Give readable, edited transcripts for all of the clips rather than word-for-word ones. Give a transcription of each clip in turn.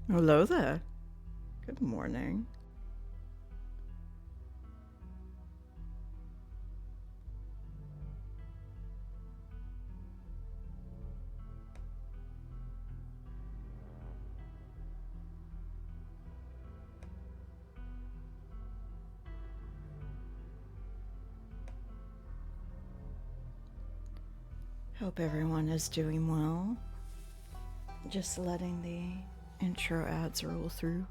Hello there. Good morning. Hope everyone is doing well. Just letting the intro ads roll through.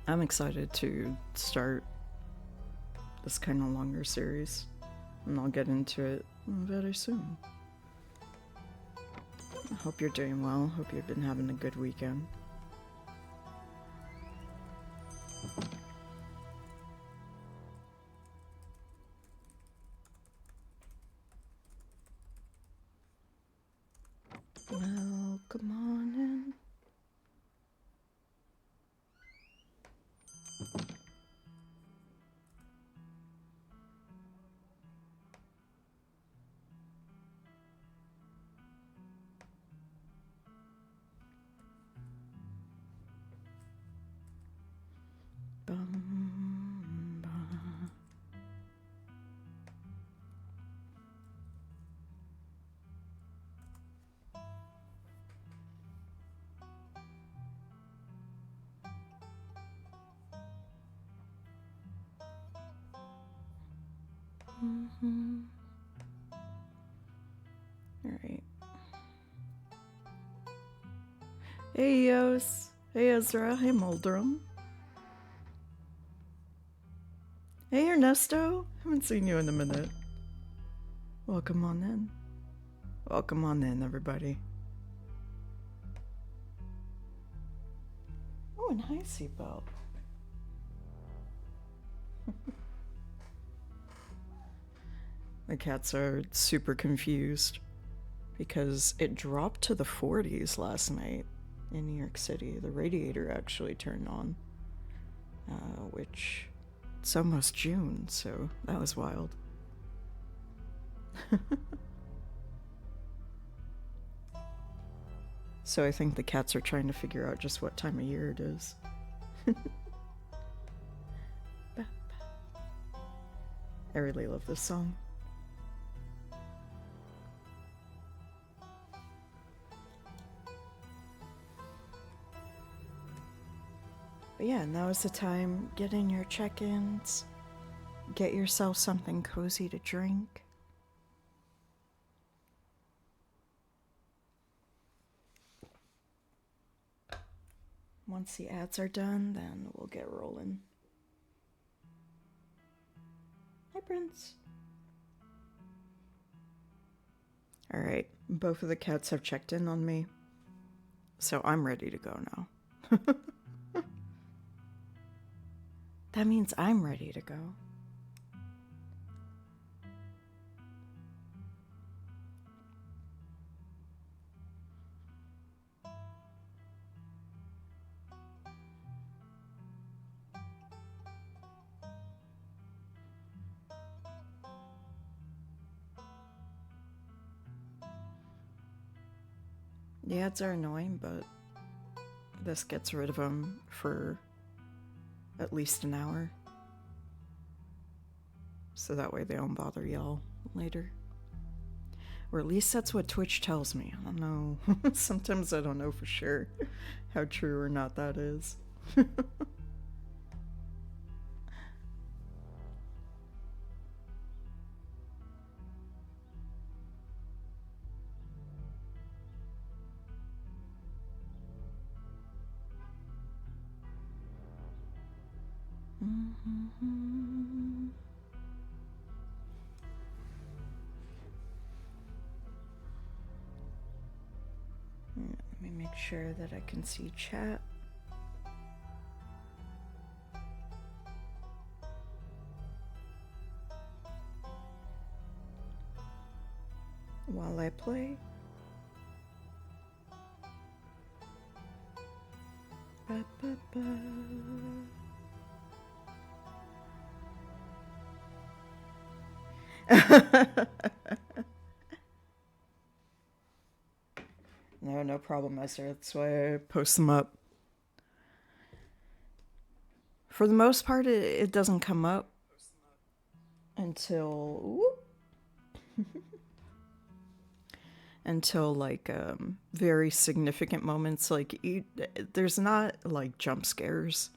I'm excited to start this kind of longer series, and I'll get into it very soon. I hope you're doing well. Hope you've been having a good weekend. Well, come on in. Bum, bum. All right. Hey Yos. Hey Ezra. Hey Muldrum. Hey Ernesto. Haven't seen you in a minute. Welcome on in. Welcome on in, everybody. Oh, and hi, Seatbelt. The cats are super confused because it dropped to the 40s last night in New York City. The radiator actually turned on, which it's almost June, so that was wild. So I think the cats are trying to figure out just what time of year it is. I really love this song. But yeah, now is the time. Get in your check-ins. Get yourself something cozy to drink. Once the ads are done, then we'll get rolling. Hi, Prince. Alright, both of the cats have checked in on me, so I'm ready to go now. That means I'm ready to go. The ads are annoying, but this gets rid of them for at least an hour. So that way they don't bother y'all later. Or at least that's what Twitch tells me. I don't know. Sometimes I don't know for sure how true or not that is. Let me make sure that I can see chat. While I play. Ba, ba, ba. No problem, Esther. That's why I post them up For the most part, it doesn't come up until until like very significant moments. Like there's not like jump scares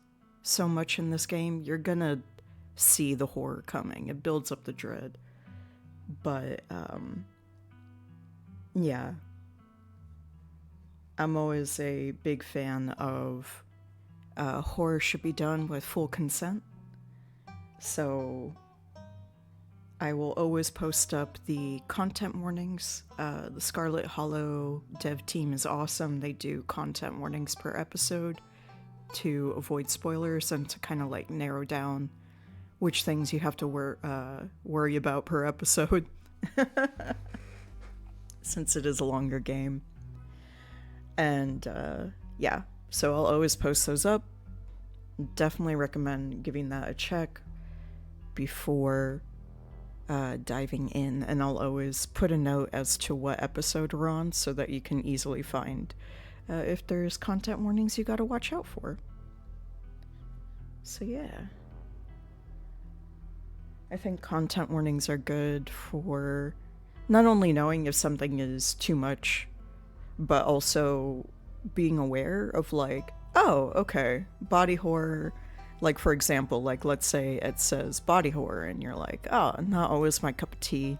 so much in this game. You're gonna see the horror coming. It builds up the dread. But yeah, I'm always a big fan of horror should be done with full consent. So I will always post up the content warnings. The Scarlet Hollow dev team is awesome. They do content warnings per episode to avoid spoilers and to kind of like narrow down which things you have to worry about per episode. Since it is a longer game. And yeah, so I'll always post those up. Definitely recommend giving that a check before diving in, and I'll always put a note as to what episode we're on so that you can easily find if there's content warnings you gotta watch out for. So yeah, I think content warnings are good for not only knowing if something is too much, but also being aware of like, oh, okay, body horror. Like, for example, like, let's say it says body horror and you're like, oh, not always my cup of tea.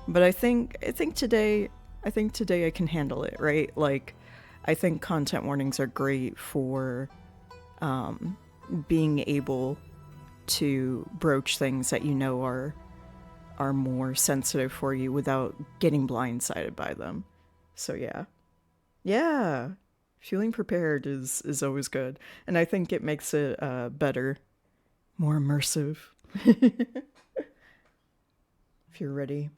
But I think today I can handle it, right? Like, I think content warnings are great for being able to broach things that you know are more sensitive for you without getting blindsided by them. So yeah, feeling prepared is always good, and I think it makes it better, more immersive. If you're ready.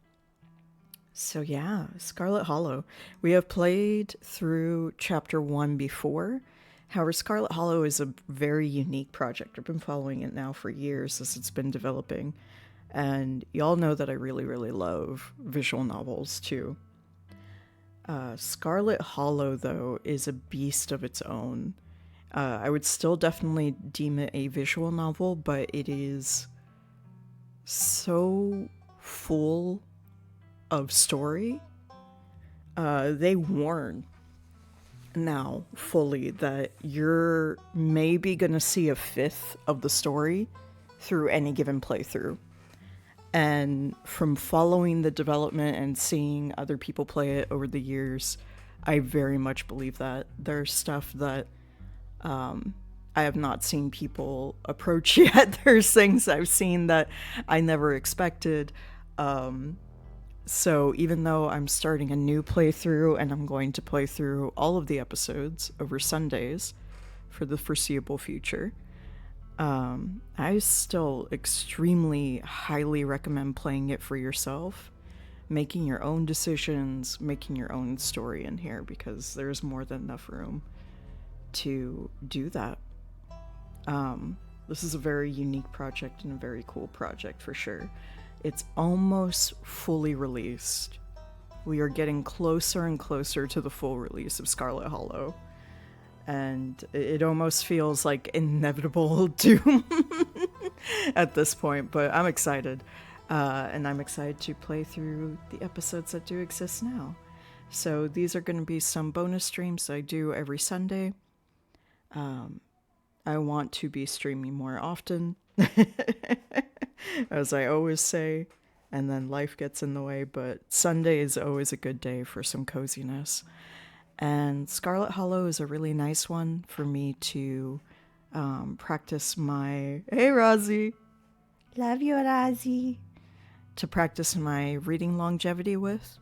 So yeah, Scarlet Hollow. We have played through chapter 1 before. However, Scarlet Hollow is a very unique project. I've been following it now for years as it's been developing. And y'all know that I really, really love visual novels too. Scarlet Hollow, though, is a beast of its own. I would still definitely deem it a visual novel, but it is so full of story. They warn now fully that you're maybe gonna see a fifth of the story through any given playthrough. And from following the development and seeing other people play it over the years, I very much believe that. There's stuff that I have not seen people approach yet. There's things I've seen that I never expected. So even though I'm starting a new playthrough and I'm going to play through all of the episodes over Sundays for the foreseeable future, I still extremely highly recommend playing it for yourself, making your own decisions, making your own story in here, because there's more than enough room to do that. This is a very unique project and a very cool project for sure. It's almost fully released. We are getting closer and closer to the full release of Scarlet Hollow. And it almost feels like inevitable doom at this point, but I'm excited. And I'm excited to play through the episodes that do exist now. So these are going to be some bonus streams I do every Sunday. I want to be streaming more often, as I always say, and then life gets in the way, but Sunday is always a good day for some coziness. And Scarlet Hollow is a really nice one for me to practice my... Hey, Rozzy! Love you, Rozzy! To practice my reading longevity with,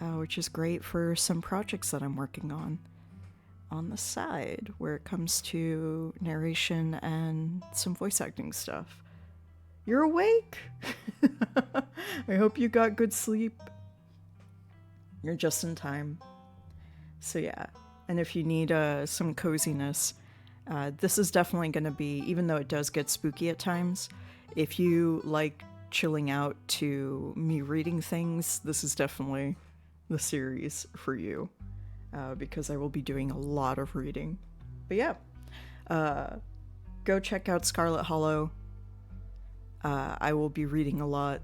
which is great for some projects that I'm working on the side, where it comes to narration and some voice acting stuff. You're awake? I hope you got good sleep. You're just in time. So yeah, and if you need some coziness, this is definitely going to be, even though it does get spooky at times, if you like chilling out to me reading things, this is definitely the series for you, because I will be doing a lot of reading. But yeah, go check out Scarlet Hollow. I will be reading a lot.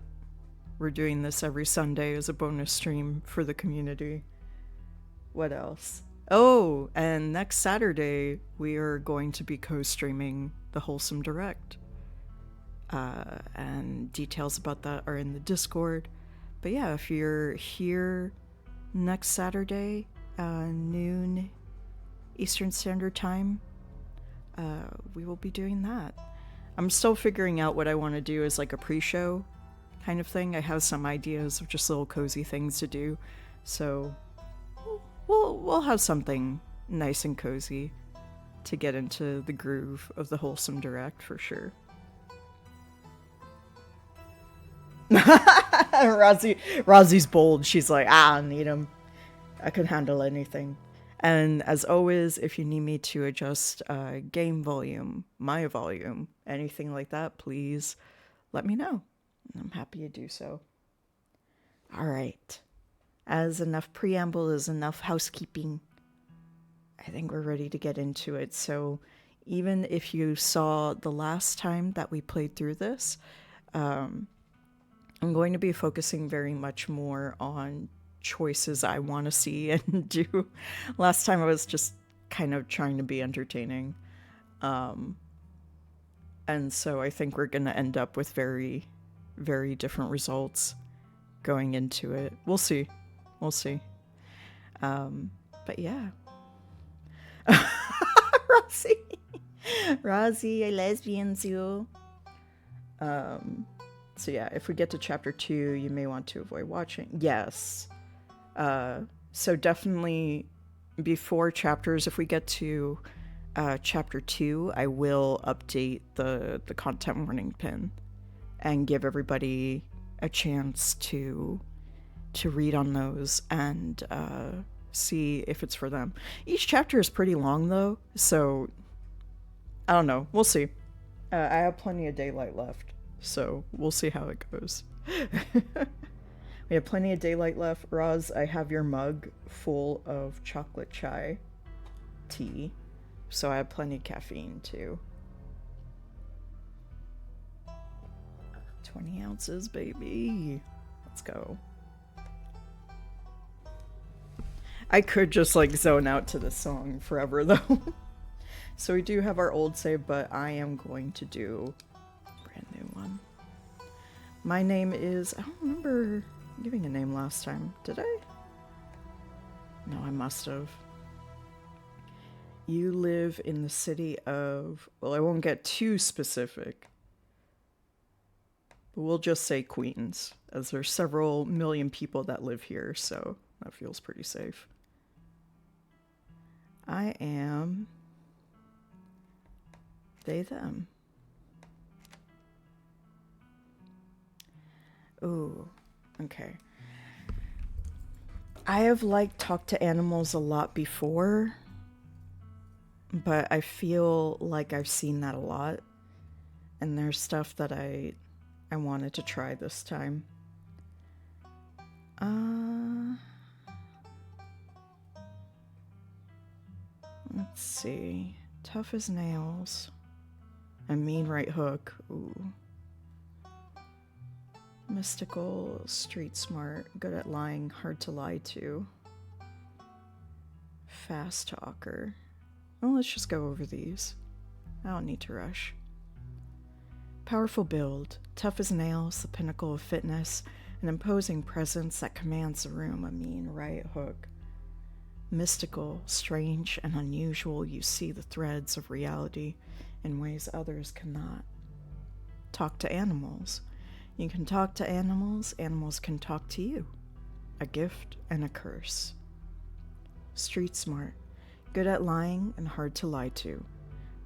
We're doing this every Sunday as a bonus stream for the community. What else? Oh, and next Saturday, we are going to be co-streaming the Wholesome Direct. And details about that are in the Discord. But yeah, if you're here next Saturday, noon Eastern Standard Time, we will be doing that. I'm still figuring out what I want to do as like a pre-show kind of thing. I have some ideas of just little cozy things to do. So we'll have something nice and cozy to get into the groove of the Wholesome Direct for sure. Razi's bold. She's like, I don't need him. I can handle anything. And as always, if you need me to adjust game volume, my volume, anything like that, please let me know. I'm happy to do so. All right. As enough preamble is enough housekeeping, I think we're ready to get into it. So even if you saw the last time that we played through this, I'm going to be focusing very much more on choices I want to see and do. Last time I was just kind of trying to be entertaining. And so I think we're going to end up with very, very different results going into it. We'll see. We'll see. But yeah. Rosie, I lesbian too. So yeah, if we get to chapter 2, you may want to avoid watching. Yes. So definitely before chapters, if we get to chapter 2, I will update the content warning pin and give everybody a chance to read on those and see if it's for them. Each chapter is pretty long though, so I don't know. We'll see. I have plenty of daylight left, so we'll see how it goes. We have plenty of daylight left. Roz, I have your mug full of chocolate chai tea, so I have plenty of caffeine too. 20 ounces, baby. Let's go. I could just like zone out to this song forever though. So we do have our old save, but I am going to do a brand new one. My name is, I don't remember giving a name last time. Did I? No, I must have. You live in the city of, well, I won't get too specific, but we'll just say Queens, as there's several million people that live here, so that feels pretty safe. I am they, them. Ooh, okay. I have talked to animals a lot before, but I feel like I've seen that a lot, and there's stuff that I wanted to try this time. Let's see. Tough as nails. A mean right hook. Ooh. Mystical, street smart, good at lying, hard to lie to. Fast talker. Well, let's just go over these. I don't need to rush. Powerful build, tough as nails, the pinnacle of fitness, an imposing presence that commands the room, a mean right hook. Mystical, strange, and unusual, you see the threads of reality in ways others cannot. Talk to animals. You can talk to animals, animals can talk to you. A gift and a curse. Street smart, good at lying and hard to lie to.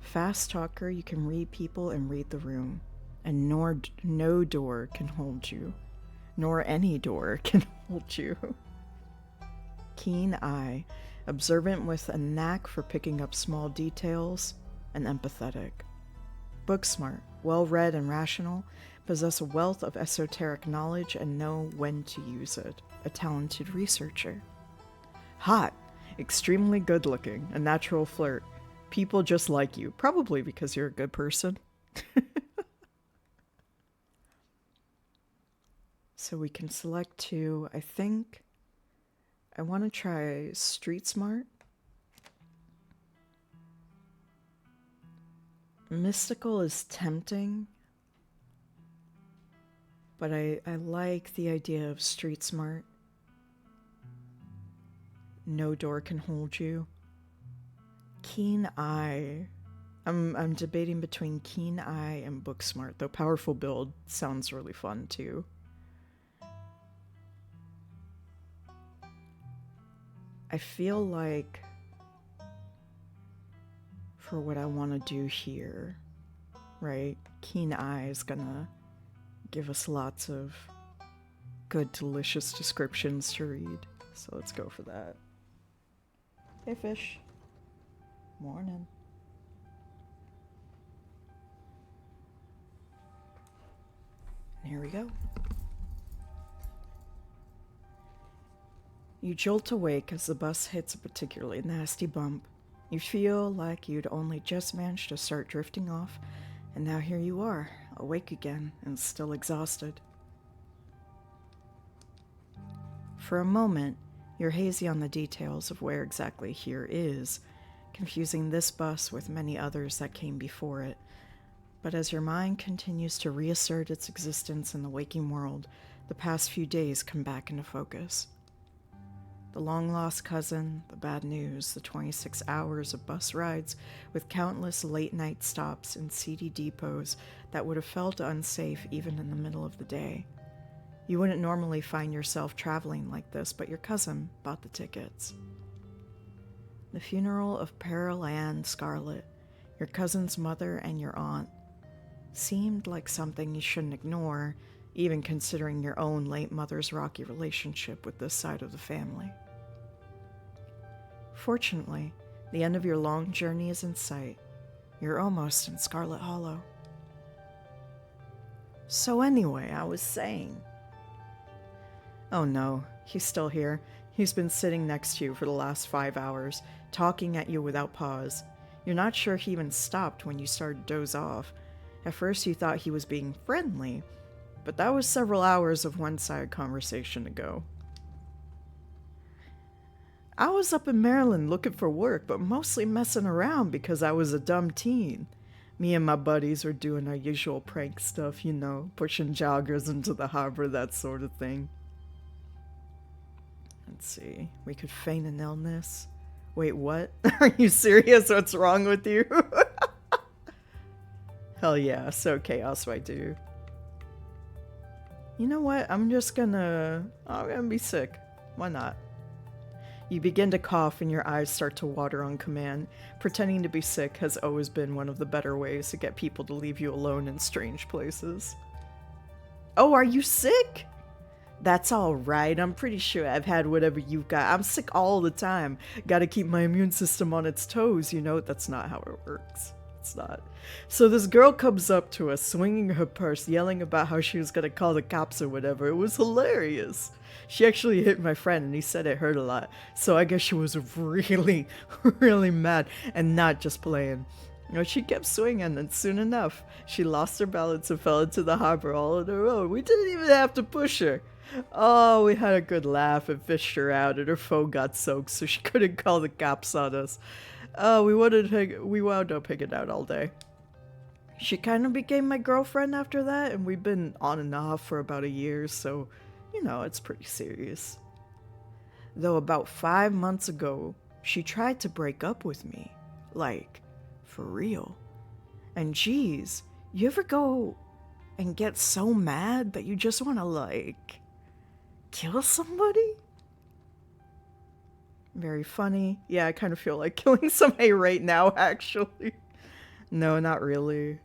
Fast talker, you can read people and read the room. And no door can hold you, nor any door can hold you. Keen eye, observant with a knack for picking up small details, and empathetic. Book smart, well-read and rational, possess a wealth of esoteric knowledge and know when to use it. A talented researcher. Hot, extremely good-looking, a natural flirt, People just like you, probably because you're a good person. So we can select two. I think I want to try Street Smart. Mystical is tempting, but I like the idea of Street Smart. No door can hold you. Keen Eye. I'm debating between Keen Eye and Book Smart, though Powerful Build sounds really fun too. I feel like for what I want to do here, right? Keen Eye is gonna give us lots of good, delicious descriptions to read. So let's go for that. Hey, fish. Morning. And here we go. You jolt awake as the bus hits a particularly nasty bump. You feel like you'd only just managed to start drifting off, and now here you are, awake again and still exhausted. For a moment, you're hazy on the details of where exactly here is, confusing this bus with many others that came before it. But as your mind continues to reassert its existence in the waking world, the past few days come back into focus. The long-lost cousin, the bad news, the 26 hours of bus rides with countless late-night stops in seedy depots that would have felt unsafe even in the middle of the day. You wouldn't normally find yourself traveling like this, but your cousin bought the tickets. The funeral of Pearl Ann Scarlet, your cousin's mother and your aunt, seemed like something you shouldn't ignore, even considering your own late mother's rocky relationship with this side of the family. Fortunately, the end of your long journey is in sight. You're almost in Scarlet Hollow. So anyway, I was saying... Oh no, he's still here. He's been sitting next to you for the last 5 hours, talking at you without pause. You're not sure he even stopped when you started to doze off. At first you thought he was being friendly, but that was several hours of one-sided conversation ago. I was up in Maryland looking for work, but mostly messing around because I was a dumb teen. Me and my buddies were doing our usual prank stuff, you know, pushing joggers into the harbor, that sort of thing. Let's see, we could feign an illness. Wait, what? Are you serious? What's wrong with you? Hell yeah, so chaos, my dude. You know what? I'm gonna be sick. Why not? You begin to cough and your eyes start to water on command. Pretending to be sick has always been one of the better ways to get people to leave you alone in strange places. Oh, are you sick? That's all right. I'm pretty sure I've had whatever you've got. I'm sick all the time. Gotta keep my immune system on its toes, you know? That's not how it works. It's not. So this girl comes up to us, swinging her purse, yelling about how she was gonna call the cops or whatever. It was hilarious. She actually hit my friend, and he said it hurt a lot. So I guess she was really, really mad, and not just playing. You know, she kept swinging, and soon enough, she lost her balance and fell into the harbor all on her own. We didn't even have to push her. Oh, we had a good laugh and fished her out, and her phone got soaked, so she couldn't call the cops on us. Oh, we wound up hanging out all day. She kind of became my girlfriend after that, and we've been on and off for about a year, so, you know, it's pretty serious. Though about 5 months ago, she tried to break up with me. Like, for real. And geez, you ever go and get so mad that you just want to, like, kill somebody? Very funny. Yeah, I kind of feel like killing somebody right now, actually. No, not really.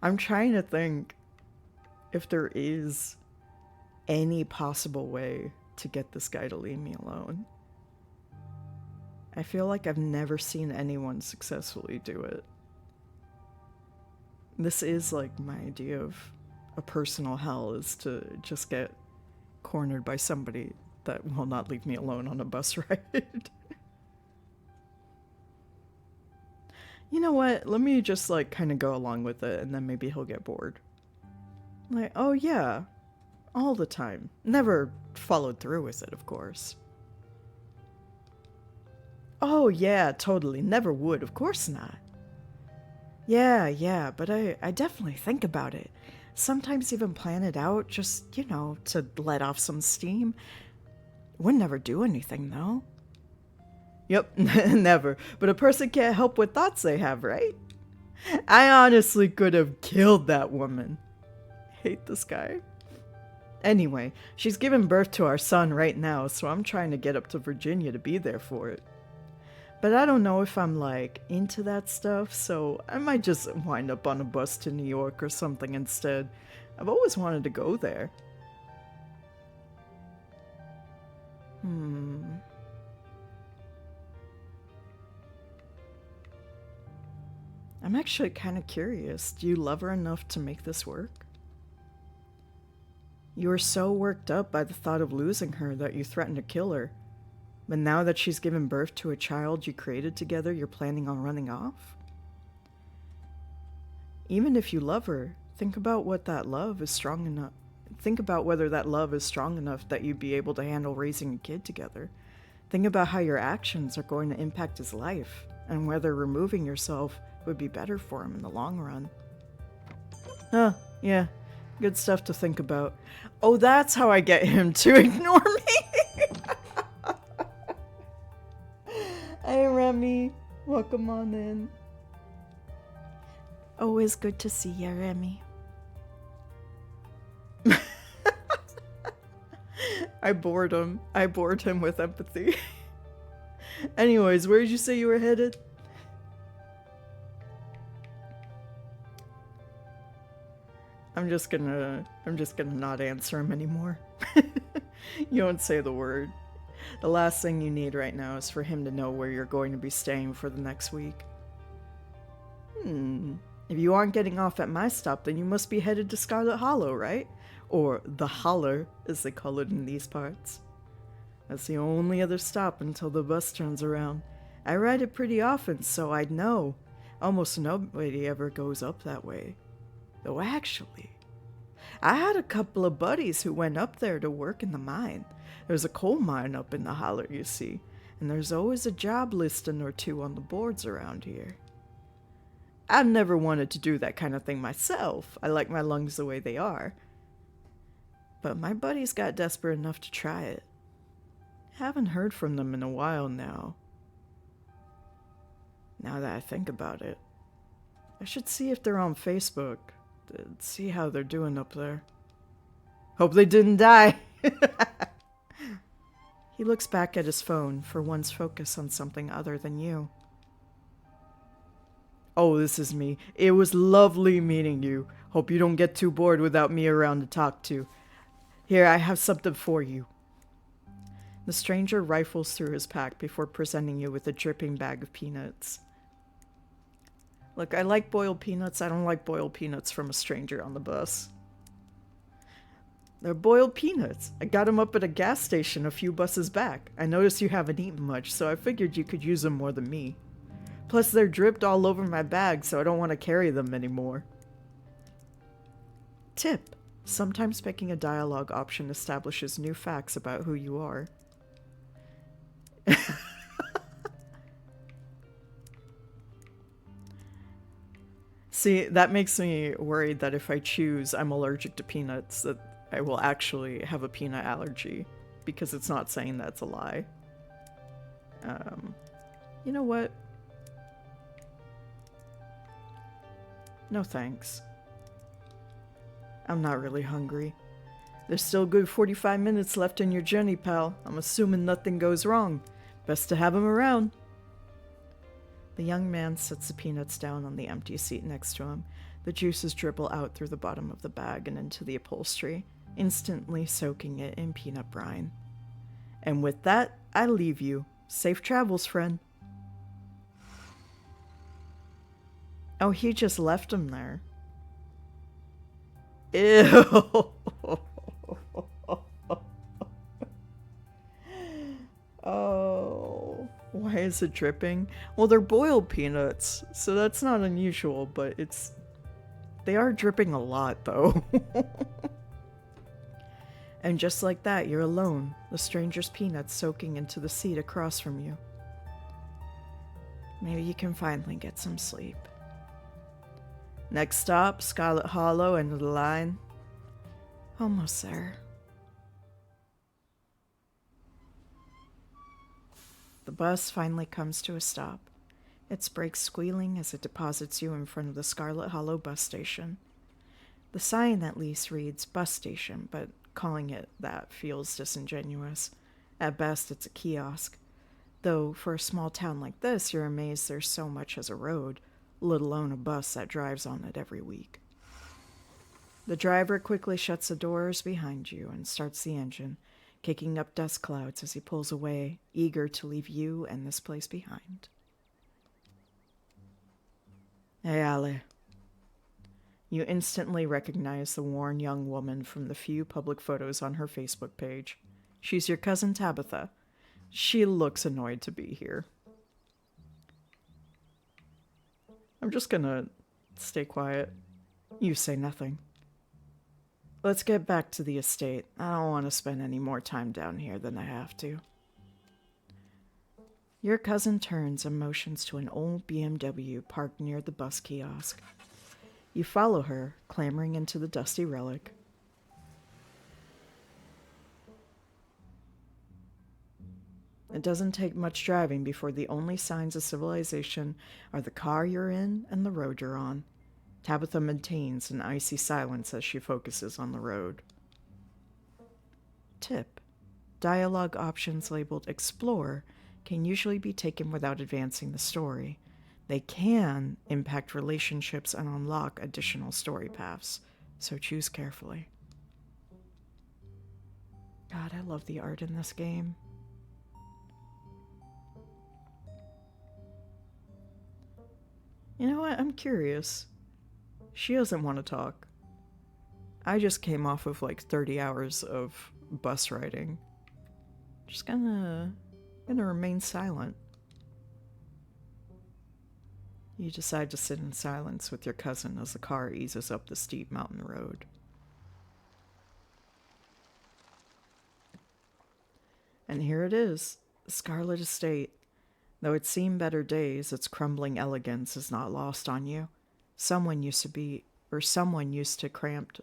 I'm trying to think if there is any possible way to get this guy to leave me alone. I feel like I've never seen anyone successfully do it. This is like my idea of a personal hell, is to just get cornered by somebody that will not leave me alone on a bus ride. You know what? Let me just, like, kind of go along with it, and then maybe he'll get bored. Like, oh yeah, all the time. Never followed through with it, of course. Oh yeah, totally. Never would. Of course not. Yeah, but I definitely think about it. Sometimes even plan it out, just, you know, to let off some steam. Would never do anything, though. Yep, never. But a person can't help what thoughts they have, right? I honestly could have killed that woman. Hate this guy. Anyway, she's giving birth to our son right now, so I'm trying to get up to Virginia to be there for it. But I don't know if I'm, like, into that stuff, so I might just wind up on a bus to New York or something instead. I've always wanted to go there. I'm actually kind of curious. Do you love her enough to make this work? You were so worked up by the thought of losing her that you threatened to kill her. But now that she's given birth to a child you created together, you're planning on running off? Even if you love her, think about what that love is strong enough. Think about whether that love is strong enough that you'd be able to handle raising a kid together. Think about how your actions are going to impact his life, and whether removing yourself would be better for him in the long run. Yeah. Good stuff to think about. Oh, that's how I get him to ignore me! Hey, Remy. Welcome on in. Always good to see you, Remy. I bored him. I bored him with empathy. Anyways, where did you say you were headed? I'm just gonna not answer him anymore. You don't say the word. The last thing you need right now is for him to know where you're going to be staying for the next week. If you aren't getting off at my stop, then you must be headed to Scarlet Hollow, right? Or the Holler, as they call it in these parts. That's the only other stop until the bus turns around. I ride it pretty often, so I'd know. Almost nobody ever goes up that way. Though actually, I had a couple of buddies who went up there to work in the mine. There's a coal mine up in the holler, you see, and there's always a job listing or two on the boards around here. I've never wanted to do that kind of thing myself. I like my lungs the way they are. But my buddies got desperate enough to try it. Haven't heard from them in a while now. Now that I think about it, I should see if they're on Facebook. See how they're doing up there. Hope they didn't die. He looks back at his phone for one's focus on something other than you. Oh, this is me. It was lovely meeting you. Hope you don't get too bored without me around to talk to. Here, I have something for you. The stranger rifles through his pack before presenting you with a dripping bag of peanuts. Look, I like boiled peanuts. I don't like boiled peanuts from a stranger on the bus. They're boiled peanuts. I got them up at a gas station a few buses back. I noticed you haven't eaten much, so I figured you could use them more than me. Plus, they're dripped all over my bag, so I don't want to carry them anymore. Tip. Sometimes picking a dialogue option establishes new facts about who you are. See, that makes me worried that if I choose I'm allergic to peanuts, that I will actually have a peanut allergy, because it's not saying that's a lie. You know what? No thanks. I'm not really hungry. There's still a good 45 minutes left in your journey, pal. I'm assuming nothing goes wrong. Best to have him around. The young man sets the peanuts down on the empty seat next to him. The juices dribble out through the bottom of the bag and into the upholstery, instantly soaking it in peanut brine. And with that, I leave you. Safe travels, friend. Oh, he just left him there. Ew. Oh, why is it dripping? Well, they're boiled peanuts, so that's not unusual, but they are dripping a lot, though. And just like that, you're alone, the stranger's peanuts soaking into the seat across from you. Maybe you can finally get some sleep. Next stop, Scarlet Hollow, end of the line. Almost there. The bus finally comes to a stop, its brakes squealing as it deposits you in front of the Scarlet Hollow bus station. The sign at least reads bus station, but calling it that feels disingenuous. At best, it's a kiosk. Though, for a small town like this, you're amazed there's so much as a road, let alone a bus that drives on it every week. The driver quickly shuts the doors behind you and starts the engine, kicking up dust clouds as he pulls away, eager to leave you and this place behind. Hey, Ale. You instantly recognize the worn young woman from the few public photos on her Facebook page. She's your cousin Tabitha. She looks annoyed to be here. I'm just gonna stay quiet. You say nothing. Let's get back to the estate. I don't want to spend any more time down here than I have to. Your cousin turns and motions to an old BMW parked near the bus kiosk. You follow her, clambering into the dusty relic. It doesn't take much driving before the only signs of civilization are the car you're in and the road you're on. Tabitha maintains an icy silence as she focuses on the road. Tip: dialogue options labeled Explore can usually be taken without advancing the story. They can impact relationships and unlock additional story paths, so choose carefully. God, I love the art in this game. You know what? I'm curious. She doesn't want to talk. I just came off of like 30 hours of bus riding. Just gonna remain silent. You decide to sit in silence with your cousin as the car eases up the steep mountain road. And here it is, the Scarlet Estate. Though it's seen better days, its crumbling elegance is not lost on you. Someone used to cramped.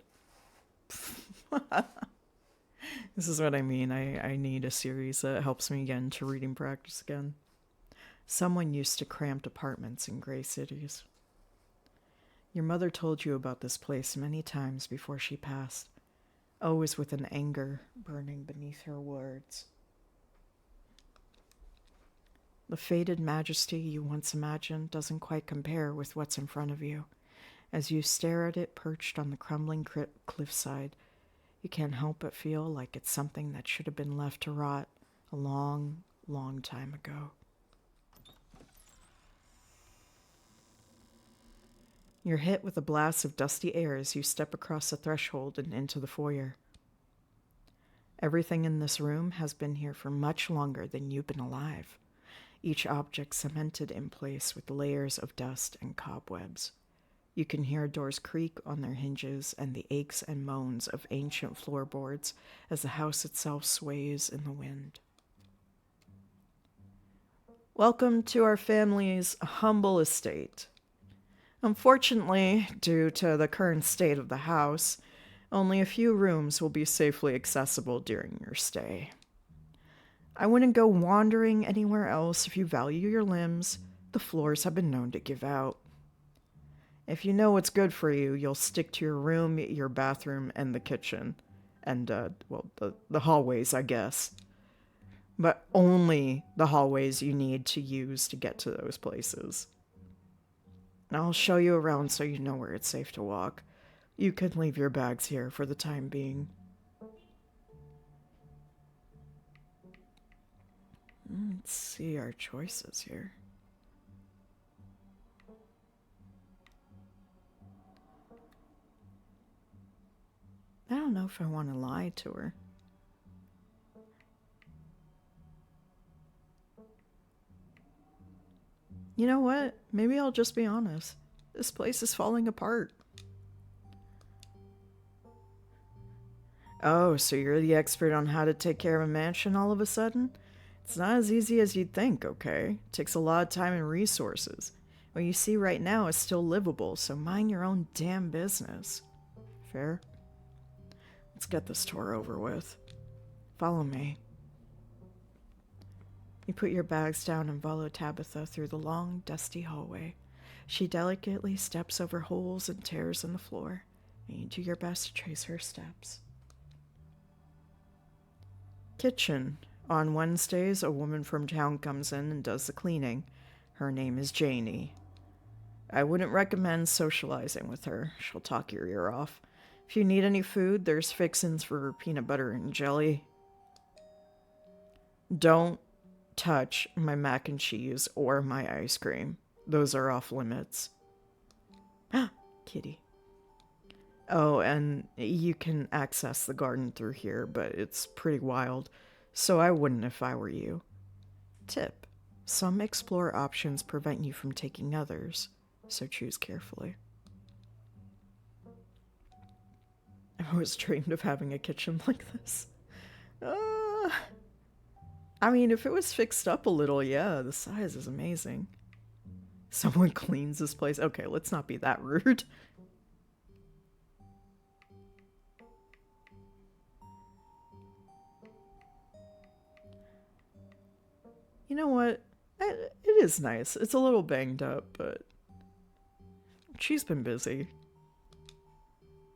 This is what I mean. I need a series that helps me get into reading practice again. Someone used to cramped apartments in gray cities. Your mother told you about this place many times before she passed, always with an anger burning beneath her words. The faded majesty you once imagined doesn't quite compare with what's in front of you. As you stare at it perched on the crumbling cliffside, you can't help but feel like it's something that should have been left to rot a long, long time ago. You're hit with a blast of dusty air as you step across the threshold and into the foyer. Everything in this room has been here for much longer than you've been alive, each object cemented in place with layers of dust and cobwebs. You can hear doors creak on their hinges and the aches and moans of ancient floorboards as the house itself sways in the wind. Welcome to our family's humble estate. Unfortunately, due to the current state of the house, only a few rooms will be safely accessible during your stay. I wouldn't go wandering anywhere else if you value your limbs. The floors have been known to give out. If you know what's good for you, you'll stick to your room, your bathroom, and the kitchen. And, the hallways, I guess. But only the hallways you need to use to get to those places. And I'll show you around so you know where it's safe to walk. You can leave your bags here for the time being. Let's see our choices here. I don't know if I want to lie to her. You know what? Maybe I'll just be honest. This place is falling apart. Oh, so you're the expert on how to take care of a mansion all of a sudden? It's not as easy as you'd think, okay? It takes a lot of time and resources. What you see right now is still livable, so mind your own damn business. Fair? Let's get this tour over with. Follow me. You put your bags down and follow Tabitha through the long, dusty hallway. She delicately steps over holes and tears in the floor, and you do your best to trace her steps. Kitchen. On Wednesdays, a woman from town comes in and does the cleaning. Her name is Janie. I wouldn't recommend socializing with her. She'll talk your ear off. If you need any food, there's fixins for peanut butter and jelly. Don't touch my mac and cheese or my ice cream. Those are off limits. Kitty. Oh, and you can access the garden through here, but it's pretty wild, so I wouldn't if I were you. Tip. Some explore options prevent you from taking others, so choose carefully. I always dreamed of having a kitchen like this. I mean, if it was fixed up a little, yeah, the size is amazing. Someone cleans this place. Okay, let's not be that rude. You know what? It is nice. It's a little banged up, but she's been busy.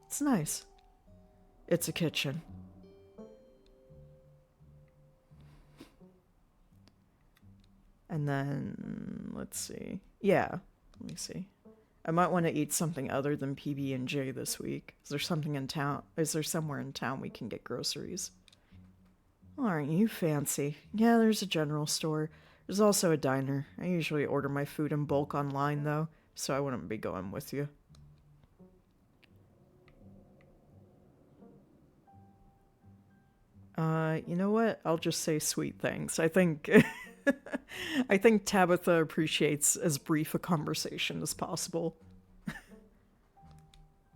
It's nice. It's a kitchen. And then, let's see. Yeah, let me see. I might want to eat something other than PB&J this week. Is there something in town? Is there somewhere in town we can get groceries? Well, aren't you fancy? Yeah, there's a general store. There's also a diner. I usually order my food in bulk online, though, so I wouldn't be going with you. You know what? I'll just say sweet thanks. I think I think Tabitha appreciates as brief a conversation as possible.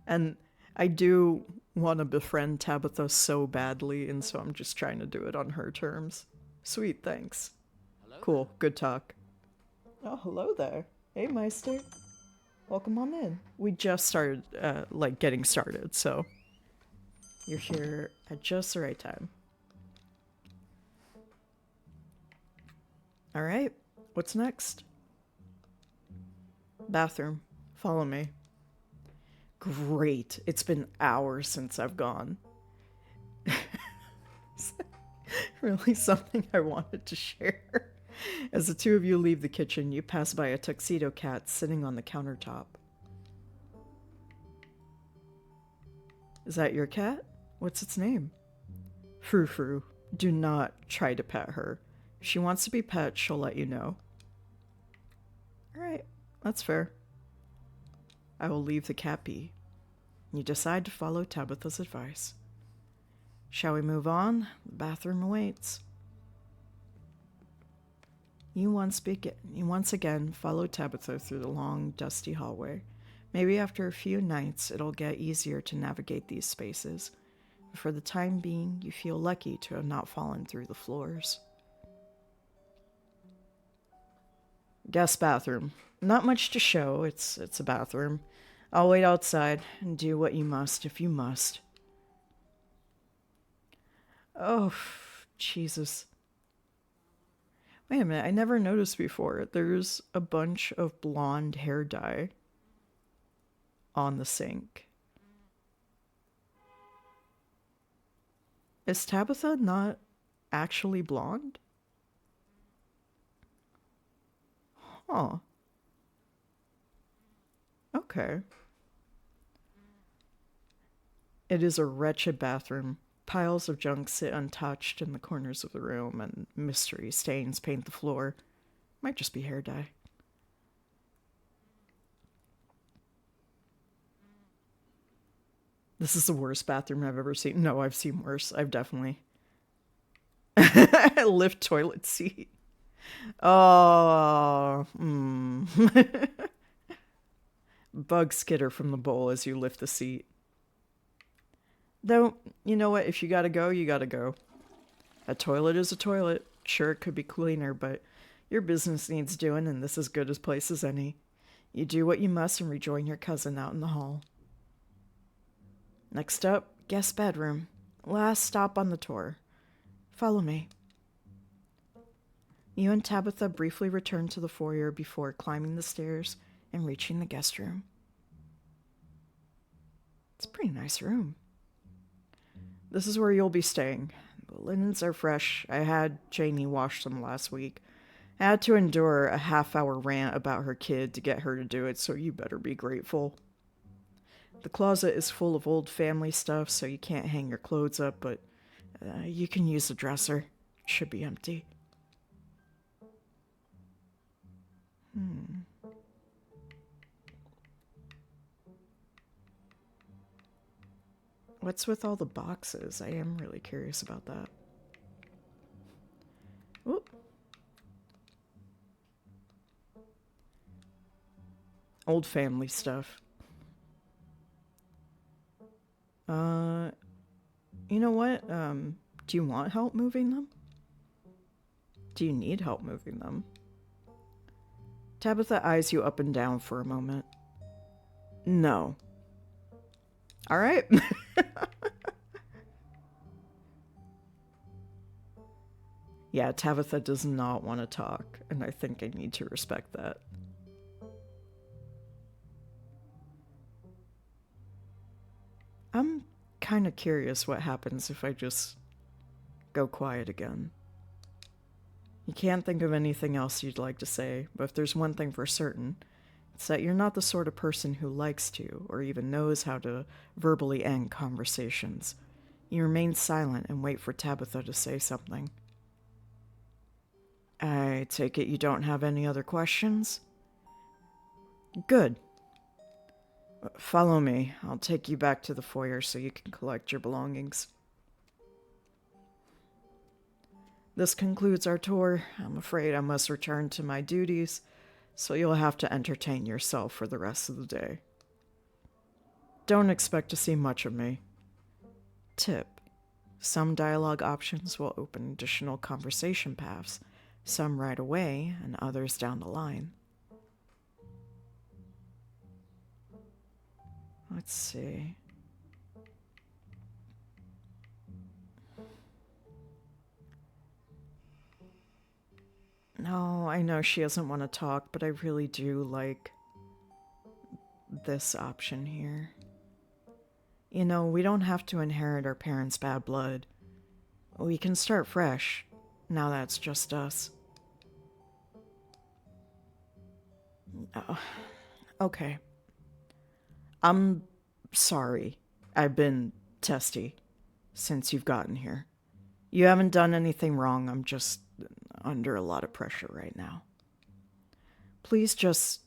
And I do want to befriend Tabitha so badly, and so I'm just trying to do it on her terms. Sweet thanks. Hello? Cool, good talk. Oh, hello there. Hey, Meister. Welcome on in. We just started, getting started, so you're here at just the right time. All right, what's next? Bathroom. Follow me. Great. It's been hours since I've gone. Really something I wanted to share. As the two of you leave the kitchen, you pass by a tuxedo cat sitting on the countertop. Is that your cat? What's its name? Frou Frou. Do not try to pet her. If she wants to be pet, she'll let you know. Alright, that's fair. I will leave the cat be. You decide to follow Tabitha's advice. Shall we move on? The bathroom awaits. You once again follow Tabitha through the long, dusty hallway. Maybe after a few nights, it'll get easier to navigate these spaces. But for the time being, you feel lucky to have not fallen through the floors. Guest bathroom. Not much to show. It's a bathroom. I'll wait outside and do what you must if you must. Oh, Jesus. Wait a minute, I never noticed before. There's a bunch of blonde hair dye on the sink. Is Tabitha not actually blonde? Huh. Okay. It is a wretched bathroom. Piles of junk sit untouched in the corners of the room, and mystery stains paint the floor. Might just be hair dye. This is the worst bathroom I've ever seen. No, I've seen worse. I've definitely... Lift toilet seat. Oh, Bugs skitter from the bowl as you lift the seat. Though, you know what? If you gotta go, you gotta go. A toilet is a toilet. Sure, it could be cleaner, but your business needs doing, and this is as good a place as any. You do what you must and rejoin your cousin out in the hall. Next up, guest bedroom. Last stop on the tour. Follow me. You and Tabitha briefly return to the foyer before climbing the stairs and reaching the guest room. It's a pretty nice room. This is where you'll be staying. The linens are fresh. I had Janie wash them last week. I had to endure a half-hour rant about her kid to get her to do it, so you better be grateful. The closet is full of old family stuff, so you can't hang your clothes up, but you can use the dresser. It should be empty. What's with all the boxes? I am really curious about that. Oop. Old family stuff. You know what? Do you want help moving them? Do you need help moving them? Tabitha eyes you up and down for a moment. No. All right. Yeah, Tabitha does not want to talk, and I think I need to respect that. I'm kind of curious what happens if I just go quiet again. You can't think of anything else you'd like to say, but if there's one thing for certain, it's that you're not the sort of person who likes to, or even knows how to, verbally end conversations. You remain silent and wait for Tabitha to say something. I take it you don't have any other questions? Good. Follow me. I'll take you back to the foyer so you can collect your belongings. This concludes our tour. I'm afraid I must return to my duties, so you'll have to entertain yourself for the rest of the day. Don't expect to see much of me. Tip: some dialogue options will open additional conversation paths, some right away and others down the line. Let's see. No, I know she doesn't want to talk, but I really do like this option here. You know, we don't have to inherit our parents' bad blood. We can start fresh. Now that's just us. Oh, okay. I'm sorry. I've been testy since you've gotten here. You haven't done anything wrong. I'm just under a lot of pressure right now. Please just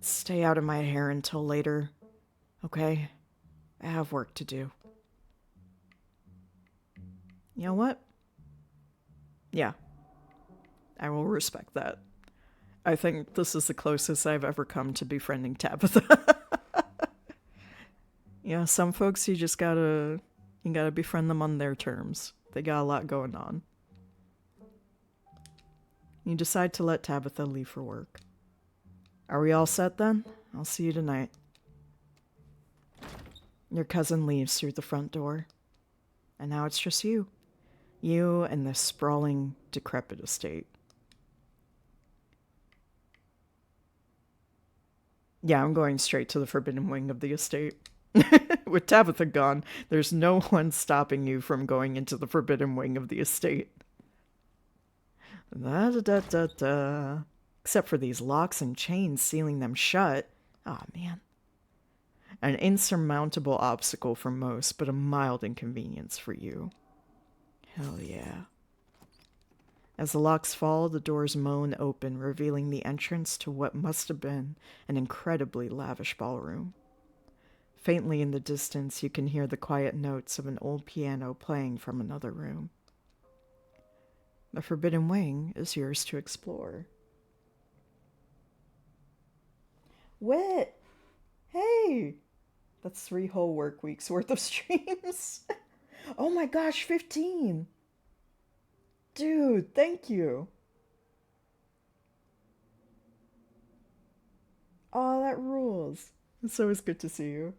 stay out of my hair until later, okay? I have work to do. You know what? Yeah, I will respect that. I think this is the closest I've ever come to befriending Tabitha. Yeah, some folks you gotta befriend them on their terms. They got a lot going on. You decide to let Tabitha leave for work. Are we all set then? I'll see you tonight. Your cousin leaves through the front door. And now it's just you. You and this sprawling, decrepit estate. Yeah, I'm going straight to the forbidden wing of the estate. With Tabitha gone, there's no one stopping you from going into the forbidden wing of the estate. Da-da-da-da-da. Except for these locks and chains sealing them shut. Oh, man. An insurmountable obstacle for most, but a mild inconvenience for you. Hell yeah. As the locks fall, the doors moan open, revealing the entrance to what must have been an incredibly lavish ballroom. Faintly in the distance, you can hear the quiet notes of an old piano playing from another room. The forbidden wing is yours to explore. What? Hey! That's 3 whole work weeks worth of streams. Oh my gosh, 15! Dude, thank you. Oh, that rules. It's always good to see you.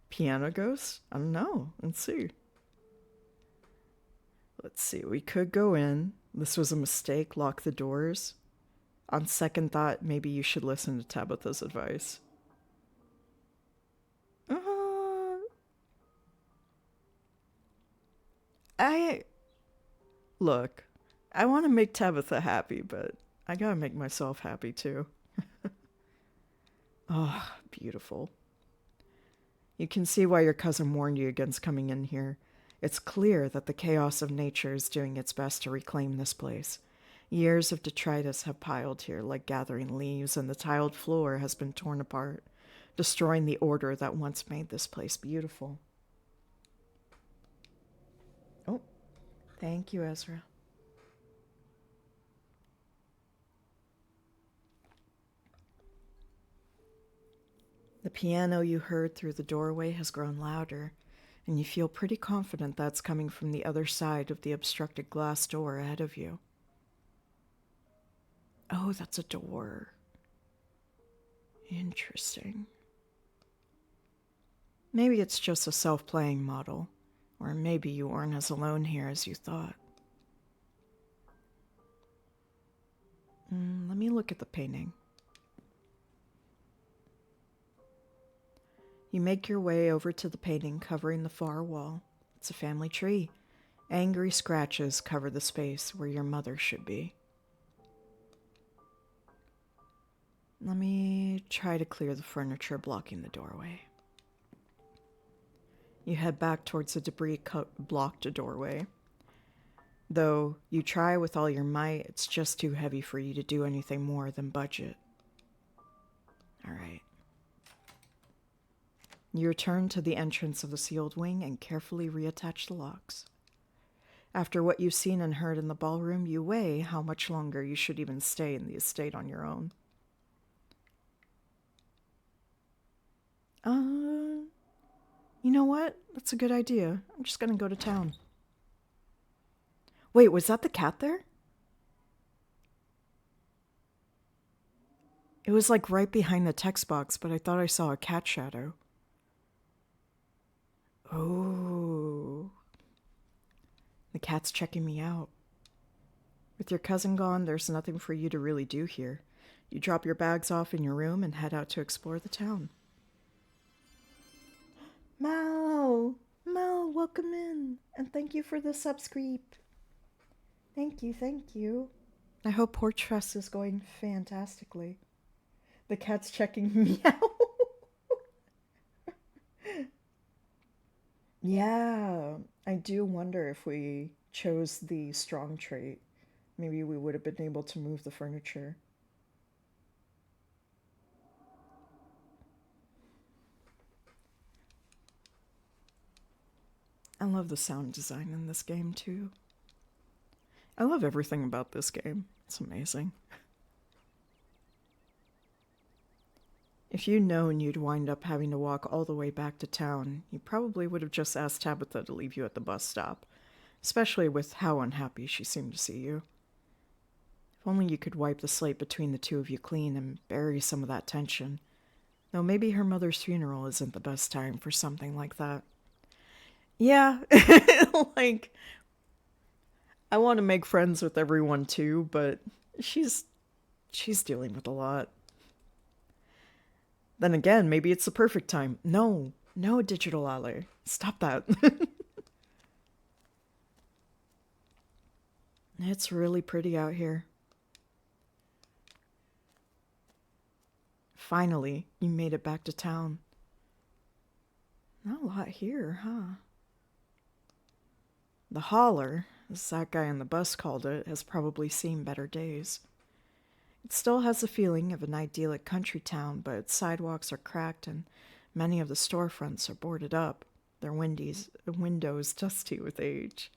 Piano Ghost? I don't know. Let's see. Let's see. We could go in. This was a mistake. Lock the doors. On second thought, maybe you should listen to Tabitha's advice. I look. I want to make Tabitha happy, but I gotta make myself happy too. Oh, beautiful. You can see why your cousin warned you against coming in here. It's clear that the chaos of nature is doing its best to reclaim this place. Years of detritus have piled here like gathering leaves, and the tiled floor has been torn apart, destroying the order that once made this place beautiful. Oh, thank you, Ezra. The piano you heard through the doorway has grown louder, and you feel pretty confident that's coming from the other side of the obstructed glass door ahead of you. Oh, that's a door. Interesting. Maybe it's just a self-playing model, or maybe you aren't as alone here as you thought. Let me look at the painting. You make your way over to the painting covering the far wall. It's a family tree. Angry scratches cover the space where your mother should be. Let me try to clear the furniture blocking the doorway. You head back towards the debris-blocked doorway. Though you try with all your might, it's just too heavy for you to do anything more than budget. All right. You return to the entrance of the sealed wing and carefully reattach the locks. After what you've seen and heard in the ballroom, you weigh how much longer you should even stay in the estate on your own. You know what? That's a good idea. I'm just gonna go to town. Wait, was that the cat there? It was like right behind the text box, but I thought I saw a cat shadow. Oh. The cat's checking me out. With your cousin gone, there's nothing for you to really do here. You drop your bags off in your room and head out to explore the town. Mal! Mal, welcome in. And thank you for the subscribe. Thank you, thank you. I hope Porch Fest is going fantastically. The cat's checking me out. Yeah, I do wonder if we chose the strong trait, maybe we would have been able to move the furniture. I love the sound design in this game, too. I love everything about this game. It's amazing. If you'd known you'd wind up having to walk all the way back to town, you probably would have just asked Tabitha to leave you at the bus stop, especially with how unhappy she seemed to see you. If only you could wipe the slate between the two of you clean and bury some of that tension. Though maybe her mother's funeral isn't the best time for something like that. Yeah, like, I want to make friends with everyone too, but she's dealing with a lot. Then again, maybe it's the perfect time. No, Digital Ally. Stop that. It's really pretty out here. Finally, you made it back to town. Not a lot here, huh? The holler, as that guy on the bus called it, has probably seen better days. It still has the feeling of an idyllic country town, but its sidewalks are cracked and many of the storefronts are boarded up, their windows dusty with age.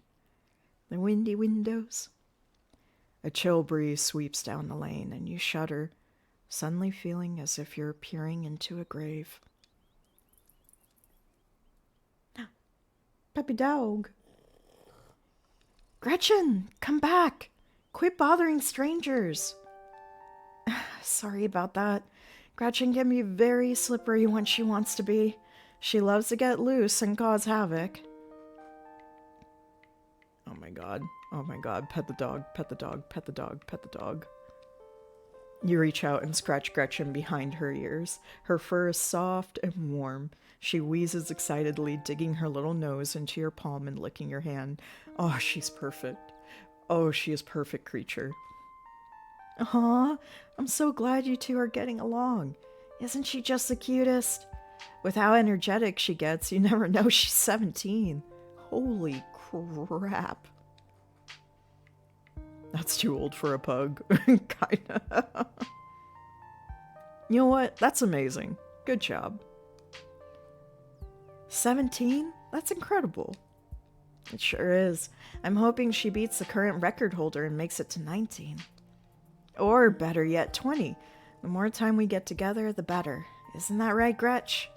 The windy windows. A chill breeze sweeps down the lane, and you shudder, suddenly feeling as if you're peering into a grave. Puppy dog. Gretchen, come back! Quit bothering strangers! Sorry about that. Gretchen can be very slippery when she wants to be. She loves to get loose and cause havoc. Oh my god. Oh my god. Pet the dog, pet the dog, pet the dog, pet the dog. You reach out and scratch Gretchen behind her ears. Her fur is soft and warm. She wheezes excitedly, digging her little nose into your palm and licking your hand. Oh, she's perfect. Oh, she is perfect creature. Aw, I'm so glad you two are getting along. Isn't she just the cutest? With how energetic she gets, you never know she's 17. Holy crap. That's too old for a pug. Kinda. You know what? That's amazing. Good job. 17? That's incredible. It sure is. I'm hoping she beats the current record holder and makes it to 19. Or better yet, 20. The more time we get together, the better. Isn't that right, Gretch?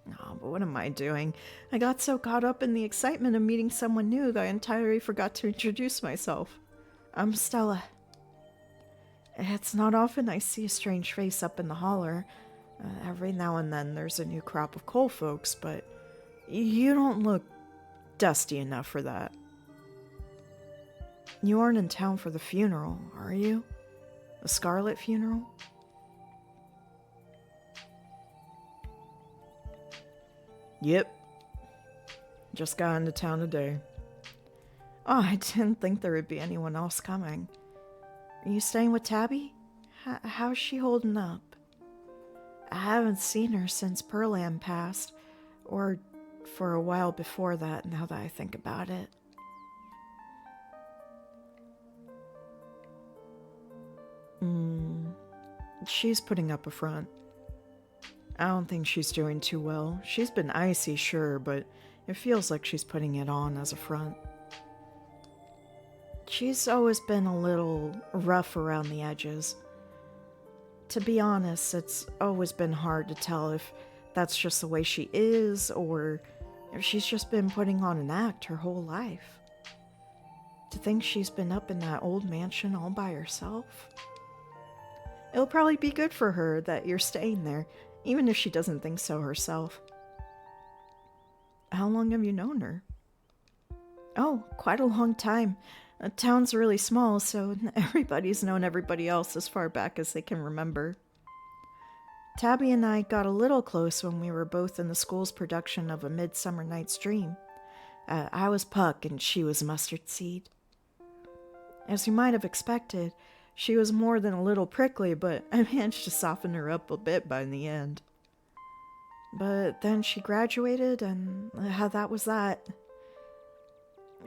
Oh, but what am I doing? I got so caught up in the excitement of meeting someone new that I entirely forgot to introduce myself. I'm Stella. It's not often I see a strange face up in the holler. Every now and then there's a new crop of coal folks, but you don't look dusty enough for that. You aren't in town for the funeral, are you? The Scarlet funeral? Yep. Just got into town today. Oh, I didn't think there would be anyone else coming. Are you staying with Tabby? How's she holding up? I haven't seen her since Pearlam passed, or for a while before that, now that I think about it. She's putting up a front. I don't think she's doing too well. She's been icy, sure, but it feels like she's putting it on as a front. She's always been a little rough around the edges. To be honest, it's always been hard to tell if that's just the way she is, or if she's just been putting on an act her whole life. To think she's been up in that old mansion all by herself. It'll probably be good for her that you're staying there, even if she doesn't think so herself. How long have you known her? Oh, quite a long time. The town's really small, so everybody's known everybody else as far back as they can remember. Tabby and I got a little close when we were both in the school's production of A Midsummer Night's Dream. I was Puck and she was Mustard Seed. As you might have expected, she was more than a little prickly, but I managed to soften her up a bit by the end. But then she graduated, and that was that.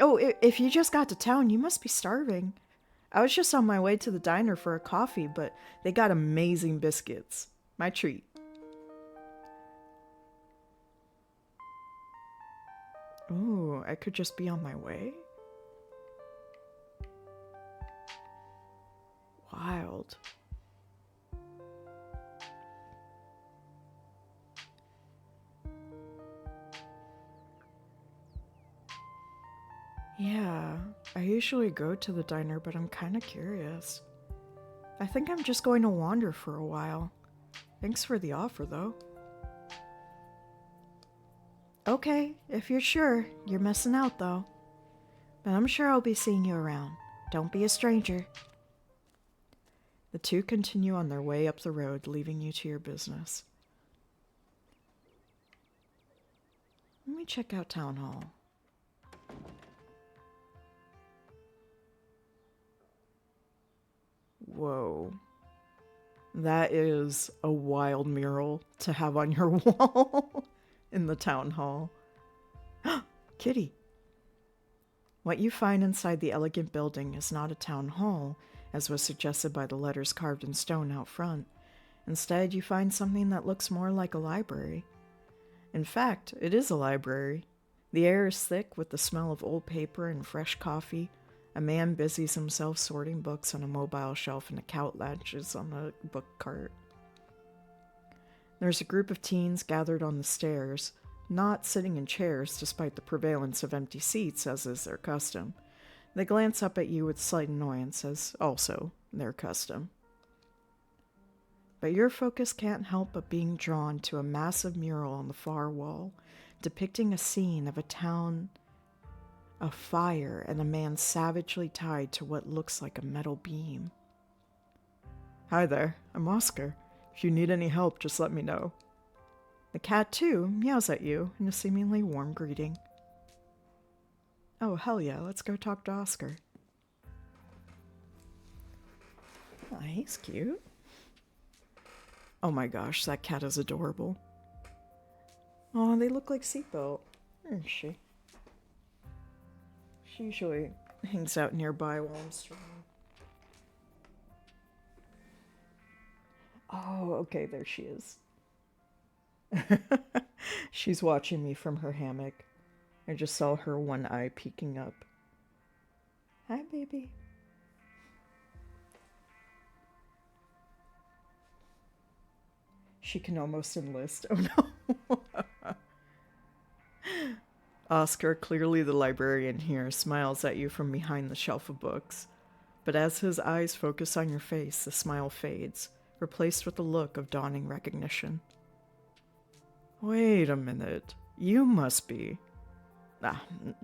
Oh, if you just got to town, you must be starving. I was just on my way to the diner for a coffee, but they got amazing biscuits. My treat. Ooh, I could just be on my way? Wild. Yeah, I usually go to the diner, but I'm kind of curious. I think I'm just going to wander for a while. Thanks for the offer, though. Okay, if you're sure. You're missing out, though. But I'm sure I'll be seeing you around. Don't be a stranger. The two continue on their way up the road, leaving you to your business. Let me check out Town Hall. Whoa. That is a wild mural to have on your wall in the town hall. Kitty. What you find inside the elegant building is not a town hall, as was suggested by the letters carved in stone out front. Instead, you find something that looks more like a library. In fact, it is a library. The air is thick with the smell of old paper and fresh coffee. A man busies himself sorting books on a mobile shelf and a cat latches on a book cart. There's a group of teens gathered on the stairs, not sitting in chairs despite the prevalence of empty seats as is their custom. They glance up at you with slight annoyance as also their custom. But your focus can't help but being drawn to a massive mural on the far wall, depicting a scene of a town of fire and a man savagely tied to what looks like a metal beam. Hi there, I'm Oscar. If you need any help, just let me know. The cat, too, meows at you in a seemingly warm greeting. Oh, hell yeah, let's go talk to Oscar. Oh, he's cute. Oh my gosh, that cat is adorable. Oh, they look like Seatbelt. Where is she? She usually hangs out nearby while I'm streaming. Oh, okay, there she is. She's watching me from her hammock. I just saw her one eye peeking up. Hi, baby. She can almost enlist. Oh no. Oscar, clearly the librarian here, smiles at you from behind the shelf of books. But as his eyes focus on your face, the smile fades, replaced with a look of dawning recognition. Wait a minute. You must be...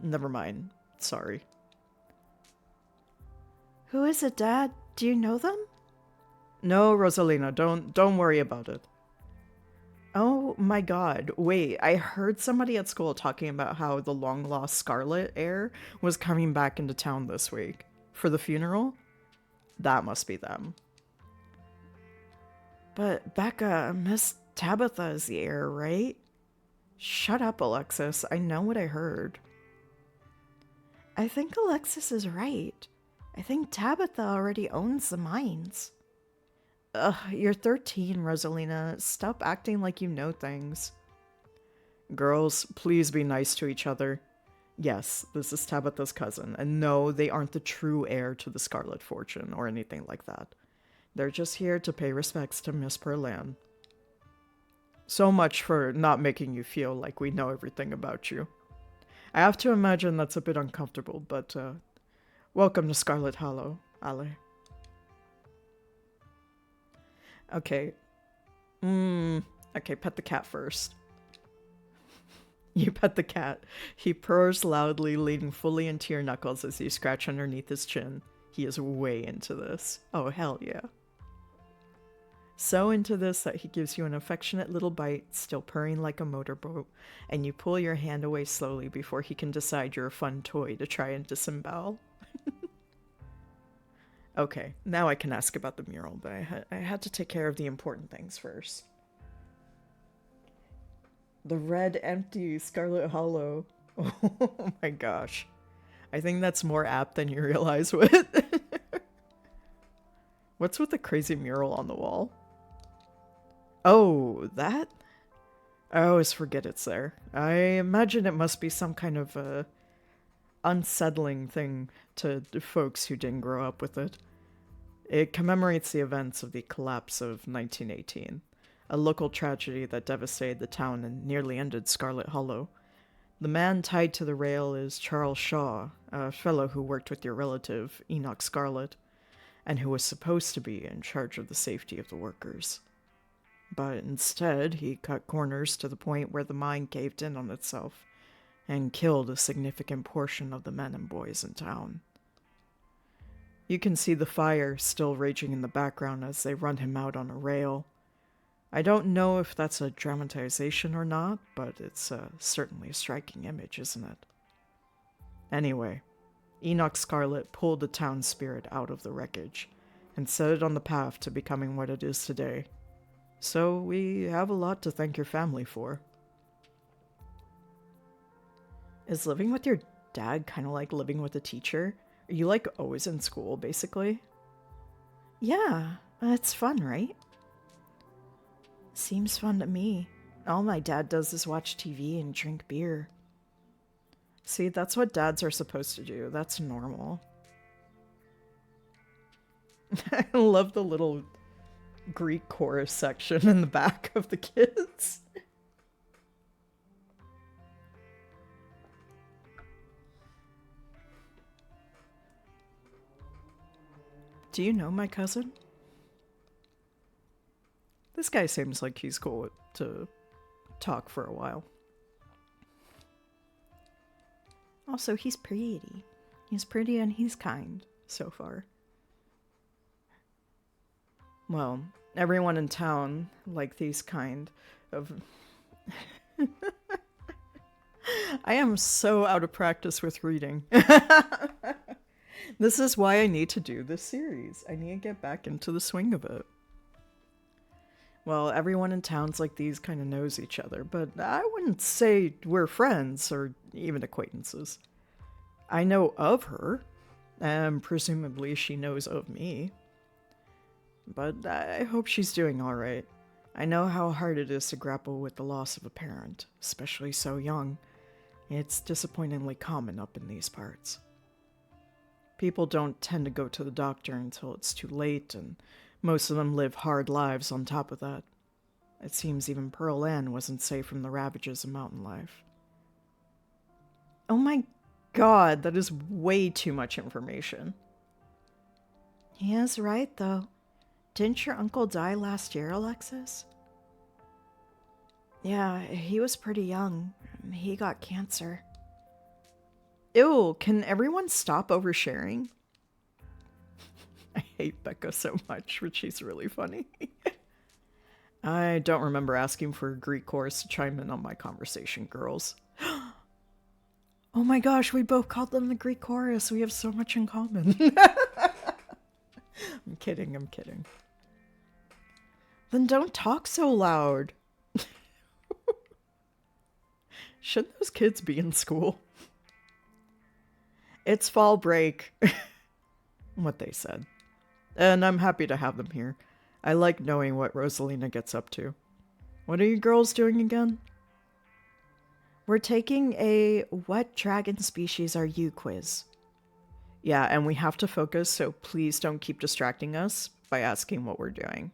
never mind. Sorry. Who is it, Dad? Do you know them? No, Rosalina, don't worry about it. Oh my god, wait, I heard somebody at school talking about how the long-lost Scarlet heir was coming back into town this week. For the funeral? That must be them. But Becca, Miss Tabitha is the heir, right? Shut up, Alexis. I know what I heard. I think Alexis is right. I think Tabitha already owns the mines. Ugh, you're 13, Rosalina. Stop acting like you know things. Girls, please be nice to each other. Yes, this is Tabitha's cousin, and no, they aren't the true heir to the Scarlet Fortune or anything like that. They're just here to pay respects to Miss Perlan. So much for not making you feel like we know everything about you. I have to imagine that's a bit uncomfortable, but welcome to Scarlet Hollow, Ale. Okay. Okay, pet the cat first. You pet the cat. He purrs loudly, leaning fully into your knuckles as you scratch underneath his chin. He is way into this. Oh, hell yeah. So into this that he gives you an affectionate little bite, still purring like a motorboat, and you pull your hand away slowly before he can decide you're a fun toy to try and disembowel. Okay, now I can ask about the mural, but I had to take care of the important things first. The red, empty Scarlet Hollow. Oh my gosh. I think that's more apt than you realize with. What's with the crazy mural on the wall? Oh, that? I always forget it's there. I imagine it must be some kind of unsettling thing to folks who didn't grow up with it. It commemorates the events of the collapse of 1918, a local tragedy that devastated the town and nearly ended Scarlet Hollow. The man tied to the rail is Charles Shaw, a fellow who worked with your relative, Enoch Scarlet, and who was supposed to be in charge of the safety of the workers. But instead, he cut corners to the point where the mine caved in on itself and killed a significant portion of the men and boys in town. You can see the fire still raging in the background as they run him out on a rail. I don't know if that's a dramatization or not, but it's certainly a striking image, isn't it? Anyway, Enoch Scarlet pulled the town spirit out of the wreckage and set it on the path to becoming what it is today. So we have a lot to thank your family for. Is living with your dad kind of like living with a teacher? Are you like always in school, basically? Yeah, it's fun, right? Seems fun to me. All my dad does is watch TV and drink beer. See, that's what dads are supposed to do. That's normal. I love the little Greek chorus section in the back of the kids. Do you know my cousin? This guy seems like he's cool to talk for a while. Also, he's pretty. He's pretty and he's kind so far. Well, everyone in town like these kind of... I am so out of practice with reading. This is why I need to do this series. I need to get back into the swing of it. Well, everyone in towns like these kind of knows each other, but I wouldn't say we're friends or even acquaintances. I know of her, and presumably she knows of me. But I hope she's doing alright. I know how hard it is to grapple with the loss of a parent, especially so young. It's disappointingly common up in these parts. People don't tend to go to the doctor until it's too late, and most of them live hard lives on top of that. It seems even Pearl Ann wasn't safe from the ravages of mountain life. Oh my god, that is way too much information. He is right, though. Didn't your uncle die last year, Alexis? Yeah, he was pretty young. He got cancer. Ew, can everyone stop oversharing? I hate Becca so much, but she's really funny. I don't remember asking for a Greek chorus to chime in on my conversation, girls. Oh my gosh, we both called them the Greek chorus. We have so much in common. I'm kidding. Then don't talk so loud. Shouldn't those kids be in school? It's fall break. What they said. And I'm happy to have them here. I like knowing what Rosalina gets up to. What are you girls doing again? We're taking a what dragon species are you quiz. Yeah, and we have to focus, so please don't keep distracting us by asking what we're doing.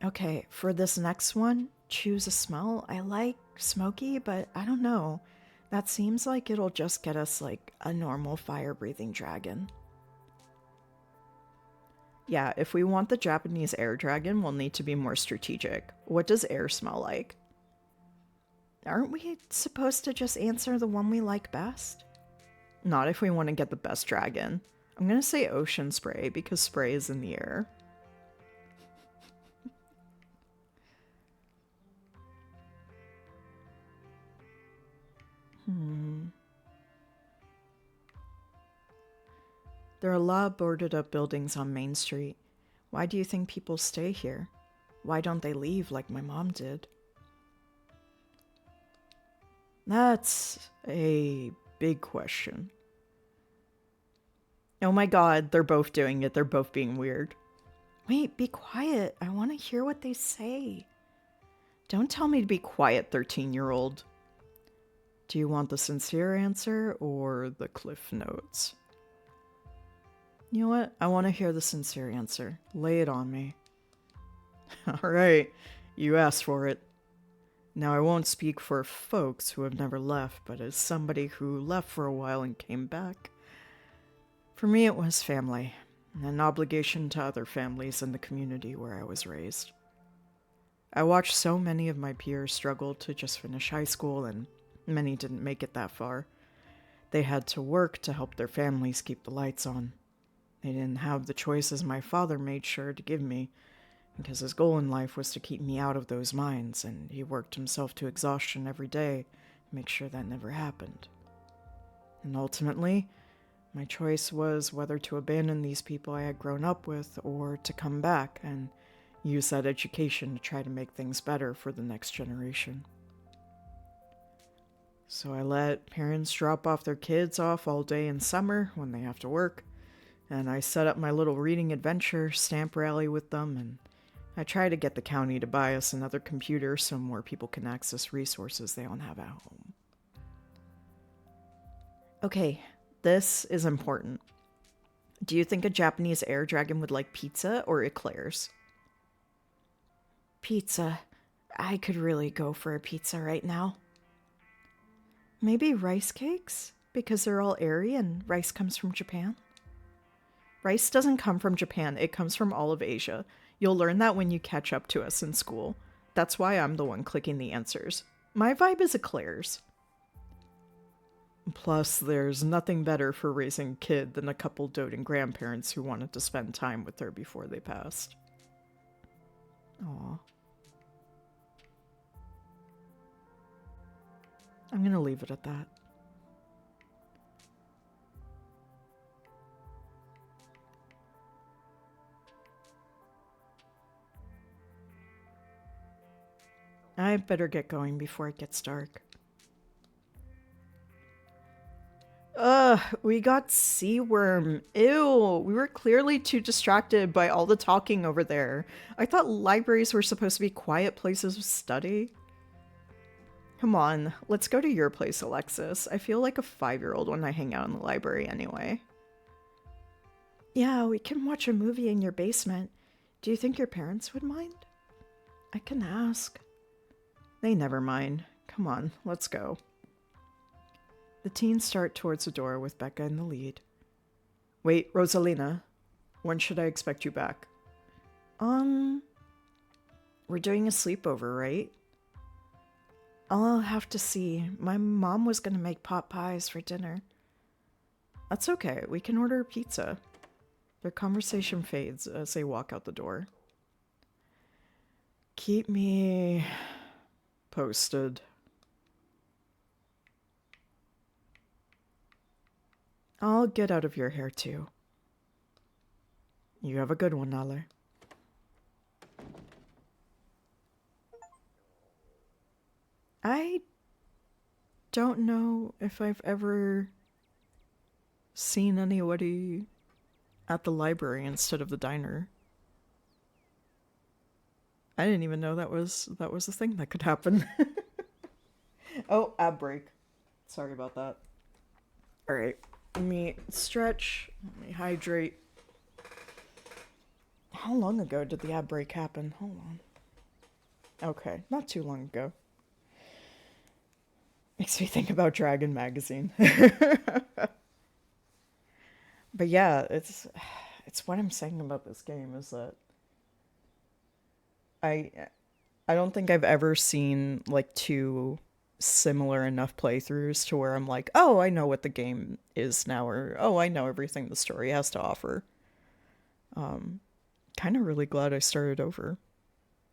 Okay, for this next one, choose a smell. I like smoky, but I don't know. That seems like it'll just get us like a normal fire-breathing dragon. Yeah, if we want the Japanese air dragon, we'll need to be more strategic. What does air smell like? Aren't we supposed to just answer the one we like best? Not if we want to get the best dragon. I'm gonna say ocean spray because spray is in the air. There are a lot of boarded up buildings on Main Street. Why do you think people stay here? Why don't they leave like my mom did? That's a big question. Oh my god, they're both doing it. They're both being weird. Wait, be quiet. I want to hear what they say. Don't tell me to be quiet, 13-year-old. Do you want the sincere answer or the Cliff Notes? You know what? I want to hear the sincere answer. Lay it on me. Alright, you asked for it. Now I won't speak for folks who have never left, but as somebody who left for a while and came back, for me it was family, an obligation to other families in the community where I was raised. I watched so many of my peers struggle to just finish high school, and many didn't make it that far. They had to work to help their families keep the lights on. They didn't have the choices my father made sure to give me, because his goal in life was to keep me out of those mines, and he worked himself to exhaustion every day to make sure that never happened. And ultimately, my choice was whether to abandon these people I had grown up with or to come back and use that education to try to make things better for the next generation. So I let parents drop off their kids off all day in summer when they have to work, and I set up my little reading adventure stamp rally with them, and I try to get the county to buy us another computer so more people can access resources they don't have at home. Okay, this is important. Do you think a Japanese air dragon would like pizza or eclairs? Pizza. I could really go for a pizza right now. Maybe rice cakes? Because they're all airy and rice comes from Japan? Rice doesn't come from Japan, it comes from all of Asia. You'll learn that when you catch up to us in school. That's why I'm the one clicking the answers. My vibe is eclairs. Plus, there's nothing better for raising a kid than a couple doting grandparents who wanted to spend time with her before they passed. Aw. I'm gonna leave it at that. I better get going before it gets dark. Ugh, we got sea worm. Ew, we were clearly too distracted by all the talking over there. I thought libraries were supposed to be quiet places of study. Come on, let's go to your place, Alexis. I feel like a 5-year-old when I hang out in the library anyway. Yeah, we can watch a movie in your basement. Do you think your parents would mind? I can ask. They never mind. Come on, let's go. The teens start towards the door with Becca in the lead. Wait, Rosalina. When should I expect you back? We're doing a sleepover, right? I'll have to see. My mom was gonna make pot pies for dinner. That's okay. We can order pizza. Their conversation fades as they walk out the door. Keep me posted. I'll get out of your hair too. You have a good one, Nalle. I don't know if I've ever seen anybody at the library instead of the diner. I didn't even know that was a thing that could happen. Oh, ab break. Sorry about that. All right. Let me stretch. Let me hydrate. How long ago did the ab break happen? Hold on. Okay, not too long ago. Makes me think about Dragon Magazine. But yeah, it's what I'm saying about this game is that I I don't think I've ever seen like two similar enough playthroughs to where I'm like, oh, I know what the game is now, or oh, I know everything the story has to offer. Kind of really glad I started over.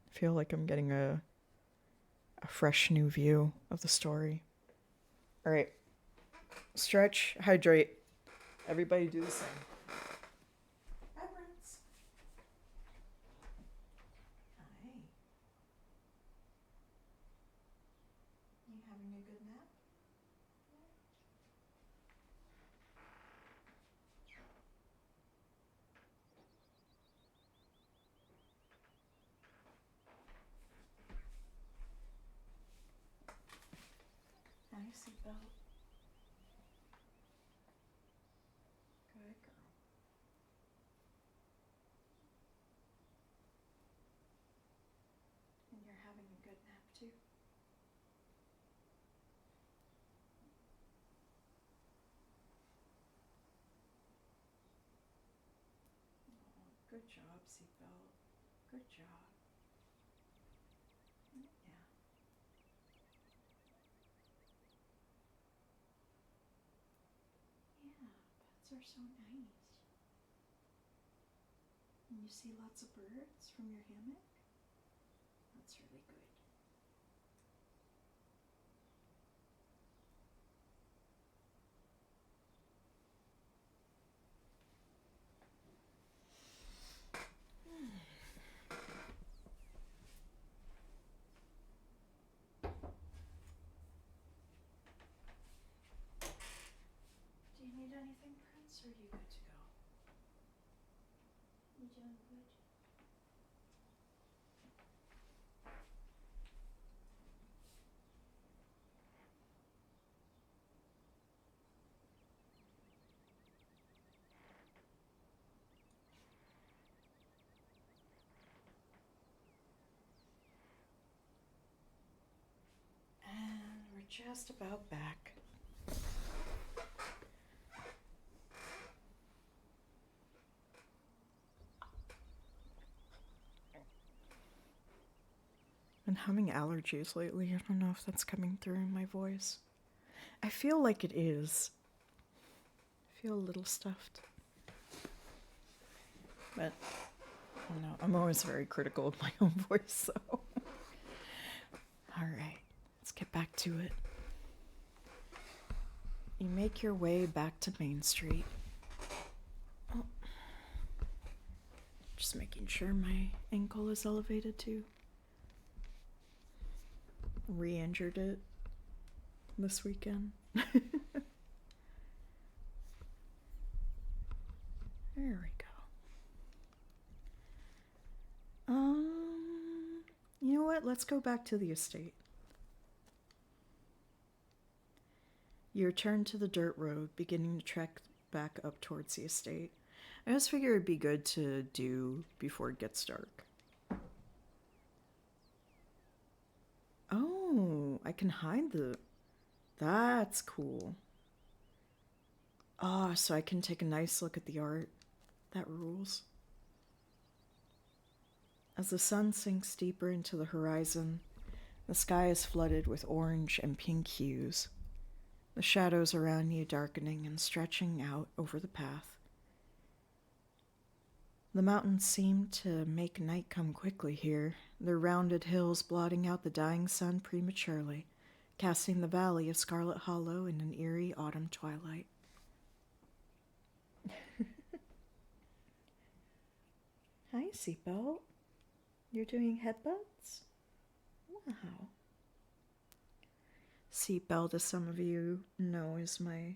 I feel like I'm getting a fresh new view of the story. All right, stretch, hydrate. Everybody do the same. Hi, Prince. Hi. You having a good nap? Hi, seatbelt. Good girl. And you're having a good nap too? Oh, good job, seatbelt. Good job. Yeah. Yeah, pets are so nice. And you see lots of birds from your hammock? That's really good. Do you need anything, Prince, or are you good to go? You doing good? just about back. Been having allergies lately. I don't know if that's coming through in my voice. I feel like it is. I feel a little stuffed. But, I don't know. I'm always very critical of my own voice, so. Alright, let's get back to it. You make your way back to Main Street. Oh. Just making sure my ankle is elevated too. Re-injured it this weekend. There we go. You know what? Let's go back to the estate. You return to the dirt road, beginning to trek back up towards the estate. I just figure it'd be good to do before it gets dark. Oh, I can hide the... That's cool. Ah, so I can take a nice look at the art. That rules. As the sun sinks deeper into the horizon, the sky is flooded with orange and pink hues, the shadows around you darkening and stretching out over the path. The mountains seem to make night come quickly here, their rounded hills blotting out the dying sun prematurely, casting the valley of Scarlet Hollow in an eerie autumn twilight. Hi, Seatbelt. You're doing headbutts? Wow. Seatbelt, as some of you know, is my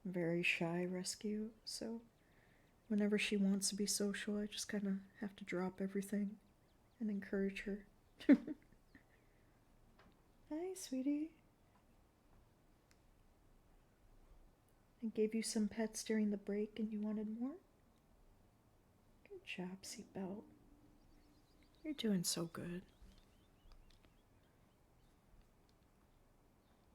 very shy rescue, so whenever she wants to be social, I just kind of have to drop everything and encourage her. Hi, sweetie. I gave you some pets during the break and you wanted more? Good job, Seatbelt. You're doing so good.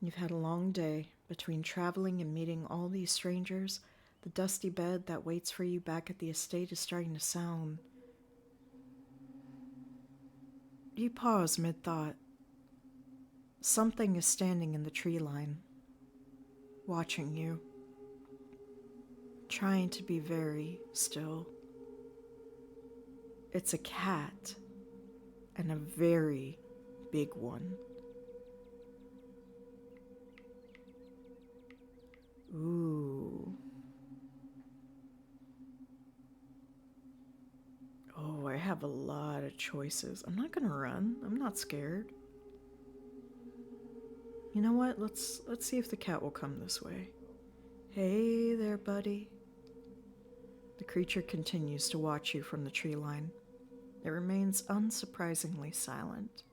You've had a long day. Between traveling and meeting all these strangers, the dusty bed that waits for you back at the estate is starting to sound. You pause mid-thought. Something is standing in the tree line, watching you, trying to be very still. It's a cat, and a very big one. Ooh. Oh, I have a lot of choices. I'm not gonna run. I'm not scared. You know what? Let's see if the cat will come this way. Hey there, buddy. The creature continues to watch you from the tree line. It remains unsurprisingly silent.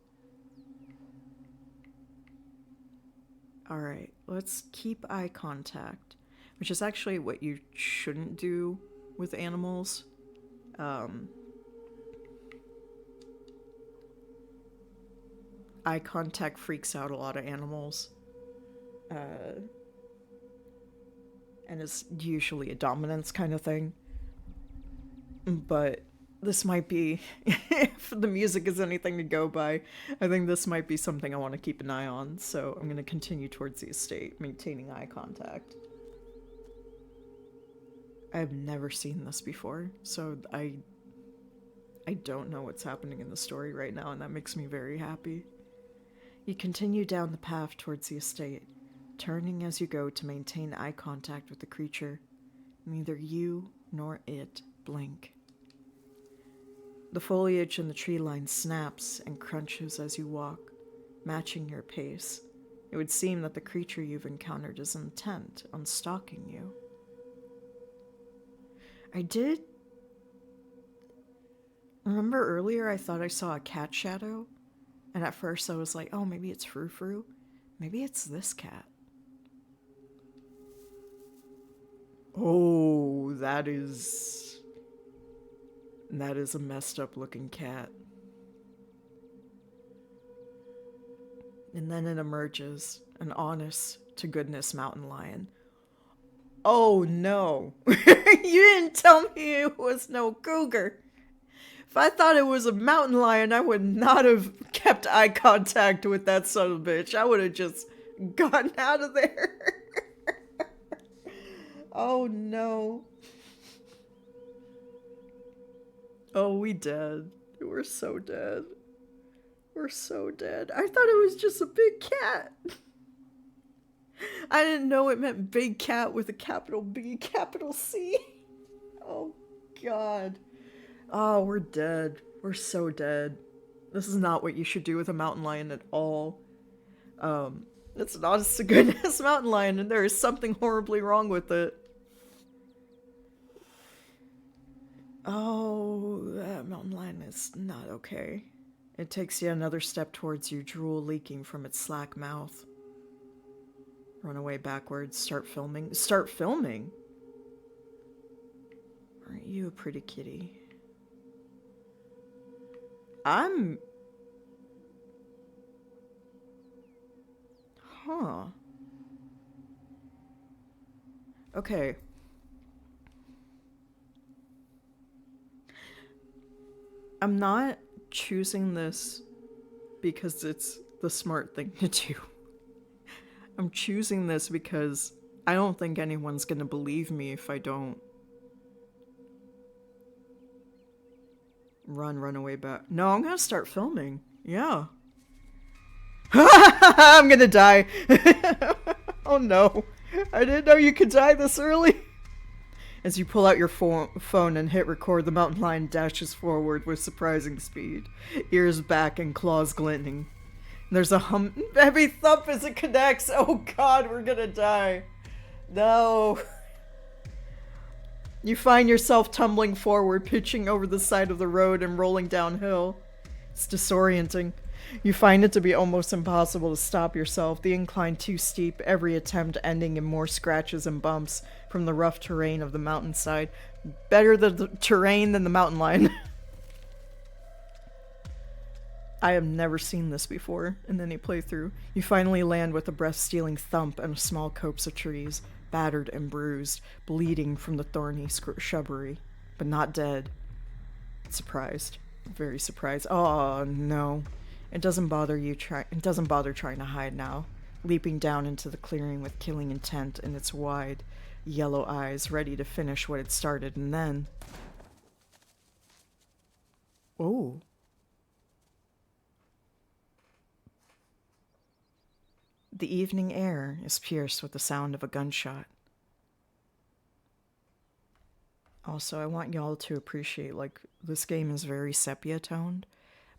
Alright, let's keep eye contact, which is actually what you shouldn't do with animals. Eye contact freaks out a lot of animals. And it's usually a dominance kind of thing. But this might be, if the music is anything to go by, I think this might be something I want to keep an eye on, so I'm going to continue towards the estate, maintaining eye contact. I've never seen this before, so I don't know what's happening in the story right now, and that makes me very happy. You continue down the path towards the estate, turning as you go to maintain eye contact with the creature. Neither you nor it blink. The foliage in the tree line snaps and crunches as you walk, matching your pace. It would seem that the creature you've encountered is intent on stalking you. I did... Remember earlier I thought I saw a cat shadow? And at first I was like, oh, maybe it's Frou Frou. Maybe it's this cat. Oh, that is a messed up looking cat. And then it emerges, an honest-to-goodness mountain lion. Oh no! You didn't tell me it was no cougar! If I thought it was a mountain lion, I would not have kept eye contact with that son of a bitch. I would have just gotten out of there. Oh no. Oh, we dead. We're so dead. We're so dead. I thought it was just a big cat. I didn't know it meant big cat with a capital B, capital C. Oh, God. Oh, we're dead. We're so dead. This is not what you should do with a mountain lion at all. It's an honest-to-goodness mountain lion, and there is something horribly wrong with it. Oh, that mountain lion is not okay. It takes yet another step towards you, drool leaking from its slack mouth. Run away backwards, start filming. Start filming? Aren't you a pretty kitty? Huh. Okay. I'm not choosing this because it's the smart thing to do. I'm choosing this because I don't think anyone's gonna believe me if I don't run away back. No, I'm gonna start filming. Yeah. I'm gonna die. Oh no. I didn't know you could die this early. As you pull out your phone and hit record, the mountain lion dashes forward with surprising speed, ears back and claws glinting. There's a heavy thump as it connects. Oh God, we're gonna die. No. You find yourself tumbling forward, pitching over the side of the road and rolling downhill. It's disorienting. You find it to be almost impossible to stop yourself, the incline too steep, every attempt ending in more scratches and bumps from the rough terrain of the mountainside. Better the terrain than the mountain lion. I have never seen this before in any playthrough. You finally land with a breath-stealing thump and a small copse of trees, battered and bruised, bleeding from the thorny shrubbery, but not dead. Surprised. Very surprised. Oh, no. It doesn't bother trying to hide now, leaping down into the clearing with killing intent in its wide, yellow eyes, ready to finish what it started, and then... Oh. The evening air is pierced with the sound of a gunshot. Also, I want y'all to appreciate, like, this game is very sepia-toned,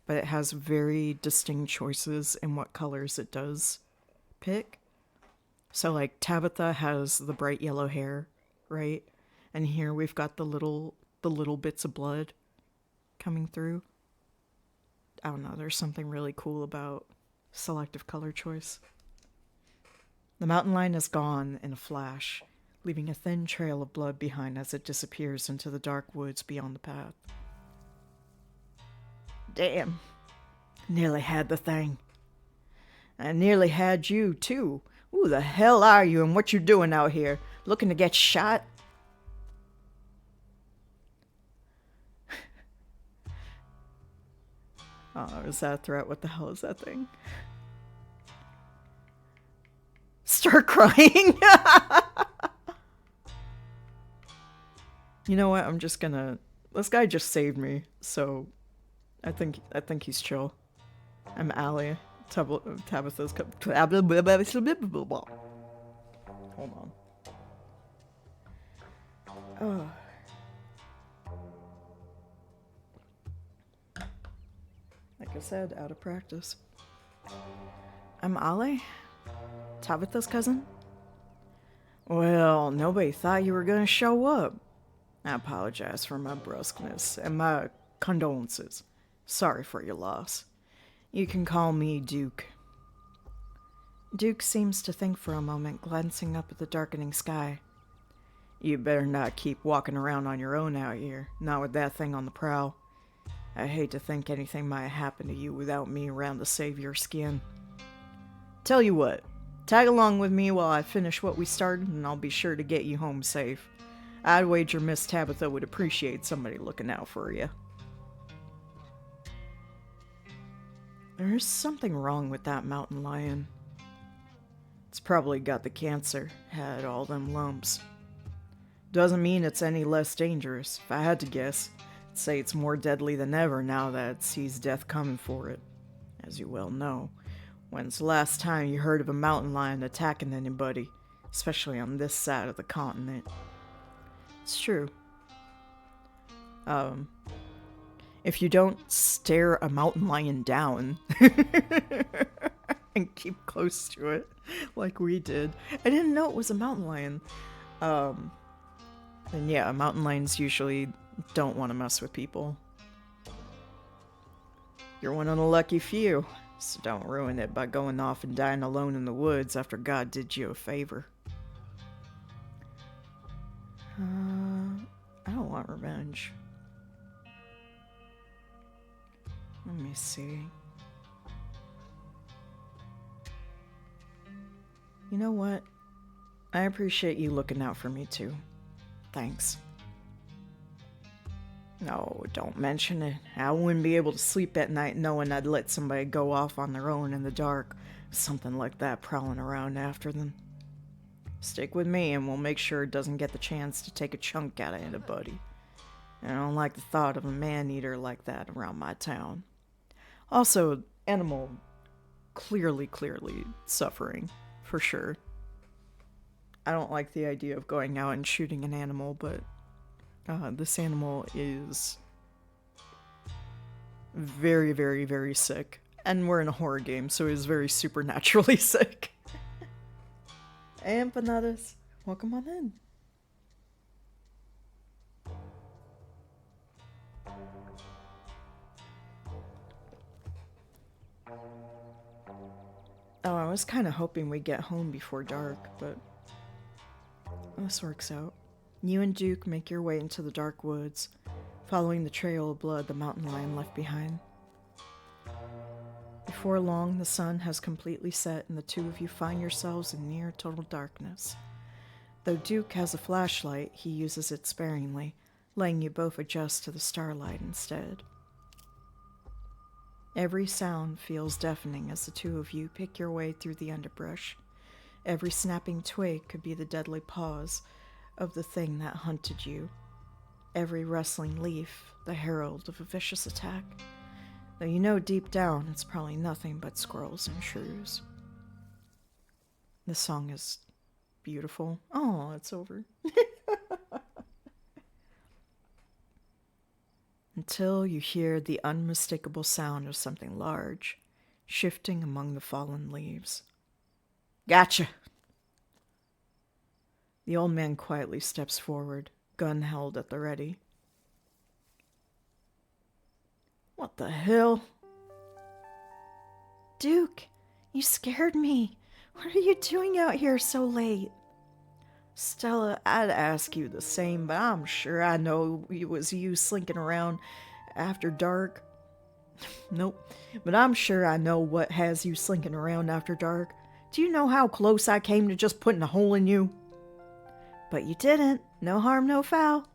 but it has very distinct choices in what colors it does pick. So, like, Tabitha has the bright yellow hair, right? And here we've got the little bits of blood coming through. I don't know, there's something really cool about selective color choice. The mountain lion is gone in a flash, leaving a thin trail of blood behind as it disappears into the dark woods beyond the path. Damn. Nearly had the thing. I nearly had you, too. Who the hell are you and what you doing out here? Looking to get shot? Oh, is that a threat? What the hell is that thing? Start crying? You know what? I'm just gonna... This guy just saved me, so... I think he's chill. I'm Allie. Tabitha's... Hold on. Oh. Like I said, out of practice. I'm Allie? Tabitha's cousin? Well, nobody thought you were gonna show up. I apologize for my brusqueness and my condolences. Sorry for your loss. You can call me Duke. Duke seems to think for a moment, glancing up at the darkening sky. You better not keep walking around on your own out here, not with that thing on the prowl. I hate to think anything might happen to you without me around to save your skin. Tell you what, tag along with me while I finish what we started, and I'll be sure to get you home safe. I'd wager Miss Tabitha would appreciate somebody looking out for you. There's something wrong with that mountain lion. It's probably got the cancer, had all them lumps. Doesn't mean it's any less dangerous. If I had to guess, I'd say it's more deadly than ever now that it sees death coming for it. As you well know, when's the last time you heard of a mountain lion attacking anybody, especially on this side of the continent? It's true. If you don't stare a mountain lion down and keep close to it like we did. I didn't know it was a mountain lion. And yeah, mountain lions usually don't want to mess with people. You're one of the lucky few, so don't ruin it by going off and dying alone in the woods after God did you a favor. I don't want revenge. Let me see. You know what? I appreciate you looking out for me too. Thanks. No, don't mention it. I wouldn't be able to sleep at night knowing I'd let somebody go off on their own in the dark. Something like that prowling around after them. Stick with me and we'll make sure it doesn't get the chance to take a chunk out of anybody. I don't like the thought of a man-eater like that around my town. Also, animal clearly suffering, for sure. I don't like the idea of going out and shooting an animal, but this animal is very sick. And we're in a horror game, so he's very supernaturally sick. Hey, empanadas. Welcome on in. Oh, I was kind of hoping we'd get home before dark, but this works out. You and Duke make your way into the dark woods, following the trail of blood the mountain lion left behind. Before long, the sun has completely set and the two of you find yourselves in near total darkness. Though Duke has a flashlight, he uses it sparingly, letting you both adjust to the starlight instead. Every sound feels deafening as the two of you pick your way through the underbrush. Every snapping twig could be the deadly paws of the thing that hunted you. Every rustling leaf, the herald of a vicious attack. Though you know deep down it's probably nothing but squirrels and shrews. The song is beautiful. Oh, it's over. Until you hear the unmistakable sound of something large, shifting among the fallen leaves. Gotcha! The old man quietly steps forward, gun held at the ready. What the hell? Duke, you scared me. What are you doing out here so late? Stella, I'd ask you the same, but I'm sure I know it was you slinking around after dark. Nope, but I'm sure I know what has you slinking around after dark. Do you know how close I came to just putting a hole in you? But you didn't. No harm, no foul.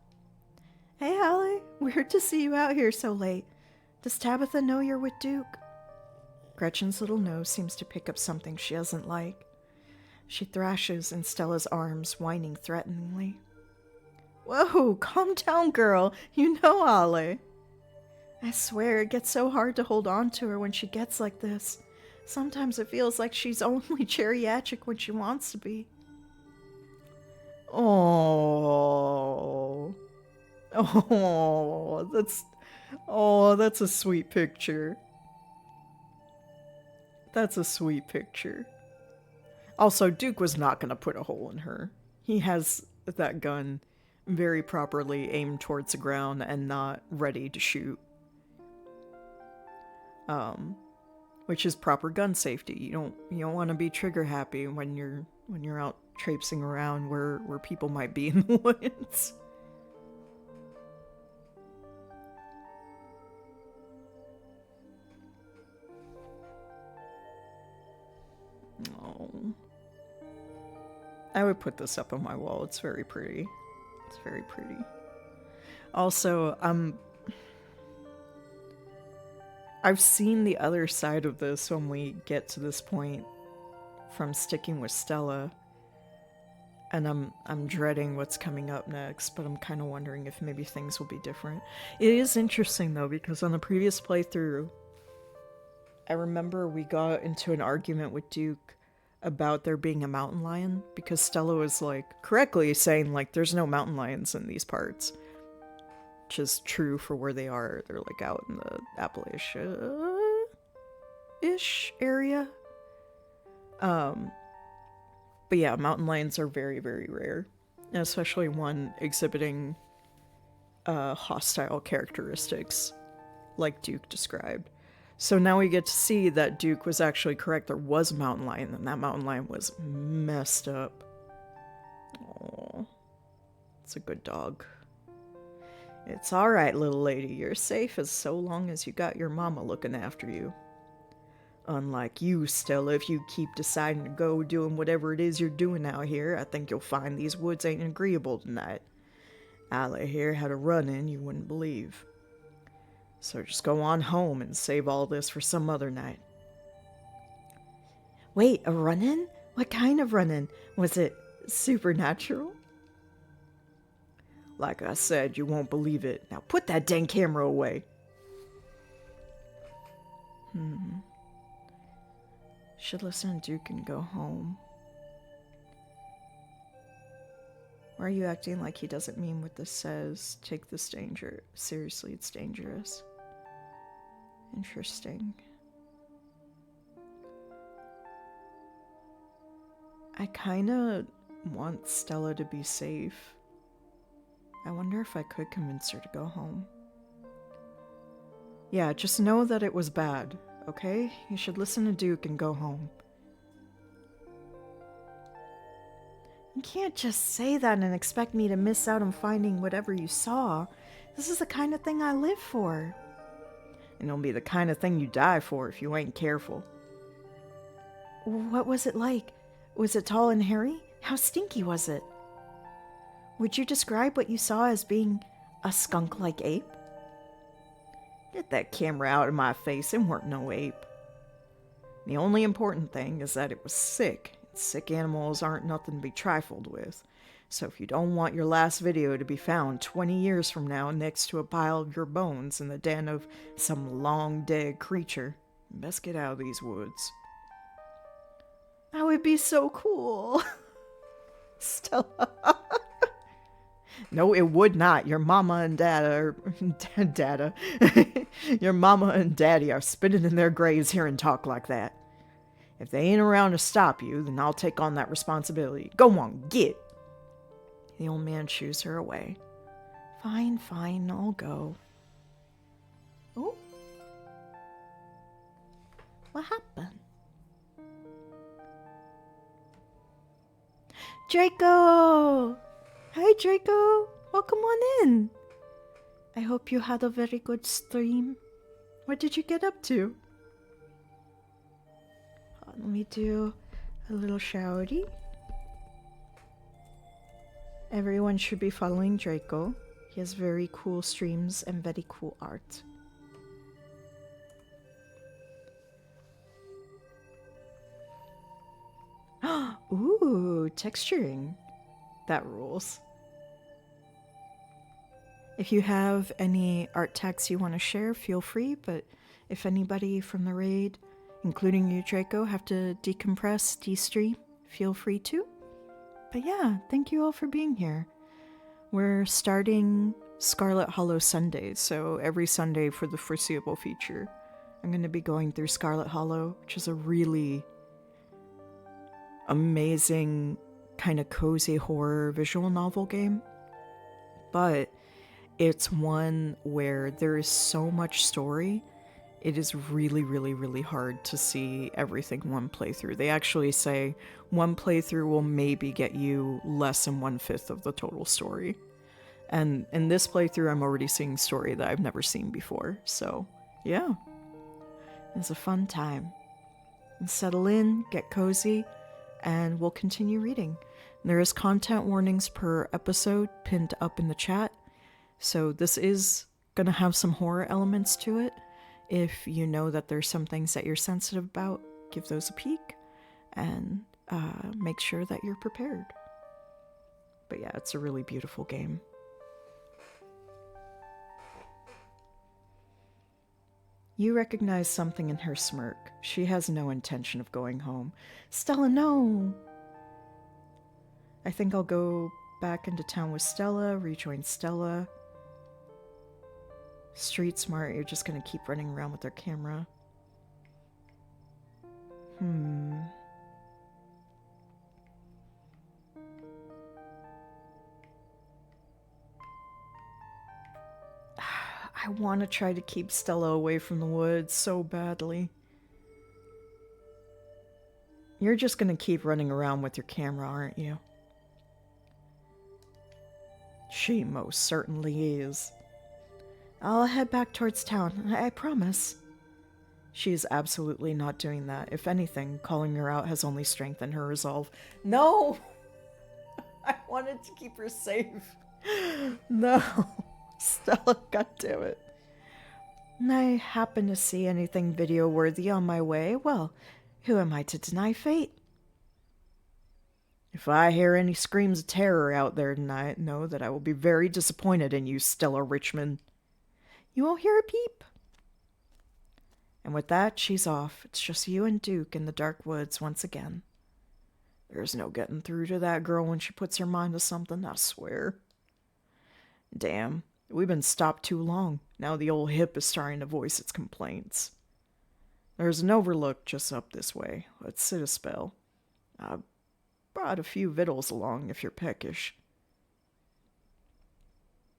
Hey, Holly, weird to see you out here so late. Does Tabitha know you're with Duke? Gretchen's little nose seems to pick up something she doesn't like. She thrashes in Stella's arms, whining threateningly. Whoa, calm down, girl. You know Ollie. I swear it gets so hard to hold on to her when she gets like this. Sometimes it feels like she's only geriatric when she wants to be. Oh, that's a sweet picture. That's a sweet picture. Also, Duke was not going to put a hole in her. He has that gun very properly aimed towards the ground and not ready to shoot. Which is proper gun safety. You don't want to be trigger happy when you're out traipsing around where people might be in the woods. I would put this up on my wall. It's very pretty. It's very pretty. Also, I've seen the other side of this when we get to this point from sticking with Stella. And I'm dreading what's coming up next, but I'm kind of wondering if maybe things will be different. It is interesting, though, because on the previous playthrough, I remember we got into an argument with Duke about there being a mountain lion, because Stella was, like, correctly saying, like, there's no mountain lions in these parts. Which is true for where they are. They're, like, out in the Appalachia-ish area. But yeah, mountain lions are very, very rare. And especially one exhibiting hostile characteristics, like Duke described. So now we get to see that Duke was actually correct. There was a mountain lion, and that mountain lion was messed up. Oh, it's a good dog. It's alright, little lady. You're safe as so long as you got your mama looking after you. Unlike you, Stella, if you keep deciding to go doing whatever it is you're doing out here, I think you'll find these woods ain't agreeable tonight. Allie here had a run-in you wouldn't believe. So just go on home and save all this for some other night. Wait, a run-in? What kind of run-in? Was it supernatural? Like I said, you won't believe it. Now put that dang camera away. Should listen to Duke and go home. Why are you acting like he doesn't mean what this says? Take this danger. Seriously, it's dangerous. Interesting. I kinda want Stella to be safe. I wonder if I could convince her to go home. Yeah, just know that it was bad, okay? You should listen to Duke and go home. You can't just say that and expect me to miss out on finding whatever you saw. This is the kind of thing I live for. And it'll be the kind of thing you die for if you ain't careful. What was it like? Was it tall and hairy? How stinky was it? Would you describe what you saw as being a skunk-like ape? Get that camera out of my face. It weren't no ape. The only important thing is that it was sick. Sick animals aren't nothing to be trifled with. So if you don't want your last video to be found 20 years from now next to a pile of your bones in the den of some long-dead creature, you best get out of these woods. That would be so cool. Stella. No, it would not. Your mama and your mama and daddy are spinning in their graves here and talk like that. If they ain't around to stop you, then I'll take on that responsibility. Go on, get. The old man shoos her away. Fine, fine, I'll go. Oh? What happened? Draco! Hi, Draco! Welcome on in! I hope you had a very good stream. What did you get up to? Let me do a little showery. Everyone should be following Draco. He has very cool streams and very cool art. Ooh, texturing. That rules. If you have any art tags you want to share, feel free, but if anybody from the raid, including you, Draco, have to decompress, de-stream, feel free to. But yeah, thank you all for being here. We're starting Scarlet Hollow Sundays, so every Sunday for the foreseeable future, I'm going to be going through Scarlet Hollow, which is a really amazing kind of cozy horror visual novel game. But it's one where there is so much story. It is really, really, really hard to see everything one playthrough. They actually say one playthrough will maybe get you less than 1/5 of the total story. And in this playthrough, I'm already seeing story that I've never seen before. So, yeah. It's a fun time. And settle in, get cozy, and we'll continue reading. There is content warnings per episode pinned up in the chat, so this is going to have some horror elements to it. If you know that there's some things that you're sensitive about, give those a peek, and make sure that you're prepared. But yeah, it's a really beautiful game. You recognize something in her smirk. She has no intention of going home. Stella, no! I think I'll go back into town with Stella, rejoin Stella. Street smart, you're just gonna keep running around with their camera. I want to try to keep Stella away from the woods so badly. You're just gonna keep running around with your camera, aren't you? She most certainly is. I'll head back towards town, I promise. She is absolutely not doing that. If anything, calling her out has only strengthened her resolve. No! I wanted to keep her safe. No. Stella, goddammit. I happen to see anything video-worthy on my way. Well, who am I to deny fate? If I hear any screams of terror out there tonight, know that I will be very disappointed in you, Stella Richmond. You won't hear a peep. And with that, she's off. It's just you and Duke in the dark woods once again. There's no getting through to that girl when she puts her mind to something, I swear. Damn, we've been stopped too long. Now the old hip is starting to voice its complaints. There's an overlook just up this way. Let's sit a spell. I brought a few victuals along if you're peckish.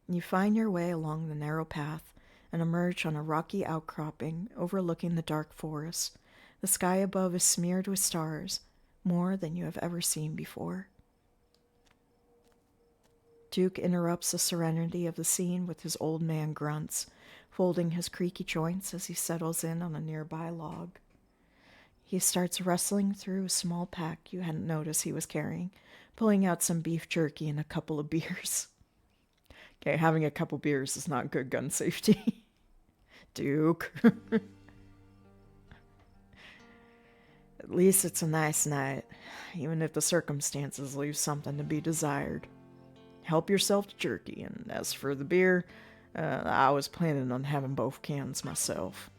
You find your way along the narrow path and emerge on a rocky outcropping overlooking the dark forest. The sky above is smeared with stars, more than you have ever seen before. Duke interrupts the serenity of the scene with his old man grunts, folding his creaky joints as he settles in on a nearby log. He starts rustling through a small pack you hadn't noticed he was carrying, pulling out some beef jerky and a couple of beers. Okay, having a couple beers is not good gun safety. Duke. At least it's a nice night, even if the circumstances leave something to be desired. Help yourself to jerky, and as for the beer, I was planning on having both cans myself.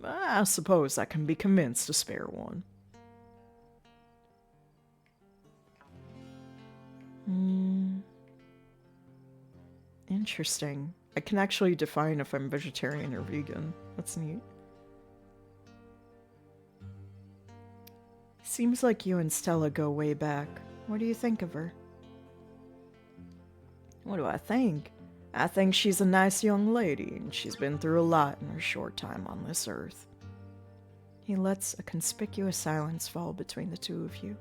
I suppose I can be convinced to spare one. Interesting. I can actually define if I'm vegetarian or vegan. That's neat. Seems like you and Stella go way back. What do you think of her? What do I think? I think she's a nice young lady, and she's been through a lot in her short time on this earth. He lets a conspicuous silence fall between the two of you.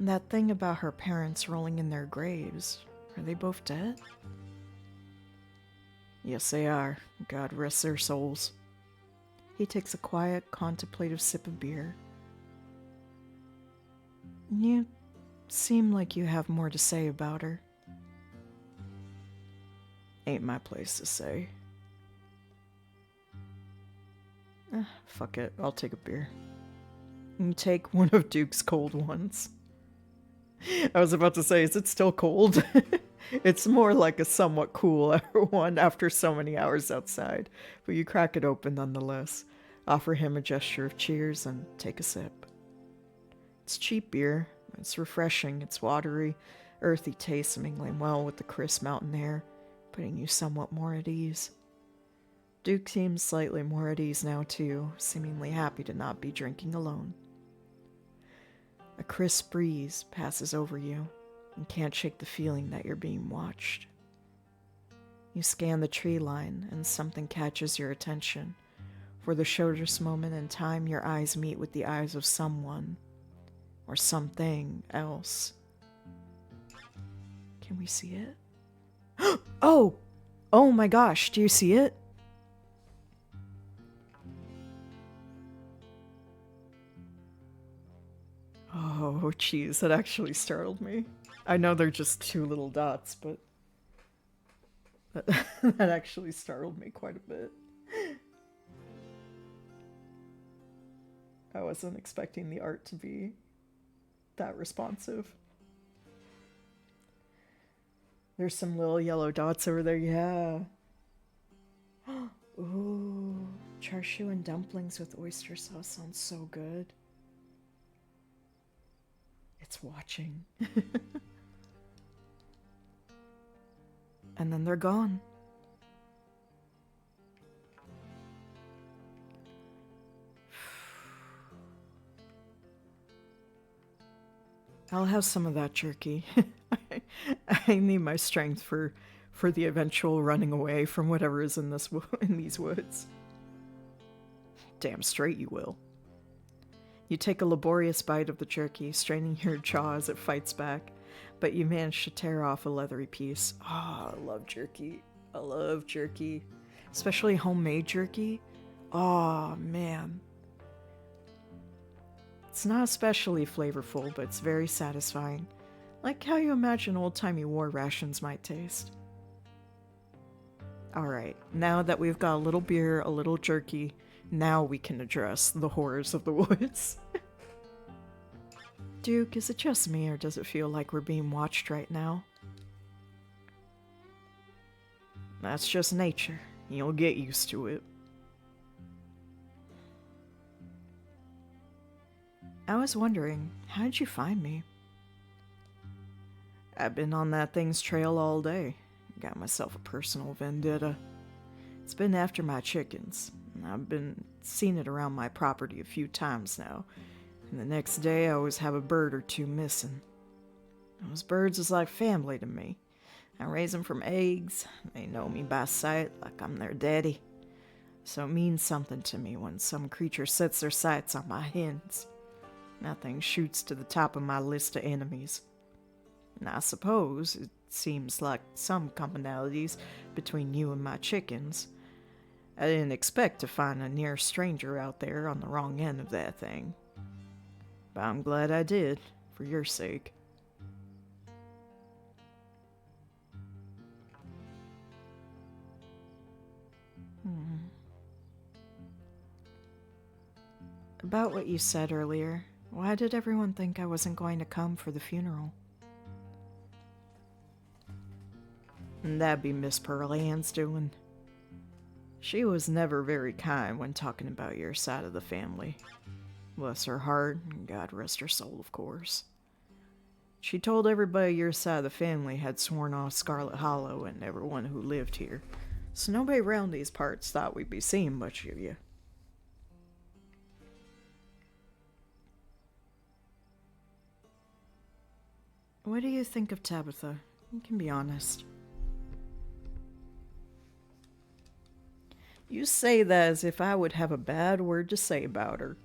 That thing about her parents rolling in their graves, are they both dead? Yes, they are. God rest their souls. He takes a quiet, contemplative sip of beer. You seem like you have more to say about her. Ain't my place to say. Fuck it, I'll take a beer. And take one of Duke's cold ones. I was about to say, is it still cold? It's more like a somewhat cool one after so many hours outside, but you crack it open nonetheless. Offer him a gesture of cheers and take a sip. It's cheap beer. It's refreshing. It's watery, earthy taste mingling well with the crisp mountain air, putting you somewhat more at ease. Duke seems slightly more at ease now too, seemingly happy to not be drinking alone. A crisp breeze passes over you and can't shake the feeling that you're being watched. You scan the tree line and something catches your attention. For the shortest moment in time, your eyes meet with the eyes of someone or something else. Can we see it? Oh! Oh my gosh, do you see it? Jeez, that actually startled me. I know they're just two little dots, but that actually startled me quite a bit. I wasn't expecting the art to be that responsive. There's some little yellow dots over there, yeah. Ooh, char siu and dumplings with oyster sauce sounds so good. It's watching. And then they're gone. I'll have some of that jerky. I need my strength for the eventual running away from whatever is in these woods. Damn straight you will. You take a laborious bite of the jerky, straining your jaw as it fights back, but you manage to tear off a leathery piece. Oh, I love jerky. I love jerky. Especially homemade jerky. Oh, man. It's not especially flavorful, but it's very satisfying. Like how you imagine old-timey war rations might taste. Alright, now that we've got a little beer, a little jerky, now we can address the horrors of the woods. Duke, is it just me, or does it feel like we're being watched right now? That's just nature. You'll get used to it. I was wondering, how did you find me? I've been on that thing's trail all day. Got myself a personal vendetta. It's been after my chickens. I've been seeing it around my property a few times now. And the next day I always have a bird or two missing. Those birds is like family to me. I raise them from eggs. They know me by sight like I'm their daddy. So it means something to me when some creature sets their sights on my hens. Nothing shoots to the top of my list of enemies. And I suppose it seems like some commonalities between you and my chickens. I didn't expect to find a near stranger out there on the wrong end of that thing. But I'm glad I did, for your sake. About what you said earlier, why did everyone think I wasn't going to come for the funeral? And that'd be Miss Pearl Ann's doing. She was never very kind when talking about your side of the family. Bless her heart, and God rest her soul, of course. She told everybody your side of the family had sworn off Scarlet Hollow and everyone who lived here, so nobody around these parts thought we'd be seeing much of you. What do you think of Tabitha? You can be honest. You say that as if I would have a bad word to say about her.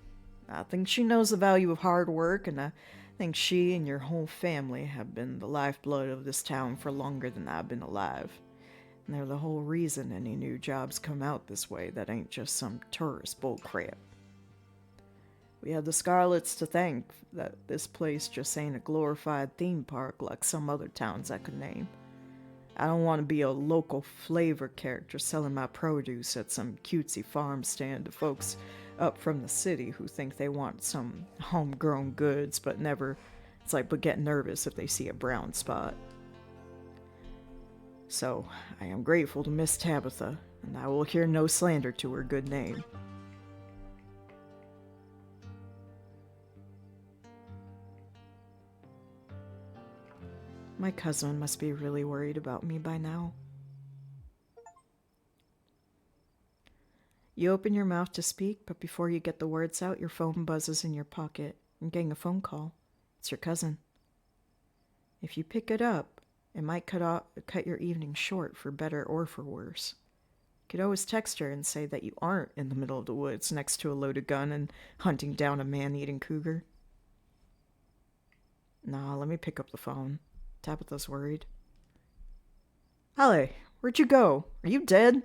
I think she knows the value of hard work, and I think she and your whole family have been the lifeblood of this town for longer than I've been alive. And they're the whole reason any new jobs come out this way that ain't just some tourist bullcrap. We have the Scarlets to thank that this place just ain't a glorified theme park like some other towns I could name. I don't want to be a local flavor character selling my produce at some cutesy farm stand to folks up from the city who think they want some homegrown goods but get nervous if they see a brown spot. So, I am grateful to Miss Tabitha, and I will hear no slander to her good name. My cousin must be really worried about me by now. You open your mouth to speak, but before you get the words out, your phone buzzes in your pocket. You're getting a phone call. It's your cousin. If you pick it up, it might cut your evening short for better or for worse. You could always text her and say that you aren't in the middle of the woods next to a loaded gun and hunting down a man-eating cougar. Nah, let me pick up the phone. Tabitha's worried. Holly, where'd you go? Are you dead?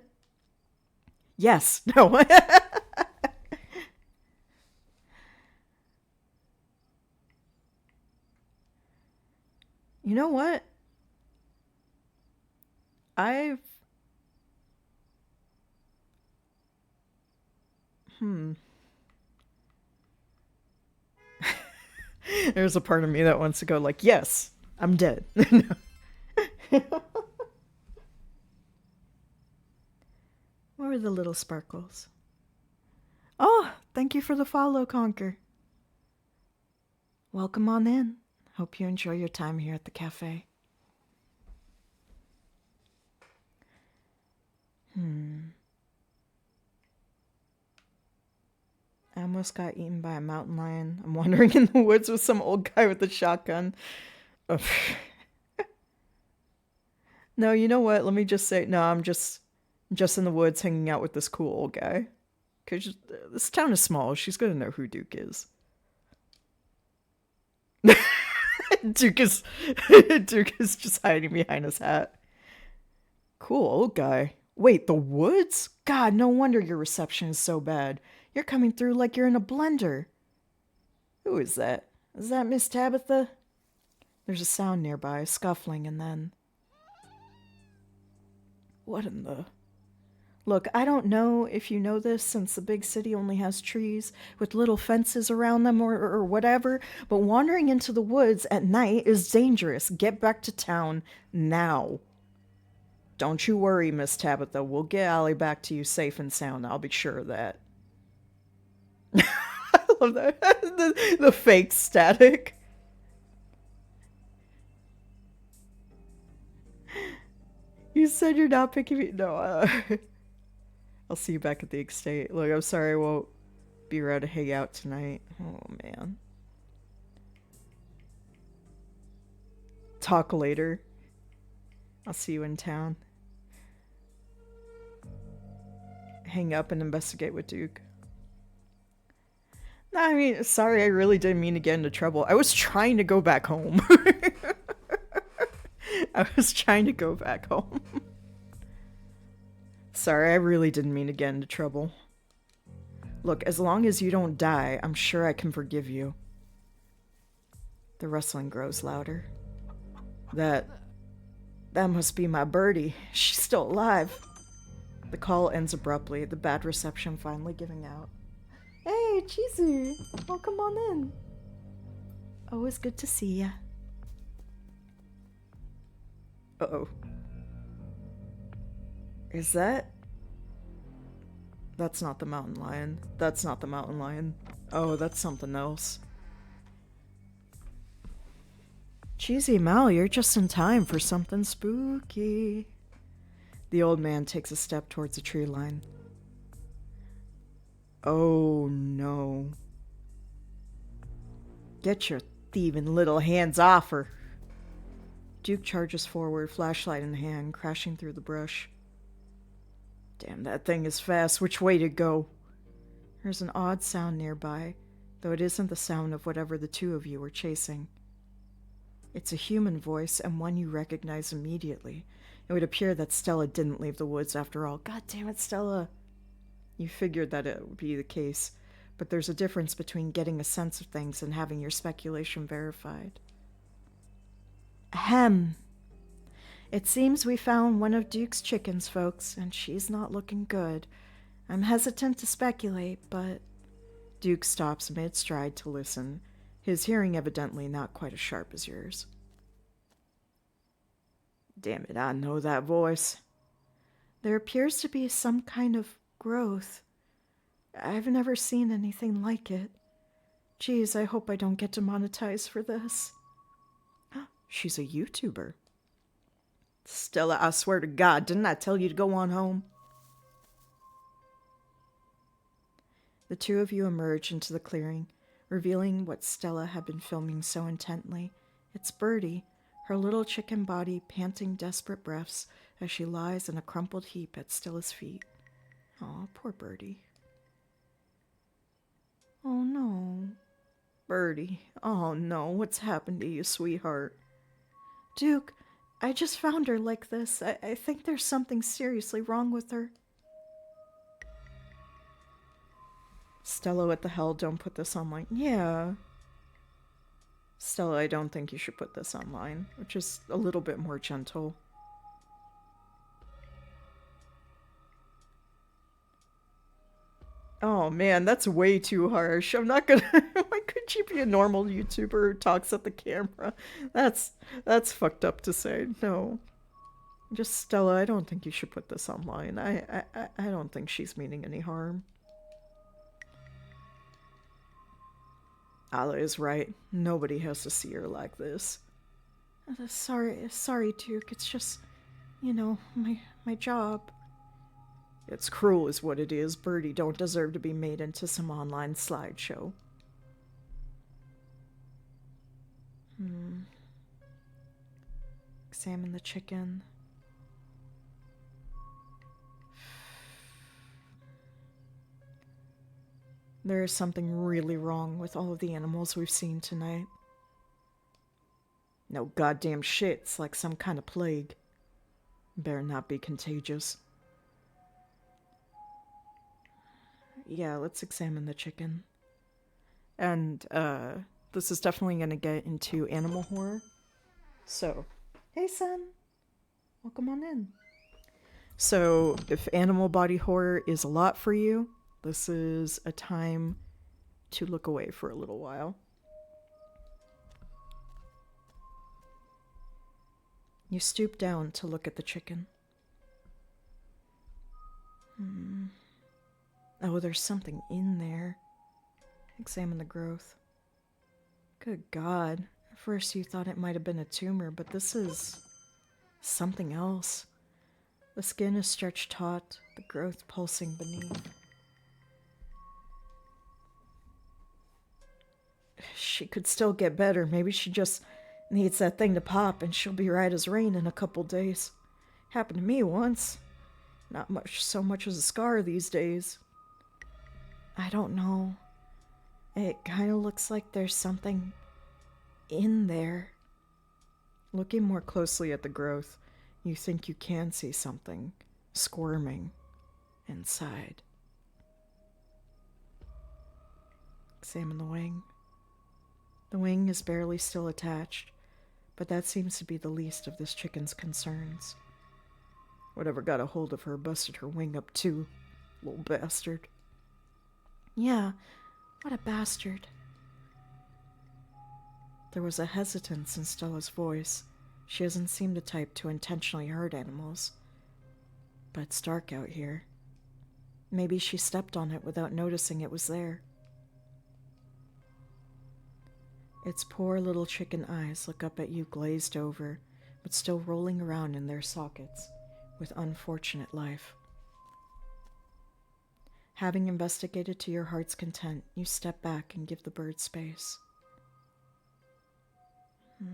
Yes. No. You know what? I've... There's a part of me that wants to go like, yes, I'm dead. Where were the little sparkles? Oh, thank you for the follow, Conquer. Welcome on in. Hope you enjoy your time here at the cafe. I almost got eaten by a mountain lion. I'm wandering in the woods with some old guy with a shotgun. No, you know what? Let me just say, no, I'm just in the woods hanging out with this cool old guy. Because this town is small. She's going to know who Duke is. Duke is just hiding behind his hat. Cool old guy. Wait, the woods? God, no wonder your reception is so bad. You're coming through like you're in a blender. Who is that? Is that Miss Tabitha? There's a sound nearby, scuffling, and then... What in the... Look, I don't know if you know this, since the big city only has trees with little fences around them or whatever, but wandering into the woods at night is dangerous. Get back to town now. Don't you worry, Miss Tabitha. We'll get Allie back to you safe and sound. I'll be sure of that. I love that. the fake static. You said you're not picking me. No, I'll see you back at the estate. Look, I'm sorry I won't be around to hang out tonight. Oh, man. Talk later. I'll see you in town. Hang up and investigate with Duke. No, I mean, sorry, I really didn't mean to get into trouble. I was trying to go back home. I was trying to go back home. Sorry, I really didn't mean to get into trouble. Look, as long as you don't die, I'm sure I can forgive you. The rustling grows louder. That must be my birdie. She's still alive. The call ends abruptly, the bad reception finally giving out. Hey, Cheesy! Welcome on in. Always good to see ya. Uh-oh. Is that... That's not the mountain lion. That's not the mountain lion. Oh, that's something else. Cheesy Mal, you're just in time for something spooky. The old man takes a step towards the tree line. Oh, no. Get your thieving little hands off her. Duke charges forward, flashlight in hand, crashing through the brush. Damn, that thing is fast. Which way to go? There's an odd sound nearby, though it isn't the sound of whatever the two of you were chasing. It's a human voice, and one you recognize immediately. It would appear that Stella didn't leave the woods after all. God damn it, Stella. You figured that it would be the case, but there's a difference between getting a sense of things and having your speculation verified. Ahem. It seems we found one of Duke's chickens, folks, and she's not looking good. I'm hesitant to speculate, but... Duke stops mid-stride to listen, his hearing evidently not quite as sharp as yours. Damn it, I know that voice. There appears to be some kind of growth. I've never seen anything like it. Geez, I hope I don't get demonetized for this. She's a YouTuber. Stella, I swear to God, didn't I tell you to go on home? The two of you emerge into the clearing, revealing what Stella had been filming so intently. It's Birdie, her little chicken body panting desperate breaths as she lies in a crumpled heap at Stella's feet. Aw, poor Birdie. Oh no. Birdie, oh no, what's happened to you, sweetheart? Duke, I just found her like this. I think there's something seriously wrong with her. Stella, what the hell? Don't put this online. Yeah. Stella, I don't think you should put this online, which is a little bit more gentle. Oh man, that's way too harsh. I'm not gonna. Why could you be a normal YouTuber who talks at the camera? That's fucked up to say. No, just Stella. I don't think you should put this online. I don't think she's meaning any harm. Allah is right. Nobody has to see her like this. Sorry, Duke. It's just, my job. It's cruel is what it is. Birdie don't deserve to be made into some online slideshow. Examine the chicken. There is something really wrong with all of the animals we've seen tonight. No goddamn shit. It's like some kind of plague. Better not be contagious. Yeah, let's examine the chicken. And, this is definitely gonna get into animal horror. So, hey son, welcome on in. So, if animal body horror is a lot for you, this is a time to look away for a little while. You stoop down to look at the chicken. Oh, there's something in there. Examine the growth. Good God. At first you thought it might have been a tumor, but this is something else. The skin is stretched taut, the growth pulsing beneath. She could still get better. Maybe she just needs that thing to pop and she'll be right as rain in a couple days. Happened to me once. Not so much as a scar these days. I don't know. It kind of looks like there's something in there. Looking more closely at the growth, you think you can see something squirming inside. Examine the wing. The wing is barely still attached, but that seems to be the least of this chicken's concerns. Whatever got a hold of her busted her wing up too, little bastard. Yeah, what a bastard. There was a hesitance in Stella's voice. She doesn't seem the type to intentionally hurt animals. But it's dark out here. Maybe she stepped on it without noticing it was there. Its poor little chicken eyes look up at you glazed over, but still rolling around in their sockets with unfortunate life. Having investigated to your heart's content, you step back and give the bird space. Do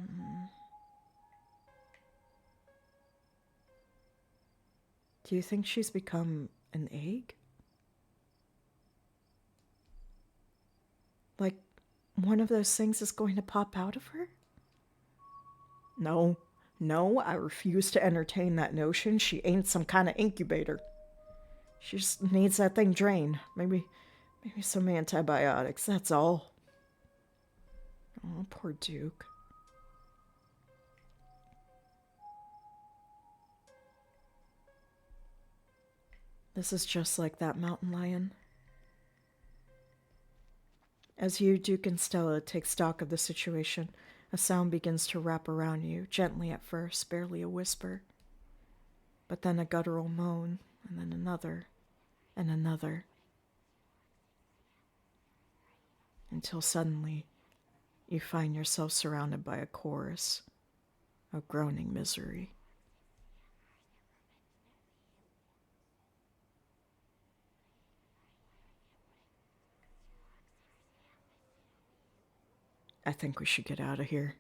you think she's become an egg? Like one of those things is going to pop out of her? No, I refuse to entertain that notion. She ain't some kind of incubator. She just needs that thing drained. Maybe some antibiotics, that's all. Oh, poor Duke. This is just like that mountain lion. As you, Duke, and Stella take stock of the situation, a sound begins to wrap around you, gently at first, barely a whisper. But then a guttural moan, and then another, and another. Until suddenly, you find yourself surrounded by a chorus of groaning misery. I think we should get out of here.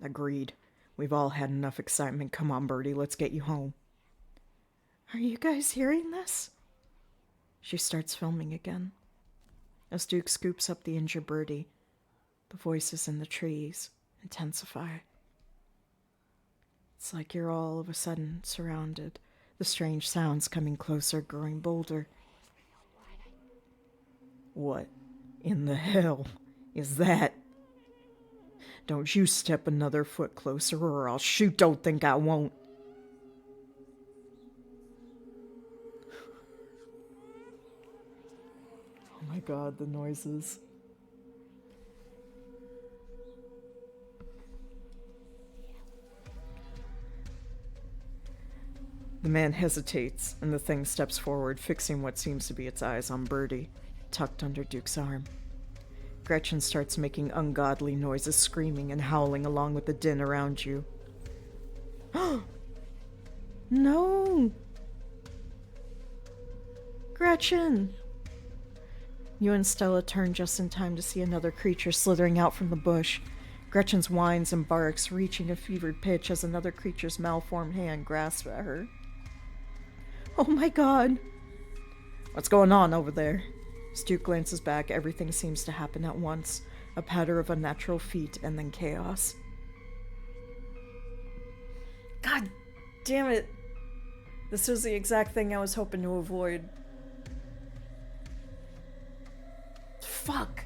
Agreed. We've all had enough excitement. Come on, Birdie, let's get you home. Are you guys hearing this? She starts filming again. As Duke scoops up the injured birdie, the voices in the trees intensify. It's like you're all of a sudden surrounded, the strange sounds coming closer, growing bolder. What in the hell is that. Don't you step another foot closer or I'll shoot. Don't think I won't. Oh my god, the noises. The man hesitates, and the thing steps forward, fixing what seems to be its eyes on Birdie, tucked under Duke's arm. Gretchen starts making ungodly noises, screaming and howling along with the din around you. No! Gretchen! You and Stella turn just in time to see another creature slithering out from the bush. Gretchen's whines and barks, reaching a fevered pitch as another creature's malformed hand grasps at her. Oh my god! What's going on over there? As Duke glances back, everything seems to happen at once. A patter of unnatural feet and then chaos. God damn it! This was the exact thing I was hoping to avoid. Fuck!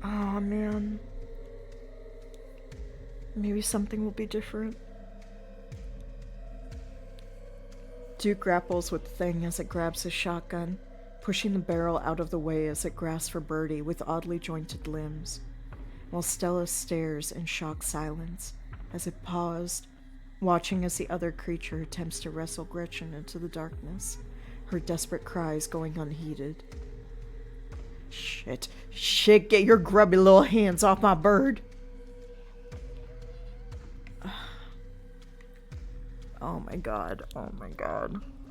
Oh man. Maybe something will be different. Duke grapples with the thing as it grabs his shotgun, pushing the barrel out of the way as it grasps for Birdie with oddly jointed limbs, while Stella stares in shocked silence as it paused, watching as the other creature attempts to wrestle Gretchen into the darkness, her desperate cries going unheeded. Shit, get your grubby little hands off my bird! Oh my god.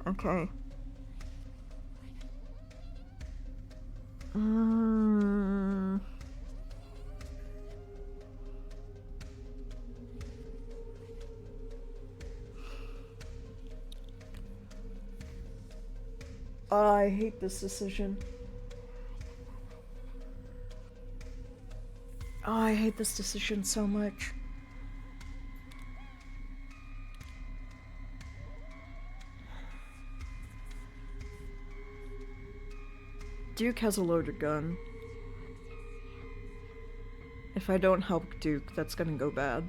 Okay. I hate this decision. Oh, I hate this decision so much. Duke has a loaded gun. If I don't help Duke, that's gonna go bad.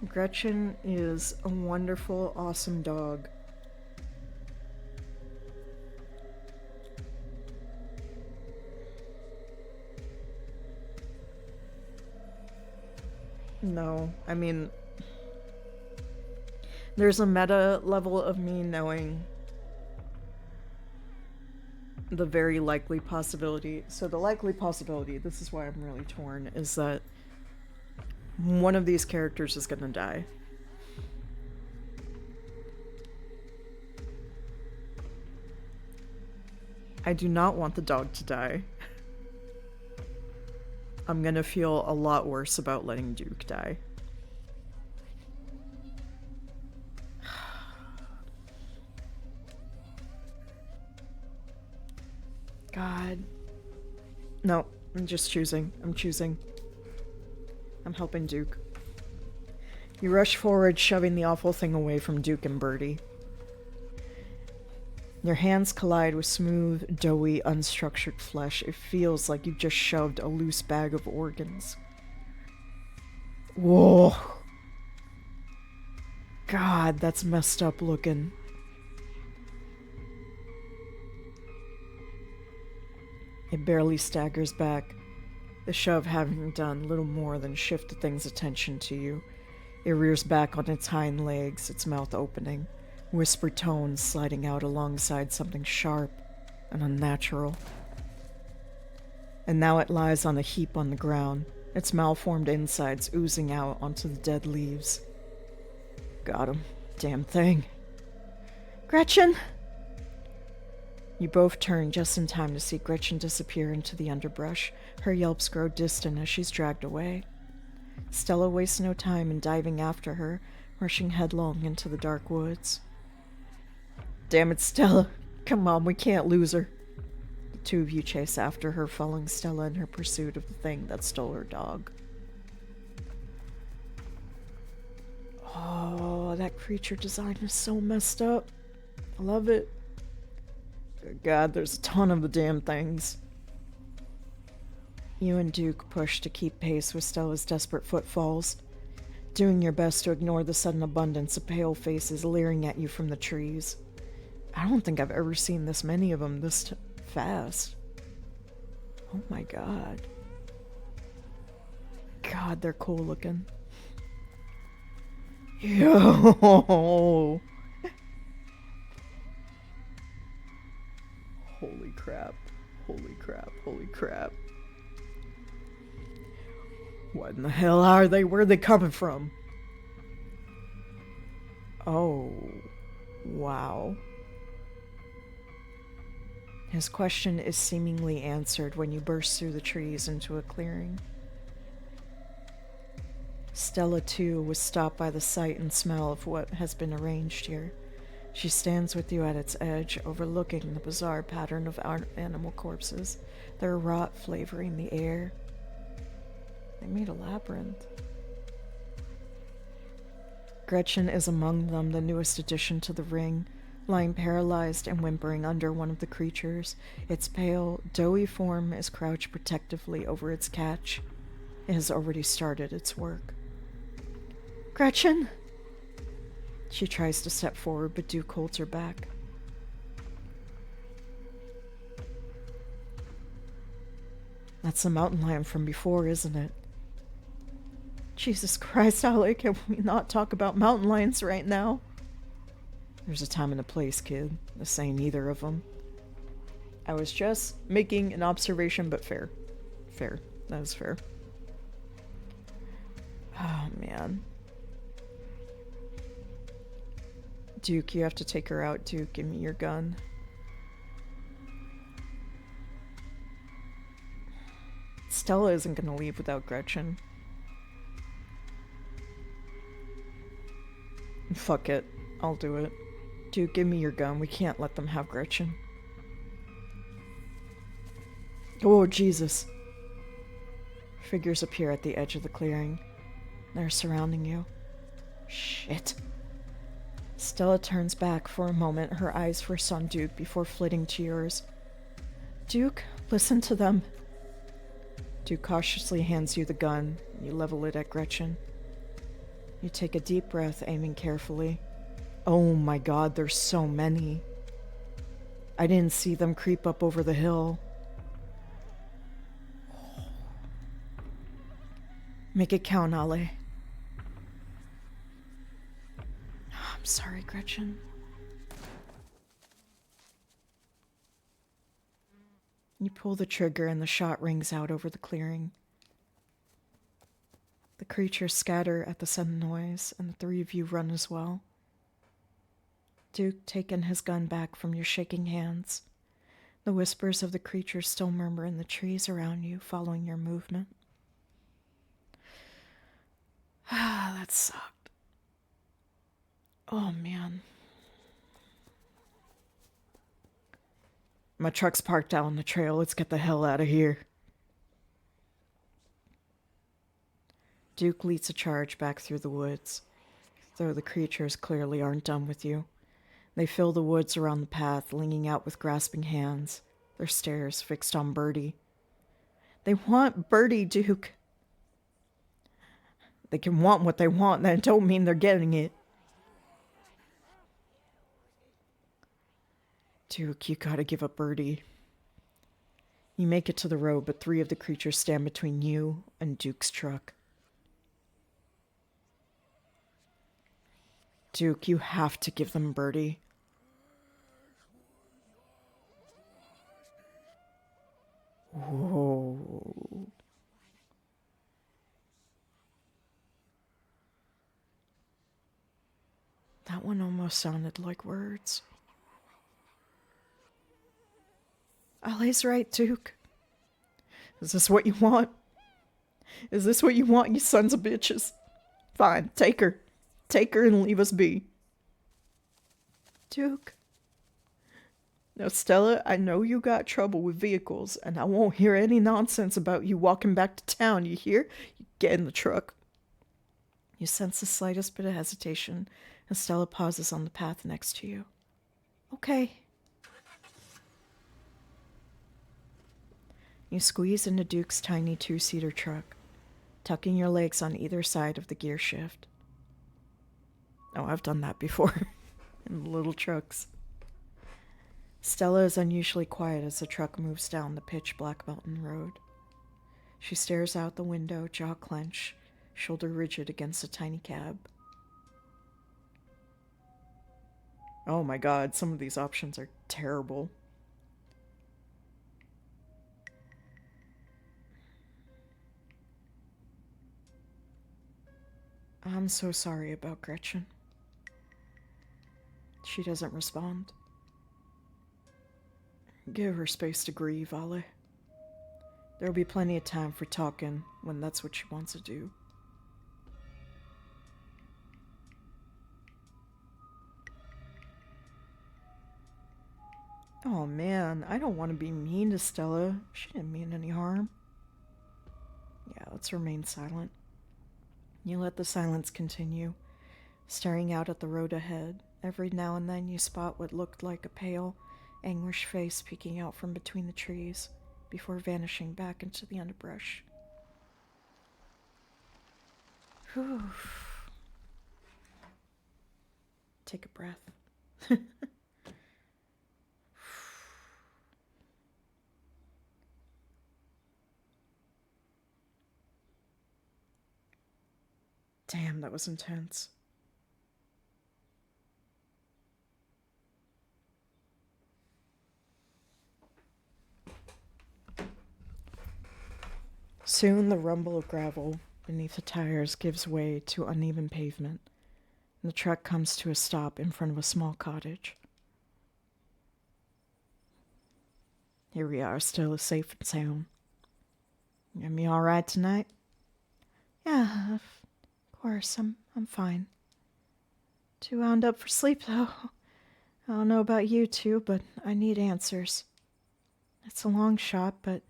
Gretchen is a wonderful, awesome dog. No, I mean, there's a meta level of me knowing the very likely possibility. So the likely possibility, this is why I'm really torn, is that one of these characters is gonna die. I do not want the dog to die. I'm gonna feel a lot worse about letting Duke die. God. No, I'm just choosing. I'm choosing. I'm helping Duke. You rush forward, shoving the awful thing away from Duke and Birdie. Your hands collide with smooth, doughy, unstructured flesh. It feels like you've just shoved a loose bag of organs. Whoa. God, that's messed up looking. It barely staggers back, the shove having done little more than shift the thing's attention to you. It rears back on its hind legs, its mouth opening, whispered tones sliding out alongside something sharp and unnatural. And now it lies on a heap on the ground, its malformed insides oozing out onto the dead leaves. Got him. Damn thing. Gretchen! You both turn just in time to see Gretchen disappear into the underbrush. Her yelps grow distant as she's dragged away. Stella wastes no time in diving after her, rushing headlong into the dark woods. Damn it, Stella. Come on, we can't lose her. The Two of you chase after her, following Stella in her pursuit of the thing that stole her dog. Oh, that creature design is so messed up. I love it. Good God, there's a ton of the damn things. You and Duke push to keep pace with Stella's desperate footfalls, doing your best to ignore the sudden abundance of pale faces leering at you from the trees. I don't think I've ever seen this many of them this fast. Oh my God. God, they're cool looking. Yo! Holy crap. Holy crap. Holy crap. What in the hell are they? Where are they coming from? Oh. Wow. His question is seemingly answered when you burst through the trees into a clearing. Stella, too, was stopped by the sight and smell of what has been arranged here. She stands with you at its edge, overlooking the bizarre pattern of animal corpses, their rot flavoring the air. They made a labyrinth. Gretchen is among them, the newest addition to the ring, lying paralyzed and whimpering under one of the creatures. Its pale, doughy form is crouched protectively over its catch. It has already started its work. Gretchen! She tries to step forward, but Duke holds her back. That's the mountain lion from before, isn't it? Jesus Christ, Alec, can we not talk about mountain lions right now? There's a time and a place, kid. This ain't either of them. I was just making an observation, but fair. Fair. That was fair. Oh, man. Duke, you have to take her out. Duke, give me your gun. Stella isn't gonna leave without Gretchen. Fuck it. I'll do it. Duke, give me your gun. We can't let them have Gretchen. Oh, Jesus. Figures appear at the edge of the clearing. They're surrounding you. Shit. Stella turns back for a moment, her eyes first on Duke before flitting to yours. Duke, listen to them. Duke cautiously hands you the gun. You level it at Gretchen. You take a deep breath, aiming carefully. Oh my God, there's so many. I didn't see them creep up over the hill. Make it count, Ale. I'm sorry, Gretchen. You pull the trigger and the shot rings out over the clearing. The creatures scatter at the sudden noise, and the three of you run as well. Duke, taking his gun back from your shaking hands. The whispers of the creatures still murmur in the trees around you, following your movement. Ah, that sucked. Oh, man. My truck's parked out on the trail. Let's get the hell out of here. Duke leads a charge back through the woods, though the creatures clearly aren't done with you. They fill the woods around the path, leaning out with grasping hands, their stares fixed on Birdie. They want Birdie, Duke. They can want what they want, that don't mean they're getting it. Duke, you gotta give up Birdie. You make it to the road, but three of the creatures stand between you and Duke's truck. Duke, you have to give them Birdie. Whoa. That one almost sounded like words. Ali's right, Duke. Is this what you want? Is this what you want, you sons of bitches? Fine, take her. Take her and leave us be. Duke. Now, Stella, I know you got trouble with vehicles, and I won't hear any nonsense about you walking back to town, you hear? You get in the truck. You sense the slightest bit of hesitation, and Stella pauses on the path next to you. Okay. You squeeze into Duke's tiny two-seater truck, tucking your legs on either side of the gear shift. Oh, I've done that before, in the little trucks. Stella is unusually quiet as the truck moves down the pitch-black mountain road. She stares out the window, jaw clenched, shoulder rigid against the tiny cab. Oh my god, some of these options are terrible. I'm so sorry about Gretchen. She doesn't respond. Give her space to grieve, Ollie. There'll be plenty of time for talking when that's what she wants to do. Oh man, I don't want to be mean to Stella. She didn't mean any harm. Yeah, let's remain silent. You let the silence continue, staring out at the road ahead. Every now and then you spot what looked like a pale, anguished face peeking out from between the trees before vanishing back into the underbrush. Whew. Take a breath. Damn, that was intense. Soon the rumble of gravel beneath the tires gives way to uneven pavement, and the truck comes to a stop in front of a small cottage. Here we are, still safe and sound. You gonna be all right tonight? Yeah, of course, I'm fine. Too wound up for sleep, though. I don't know about you two, but I need answers. It's a long shot, but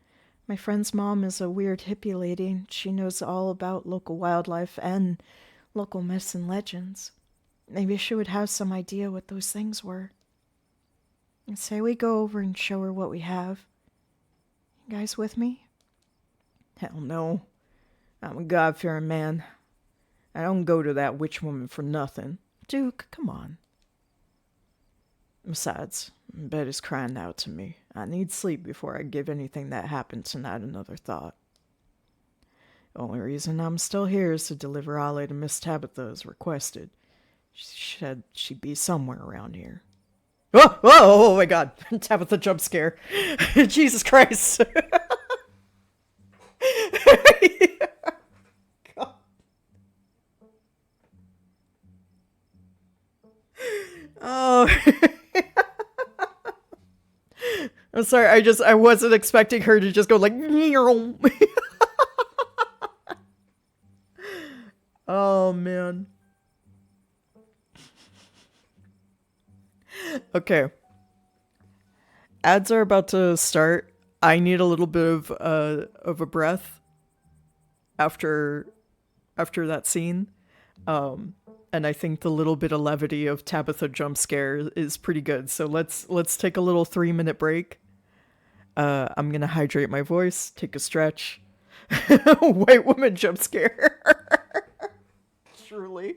my friend's mom is a weird hippie lady, and she knows all about local wildlife and local myths and legends. Maybe she would have some idea what those things were. And say we go over and show her what we have. You guys with me? Hell no. I'm a God-fearing man. I don't go to that witch woman for nothing. Duke, come on. Besides, bed is crying out to me. I need sleep before I give anything that happened tonight another thought. The only reason I'm still here is to deliver Ollie to Miss Tabitha as requested. She said she'd be somewhere around here. Oh my god. Tabitha jump scare. Jesus Christ. God. Oh. I'm sorry, I wasn't expecting her to just go like Oh man. Okay. Ads are about to start. I need a little bit of a breath after that scene. And I think the little bit of levity of Tabitha jump scare is pretty good. So let's take a little 3-minute break. I'm gonna hydrate my voice, take a stretch. White woman jump scare. Truly.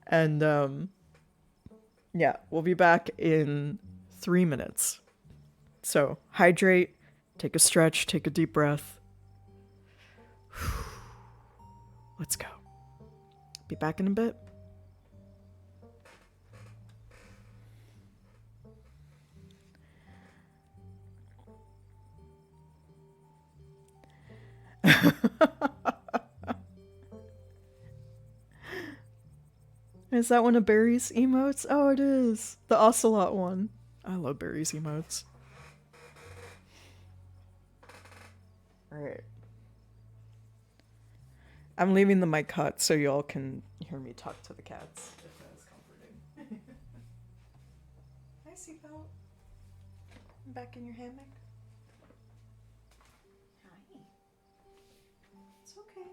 And yeah, we'll be back in 3 minutes. So hydrate, take a stretch, take a deep breath. Let's go. Be back in a bit. Is that one of Barry's emotes? Oh, it is. The Ocelot one. I love Barry's emotes. Alright. I'm leaving the mic hot so y'all can hear me talk to the cats, if that is comforting. Back in your hammock? Hi. It's okay.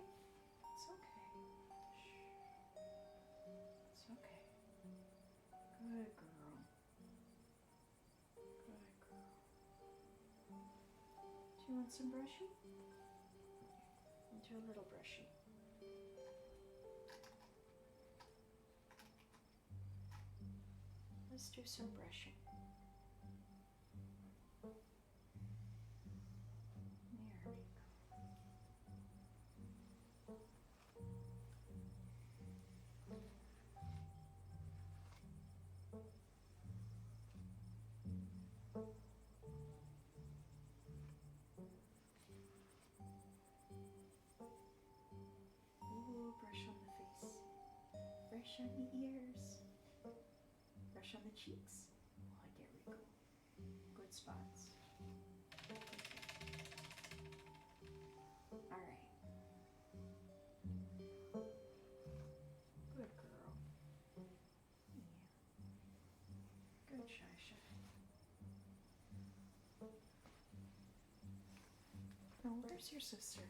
It's okay. Shh. It's okay. Good girl. Good girl. Do you want some brushy? Do a little brushy. Let's do some brushing. There we go. Ooh, brush on the face. Brush on the ears. Brush on the cheeks. Oh, there we go. Good spots. All right. Good girl. Yeah. Good, Shasha. Oh, where's your sister?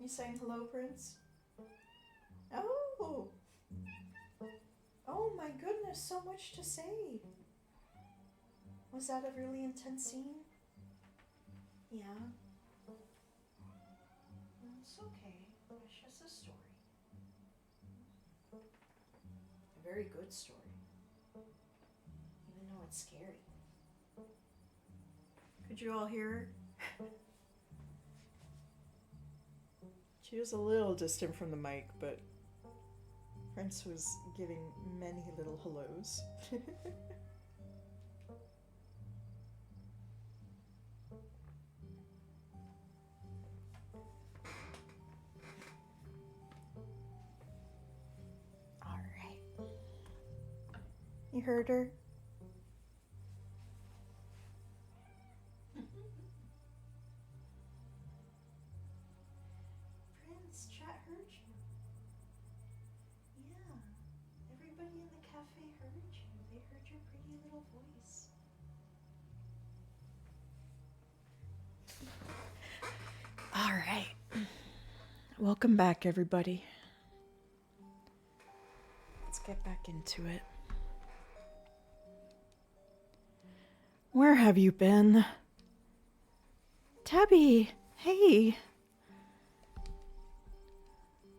You saying hello, Prince? Oh! Oh my goodness, so much to say. Was that a really intense scene? Yeah. Well, it's okay. It's just a story. A very good story. Even though it's scary. Could you all hear her? She was a little distant from the mic, but Prince was giving many little hellos. All right. You heard her? Prince, chat heard you. Yeah. Everybody in the cafe heard you. They heard your pretty little voice. All right. Welcome back, everybody. Let's get back into it. Where have you been? Tabby, hey.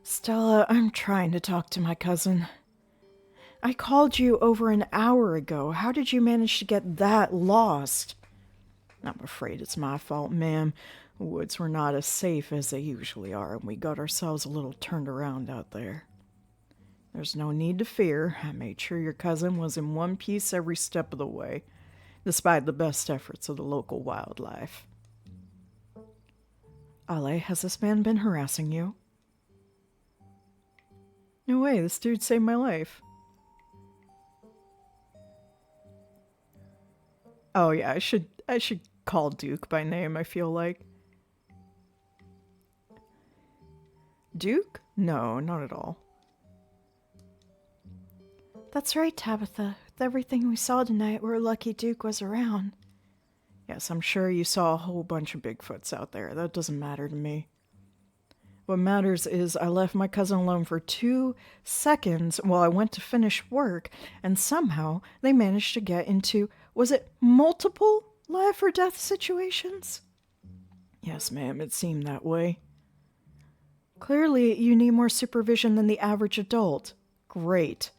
Stella, I'm trying to talk to my cousin. I called you over an hour ago. How did you manage to get that lost? I'm afraid it's my fault, ma'am. The woods were not as safe as they usually are, and we got ourselves a little turned around out there. There's no need to fear. I made sure your cousin was in one piece every step of the way, despite the best efforts of the local wildlife. Ale, has this man been harassing you? No way, this dude saved my life. Oh yeah, I should call Duke by name, I feel like. Duke? No, not at all. That's right, Tabitha. With everything we saw tonight, we're lucky Duke was around. Yes, I'm sure you saw a whole bunch of Bigfoots out there. That doesn't matter to me. What matters is I left my cousin alone for 2 seconds while I went to finish work, and somehow they managed to get into, was it multiple life or death situations? Yes, ma'am, it seemed that way. Clearly, you need more supervision than the average adult. Great.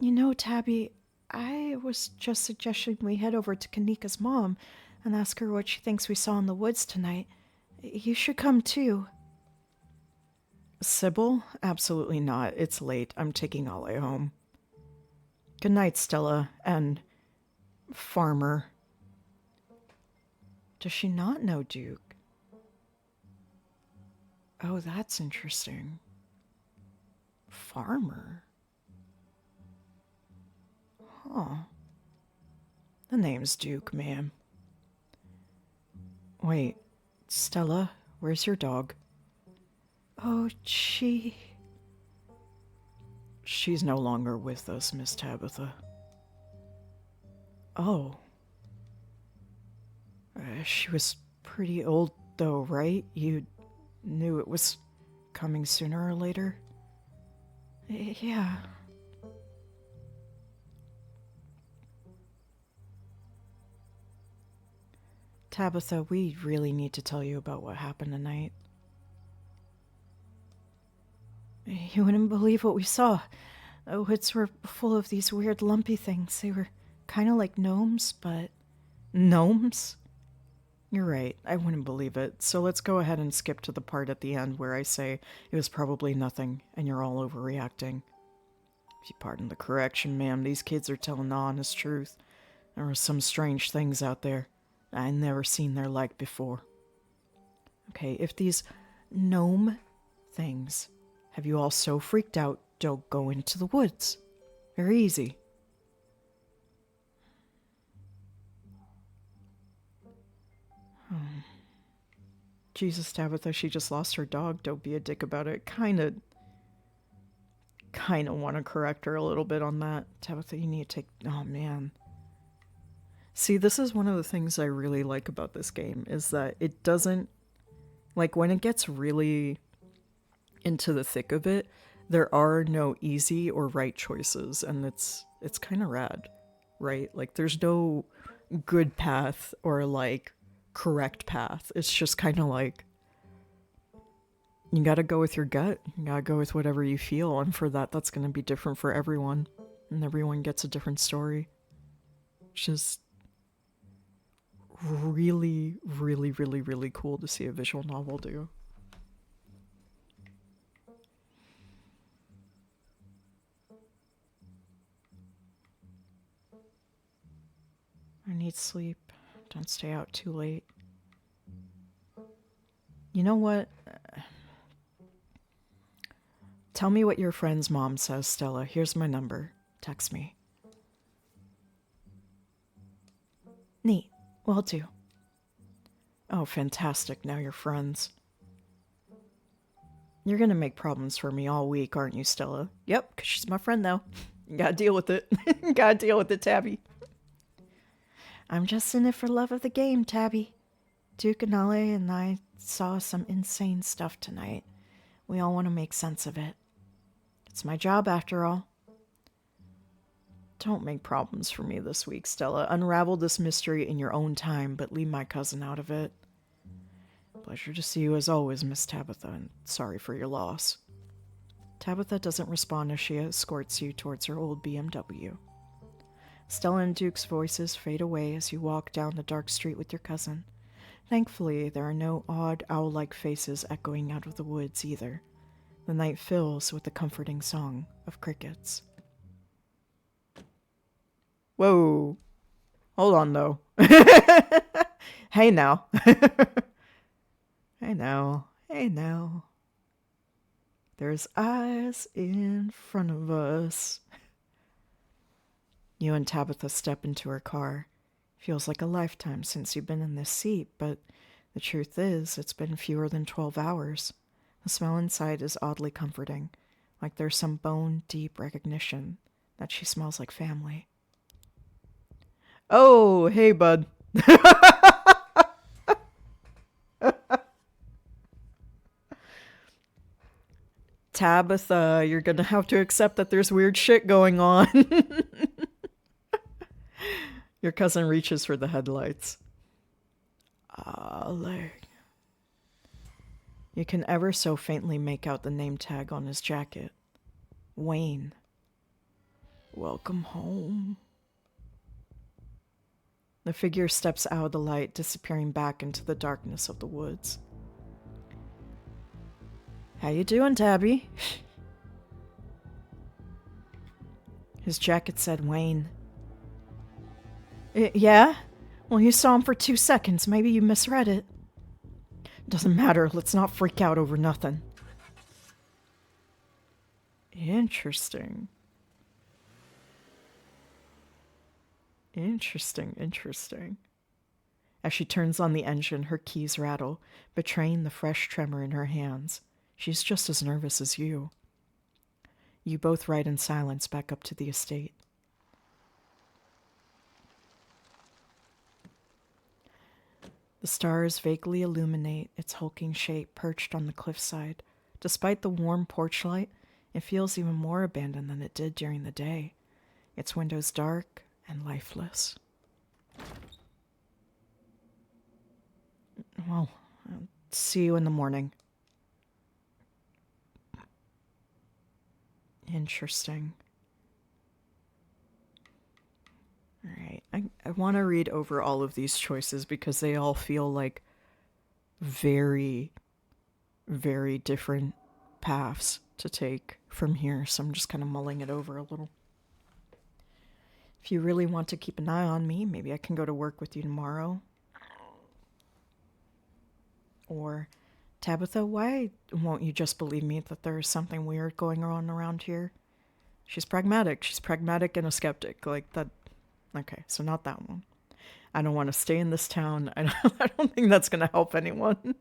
You know, Tabby, I was just suggesting we head over to Kanika's mom and ask her what she thinks we saw in the woods tonight. You should come too. Sybil? Absolutely not. It's late. I'm taking Ale home. Good night, Stella and Farmer. Does she not know Duke? Oh, that's interesting. Farmer? Huh. The name's Duke, ma'am. Wait, Stella, where's your dog? Oh, She's no longer with us, Miss Tabitha. Oh. She was pretty old, though, right? You knew it was coming sooner or later? Yeah. Tabitha, we really need to tell you about what happened tonight. You wouldn't believe what we saw. The woods were full of these weird lumpy things. They were kind of like gnomes, but... Gnomes? You're right, I wouldn't believe it. So let's go ahead and skip to the part at the end where I say it was probably nothing and you're all overreacting. If you pardon the correction, ma'am, these kids are telling the honest truth. There were some strange things out there. I never seen their like before. Okay, if these gnome things have you all so freaked out, don't go into the woods. Very easy. Jesus, Tabitha, she just lost her dog. Don't be a dick about it. Kinda want to correct her a little bit on that. Tabitha, you need to take... Oh, man. See, this is one of the things I really like about this game, is that it doesn't... Like, when it gets really into the thick of it, there are no easy or right choices, and it's kind of rad, right? Like, there's no good path or, like, correct path. It's just kind of like, you gotta go with your gut. You gotta go with whatever you feel, and for that, that's gonna be different for everyone, and everyone gets a different story. Which is really, really, really, really cool to see a visual novel do. I need sleep. Don't stay out too late. You know what? Tell me what your friend's mom says, Stella. Here's my number. Text me. Neat. Will do. Oh, fantastic. Now you're friends. You're gonna make problems for me all week, aren't you, Stella? Yep, because she's my friend now. You gotta deal with it. Gotta deal with it, Tabby. I'm just in it for love of the game, Tabby. Duke and Ale and I saw some insane stuff tonight. We all want to make sense of it. It's my job, after all. Don't make problems for me this week, Stella. Unravel this mystery in your own time, but leave my cousin out of it. Pleasure to see you as always, Miss Tabitha, and sorry for your loss. Tabitha doesn't respond as she escorts you towards her old BMW. Stella and Duke's voices fade away as you walk down the dark street with your cousin. Thankfully, there are no odd owl-like faces echoing out of the woods either. The night fills with the comforting song of crickets. Whoa. Hold on, though. Hey now. Hey now. Hey now. There's eyes in front of us. You and Tabitha step into her car. Feels like a lifetime since you've been in this seat, but the truth is, it's been fewer than 12 hours. The smell inside is oddly comforting, like there's some bone-deep recognition that she smells like family. Oh, hey, bud. Tabitha, you're gonna have to accept that there's weird shit going on. Your cousin reaches for the headlights. You can ever so faintly make out the name tag on his jacket. Wayne. Welcome home. The figure steps out of the light, disappearing back into the darkness of the woods. How you doing, Tabby? His jacket said Wayne. Yeah? Well, you saw him for 2 seconds. Maybe you misread it. Doesn't matter. Let's not freak out over nothing. Interesting. Interesting. As she turns on the engine, her keys rattle, betraying the fresh tremor in her hands. She's just as nervous as you. You both ride in silence back up to the estate. The stars vaguely illuminate its hulking shape perched on the cliffside. Despite the warm porch light, it feels even more abandoned than it did during the day. Its windows dark and lifeless. Well, I'll see you in the morning. Interesting. All right. I want to read over all of these choices because they all feel like very, very different paths to take from here. So I'm just kind of mulling it over a little. If you really want to keep an eye on me, maybe I can go to work with you tomorrow. Or, Tabitha, why won't you just believe me that there's something weird going on around here? She's pragmatic. She's pragmatic and a skeptic. Like that. Okay, so not that one. I don't want to stay in this town. I don't think that's going to help anyone.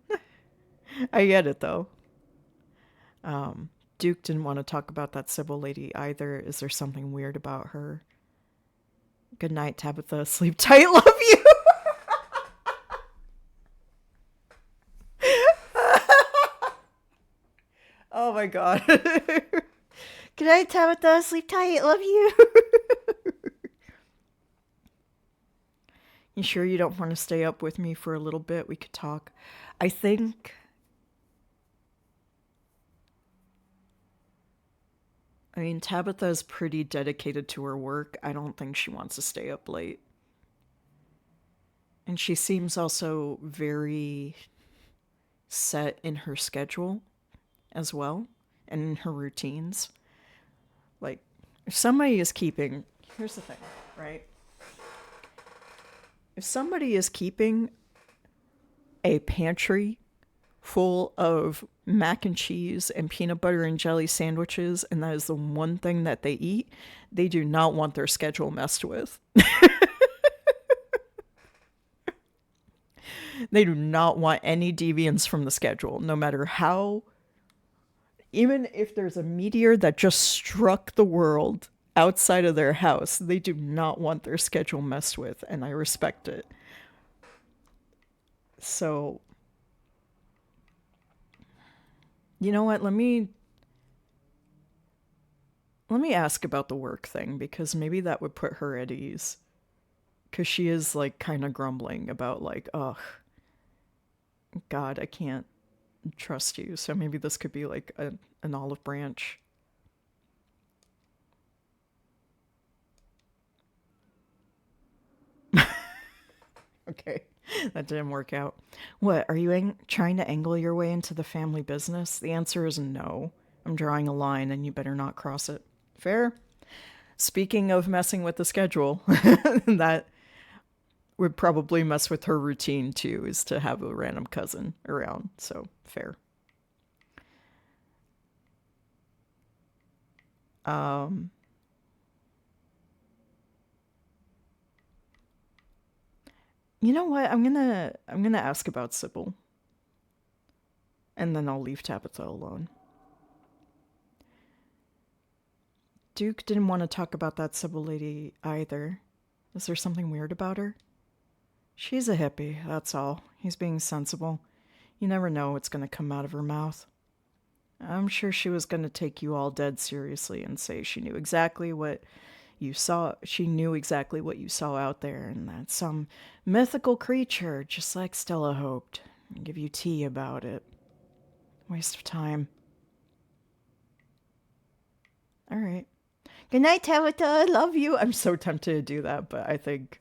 I get it, though. Duke didn't want to talk about that Sybil lady either. Is there something weird about her? Good night, Tabitha. Sleep tight. Love you. Oh my god. Good night, Tabitha. Sleep tight. Love you. You sure you don't want to stay up with me for a little bit? We could talk. I mean, Tabitha is pretty dedicated to her work. I don't think she wants to stay up late. And she seems also very set in her schedule as well and in her routines. Like, if somebody is keeping... Here's the thing, right? If somebody is keeping a pantry full of mac and cheese and peanut butter and jelly sandwiches, and that is the one thing that they eat, they do not want their schedule messed with. They do not want any deviance from the schedule, no matter how... Even if there's a meteor that just struck the world outside of their house, they do not want their schedule messed with, and I respect it. So, you know what? Let me ask about the work thing, because maybe that would put her at ease. Because she is, like, kind of grumbling about, like, ugh, God, I can't trust you. So maybe this could be, like, an olive branch. Okay, that didn't work out. What, are you trying to angle your way into the family business? The answer is no. I'm drawing a line and you better not cross it. Fair? Speaking of messing with the schedule, that would probably mess with her routine too, is to have a random cousin around. So, fair. You know what? I'm gonna ask about Sybil. And then I'll leave Tabitha alone. Duke didn't want to talk about that Sybil lady either. Is there something weird about her? She's a hippie, that's all. He's being sensible. You never know what's going to come out of her mouth. I'm sure she was going to take you all dead seriously and say she knew exactly what you saw. She knew exactly what you saw out there, and that some mythical creature, just like Stella hoped, and give you tea about it. Waste of time. All right. Good night, Tabitha. I love you. I'm so tempted to do that, but I think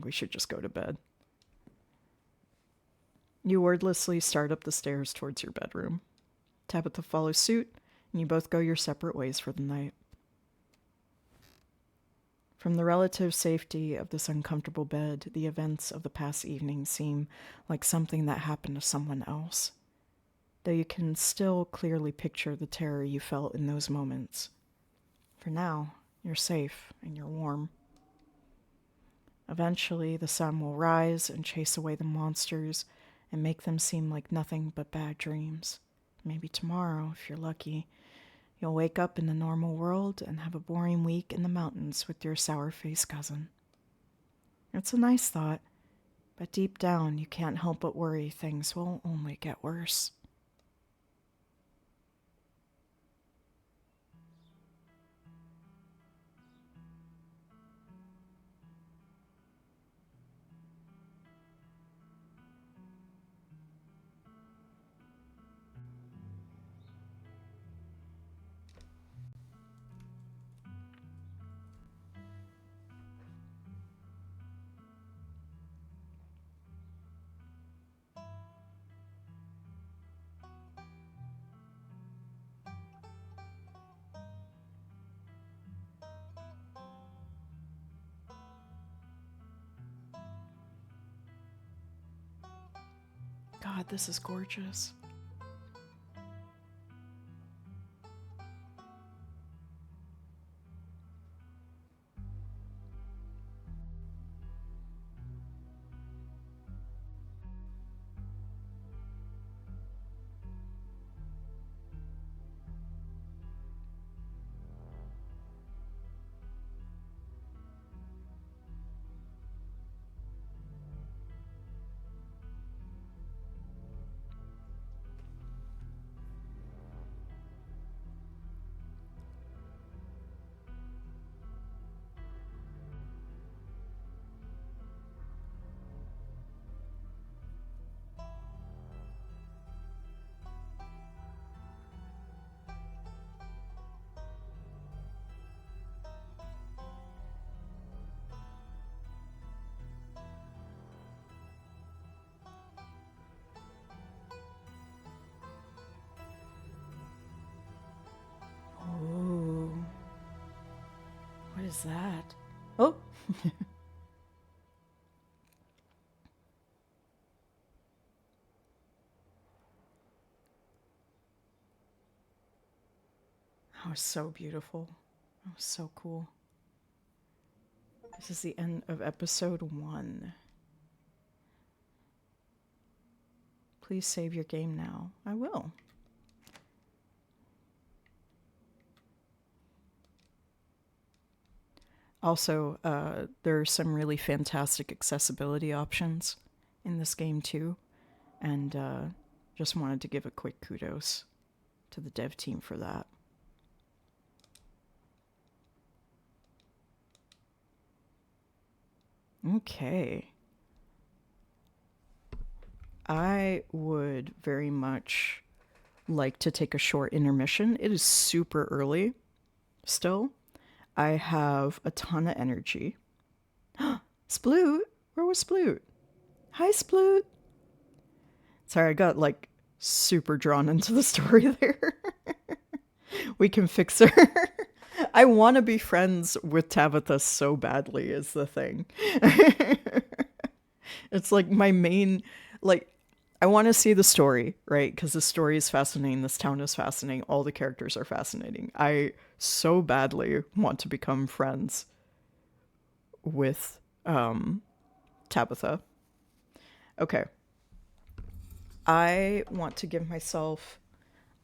we should just go to bed. You wordlessly start up the stairs towards your bedroom. Tabitha follows suit, and you both go your separate ways for the night. From the relative safety of this uncomfortable bed, the events of the past evening seem like something that happened to someone else, though you can still clearly picture the terror you felt in those moments. For now, you're safe and you're warm. Eventually, the sun will rise and chase away the monsters and make them seem like nothing but bad dreams. Maybe tomorrow, if you're lucky, you'll wake up in the normal world and have a boring week in the mountains with your sour-faced cousin. It's a nice thought, but deep down you can't help but worry things will only get worse. God, this is gorgeous. Oh, what is that? Oh! That was so beautiful. That was so cool. This is the end of episode 1. Please save your game now. I will. Also, there are some really fantastic accessibility options in this game too. And just wanted to give a quick kudos to the dev team for that. Okay. I would very much like to take a short intermission. It is super early still. I have a ton of energy. Sploot? Where was Sploot? Hi, Sploot. Sorry, I got like super drawn into the story there. We can fix her. I want to be friends with Tabitha so badly is the thing. It's like my main, like, I want to see the story, right? Because the story is fascinating. This town is fascinating. All the characters are fascinating. I so badly want to become friends with Tabitha. Okay. I want to give myself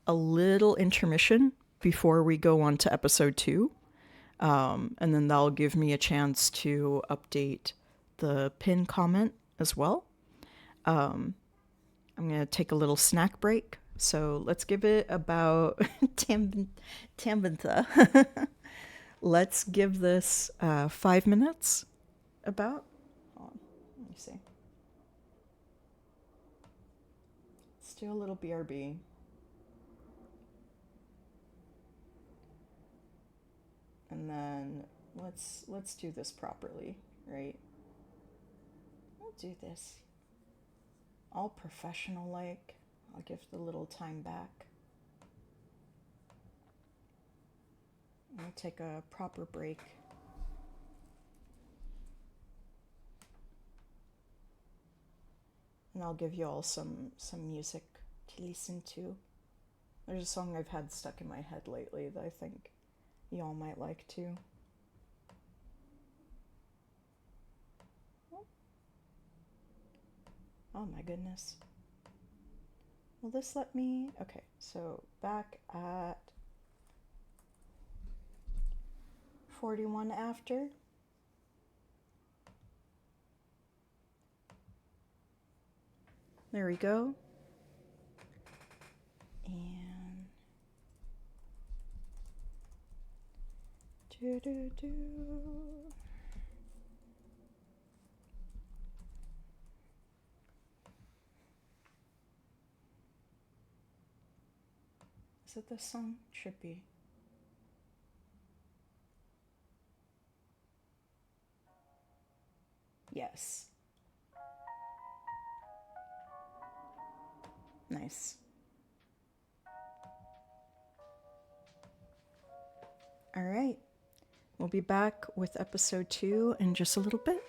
a little intermission before we go on to episode 2. And then that'll give me a chance to update the pin comment as well. I'm going to take a little snack break. So let's give it about Tambintha. Let's give this 5 minutes about. Hold on, let me see. Let's do a little BRB. And then let's do this properly, right? We'll do this all professional like. I'll give the little time back. I'll take a proper break. and I'll give you all some music to listen to. There's a song I've had stuck in my head lately that I think y'all might like too. Oh my goodness. Will this let me? Okay, so back at 41 after. There we go. And do. Is it this song? Should be. Yes. Nice. All right. We'll be back with episode 2 in just a little bit.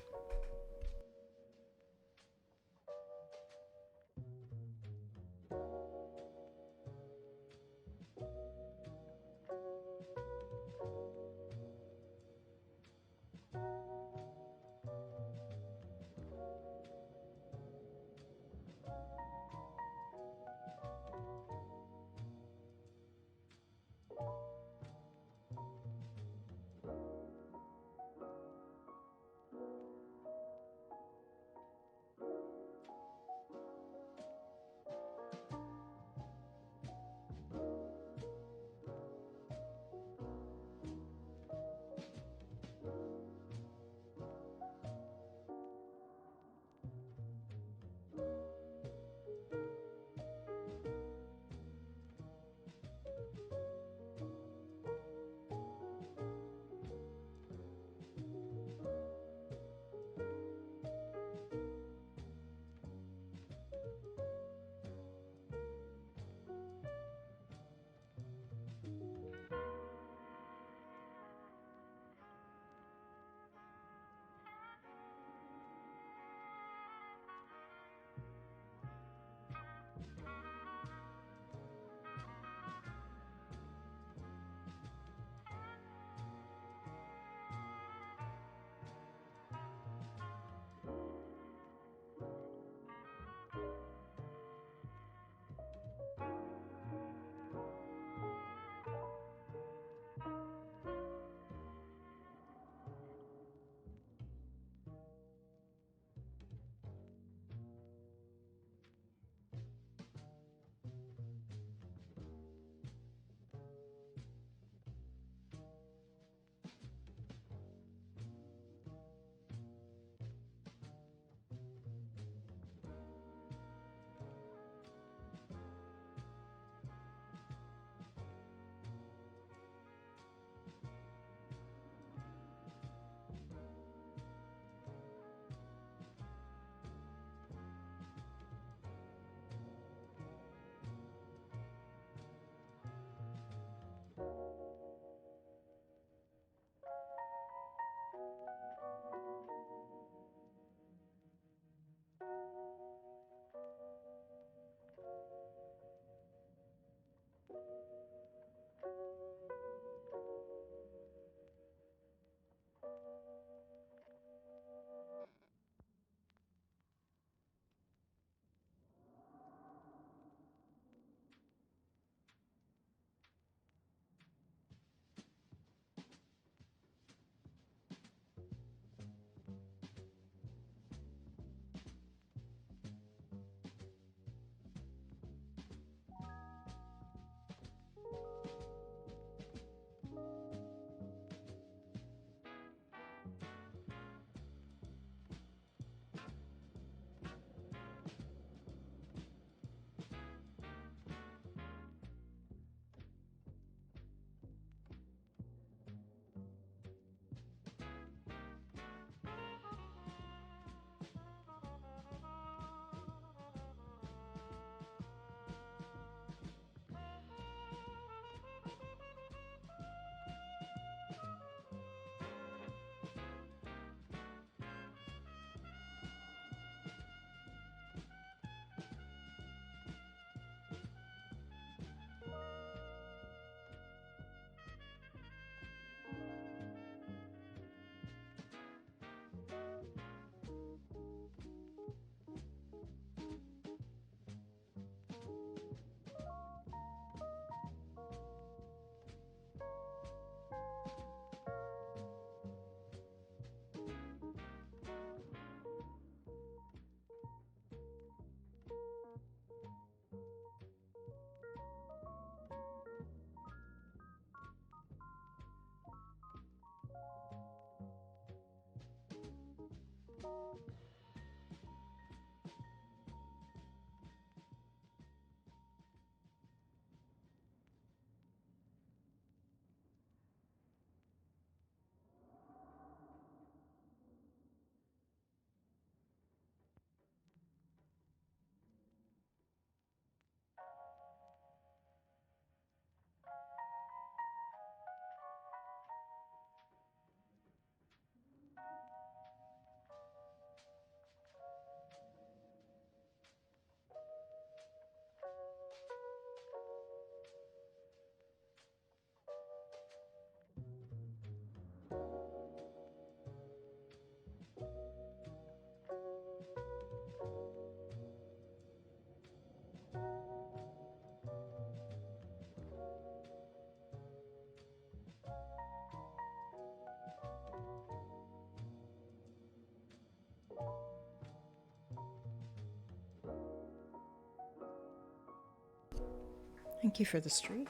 Thank you for the street.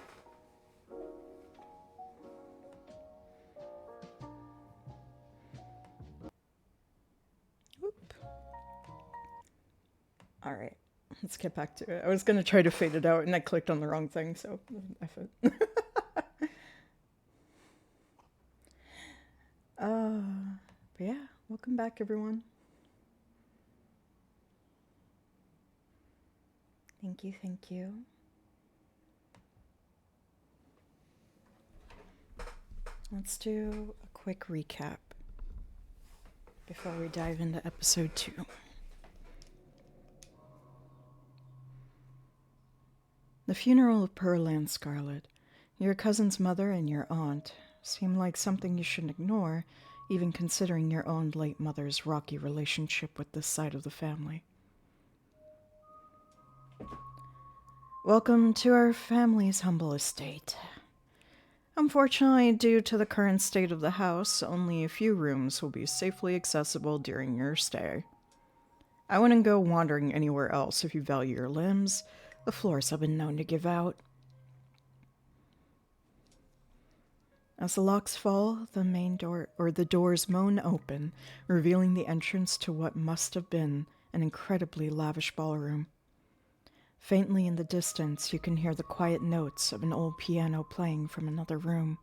Whoop. All right, let's get back to it. I was going to try to fade it out and I clicked on the wrong thing, so F it. But yeah, welcome back, everyone. Thank you, thank you. Let's do a quick recap before we dive into episode 2. The funeral of Pearl and Scarlet, your cousin's mother and your aunt, seem like something you shouldn't ignore, even considering your own late mother's rocky relationship with this side of the family. Welcome to our family's humble estate. Unfortunately, due to the current state of the house, only a few rooms will be safely accessible during your stay. I wouldn't go wandering anywhere else if you value your limbs. The floors have been known to give out. As the locks fall, the main door or the doors moan open, revealing the entrance to what must have been an incredibly lavish ballroom. Faintly in the distance, you can hear the quiet notes of an old piano playing from another room.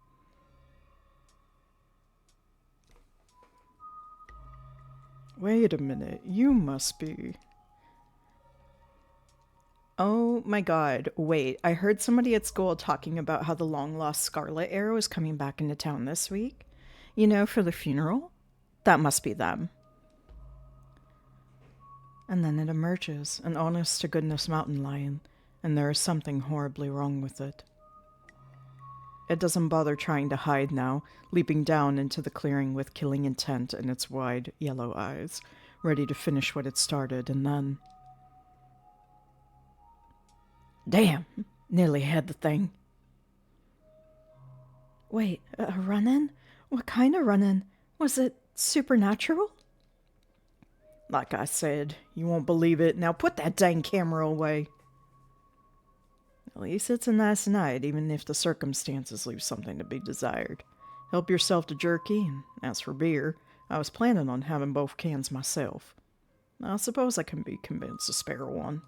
Wait a minute, you must be... Oh my god, wait, I heard somebody at school talking about how the long-lost Scarlet Arrow is coming back into town this week. You know, for the funeral? That must be them. And then it emerges, an honest-to-goodness mountain lion, and there is something horribly wrong with it. It doesn't bother trying to hide now, leaping down into the clearing with killing intent in its wide, yellow eyes, ready to finish what it started, and then... Damn! Nearly had the thing. Wait, a run-in? What kind of run-in? Was it supernatural? Like I said, you won't believe it. Now put that dang camera away. At least it's a nice night, even if the circumstances leave something to be desired. Help yourself to jerky, and as for beer, I was planning on having both cans myself. I suppose I can be convinced to spare one.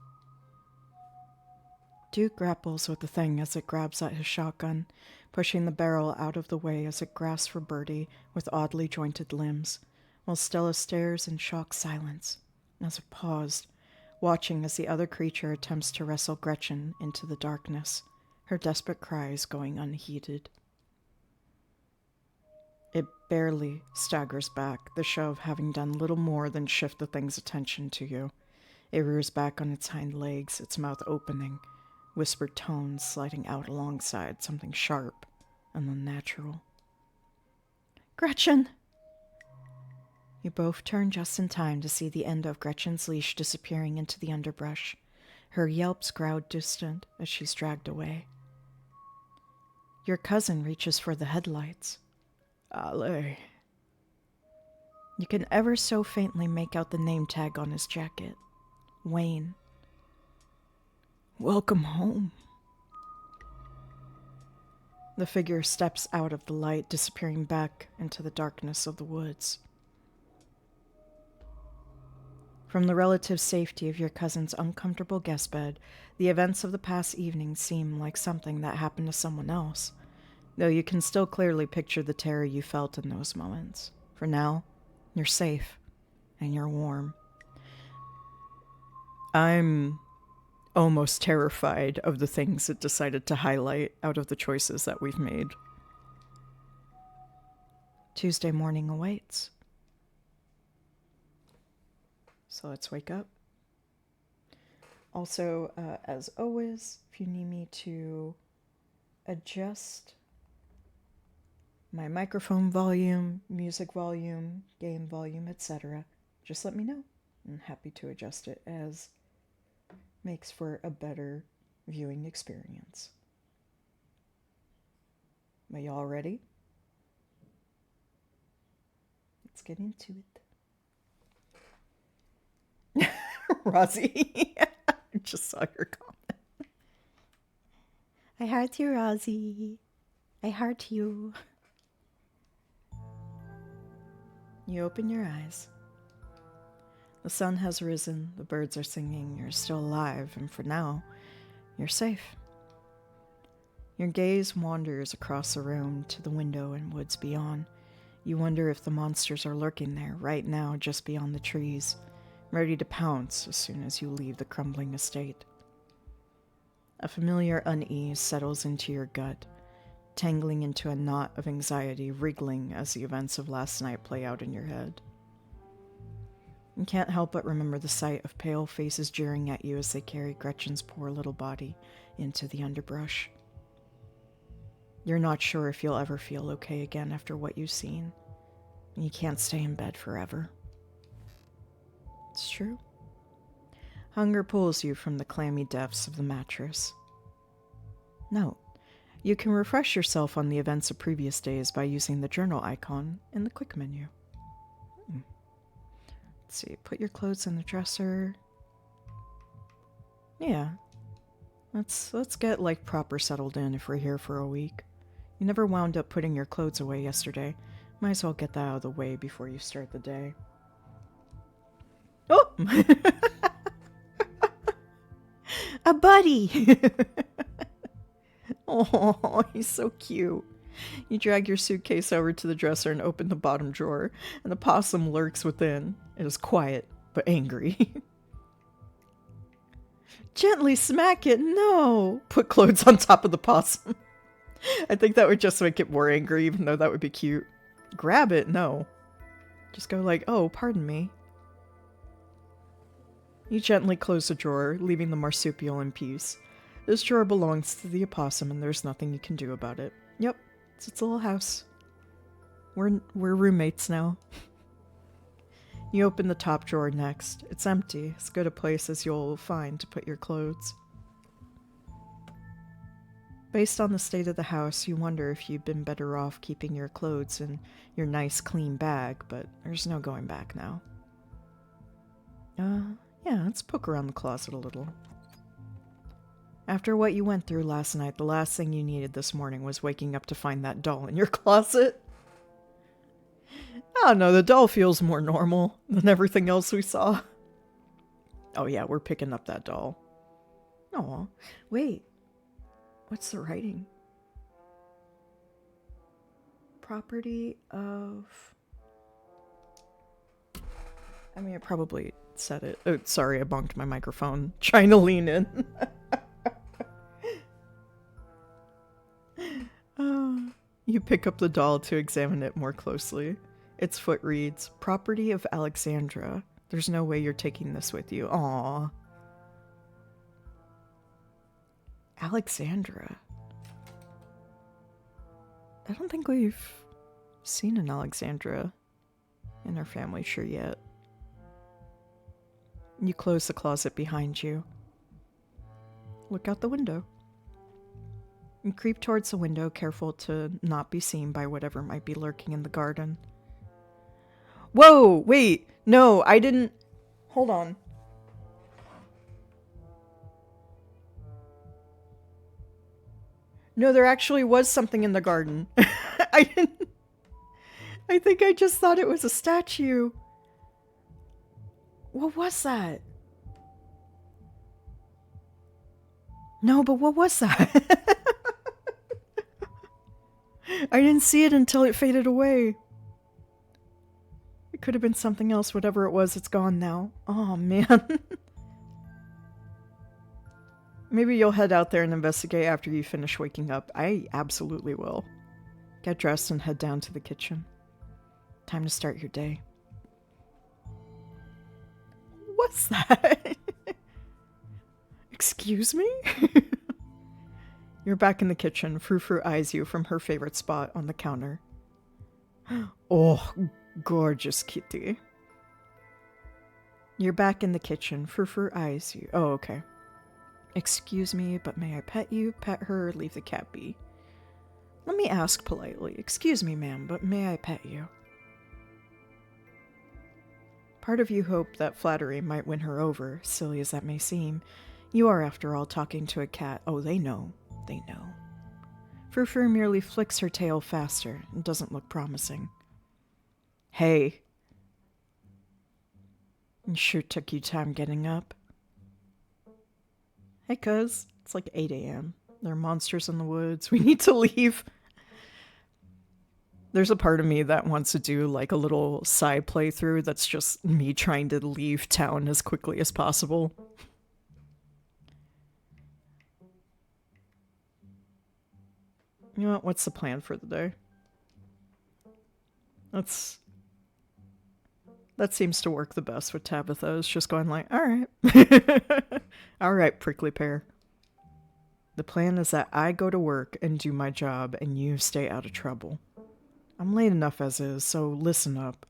Duke grapples with the thing as it grabs at his shotgun, pushing the barrel out of the way as it grasps for Birdie with oddly jointed limbs, while Stella stares in shocked silence, as it paused, watching as the other creature attempts to wrestle Gretchen into the darkness, her desperate cries going unheeded. It barely staggers back, the shove having done little more than shift the thing's attention to you. It rears back on its hind legs, its mouth opening, whispered tones sliding out alongside something sharp and unnatural. Gretchen! You both turn just in time to see the end of Gretchen's leash disappearing into the underbrush, her yelps growled distant as she's dragged away. Your cousin reaches for the headlights. Ale. You can ever so faintly make out the name tag on his jacket. Wayne. Welcome home. The figure steps out of the light, disappearing back into the darkness of the woods. From the relative safety of your cousin's uncomfortable guest bed, the events of the past evening seem like something that happened to someone else, though you can still clearly picture the terror you felt in those moments. For now, you're safe, and you're warm. I'm almost terrified of the things it decided to highlight out of the choices that we've made. Tuesday morning awaits. So let's wake up. Also, as always, if you need me to adjust my microphone volume, music volume, game volume, etc., just let me know. I'm happy to adjust it as makes for a better viewing experience. Are y'all ready? Let's get into it. Rosie, I just saw your comment. I heart you, Rosie. I heart you. You open your eyes. The sun has risen, the birds are singing, you're still alive, and for now, you're safe. Your gaze wanders across the room to the window and woods beyond. You wonder if the monsters are lurking there right now just beyond the trees, ready to pounce as soon as you leave the crumbling estate. A familiar unease settles into your gut, tangling into a knot of anxiety wriggling as the events of last night play out in your head. You can't help but remember the sight of pale faces jeering at you as they carry Gretchen's poor little body into the underbrush. You're not sure if you'll ever feel okay again after what you've seen. You can't stay in bed forever. It's true. Hunger pulls you from the clammy depths of the mattress. Note, you can refresh yourself on the events of previous days by using the journal icon in the quick menu. Let's see, put your clothes in the dresser. Yeah. Let's get like proper settled in if we're here for a week. You never wound up putting your clothes away yesterday. Might as well get that out of the way before you start the day. Oh! A buddy! Oh, he's so cute. You drag your suitcase over to the dresser and open the bottom drawer, and the possum lurks within. It is quiet, but angry. Gently smack it, no! Put clothes on top of the possum. I think that would just make it more angry, even though that would be cute. Grab it, no. Just go like, oh, pardon me. You gently close the drawer, leaving the marsupial in peace. This drawer belongs to the opossum, and there's nothing you can do about it. Yep, it's its little house. We're roommates now. You open the top drawer next. It's empty, as good a place as you'll find to put your clothes. Based on the state of the house, you wonder if you'd been better off keeping your clothes in your nice clean bag, but there's no going back now. Yeah, let's poke around the closet a little. After what you went through last night, the last thing you needed this morning was waking up to find that doll in your closet. I don't know, the doll feels more normal than everything else we saw. Oh yeah, we're picking up that doll. Aw, wait. What's the writing? Property of... I mean, it probably said it. Oh, sorry, I bonked my microphone. Trying to lean in. You pick up the doll to examine it more closely. Its foot reads, Property of Alexandra. There's no way you're taking this with you. Aww. Alexandra. I don't think we've seen an Alexandra in our family tree yet. You close the closet behind you. Look out the window. You creep towards the window, careful to not be seen by whatever might be lurking in the garden. Whoa! Wait! No, I didn't... Hold on. No, there actually was something in the garden. I think I just thought it was a statue. What was that? No, but what was that? I didn't see it until it faded away. It could have been something else. Whatever it was, it's gone now. Oh, man. Maybe you'll head out there and investigate after you finish waking up. I absolutely will. Get dressed and head down to the kitchen. Time to start your day. What's that? Excuse me? You're back in the kitchen. Frou-Frou eyes you from her favorite spot on the counter. Oh, gorgeous kitty. You're back in the kitchen. Frou-Frou eyes you. Oh, okay. Excuse me, but may I pet you, pet her, or leave the cat be? Let me ask politely. Excuse me, ma'am, but may I pet you? Part of you hoped that flattery might win her over, silly as that may seem. You are, after all, talking to a cat. Oh, they know. They know. Frou-Frou merely flicks her tail faster and doesn't look promising. Hey. It sure took you time getting up. Hey, cuz. It's like 8 a.m. There are monsters in the woods. We need to leave. There's a part of me that wants to do like a little side playthrough that's just me trying to leave town as quickly as possible. You know what? What's the plan for the day? That seems to work the best with Tabitha. It's just going like, alright. Alright, prickly pear. The plan is that I go to work and do my job and you stay out of trouble. I'm late enough as is, so listen up.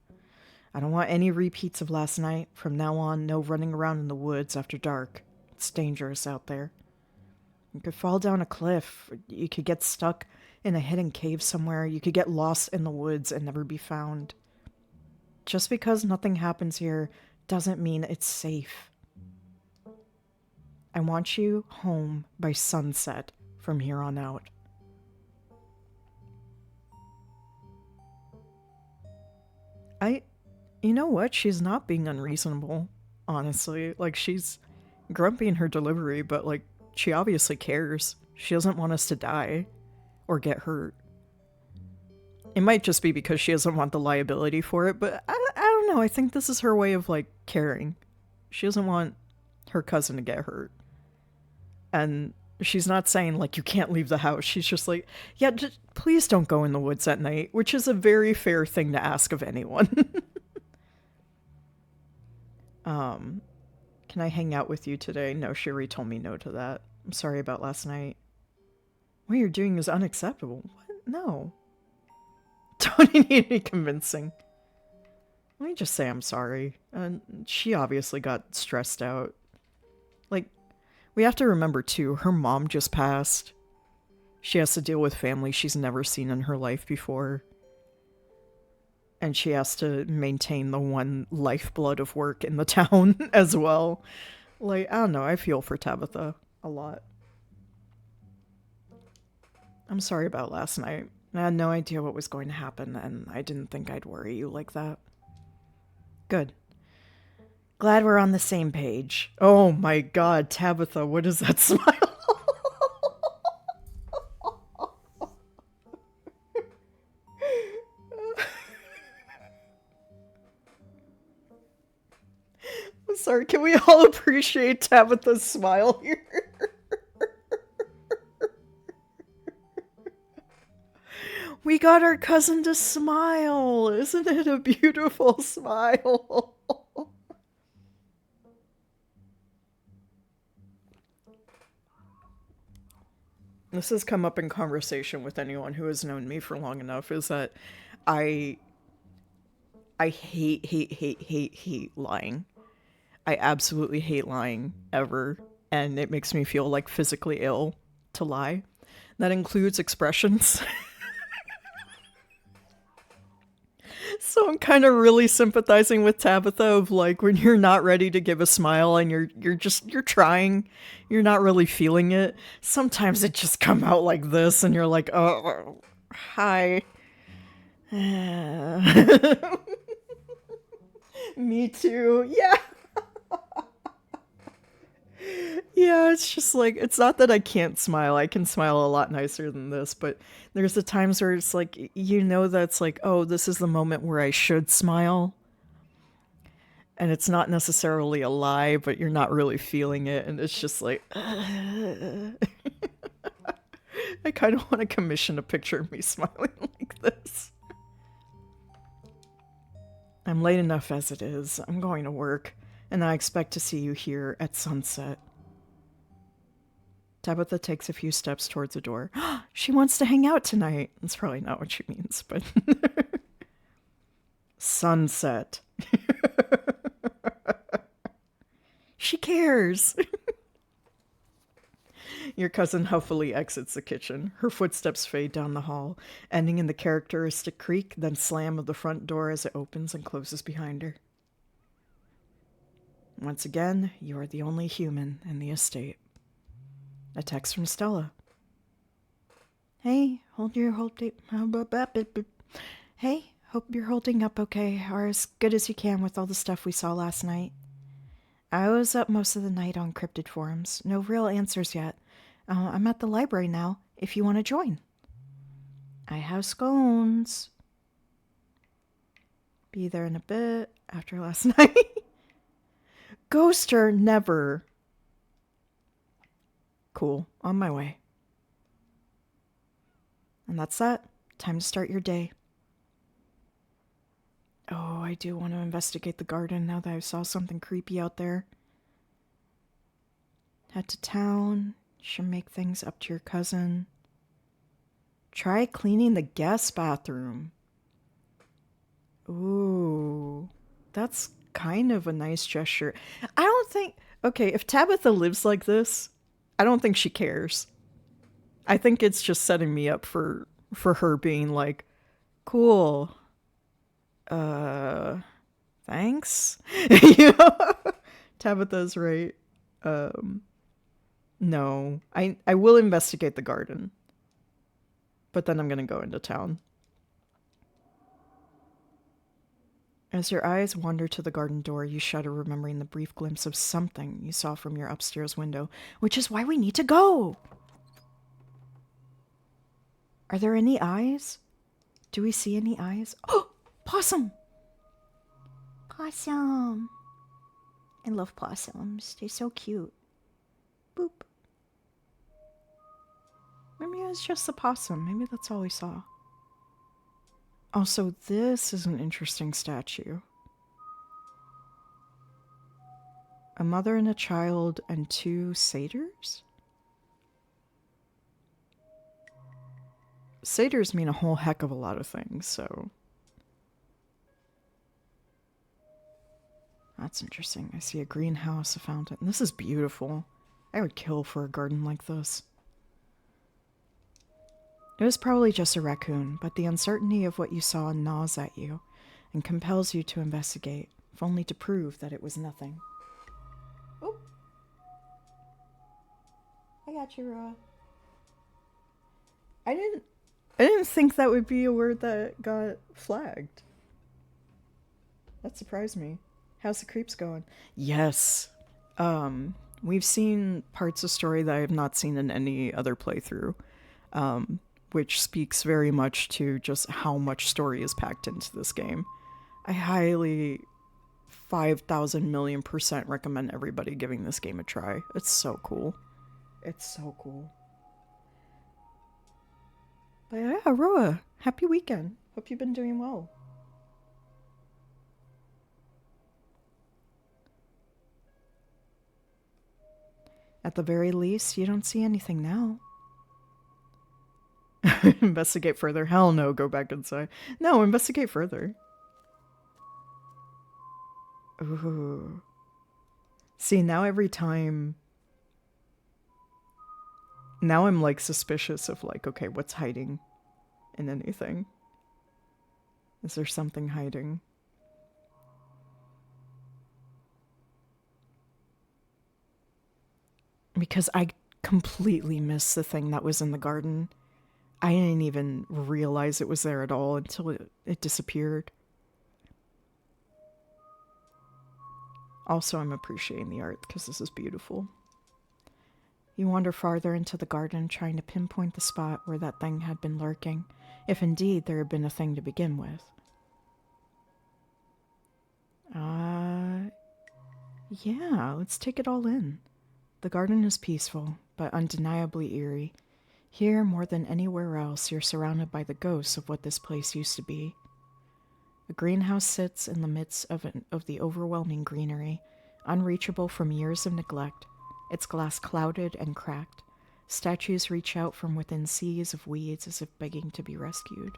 I don't want any repeats of last night. From now on, no running around in the woods after dark. It's dangerous out there. You could fall down a cliff. You could get stuck in a hidden cave somewhere. You could get lost in the woods and never be found. Just because nothing happens here doesn't mean it's safe. I want you home by sunset from here on out. You know what? She's not being unreasonable, honestly. Like, she's grumpy in her delivery, but, like, she obviously cares. She doesn't want us to die or get hurt. It might just be because she doesn't want the liability for it, but I don't know. I think this is her way of, like, caring. She doesn't want her cousin to get hurt. And she's not saying, like, you can't leave the house. She's just like, yeah, just, please don't go in the woods at night, which is a very fair thing to ask of anyone. Can I hang out with you today? No, she already told me no to that. I'm sorry about last night. What you're doing is unacceptable. What? No. Don't need any convincing. Let me just say I'm sorry. And she obviously got stressed out. Like, we have to remember too, her mom just passed. She has to deal with family she's never seen in her life before. And she has to maintain the one lifeblood of work in the town as well. Like, I don't know, I feel for Tabitha a lot. I'm sorry about last night. I had no idea what was going to happen, and I didn't think I'd worry you like that. Good. Glad we're on the same page. Oh my god, Tabitha, what is that smile? I'm sorry, can we all appreciate Tabitha's smile here? We got our cousin to smile. Isn't it a beautiful smile? This has come up in conversation with anyone who has known me for long enough, is that I hate lying. I absolutely hate lying ever, and it makes me feel like physically ill to lie. That includes expressions. So I'm kind of really sympathizing with Tabitha of like when you're not ready to give a smile and you're trying, you're not really feeling it. Sometimes it just come out like this and you're like, oh, hi. Me too. Yeah. Yeah, it's just like, it's not that I can't smile. I can smile a lot nicer than this, but there's the times where it's like, you know, that's like, oh, this is the moment where I should smile. And it's not necessarily a lie, but you're not really feeling it. And it's just like, I kind of want to commission a picture of me smiling like this. I'm late enough as it is. I'm going to work, and I expect to see you here at sunset. Tabitha takes a few steps towards the door. She wants to hang out tonight. That's probably not what she means, but... Sunset. She cares. Your cousin huffily exits the kitchen. Her footsteps fade down the hall, ending in the characteristic creak, then slam of the front door as it opens and closes behind her. Once again, you are the only human in the estate. A text from Stella. Hey, Hey, hope you're holding up okay, or as good as you can with all the stuff we saw last night. I was up most of the night on cryptid forums. No real answers yet. I'm at the library now, if you want to join. I have scones. Be there in a bit after last night. Ghoster, never. Cool, on my way. And that's that. Time to start your day. Oh, I do want to investigate the garden now that I saw something creepy out there. Head to town. Should make things up to your cousin. Try cleaning the guest bathroom. Ooh, that's kind of a nice gesture. I don't think... Okay, if Tabitha lives like this, I don't think she cares. I think it's just setting me up for her being like, cool. Thanks. You know? Tabitha's right. No. I will investigate the garden. But then I'm gonna go into town. As your eyes wander to the garden door, you shudder, remembering the brief glimpse of something you saw from your upstairs window, which is why we need to go! Are there any eyes? Do we see any eyes? Oh! Possum! Possum! I love possums. They're so cute. Boop. Maybe it was just a possum. Maybe that's all we saw. Also, this is an interesting statue. A mother and a child and 2 satyrs? Satyrs mean a whole heck of a lot of things, so... That's interesting. I see a greenhouse, a fountain. This is beautiful. I would kill for a garden like this. It was probably just a raccoon, but the uncertainty of what you saw gnaws at you and compels you to investigate, if only to prove that it was nothing. Oh! I got you, Roa. I didn't think that would be a word that got flagged. That surprised me. How's the creeps going? Yes. We've seen parts of story that I have not seen in any other playthrough. Which speaks very much to just how much story is packed into this game. I highly 5,000 million % recommend everybody giving this game a try. It's so cool. It's so cool. But yeah, Roa, happy weekend. Hope you've been doing well. At the very least, you don't see anything now. Investigate further. Hell no, go back inside. No, investigate further. Ooh. See, now every time... Now I'm, like, suspicious of, like, okay, what's hiding in anything? Is there something hiding? Because I completely missed the thing that was in the garden. I didn't even realize it was there at all until it disappeared. Also, I'm appreciating the art because this is beautiful. You wander farther into the garden, trying to pinpoint the spot where that thing had been lurking, if indeed there had been a thing to begin with. Yeah, let's take it all in. The garden is peaceful, but undeniably eerie. Here, more than anywhere else, you're surrounded by the ghosts of what this place used to be. A greenhouse sits in the midst of the overwhelming greenery, unreachable from years of neglect, its glass clouded and cracked. Statues reach out from within seas of weeds as if begging to be rescued.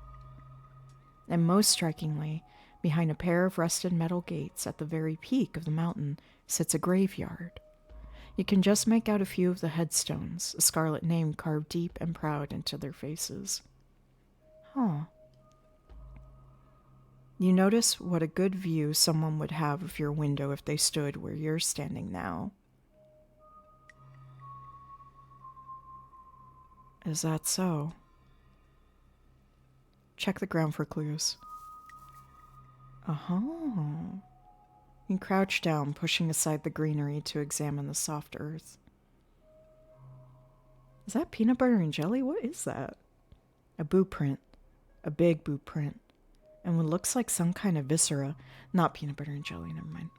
And most strikingly, behind a pair of rusted metal gates at the very peak of the mountain sits a graveyard. You can just make out a few of the headstones, a scarlet name carved deep and proud into their faces. Huh. You notice what a good view someone would have of your window if they stood where you're standing now. Is that so? Check the ground for clues. Oh. You crouch down, pushing aside the greenery to examine the soft earth. Is that peanut butter and jelly? What is that? A boot print. A big boot print. And what looks like some kind of viscera. Not peanut butter and jelly, never mind.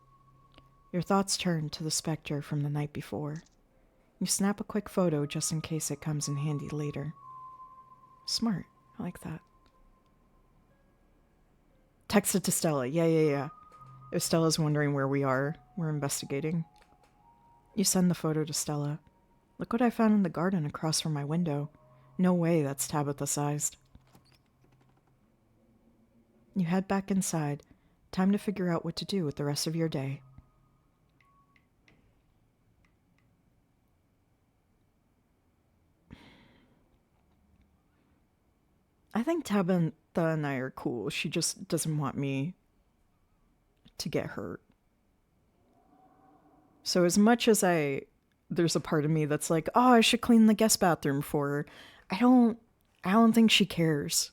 Your thoughts turn to the specter from the night before. You snap a quick photo just in case it comes in handy later. Smart. I like that. Text it to Stella. Yeah. If Stella's wondering where we are, we're investigating. You send the photo to Stella. Look what I found in the garden across from my window. No way that's Tabitha-sized. You head back inside. Time to figure out what to do with the rest of your day. I think Tabitha and I are cool. She just doesn't want me to get hurt. So as much as there's a part of me that's like, oh, I should clean the guest bathroom for her. I don't think she cares.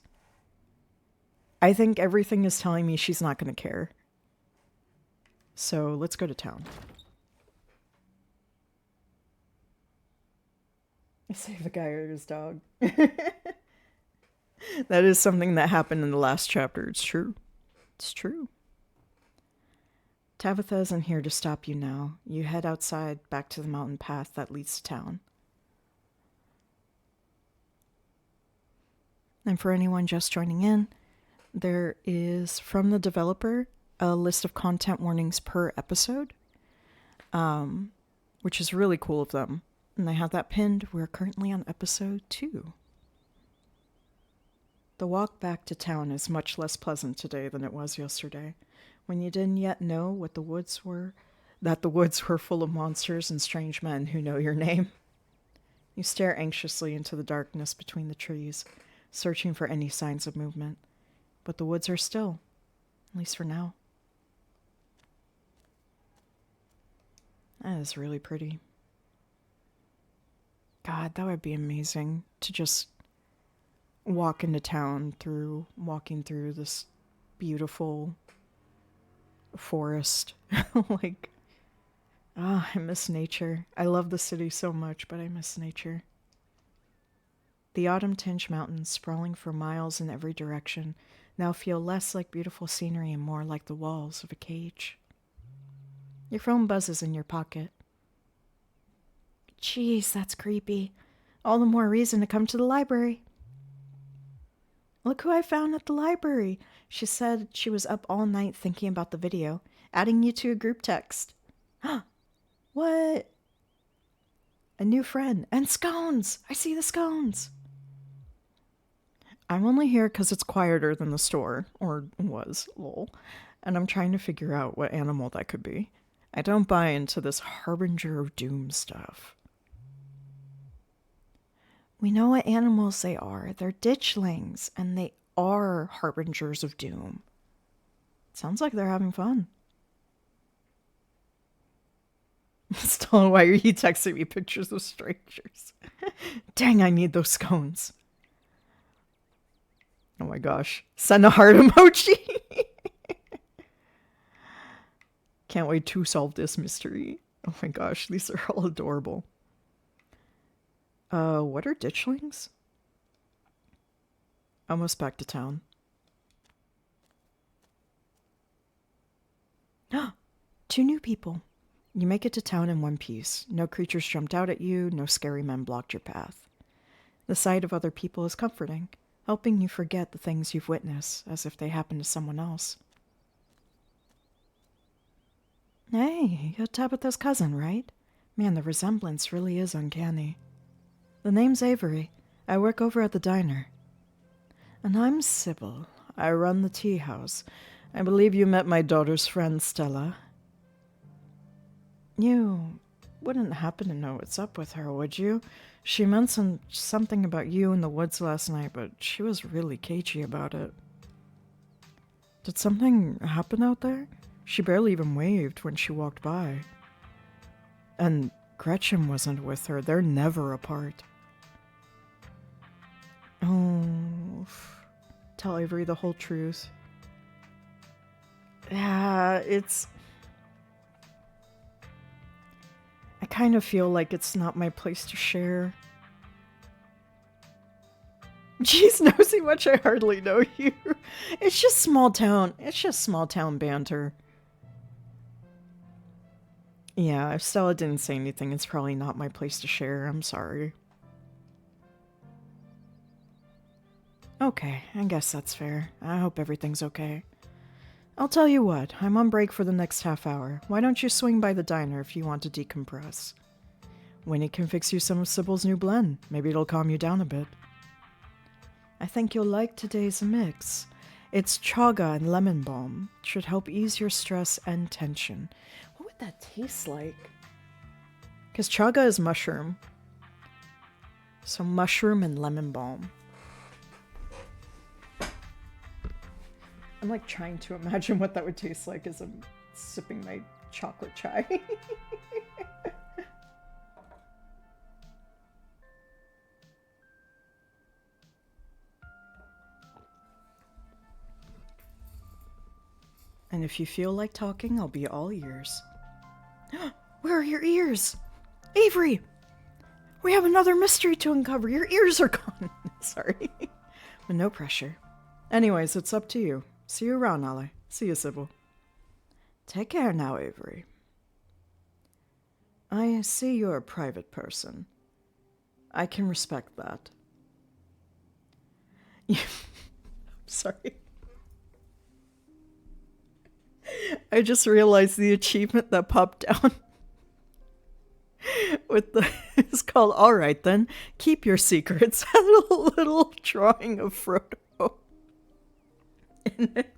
I think everything is telling me she's not going to care. So let's go to town. I saved the guy or his dog. That is something that happened in the last chapter. It's true. It's true. Tabitha isn't here to stop you now. You head outside, back to the mountain path that leads to town. And for anyone just joining in, there is, from the developer, a list of content warnings per episode, which is really cool of them. And I have that pinned. We're currently on episode 2. The walk back to town is much less pleasant today than it was yesterday, when you didn't yet know what the woods were, that the woods were full of monsters and strange men who know your name. You stare anxiously into the darkness between the trees, searching for any signs of movement. But the woods are still, at least for now. That is really pretty. God, that would be amazing to just walk into town walking through this beautiful forest. Like, I miss nature. I love the city so much, but I miss nature. The autumn-tinged mountains, sprawling for miles in every direction, now feel less like beautiful scenery and more like the walls of a cage. Your phone buzzes in your pocket. Jeez, that's creepy. All the more reason to come to the library. Look who I found at the library. She said she was up all night thinking about the video, adding you to a group text. What? A new friend. And scones! I see the scones! I'm only here because it's quieter than the store, or was, lol, and I'm trying to figure out what animal that could be. I don't buy into this harbinger of doom stuff. We know what animals they are. They're ditchlings, and they are harbingers of doom. Sounds like they're having fun. Still, why are you texting me pictures of strangers? Dang, I need those scones. Oh my gosh. Send a heart emoji. Can't wait to solve this mystery. Oh my gosh, these are all adorable. What are ditchlings? Almost back to town. 2 new people. You make it to town in one piece. No creatures jumped out at you, no scary men blocked your path. The sight of other people is comforting, helping you forget the things you've witnessed as if they happened to someone else. Hey, you're Tabitha's cousin, right? Man, the resemblance really is uncanny. The name's Avery. I work over at the diner. And I'm Sybil. I run the tea house. I believe you met my daughter's friend, Stella. You wouldn't happen to know what's up with her, would you? She mentioned something about you in the woods last night, but she was really cagey about it. Did something happen out there? She barely even waved when she walked by. And Gretchen wasn't with her. They're never apart. Oh, tell Avery the whole truth. Yeah, I kind of feel like it's not my place to share. Jeez, nosy much, I hardly know you. It's just small town. It's just small town banter. Yeah, if Stella didn't say anything, it's probably not my place to share. I'm sorry. Okay, I guess that's fair. I hope everything's okay. I'll tell you what, I'm on break for the next half hour. Why don't you swing by the diner if you want to decompress? Winnie can fix you some of Sybil's new blend. Maybe it'll calm you down a bit. I think you'll like today's mix. It's chaga and lemon balm. It should help ease your stress and tension. What would that taste like? Because chaga is mushroom. So mushroom and lemon balm. I'm like trying to imagine what that would taste like as I'm sipping my chocolate chai. And if you feel like talking, I'll be all ears. Where are your ears? Avery! We have another mystery to uncover. Your ears are gone. Sorry. But no pressure. Anyways, it's up to you. See you around, Ally. See you, Sybil. Take care now, Avery. I see you're a private person. I can respect that. I'm sorry. I just realized the achievement that popped down with the it's called Alright Then, Keep Your Secrets. Had a little drawing of Frodo in it.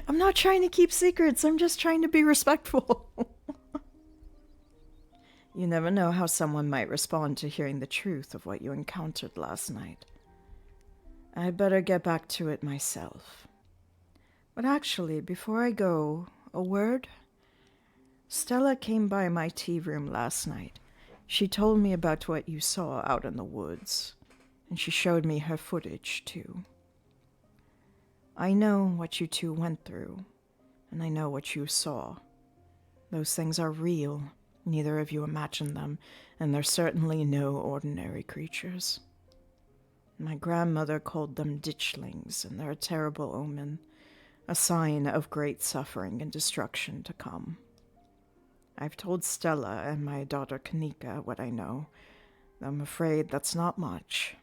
I'm not trying to keep secrets, I'm just trying to be respectful. You never know how someone might respond to hearing the truth of what you encountered last night. I'd better get back to it myself. But actually, before I go, a word? Stella came by my tea room last night. She told me about what you saw out in the woods, and she showed me her footage, too. I know what you two went through, and I know what you saw. Those things are real. Neither of you imagined them, and they're certainly no ordinary creatures. My grandmother called them ditchlings, and they're a terrible omen, a sign of great suffering and destruction to come. I've told Stella and my daughter Kanika what I know. I'm afraid that's not much.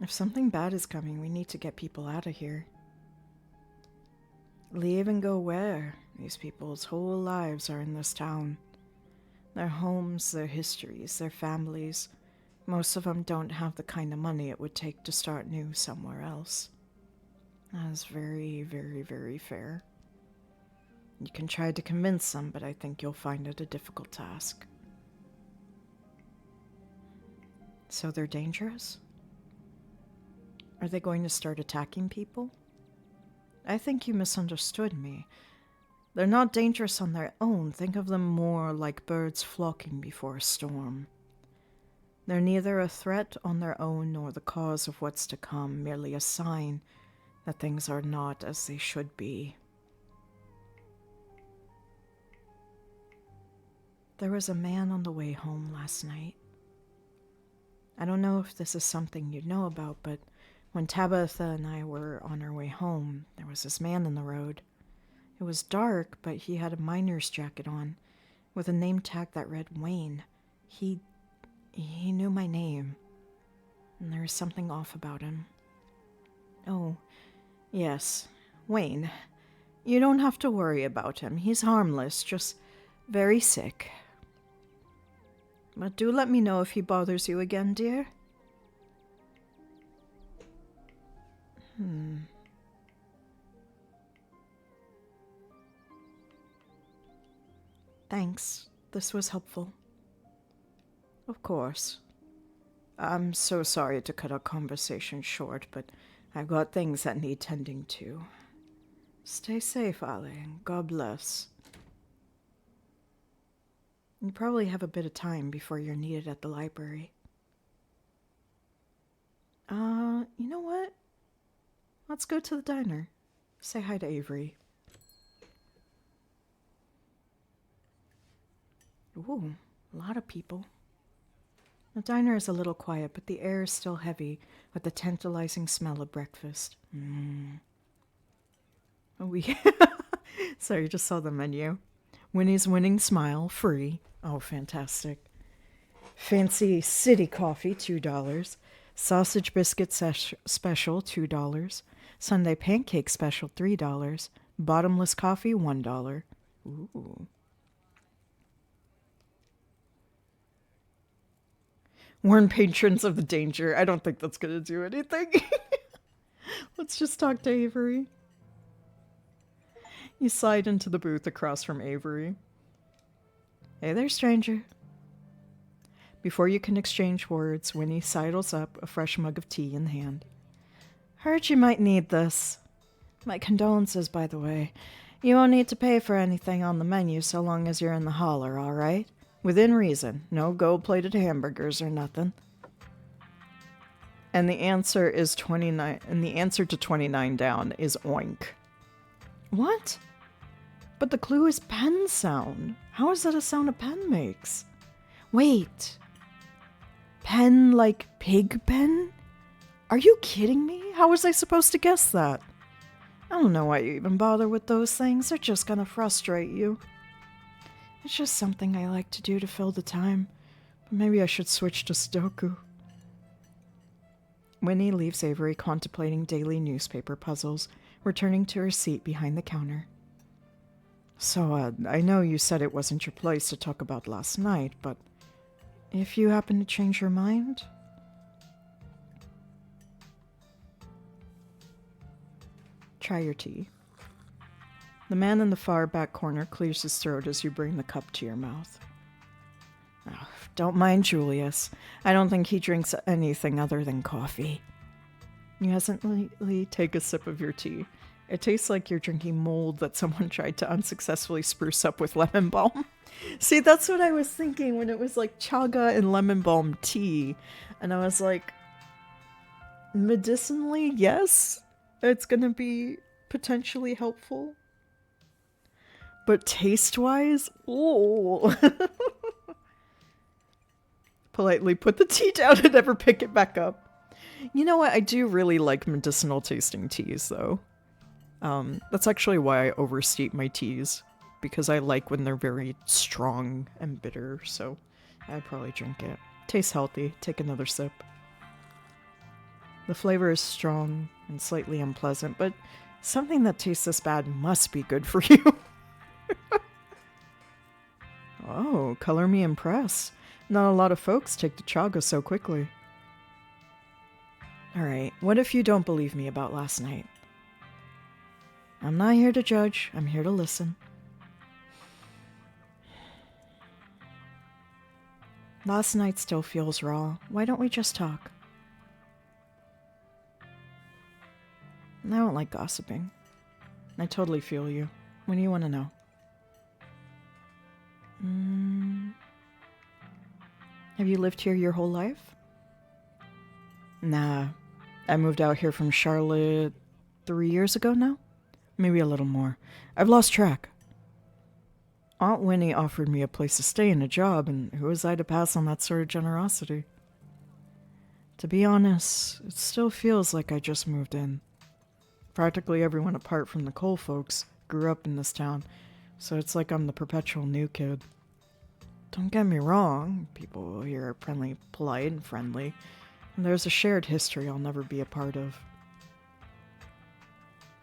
If something bad is coming, we need to get people out of here. Leave and go where? These people's whole lives are in this town. Their homes, their histories, their families. Most of them don't have the kind of money it would take to start new somewhere else. That is very, very, very fair. You can try to convince them, but I think you'll find it a difficult task. So they're dangerous? Are they going to start attacking people? I think you misunderstood me. They're not dangerous on their own. Think of them more like birds flocking before a storm. They're neither a threat on their own nor the cause of what's to come, merely a sign that things are not as they should be. There was a man on the way home last night. I don't know if this is something you know about, but when Tabitha and I were on our way home, there was this man in the road. It was dark, but he had a miner's jacket on, with a name tag that read Wayne. He knew my name, and there was something off about him. Oh, yes, Wayne. You don't have to worry about him. He's harmless, just very sick. But do let me know if he bothers you again, dear. Thanks. This was helpful. Of course. I'm so sorry to cut our conversation short, but I've got things that need tending to. Stay safe, Ali, and God bless. You probably have a bit of time before you're needed at the library. You know what? Let's go to the diner. Say hi to Avery. Ooh, a lot of people. The diner is a little quiet, but the air is still heavy with the tantalizing smell of breakfast. Oh, sorry, you just saw the menu. Winnie's Winning Smile, free. Oh, fantastic. Fancy City Coffee, $2. Sausage Biscuit Special, $2. Sunday Pancake Special, $3. Bottomless Coffee, $1. Ooh. Warn patrons of the danger. I don't think that's going to do anything. Let's just talk to Avery. You slide into the booth across from Avery. Hey there, stranger. Before you can exchange words, Winnie sidles up, a fresh mug of tea in hand. Heard you might need this. My condolences, by the way. You won't need to pay for anything on the menu so long as you're in the holler, all right? Within reason. No gold-plated hamburgers or nothing. And the answer is 29. And the answer to 29 down is oink. What? But the clue is pen sound. How is that a sound a pen makes? Wait. Pen like pig pen? Are you kidding me? How was I supposed to guess that? I don't know why you even bother with those things. They're just gonna frustrate you. It's just something I like to do to fill the time. But maybe I should switch to Sudoku. Winnie leaves Avery contemplating daily newspaper puzzles, returning to her seat behind the counter. So, I know you said it wasn't your place to talk about last night, but if you happen to change your mind... Try your tea. The man in the far back corner clears his throat as you bring the cup to your mouth. Oh, don't mind Julius. I don't think he drinks anything other than coffee. You hesitantly take a sip of your tea. It tastes like you're drinking mold that someone tried to unsuccessfully spruce up with lemon balm. See, that's what I was thinking when it was like chaga and lemon balm tea. And I was like, medicinally, yes, it's going to be potentially helpful. But taste-wise, oh. Politely put the tea down and never pick it back up. You know what? I do really like medicinal tasting teas, though. That's actually why I oversteep my teas, because I like when they're very strong and bitter, so I'd probably drink it. Tastes healthy. Take another sip. The flavor is strong and slightly unpleasant, but something that tastes this bad must be good for you. Oh, color me impressed. Not a lot of folks take to chaga so quickly. Alright, what if you don't believe me about last night? I'm not here to judge, I'm here to listen. Last night still feels raw. Why don't we just talk? I don't like gossiping. I totally feel you. What do you want to know? Have you lived here your whole life? Nah. I moved out here from Charlotte 3 years ago now? Maybe a little more. I've lost track. Aunt Winnie offered me a place to stay and a job, and who was I to pass on that sort of generosity? To be honest, it still feels like I just moved in. Practically everyone apart from the Cole folks grew up in this town, so it's like I'm the perpetual new kid. Don't get me wrong, people here are polite and friendly, and there's a shared history I'll never be a part of.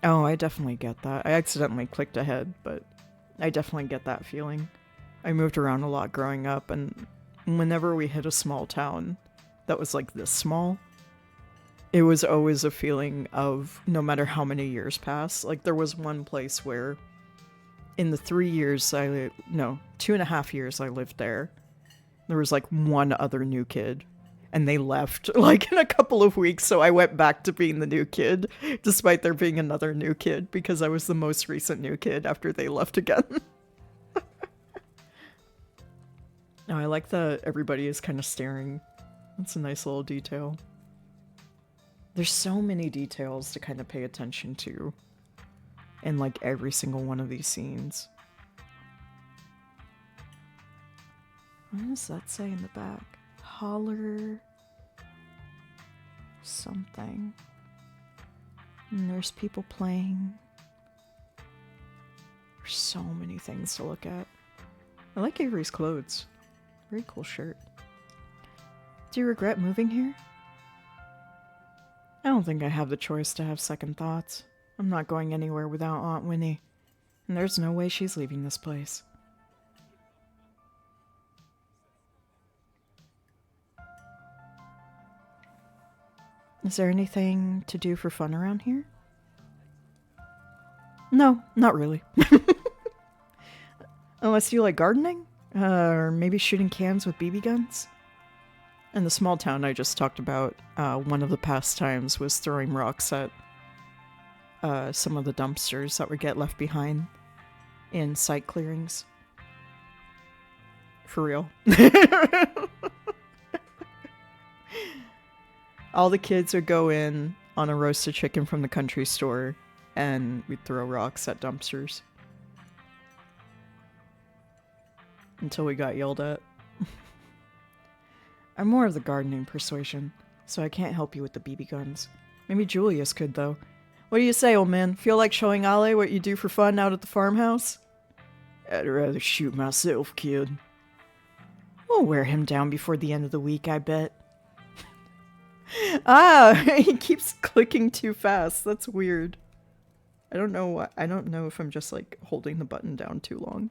Oh, I definitely get that. I accidentally clicked ahead, but I definitely get that feeling. I moved around a lot growing up, and whenever we hit a small town that was like this small, it was always a feeling of no matter how many years pass. Like there was one place where in the 2.5 years I lived there, there was like one other new kid. and they left like in a couple of weeks. So I went back to being the new kid, despite there being another new kid, because I was the most recent new kid after they left again. No, I like that everybody is kind of staring. That's a nice little detail. There's so many details to kind of pay attention to in like every single one of these scenes. What does that say in the back? Holler something. And there's people playing. There's so many things to look at. I like Avery's clothes. Very cool shirt. Do you regret moving here? I don't think I have the choice to have second thoughts. I'm not going anywhere without Aunt Winnie, and there's no way she's leaving this place. Is there anything to do for fun around here? No, not really. Unless you like gardening? Or maybe shooting cans with BB guns? In the small town I just talked about, one of the pastimes was throwing rocks at some of the dumpsters that would get left behind in site clearings. For real. All the kids would go in on a roasted chicken from the country store, and we'd throw rocks at dumpsters. Until we got yelled at. I'm more of the gardening persuasion, so I can't help you with the BB guns. Maybe Julius could, though. What do you say, old man? Feel like showing Ale what you do for fun out at the farmhouse? I'd rather shoot myself, kid. We'll wear him down before the end of the week, I bet. Ah, he keeps clicking too fast. That's weird. I don't know why. I don't know if I'm just like holding the button down too long.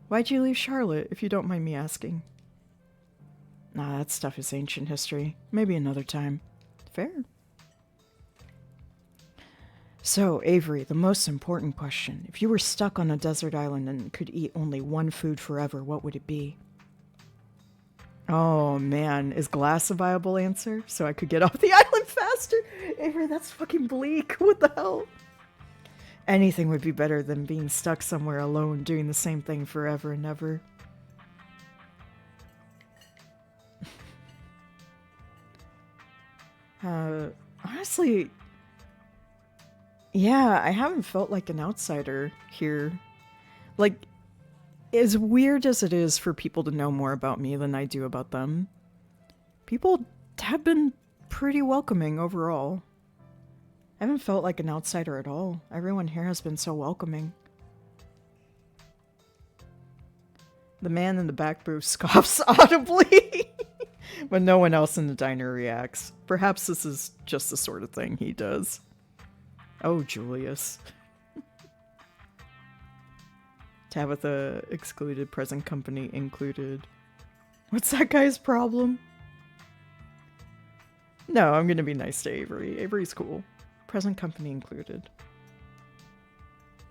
Why'd you leave Charlotte, if you don't mind me asking? Nah, that stuff is ancient history. Maybe another time. Fair. So, Avery, the most important question. If you were stuck on a desert island and could eat only one food forever, what would it be? Oh, man. Is glass a viable answer? So I could get off the island faster? Avery, that's fucking bleak. What the hell? Anything would be better than being stuck somewhere alone doing the same thing forever and ever. Honestly, yeah, I haven't felt like an outsider here. Like, as weird as it is for people to know more about me than I do about them, people have been pretty welcoming overall. I haven't felt like an outsider at all. Everyone here has been so welcoming. The man in the back booth scoffs audibly, but no one else in the diner reacts. Perhaps this is just the sort of thing he does. Oh, Julius. Tabitha excluded, present company included. What's that guy's problem? No, I'm gonna be nice to Avery. Avery's cool. Present company included.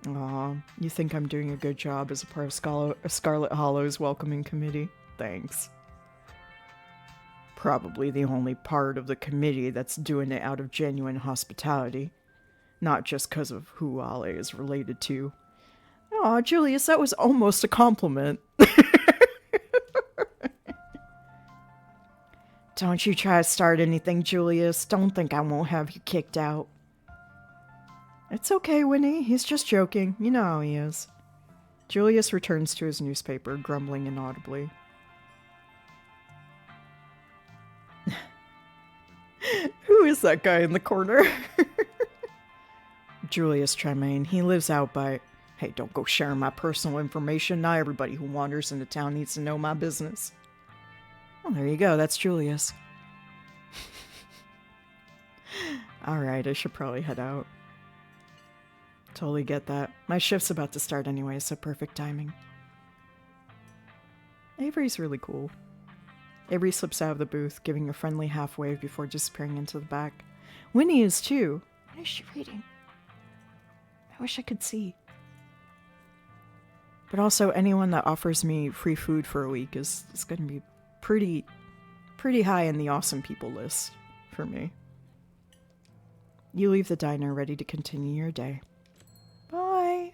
Aw, you think I'm doing a good job as a part of Scarlet Hollow's welcoming committee? Thanks. Probably the only part of the committee that's doing it out of genuine hospitality. Not just because of who Ale is related to. Aw, Julius, that was almost a compliment. Don't you try to start anything, Julius. Don't think I won't have you kicked out. It's okay, Winnie. He's just joking. You know how he is. Julius returns to his newspaper, grumbling inaudibly. Who is that guy in the corner? Julius Tremaine. He lives out by... Hey, don't go sharing my personal information. Not everybody who wanders into town needs to know my business. Well, there you go. That's Julius. Alright, I should probably head out. Totally get that. My shift's about to start anyway, so perfect timing. Avery's really cool. Avery slips out of the booth, giving a friendly half wave before disappearing into the back. Winnie is too. What is she reading? I wish I could see. But also, anyone that offers me free food for a week is going to be pretty pretty high in the awesome people list for me. You leave the diner ready to continue your day. Bye.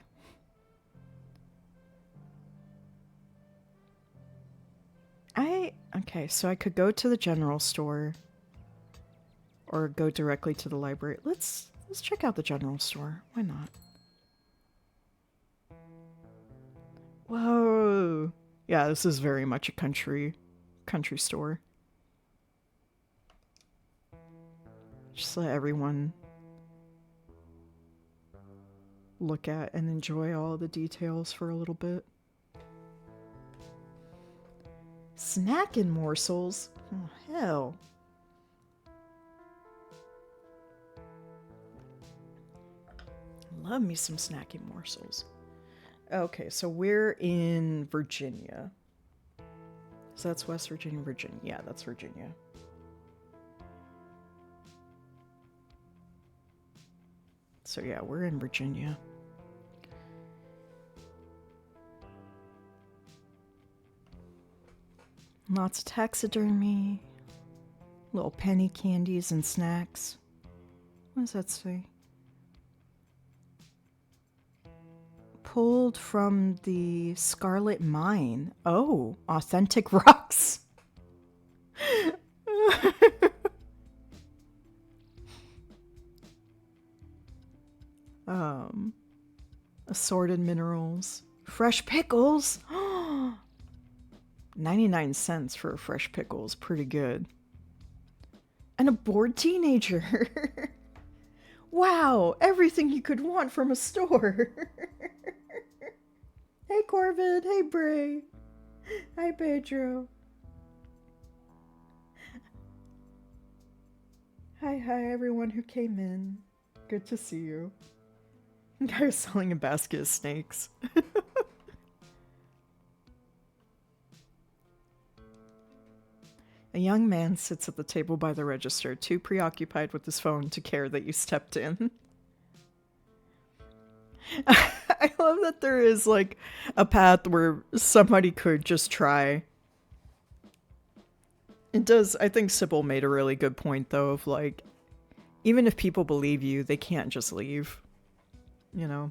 Okay, so I could go to the general store or go directly to the library. Let's check out the general store. Why not? Whoa. Yeah, this is very much a country store. Just let everyone look at and enjoy all the details for a little bit. Snacking morsels? Oh, hell. Love me some snacking morsels. Okay, so we're in Virginia. So that's West Virginia, Virginia. Yeah, that's Virginia. So yeah, we're in Virginia. Lots of taxidermy. Little penny candies and snacks. What does that say? Pulled from the Scarlet Mine. Oh, authentic rocks. Assorted minerals. Fresh pickles. 99 cents for a fresh pickle is pretty good. And a bored teenager. Wow, everything you could want from a store. Hey Corbin, hey Bray. Hi Pedro. Hi everyone who came in. Good to see you. Guy was selling a basket of snakes. A young man sits at the table by the register, too preoccupied with his phone to care that you stepped in. I love that there is, like, a path where somebody could just try. It does, I think Sybil made a really good point, though, of, like, even if people believe you, they can't just leave. You know?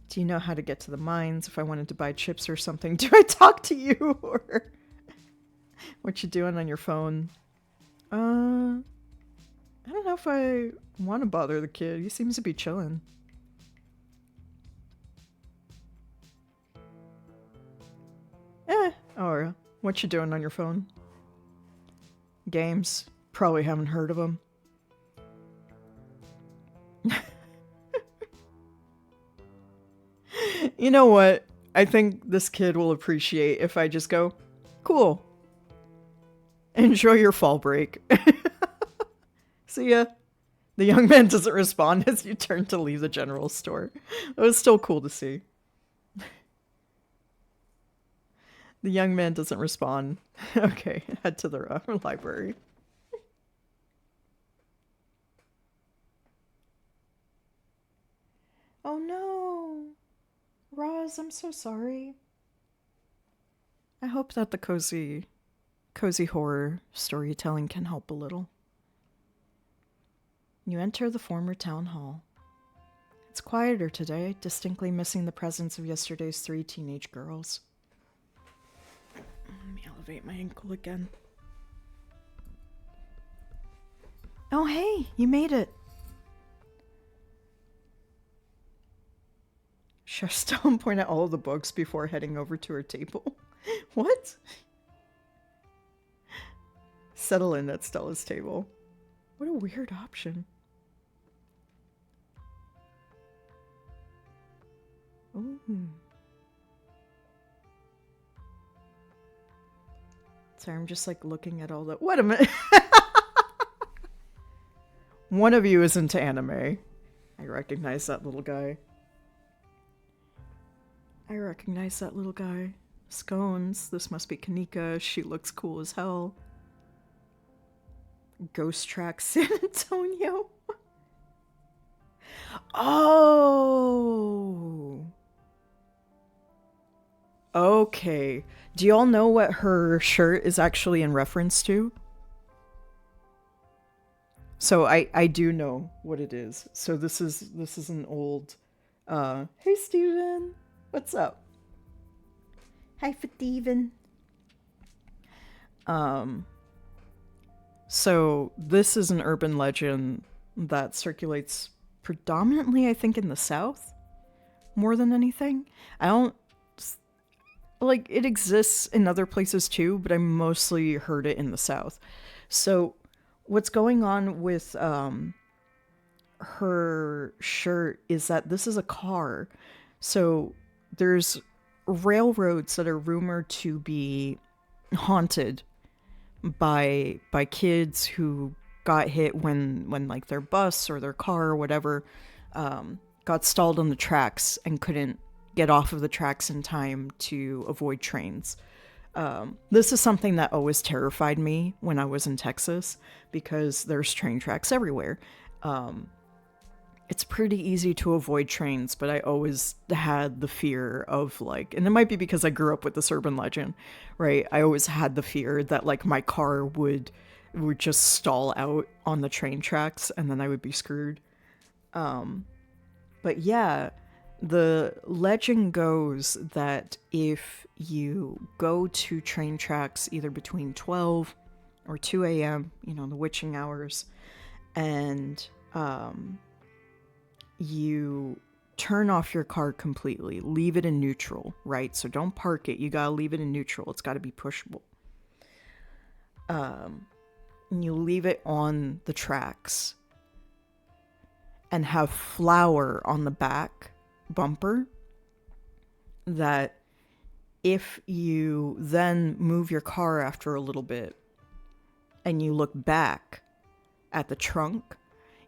Do you know how to get to the mines? If I wanted to buy chips or something, do I talk to you? Or what you doing on your phone? I don't know if I want to bother the kid. He seems to be chilling. Or what you doing on your phone? Games? Probably haven't heard of them. You know what? I think this kid will appreciate if I just go, cool. Enjoy your fall break. See ya. The young man doesn't respond as you turn to leave the general store. It was still cool to see. The young man doesn't respond. Okay, head to the library. Oh no. Roz, I'm so sorry. I hope that the cozy horror storytelling can help a little. You enter the former town hall. It's quieter today, distinctly missing the presence of yesterday's 3 teenage girls. Let me elevate my ankle again. Oh hey, you made it. Charstone point out all of the books before heading over to her table. What? Settle in at Stella's table. What a weird option. Ooh. Sorry, I'm just like looking at all the... Wait a minute! One of you is into anime. I recognize that little guy. Scones. This must be Kanika. She looks cool as hell. Ghost Track San Antonio. Oh. Okay. Do you all know what her shirt is actually in reference to? So I do know what it is. So this is an old hey Steven. What's up? Hi Steven. So this is an urban legend that circulates predominantly, I think, in the South more than anything. I don't like it exists in other places too, but I mostly heard it in the South. So what's going on with her shirt is that this is a car. So there's railroads that are rumored to be haunted by kids who got hit when like their bus or their car or whatever got stalled on the tracks and couldn't get off of the tracks in time to avoid trains. This is something that always terrified me when I was in Texas because there's train tracks everywhere. It's pretty easy to avoid trains, but I always had the fear of like, and it might be because I grew up with this urban legend, right? I always had the fear that like my car would just stall out on the train tracks and then I would be screwed. But yeah, the legend goes that if you go to train tracks either between 12 or 2 a.m., the witching hours, and you turn off your car completely, leave it in neutral, right? So don't park it. You gotta leave it in neutral. It's gotta be pushable. And you leave it on the tracks and have flour on the back bumper, that if you then move your car after a little bit and you look back at the trunk,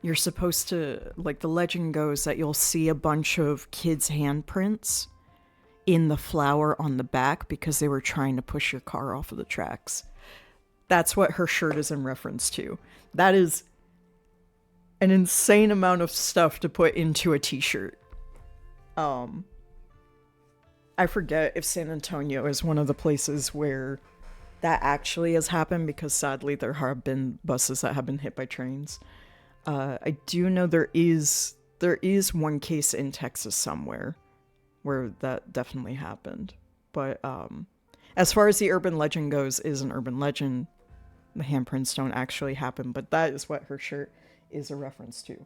you're supposed to, like the legend goes, that you'll see a bunch of kids' handprints in the flour on the back because they were trying to push your car off of the tracks. That's what her shirt is in reference to. That is an insane amount of stuff to put into a t-shirt. I forget if San Antonio is one of the places where that actually has happened, because sadly there have been buses that have been hit by trains. I do know there is one case in Texas somewhere where that definitely happened. But as far as the urban legend goes, is an urban legend. The handprints don't actually happen, but that is what her shirt is a reference to.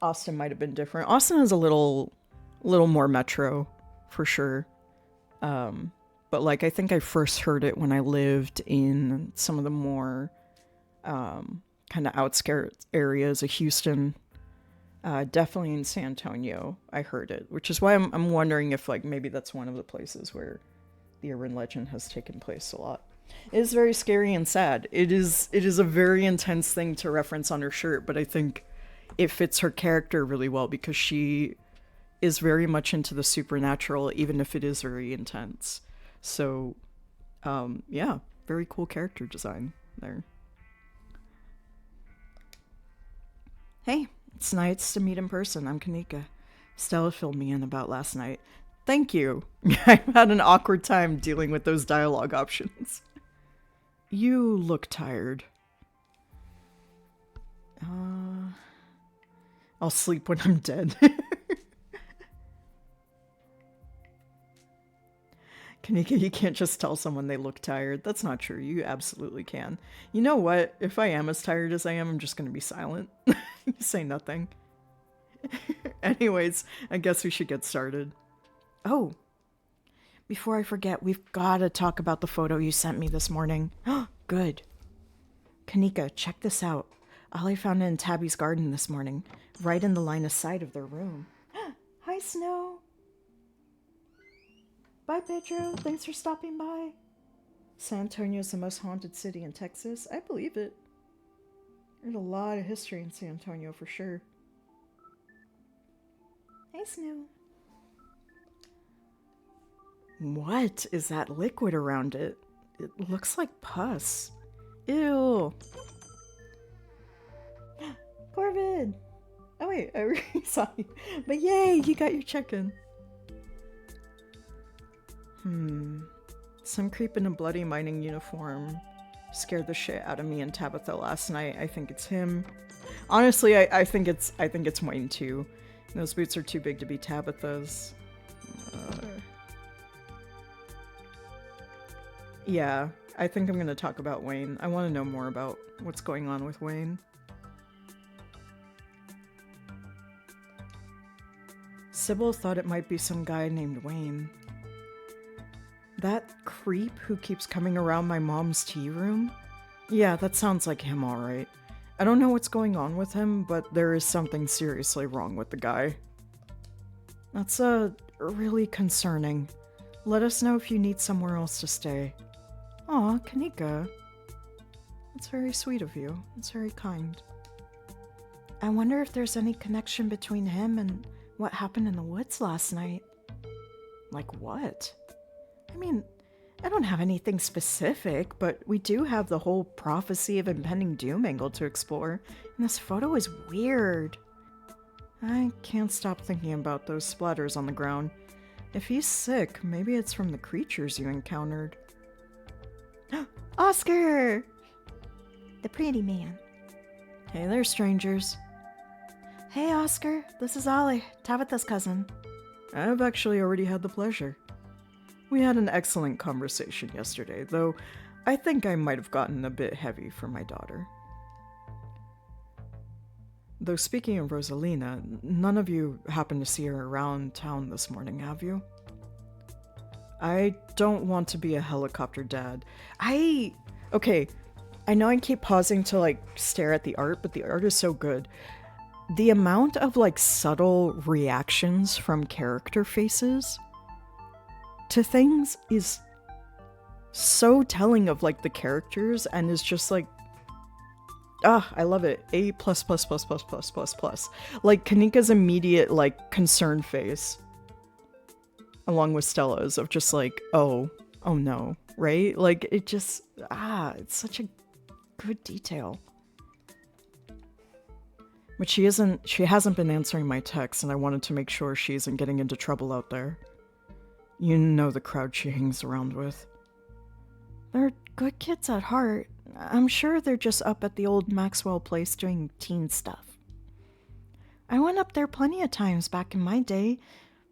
Austin might have been different. Austin is a little more metro, for sure. But like, I think I first heard it when I lived in some of the more kind of outskirts areas of Houston. Definitely in San Antonio, I heard it, which is why I'm wondering if like maybe that's one of the places where the urban legend has taken place a lot. It is very scary and sad. It is a very intense thing to reference on her shirt, but I think it fits her character really well because she is very much into the supernatural, even if it is very intense. So, yeah, very cool character design there. Hey, it's nice to meet in person. I'm Kanika. Stella filled me in about last night. Thank you. I've had an awkward time dealing with those dialogue options. You look tired. I'll sleep when I'm dead. Kanika, you can't just tell someone they look tired. That's not true. You absolutely can. You know what? If I am as tired as I am, I'm just going to be silent. Say nothing. Anyways, I guess we should get started. Oh, before I forget, we've got to talk about the photo you sent me this morning. Good. Kanika, check this out. Ollie found it in Tabby's garden this morning, right in the line of sight of their room. Hi, Snow. Bye, Pedro. Thanks for stopping by. San Antonio's the most haunted city in Texas. I believe it. There's a lot of history in San Antonio for sure. Hey, Snow. What is that liquid around it? It looks like pus. Ew. Corvid! Oh wait, I already saw you. But yay, you got your check-in. Some creep in a bloody mining uniform scared the shit out of me and Tabitha last night. I think it's him. Honestly, I think it's Wayne too. Those boots are too big to be Tabitha's. Yeah, I think I'm gonna talk about Wayne. I want to know more about what's going on with Wayne. Sybil thought it might be some guy named Wayne. That creep who keeps coming around my mom's tea room? Yeah, that sounds like him, alright. I don't know what's going on with him, but there is something seriously wrong with the guy. That's, really concerning. Let us know if you need somewhere else to stay. Aw, Kanika. That's very sweet of you. It's very kind. I wonder if there's any connection between him and what happened in the woods last night. Like what? I mean, I don't have anything specific, but we do have the whole prophecy of impending doom angle to explore, and this photo is weird. I can't stop thinking about those splatters on the ground. If he's sick, maybe it's from the creatures you encountered. Oscar! The pretty man. Hey there, strangers. Hey, Oscar. This is Ollie, Tabitha's cousin. I've actually already had the pleasure. We had an excellent conversation yesterday, though I think I might have gotten a bit heavy for my daughter. Though speaking of Rosalina, none of you happened to see her around town this morning, have you? I don't want to be a helicopter dad. Okay, I know I keep pausing to, stare at the art, but the art is so good. The amount of, subtle reactions from character faces to things is so telling of, the characters, and is just, I love it. A++++++++. Kanika's immediate, concerned face, along with Stella's, of just oh no, right? It just, it's such a good detail. But she hasn't been answering my texts, and I wanted to make sure she isn't getting into trouble out there. You know the crowd she hangs around with. They're good kids at heart. I'm sure they're just up at the old Maxwell place doing teen stuff. I went up there plenty of times back in my day,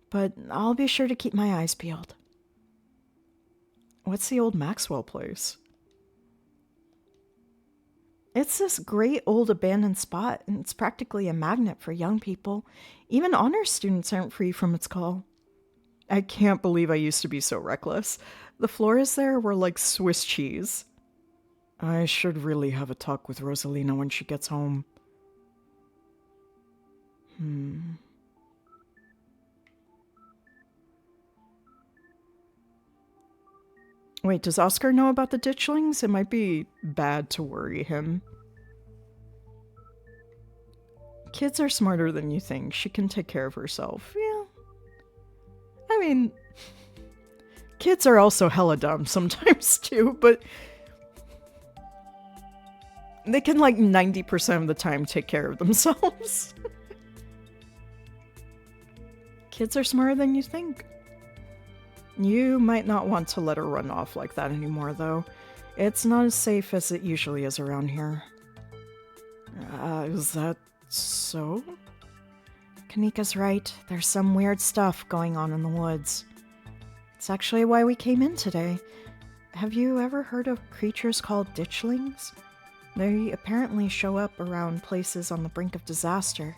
but I'll be sure to keep my eyes peeled. What's the old Maxwell place? It's this great old abandoned spot, and it's practically a magnet for young people. Even honors students aren't free from its call. I can't believe I used to be so reckless. The floors there were like Swiss cheese. I should really have a talk with Rosalina when she gets home. Wait, does Oscar know about the ditchlings? It might be bad to worry him. Kids are smarter than you think. She can take care of herself. Yeah. I mean, kids are also hella dumb sometimes too, but they can 90% of the time take care of themselves. Kids are smarter than you think. You might not want to let her run off like that anymore, though. It's not as safe as it usually is around here. Is that so? Kanika's right. There's some weird stuff going on in the woods. It's actually why we came in today. Have you ever heard of creatures called ditchlings? They apparently show up around places on the brink of disaster,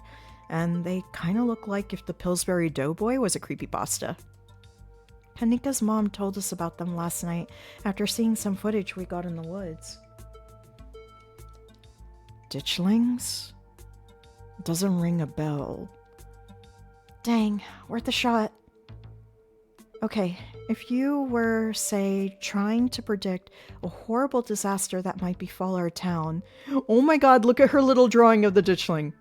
and they kind of look like if the Pillsbury Doughboy was a creepypasta. Kanika's mom told us about them last night after seeing some footage we got in the woods. Ditchlings? Doesn't ring a bell. Dang, worth a shot. Okay, if you were, say, trying to predict a horrible disaster that might befall our town... Oh my god, look at her little drawing of the ditchling.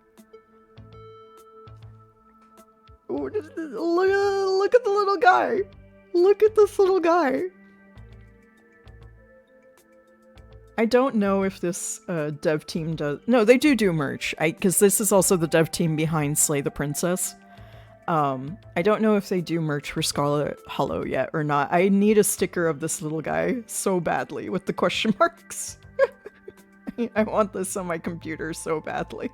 Look at the little guy. Look at this little guy. I don't know if this dev team does... No, they do merch. Because this is also the dev team behind Slay the Princess. I don't know if they do merch for Scarlet Hollow yet or not. I need a sticker of this little guy so badly with the question marks. I want this on my computer so badly.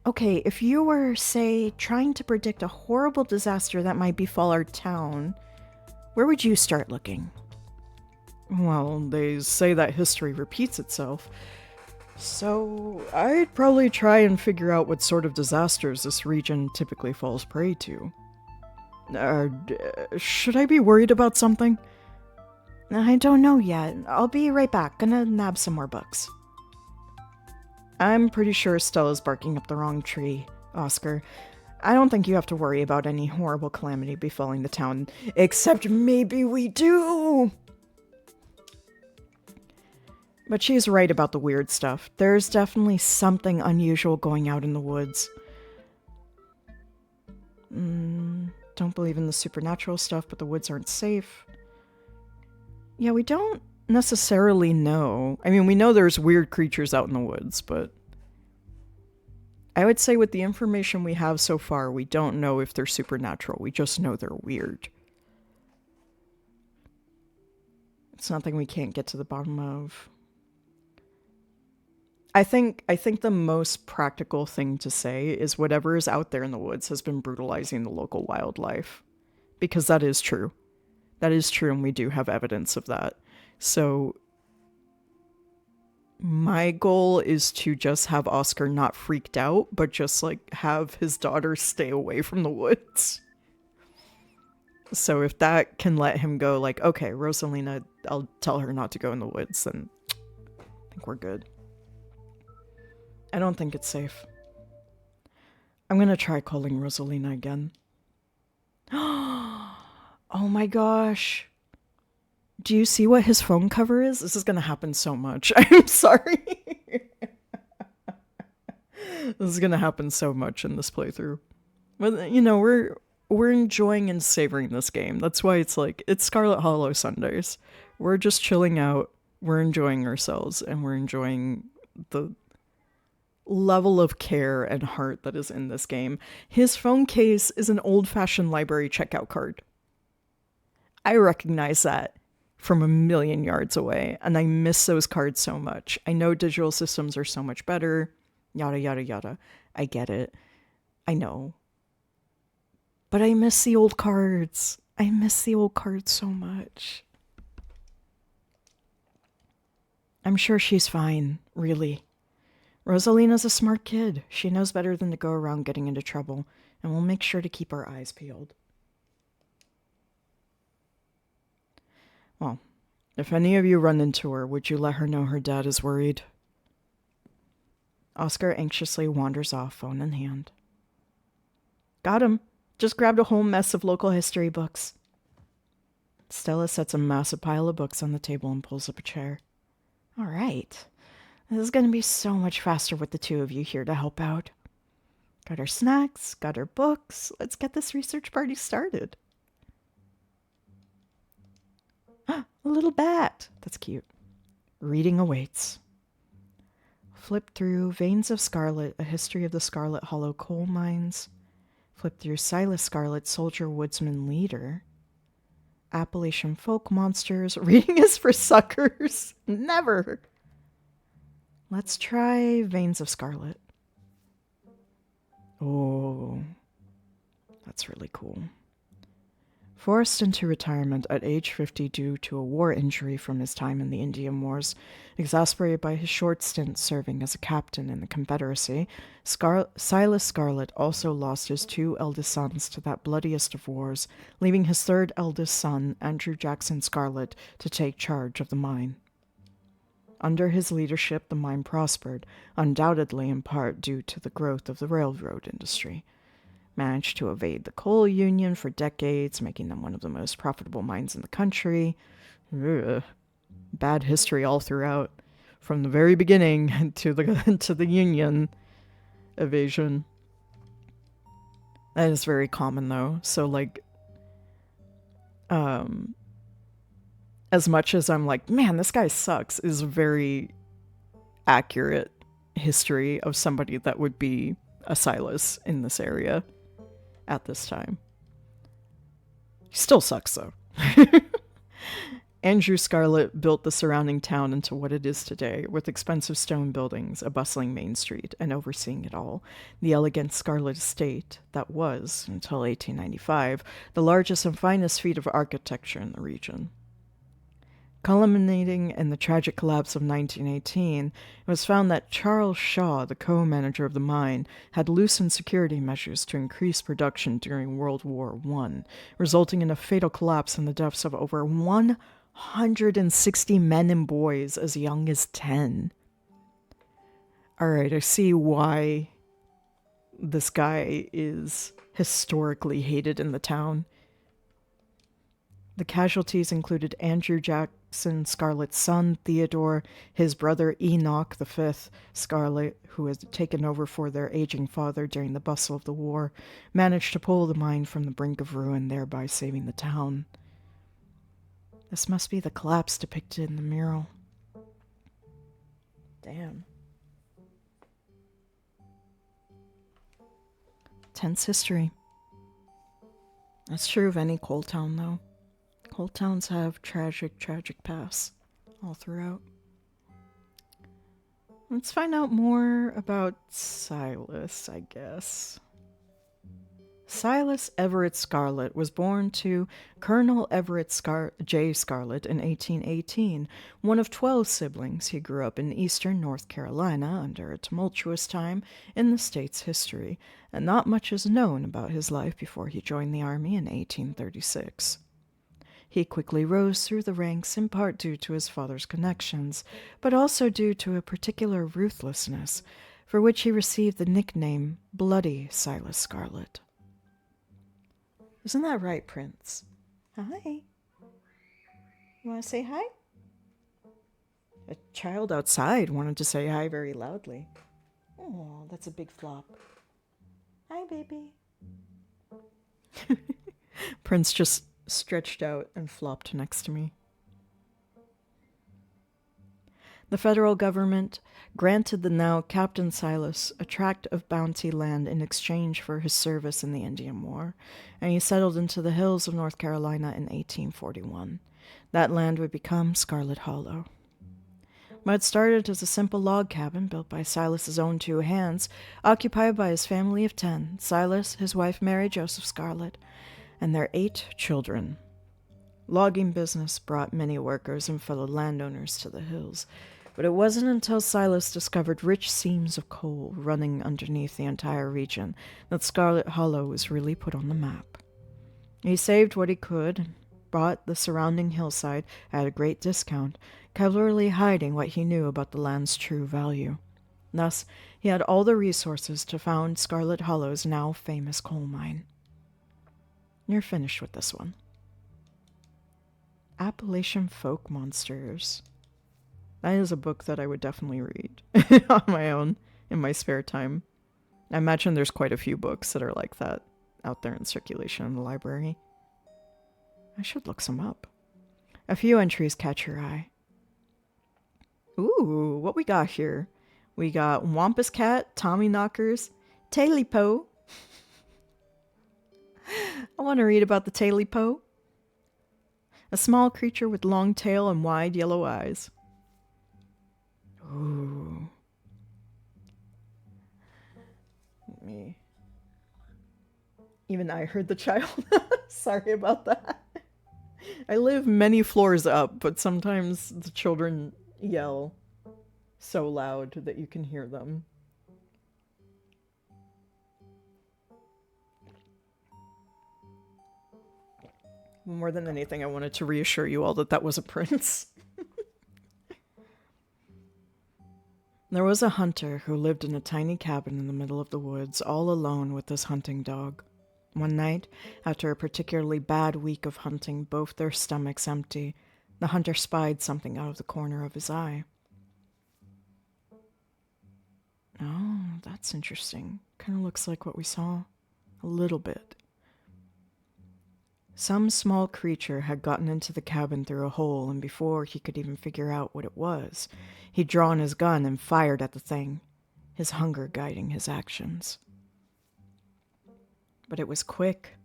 Okay, if you were, say, trying to predict a horrible disaster that might befall our town, where would you start looking? Well, they say that history repeats itself. So, I'd probably try and figure out what sort of disasters this region typically falls prey to. Should I be worried about something? I don't know yet. I'll be right back. Gonna nab some more books. I'm pretty sure Stella's barking up the wrong tree, Oscar. I don't think you have to worry about any horrible calamity befalling the town, except maybe we do! But she's right about the weird stuff. There's definitely something unusual going out in the woods. Don't believe in the supernatural stuff, but the woods aren't safe. Yeah, we don't necessarily know. I mean, we know there's weird creatures out in the woods, but... I would say with the information we have so far, we don't know if they're supernatural. We just know they're weird. It's nothing we can't get to the bottom of. I think the most practical thing to say is whatever is out there in the woods has been brutalizing the local wildlife. Because that is true. That is true, and we do have evidence of that. So, my goal is to just have Oscar not freaked out, but just, like, have his daughter stay away from the woods. So if that can let him go, like, okay, Rosalina, I'll tell her not to go in the woods, then I think we're good. I don't think it's safe. I'm gonna try calling Rosalina again. Oh my gosh. Do you see what his phone cover is? This is gonna happen so much. I'm sorry. This is gonna happen so much in this playthrough. But, you know, we're enjoying and savoring this game. That's why it's like, it's Scarlet Hollow Sundays. We're just chilling out, we're enjoying ourselves, and we're enjoying the level of care and heart that is in this game. His phone case is an old-fashioned library checkout card. I recognize that from a million yards away, and I miss those cards so much. I know digital systems are so much better, yada yada yada. I get it. I know. But I miss the old cards. I miss the old cards so much. I'm sure she's fine, really. Rosalina's a smart kid. She knows better than to go around getting into trouble, and we'll make sure to keep our eyes peeled. Well, if any of you run into her, would you let her know her dad is worried? Oscar anxiously wanders off, phone in hand. Got him. Just grabbed a whole mess of local history books. Stella sets a massive pile of books on the table and pulls up a chair. All right. This is going to be so much faster with the two of you here to help out. Got our snacks, got our books. Let's get this research party started. A little bat. That's cute. Reading awaits. Flip through Veins of Scarlet, A History of the Scarlet Hollow Coal Mines. Flip through Silas Scarlet, Soldier Woodsman Leader. Appalachian Folk Monsters. Reading is for suckers. Never. Let's try Veins of Scarlet. Oh, that's really cool. Forced into retirement at age 50 due to a war injury from his time in the Indian Wars, exasperated by his short stint serving as a captain in the Confederacy, Silas Scarlet also lost his two eldest sons to that bloodiest of wars, leaving his third eldest son, Andrew Jackson Scarlet, to take charge of the mine. Under his leadership, the mine prospered, undoubtedly in part due to the growth of the railroad industry. Managed to evade the coal union for decades, making them one of the most profitable mines in the country. Ugh. Bad history all throughout, from the very beginning to the union evasion. That is very common though. So like, as much as I'm like, man, this guy sucks, is a very accurate history of somebody that would be a Silas in this area at this time. He still sucks, though. Andrew Scarlet built the surrounding town into what it is today, with expensive stone buildings, a bustling main street, and overseeing it all, the elegant Scarlet Estate that was, until 1895, the largest and finest feat of architecture in the region. Culminating in the tragic collapse of 1918, it was found that Charles Shaw, the co-manager of the mine, had loosened security measures to increase production during World War I, resulting in a fatal collapse and the deaths of over 160 men and boys as young as 10. Alright, I see why this guy is historically hated in the town. The casualties included Andrew Jackson Scarlet's son, Theodore, his brother Enoch V. Scarlet, who had taken over for their aging father during the bustle of the war, managed to pull the mine from the brink of ruin, thereby saving the town. This must be the collapse depicted in the mural. Damn. Tense history. That's true of any coal town, though. Coal towns have tragic pasts all throughout. Let's find out more about Silas, I guess. Silas Everett Scarlet was born to Colonel Everett J. Scarlet in 1818. One of 12 siblings, he grew up in eastern North Carolina under a tumultuous time in the state's history, and not much is known about his life before he joined the Army in 1836. He quickly rose through the ranks, in part due to his father's connections, but also due to a particular ruthlessness, for which he received the nickname Bloody Silas Scarlet. Isn't that right, Prince? Hi. You want to say hi? A child outside wanted to say hi very loudly. Oh, that's a big flop. Hi, baby. Prince just stretched out and flopped next to me. The federal government granted the now Captain Silas a tract of bounty land in exchange for his service in the Indian War, and he settled into the hills of North Carolina in 1841. That land would become Scarlet Hollow. But it started as a simple log cabin built by Silas's own two hands, occupied by his family of 10, Silas, his wife Mary Joseph Scarlet, and their 8 children. Logging business brought many workers and fellow landowners to the hills, but it wasn't until Silas discovered rich seams of coal running underneath the entire region that Scarlet Hollow was really put on the map. He saved what he could and bought the surrounding hillside at a great discount, cleverly hiding what he knew about the land's true value. Thus, he had all the resources to found Scarlet Hollow's now famous coal mine. You're finished with this one. Appalachian Folk Monsters. That is a book that I would definitely read on my own in my spare time. I imagine there's quite a few books that are like that out there in circulation in the library. I should look some up. A few entries catch your eye. Ooh, what we got here? We got Wampus Cat, Tommy Knockers, Tailipo. I want to read about the Tailipo. A small creature with long tail and wide yellow eyes. Ooh. Me. Even I heard the child. Sorry about that. I live many floors up, but sometimes the children yell so loud that you can hear them. More than anything, I wanted to reassure you all that that was a prince. There was a hunter who lived in a tiny cabin in the middle of the woods, all alone with his hunting dog. One night, after a particularly bad week of hunting, both their stomachs empty, the hunter spied something out of the corner of his eye. Oh, that's interesting. Kind of looks like what we saw. A little bit. Some small creature had gotten into the cabin through a hole, and before he could even figure out what it was, he'd drawn his gun and fired at the thing, his hunger guiding his actions. But it was quick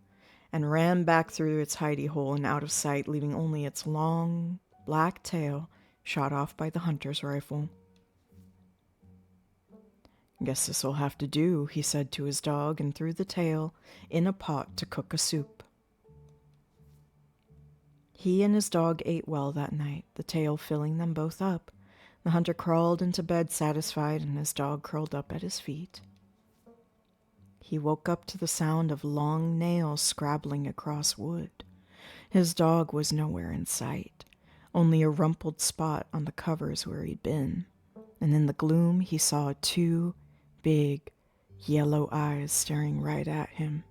and ran back through its hidey hole and out of sight, leaving only its long, black tail shot off by the hunter's rifle. "Guess this'll have to do," he said to his dog, and threw the tail in a pot to cook a soup. He and his dog ate well that night, the tail filling them both up. The hunter crawled into bed satisfied, and his dog curled up at his feet. He woke up to the sound of long nails scrabbling across wood. His dog was nowhere in sight, only a rumpled spot on the covers where he'd been, and in the gloom he saw two big yellow eyes staring right at him.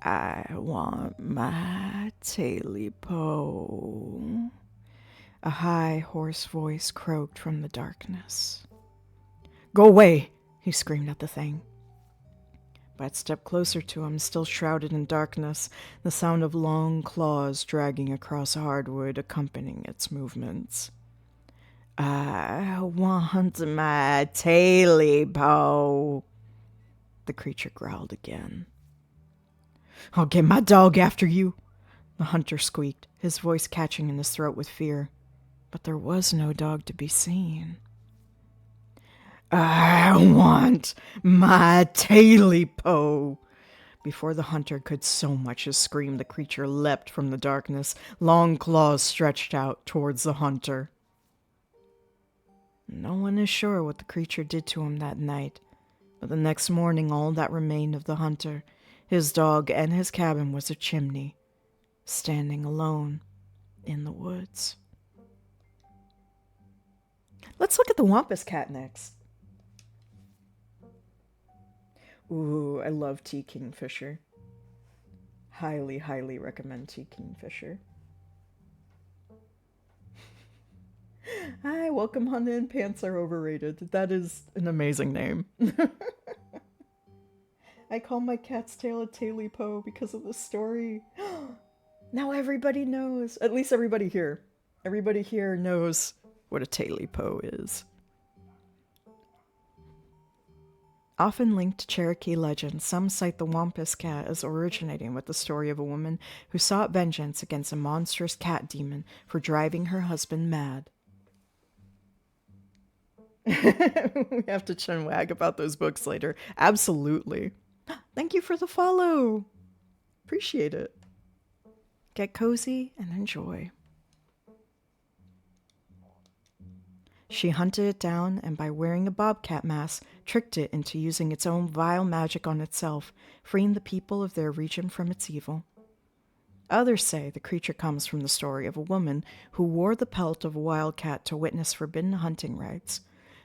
"I want my taily-po," a high, hoarse voice croaked from the darkness. "Go away!" he screamed at the thing. Bat stepped closer to him, still shrouded in darkness, the sound of long claws dragging across hardwood accompanying its movements. "I want my taily-po," the creature growled again. "I'll get my dog after you," the hunter squeaked, his voice catching in his throat with fear. But there was no dog to be seen. "I want my taily-po." Before the hunter could so much as scream, the creature leapt from the darkness, long claws stretched out towards the hunter. No one is sure what the creature did to him that night, but the next morning all that remained of the hunter, his dog, and his cabin was a chimney, standing alone in the woods. Let's look at the Wampus cat next. Ooh, I love T. Kingfisher. Highly, highly recommend T. Kingfisher. Hi, welcome, Hunin. Pants are overrated. That is an amazing name. I call my cat's tail a taily-po because of the story. Now everybody knows. At least everybody here. Everybody here knows what a taily-po is. Often linked to Cherokee legends, some cite the Wampus cat as originating with the story of a woman who sought vengeance against a monstrous cat demon for driving her husband mad. We have to chinwag about those books later. Absolutely. Thank you for the follow. Appreciate it. Get cozy and enjoy. She hunted it down, and by wearing a bobcat mask, tricked it into using its own vile magic on itself, freeing the people of their region from its evil. Others say the creature comes from the story of a woman who wore the pelt of a wildcat to witness forbidden hunting rites.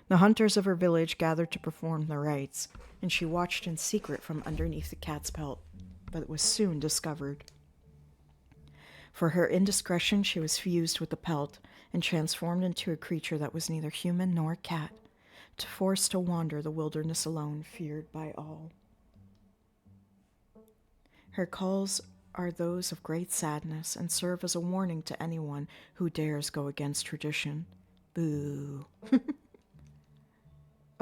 The hunters of her village gathered to perform the rites, and she watched in secret from underneath the cat's pelt, but it was soon discovered. For her indiscretion, she was fused with the pelt and transformed into a creature that was neither human nor cat, forced to wander the wilderness alone, feared by all. Her calls are those of great sadness and serve as a warning to anyone who dares go against tradition. Boo.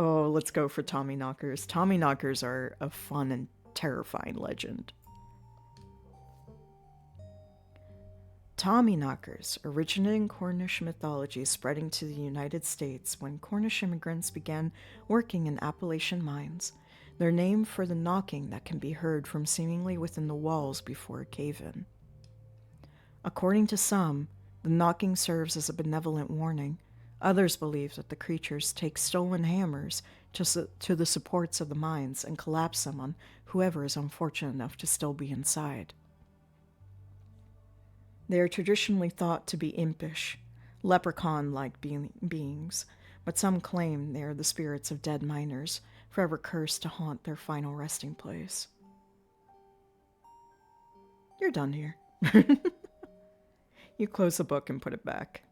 Oh, let's go for Tommyknockers. Tommyknockers are a fun and terrifying legend. Tommyknockers originated in Cornish mythology, spreading to the United States when Cornish immigrants began working in Appalachian mines. They're named for the knocking that can be heard from seemingly within the walls before a cave-in. According to some, the knocking serves as a benevolent warning. Others believe that the creatures take stolen hammers to the supports of the mines and collapse them on whoever is unfortunate enough to still be inside. They are traditionally thought to be impish, leprechaun-like beings, but some claim they are the spirits of dead miners, forever cursed to haunt their final resting place. You're done here. You close the book and put it back.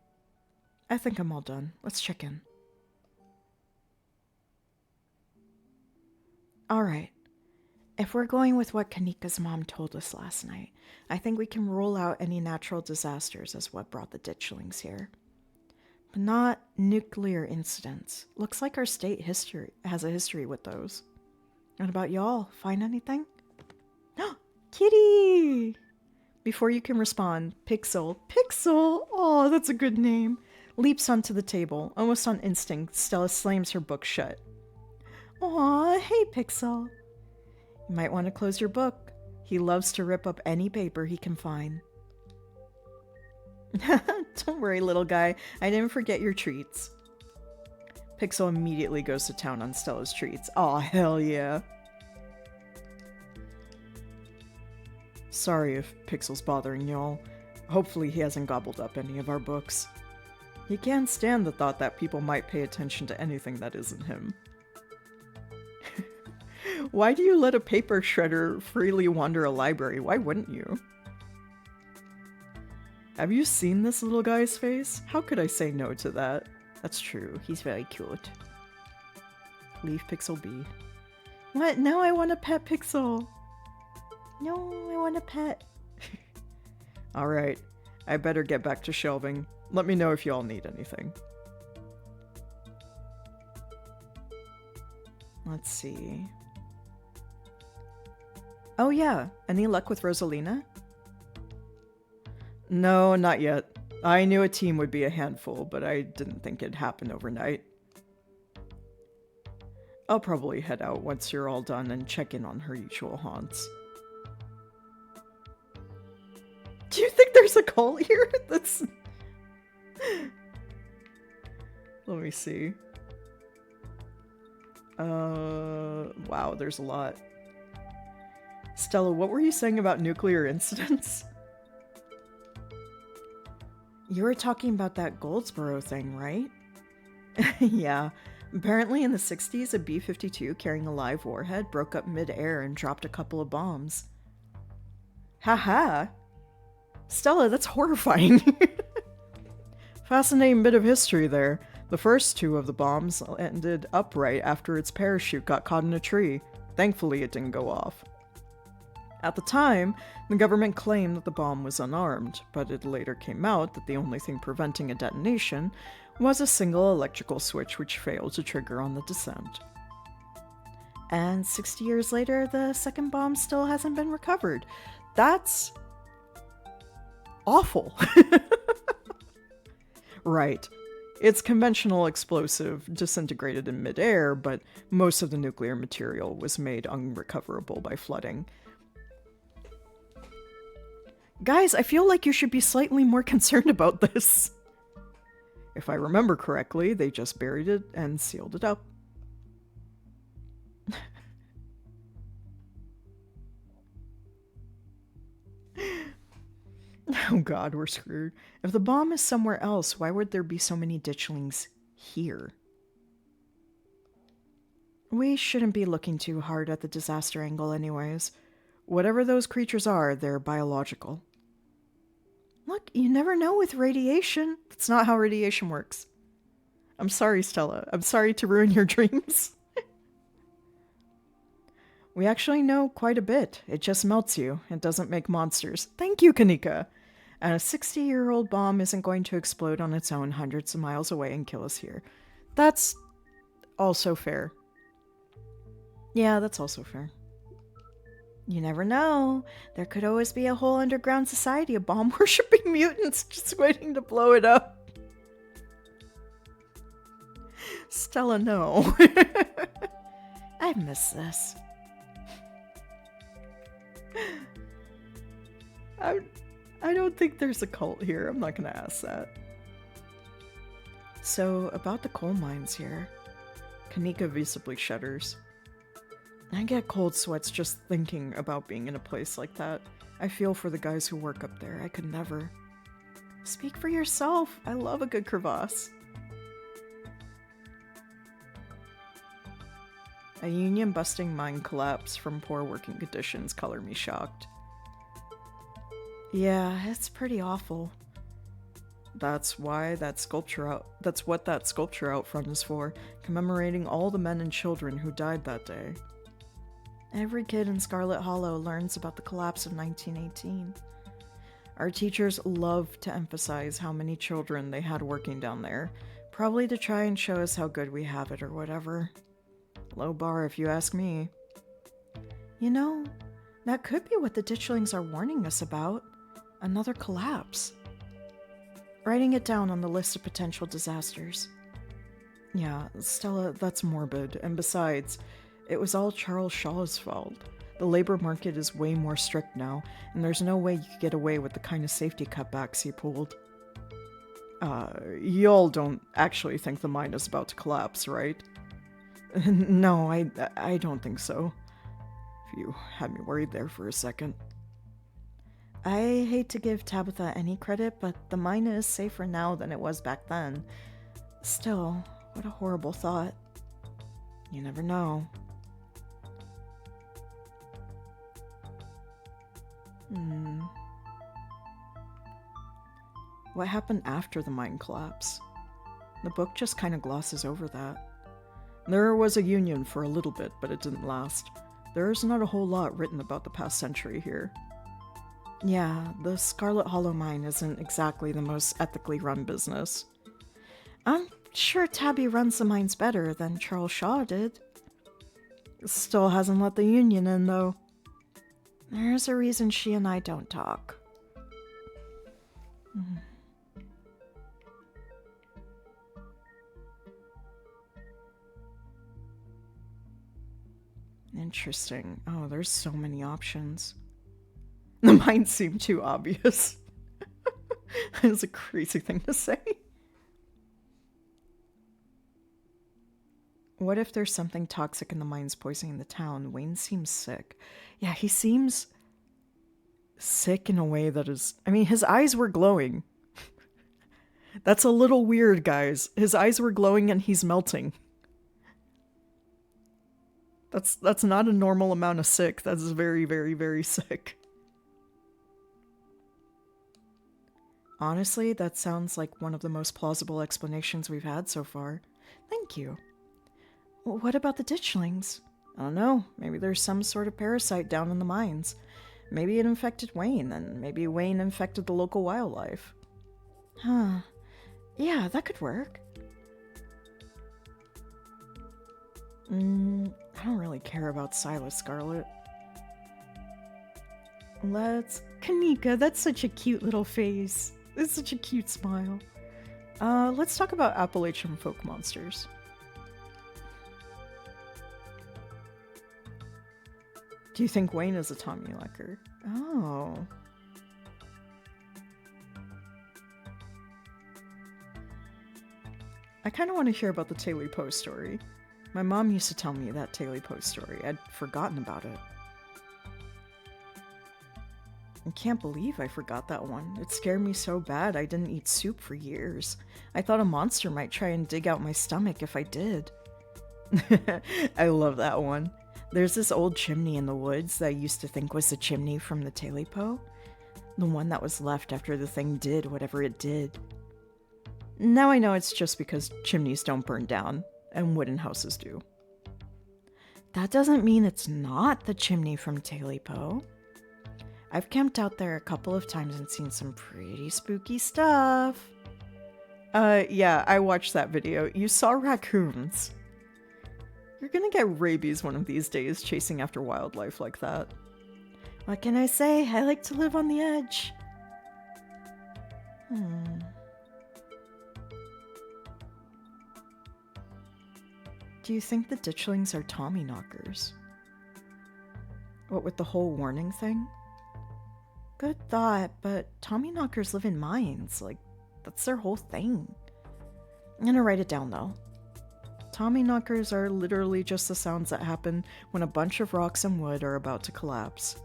I think I'm all done. Let's check in. All right. If we're going with what Kanika's mom told us last night, I think we can rule out any natural disasters as what brought the ditchlings here. But not nuclear incidents. Looks like our state history has a history with those. What about y'all? Find anything? Kitty! Before you can respond, Pixel, oh, that's a good name, leaps onto the table. Almost on instinct, Stella slams her book shut. Aw, hey Pixel. You might want to close your book. He loves to rip up any paper he can find. Don't worry, little guy. I didn't forget your treats. Pixel immediately goes to town on Stella's treats. Aw, hell yeah. Sorry if Pixel's bothering y'all. Hopefully he hasn't gobbled up any of our books. He can't stand the thought that people might pay attention to anything that isn't him. Why do you let a paper shredder freely wander a library? Why wouldn't you? Have you seen this little guy's face? How could I say no to that? That's true. He's very cute. Leave Pixel be. What? Now I want to pet Pixel. No, I want a pet. Alright. I better get back to shelving. Let me know if y'all need anything. Let's see. Oh yeah, any luck with Rosalina? No, not yet. I knew a team would be a handful, but I didn't think it'd happen overnight. I'll probably head out once you're all done and check in on her usual haunts. Do you think there's a call here? That's... Let me see. Wow, there's a lot. Stella, what were you saying about nuclear incidents? You were talking about that Goldsboro thing, right? Yeah. Apparently in the 60s, a B-52 carrying a live warhead broke up mid-air and dropped a couple of bombs. Haha! Stella, that's horrifying! Fascinating bit of history there. The first two of the bombs ended upright after its parachute got caught in a tree. Thankfully, it didn't go off. At the time, the government claimed that the bomb was unarmed, but it later came out that the only thing preventing a detonation was a single electrical switch which failed to trigger on the descent. And 60 years later, the second bomb still hasn't been recovered. That's... awful. Right. It's conventional explosive, disintegrated in midair, but most of the nuclear material was made unrecoverable by flooding. Guys, I feel like you should be slightly more concerned about this. If I remember correctly, they just buried it and sealed it up. Oh god, we're screwed. If the bomb is somewhere else, why would there be so many ditchlings here? We shouldn't be looking too hard at the disaster angle anyways. Whatever those creatures are, they're biological. Look, you never know with radiation. That's not how radiation works. I'm sorry, Stella. I'm sorry to ruin your dreams. We actually know quite a bit. It just melts you. It doesn't make monsters. Thank you, Kanika. And a 60-year-old bomb isn't going to explode on its own hundreds of miles away and kill us here. That's also fair. Yeah, that's also fair. You never know. There could always be a whole underground society of bomb-worshipping mutants just waiting to blow it up. Stella, no. I miss this. I don't think there's a cult here. I'm not gonna ask that. So, about the coal mines here. Kanika visibly shudders. I get cold sweats just thinking about being in a place like that. I feel for the guys who work up there. I could never. Speak for yourself. I love a good crevasse. A union-busting mine collapse from poor working conditions color me shocked. Yeah, it's pretty awful. That's what that sculpture out front is for, commemorating all the men and children who died that day. Every kid in Scarlet Hollow learns about the collapse of 1918. Our teachers love to emphasize how many children they had working down there, probably to try and show us how good we have it or whatever. Low bar if you ask me. You know, that could be what the ditchlings are warning us about. Another collapse. Writing it down on the list of potential disasters. Yeah, Stella, that's morbid, and besides, it was all Charles Shaw's fault. The labor market is way more strict now, and there's no way you could get away with the kind of safety cutbacks he pulled. Y'all don't actually think the mine is about to collapse, right? No, I don't think so. You had me worried there for a second. I hate to give Tabitha any credit, but the mine is safer now than it was back then. Still, what a horrible thought. You never know. What happened after the mine collapse? The book just kind of glosses over that. There was a union for a little bit, but it didn't last. There's not a whole lot written about the past century here. Yeah, the Scarlet Hollow mine isn't exactly the most ethically run business. I'm sure Tabby runs the mines better than Charles Shaw did. Still hasn't let the union in, though. There's a reason she and I don't talk. Interesting. Oh, there's so many options. The mines seem too obvious. That's a crazy thing to say. What if there's something toxic in the mines poisoning the town? Wayne seems sick. Yeah, he seems sick in a way that is... I mean, his eyes were glowing. That's a little weird, guys. His eyes were glowing and he's melting. That's not a normal amount of sick. That's very, very, very sick. Honestly, that sounds like one of the most plausible explanations we've had so far. Thank you. What about the ditchlings? I don't know. Maybe there's some sort of parasite down in the mines. Maybe it infected Wayne, and maybe Wayne infected the local wildlife. Huh. Yeah, that could work. I don't really care about Silas, Scarlet. Kanika, that's such a cute little face. It's such a cute smile. Let's talk about Appalachian folk monsters. Do you think Wayne is a Tommy Lecker? Oh. I kind of want to hear about the Taylor Poe story. My mom used to tell me that Taylor Poe story. I'd forgotten about it. I can't believe I forgot that one. It scared me so bad I didn't eat soup for years. I thought a monster might try and dig out my stomach if I did. I love that one. There's this old chimney in the woods that I used to think was the chimney from the Taylor Poe. The one that was left after the thing did whatever it did. Now I know it's just because chimneys don't burn down, and wooden houses do. That doesn't mean it's not the chimney from Taylor Poe. I've camped out there a couple of times and seen some pretty spooky stuff. Yeah, I watched that video. You saw raccoons. You're gonna get rabies one of these days chasing after wildlife like that. What can I say? I like to live on the edge. Do you think the ditchlings are Tommy knockers? What with the whole warning thing? Good thought, but Tommy knockers live in mines. Like, that's their whole thing. I'm gonna write it down though. Tommy knockers are literally just the sounds that happen when a bunch of rocks and wood are about to collapse.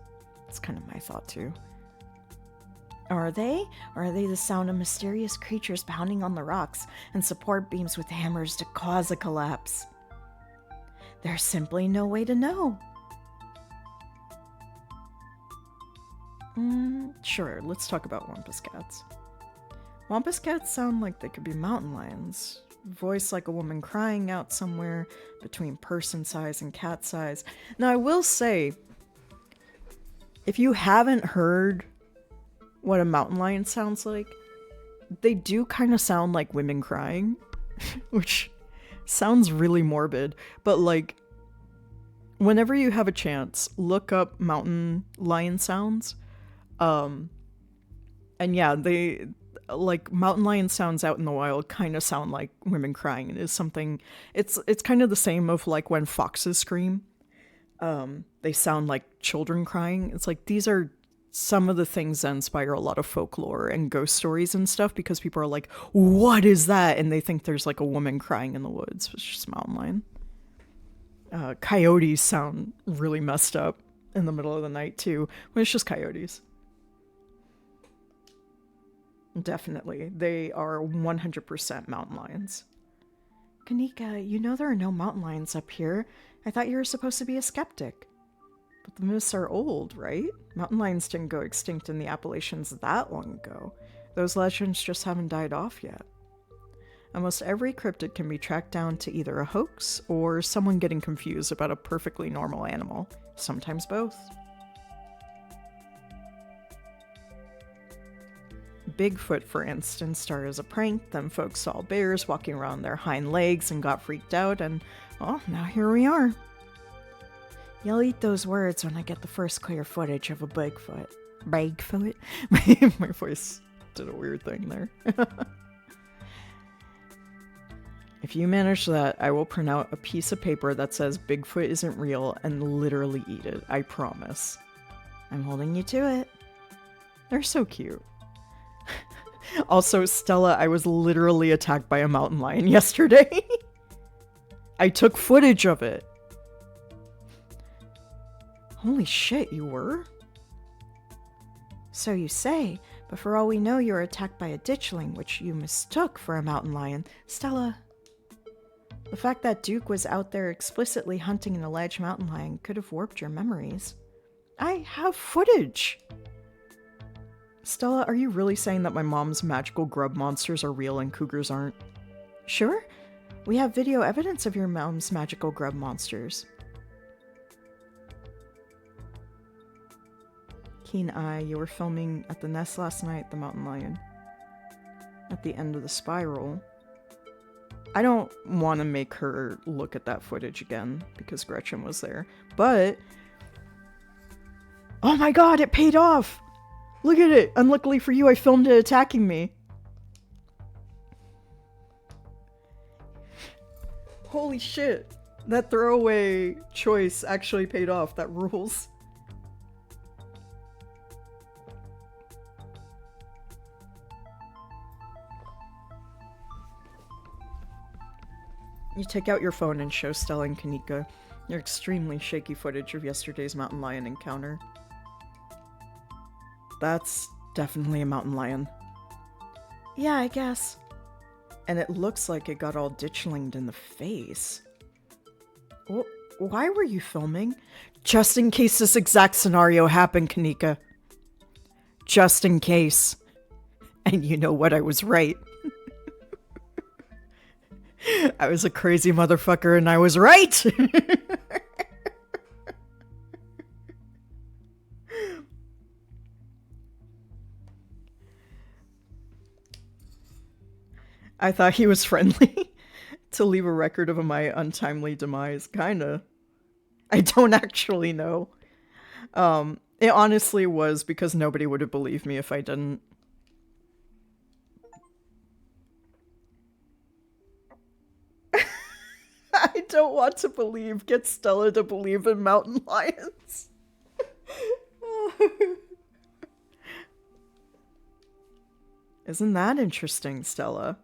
That's kind of my thought too. Are they? Or are they the sound of mysterious creatures pounding on the rocks and support beams with hammers to cause a collapse? There's simply no way to know. Sure, let's talk about Wampus cats. Wampus cats sound like they could be mountain lions, voice like a woman crying out somewhere between person size and cat size. Now, I will say, if you haven't heard what a mountain lion sounds like, they do kind of sound like women crying, which sounds really morbid, but like, whenever you have a chance, look up mountain lion sounds. And yeah, they, like, mountain lion sounds out in the wild kind of sound like women crying. It is something, it's kind of the same of like when foxes scream. They sound like children crying. It's like, these are some of the things that inspire a lot of folklore and ghost stories and stuff, because people are like, what is that? And they think there's like a woman crying in the woods. It's just mountain lion. Coyotes sound really messed up in the middle of the night too, when it's just coyotes. Definitely. They are 100% mountain lions. Kanika, you know there are no mountain lions up here. I thought you were supposed to be a skeptic. But the myths are old, right? Mountain lions didn't go extinct in the Appalachians that long ago. Those legends just haven't died off yet. Almost every cryptid can be tracked down to either a hoax or someone getting confused about a perfectly normal animal. Sometimes both. Bigfoot, for instance, started as a prank, then folks saw bears walking around their hind legs and got freaked out, and, well, now here we are. You'll eat those words when I get the first clear footage of a Bigfoot. Bigfoot? My voice did a weird thing there. If you manage that, I will print out a piece of paper that says Bigfoot isn't real and literally eat it. I promise. I'm holding you to it. They're so cute. Also, Stella, I was literally attacked by a mountain lion yesterday. I took footage of it. Holy shit, you were? So you say, but for all we know, you were attacked by a ditchling, which you mistook for a mountain lion. Stella, the fact that Duke was out there explicitly hunting an alleged mountain lion could have warped your memories. I have footage! Stella, are you really saying that my mom's magical grub monsters are real and cougars aren't? Sure. We have video evidence of your mom's magical grub monsters. Keen Eye, you were filming at the nest last night, the mountain lion. At the end of the spiral. I don't want to make her look at that footage again, because Gretchen was there. But... oh my god, it paid off! Look at it! Unluckily for you, I filmed it attacking me. Holy shit. That throwaway choice actually paid off. That rules. You take out your phone and show Stella and Kanika your extremely shaky footage of yesterday's mountain lion encounter. That's definitely a mountain lion. Yeah, I guess. And it looks like it got all ditchlinged in the face. Why were you filming? Just in case this exact scenario happened, Kanika. Just in case. And you know what? I was right. I was a crazy motherfucker and I was right! I thought he was friendly to leave a record of my untimely demise. Kinda. I don't actually know. It honestly was because nobody would have believed me if I didn't. I don't want to believe. Get Stella to believe in mountain lions. Isn't that interesting, Stella?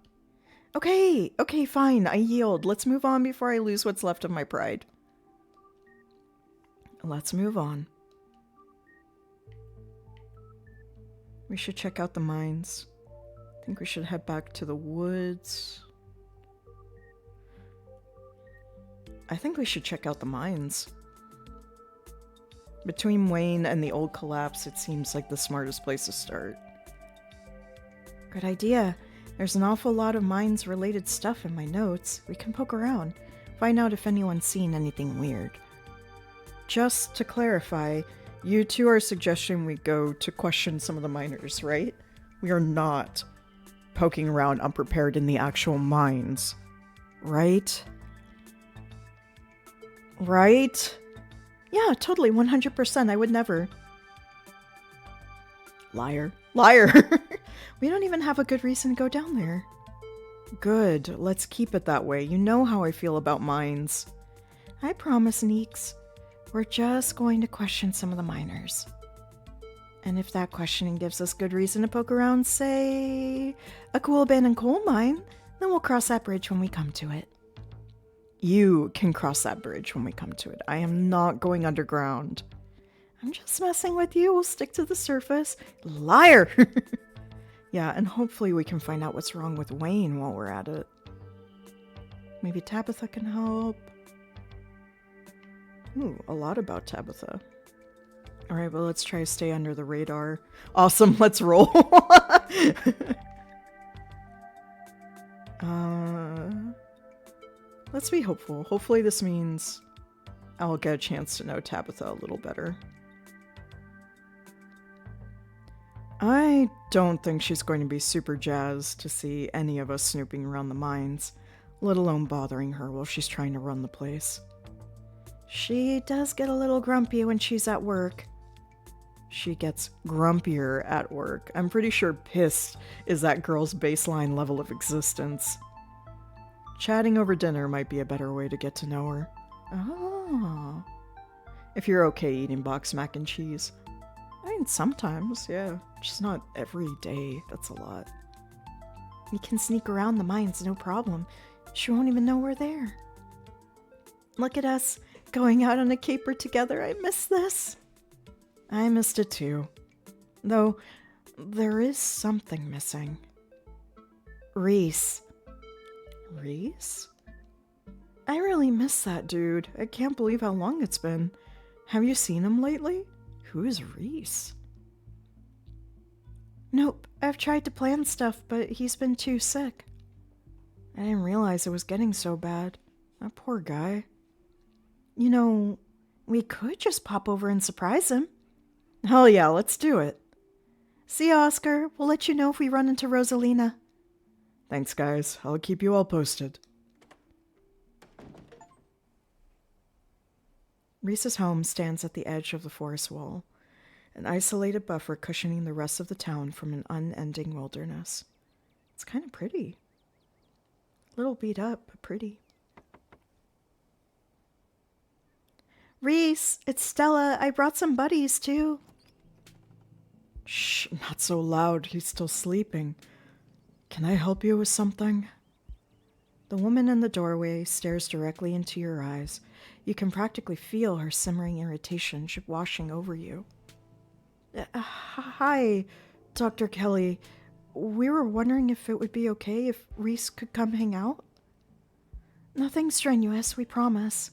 Okay, fine, I yield. Let's move on before I lose what's left of my pride. Let's move on. We should check out the mines. I think we should head back to the woods. I think we should check out the mines. Between Wayne and the old collapse, it seems like the smartest place to start. Good idea. There's an awful lot of mines-related stuff in my notes. We can poke around, find out if anyone's seen anything weird. Just to clarify, you two are suggesting we go to question some of the miners, right? We are not poking around unprepared in the actual mines, right? Right? Yeah, totally, 100%. I would never. Liar. Liar! We don't even have a good reason to go down there. Good, let's keep it that way. You know how I feel about mines. I promise, Neeks. We're just going to question some of the miners. And if that questioning gives us good reason to poke around, say, a cool abandoned coal mine, then we'll cross that bridge when we come to it. You can cross that bridge when we come to it. I am not going underground. I'm just messing with you. We'll stick to the surface. Liar! Yeah, and hopefully we can find out what's wrong with Wayne while we're at it. Maybe Tabitha can help. Ooh, a lot about Tabitha. Alright, well, let's try to stay under the radar. Awesome, let's roll. Let's be hopeful. Hopefully this means I'll get a chance to know Tabitha a little better. I don't think she's going to be super jazzed to see any of us snooping around the mines, let alone bothering her while she's trying to run the place. She does get a little grumpy when she's at work. She gets grumpier at work. I'm pretty sure pissed is that girl's baseline level of existence. Chatting over dinner might be a better way to get to know her. Oh. If you're okay eating boxed mac and cheese. I mean, sometimes, yeah. Just not every day. That's a lot. We can sneak around the mines, no problem. She won't even know we're there. Look at us, going out on a caper together. I miss this. I missed it too. Though, there is something missing. Reese. Reese? I really miss that dude. I can't believe how long it's been. Have you seen him lately? Who is Reese? Nope, I've tried to plan stuff, but he's been too sick. I didn't realize it was getting so bad. That poor guy. You know, we could just pop over and surprise him. Hell yeah, let's do it. See ya, Oscar. We'll let you know if we run into Rosalina. Thanks, guys. I'll keep you all posted. Reese's home stands at the edge of the forest wall, an isolated buffer cushioning the rest of the town from an unending wilderness. It's kind of pretty. A little beat up, but pretty. Reese, it's Stella. I brought some buddies, too. Shh, not so loud. He's still sleeping. Can I help you with something? The woman in the doorway stares directly into your eyes. You can practically feel her simmering irritation washing over you. Hi, Dr. Kelly. We were wondering if it would be okay if Reese could come hang out? Nothing strenuous, we promise.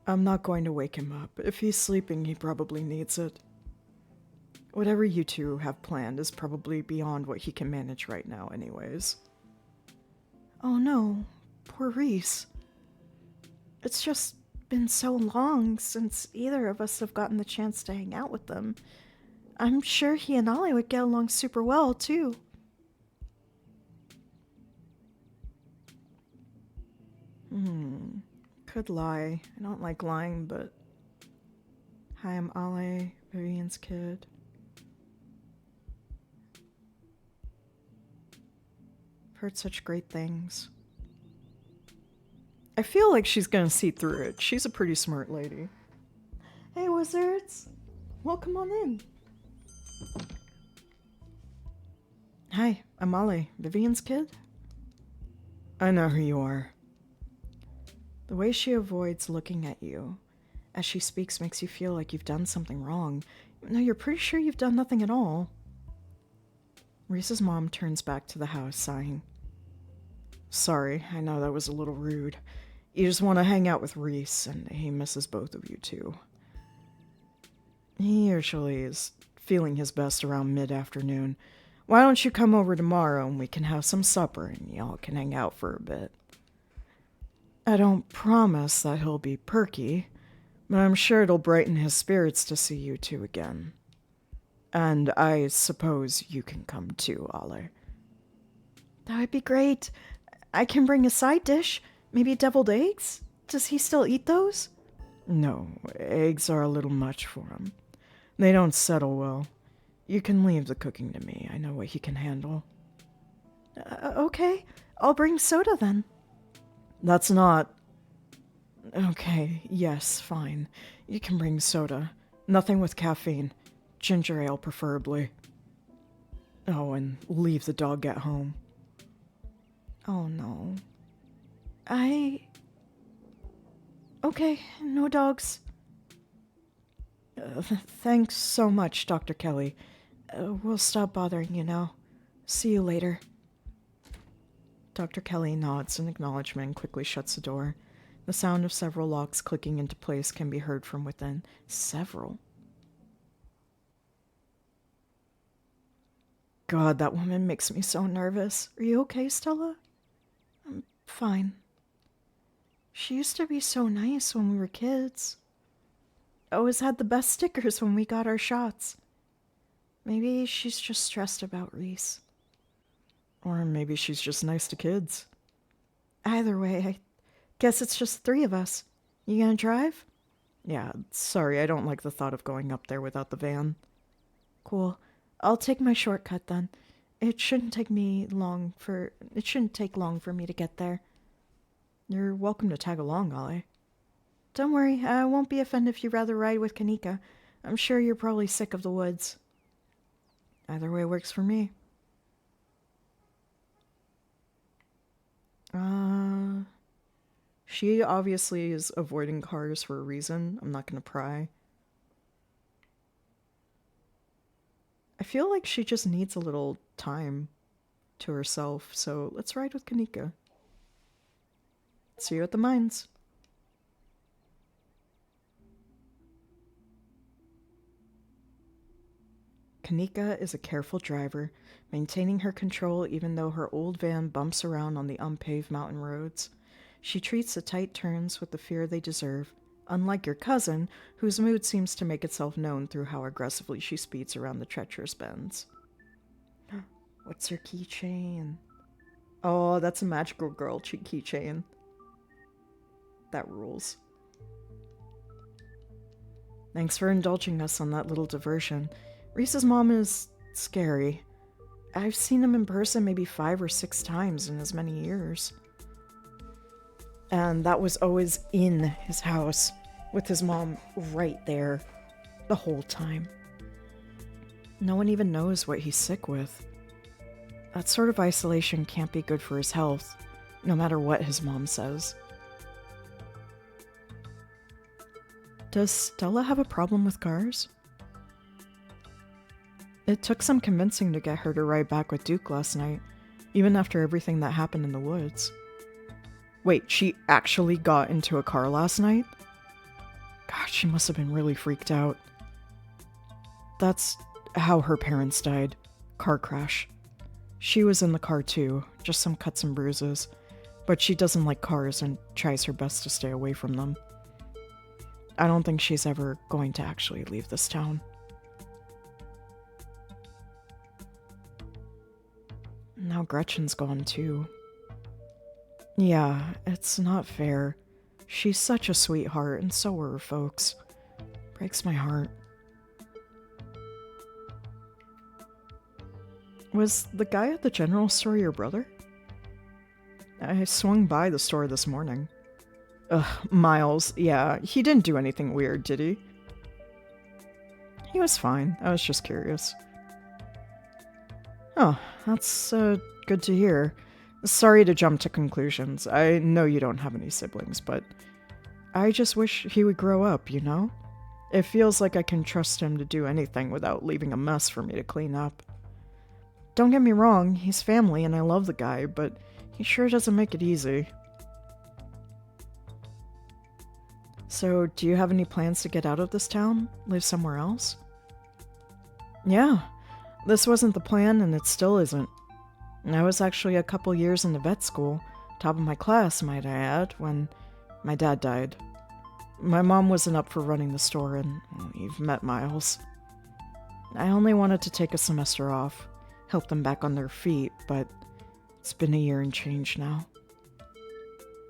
I'm not going to wake him up. If he's sleeping, he probably needs it. Whatever you two have planned is probably beyond what he can manage right now anyways. Oh no, poor Reese. It's just been so long since either of us have gotten the chance to hang out with them. I'm sure he and Ollie would get along super well, too. Could lie. I don't like lying, but... Hi, I'm Ollie, Vivian's kid. I've heard such great things. I feel like she's gonna see through it. She's a pretty smart lady. Hey, wizards! Welcome on in. Hi, I'm Ollie, Vivian's kid. I know who you are. The way she avoids looking at you as she speaks makes you feel like you've done something wrong. No, you're pretty sure you've done nothing at all. Reese's mom turns back to the house, sighing. Sorry, I know that was a little rude. You just want to hang out with Reese, and he misses both of you too. He usually is feeling his best around mid-afternoon, Why don't you come over tomorrow and we can have some supper and y'all can hang out for a bit? I don't promise that he'll be perky, but I'm sure it'll brighten his spirits to see you two again. And I suppose you can come too, Ollie. That would be great. I can bring a side dish. Maybe deviled eggs? Does he still eat those? No, eggs are a little much for him. They don't settle well. You can leave the cooking to me. I know what he can handle. Okay. I'll bring soda then. That's not... Okay, yes, fine. You can bring soda. Nothing with caffeine. Ginger ale, preferably. Oh, and leave the dog at home. Oh, no. Okay, no dogs. Thanks so much, Dr. Kelly. We'll stop bothering you now. See you later. Dr. Kelly nods in acknowledgement and quickly shuts the door. The sound of several locks clicking into place can be heard from within. Several? God, that woman makes me so nervous. Are you okay, Stella? I'm fine. She used to be so nice when we were kids. Always had the best stickers when we got our shots. Maybe she's just stressed about Reese. Or maybe she's just nice to kids. Either way, I guess it's just 3 of us. You gonna drive? Yeah, sorry, I don't like the thought of going up there without the van. Cool. I'll take my shortcut then. It shouldn't take long for me to get there. You're welcome to tag along, Ollie. Don't worry, I won't be offended if you'd rather ride with Kanika. I'm sure you're probably sick of the woods. Either way works for me. She obviously is avoiding cars for a reason. I'm not gonna pry. I feel like she just needs a little time to herself, so let's ride with Kanika. See you at the mines. Kanika is a careful driver, maintaining her control even though her old van bumps around on the unpaved mountain roads. She treats the tight turns with the fear they deserve, unlike your cousin, whose mood seems to make itself known through how aggressively she speeds around the treacherous bends. What's her keychain? Oh, that's a magical girl keychain. That rules. Thanks for indulging us on that little diversion. Reese's mom is scary. I've seen him in person maybe 5 or 6 times in as many years. And that was always in his house, with his mom right there the whole time. No one even knows what he's sick with. That sort of isolation can't be good for his health, no matter what his mom says. Does Stella have a problem with cars? It took some convincing to get her to ride back with Duke last night, even after everything that happened in the woods. Wait, she actually got into a car last night? Gosh, she must have been really freaked out. That's how her parents died. Car crash. She was in the car too, just some cuts and bruises, but she doesn't like cars and tries her best to stay away from them. I don't think she's ever going to actually leave this town. Now Gretchen's gone too. Yeah, it's not fair. She's such a sweetheart, and so were her folks. Breaks my heart. Was the guy at the general store your brother? I swung by the store this morning. Ugh, Miles. Yeah, he didn't do anything weird, did he? He was fine. I was just curious. Oh, that's good to hear. Sorry to jump to conclusions. I know you don't have any siblings, but I just wish he would grow up, you know? It feels like I can trust him to do anything without leaving a mess for me to clean up. Don't get me wrong, he's family and I love the guy, but he sure doesn't make it easy. So, do you have any plans to get out of this town? Live somewhere else? Yeah. This wasn't the plan, and it still isn't. And I was actually a couple years into vet school, top of my class, might I add, when my dad died. My mom wasn't up for running the store, and you've met Miles. I only wanted to take a semester off, help them back on their feet, but it's been a year and change now.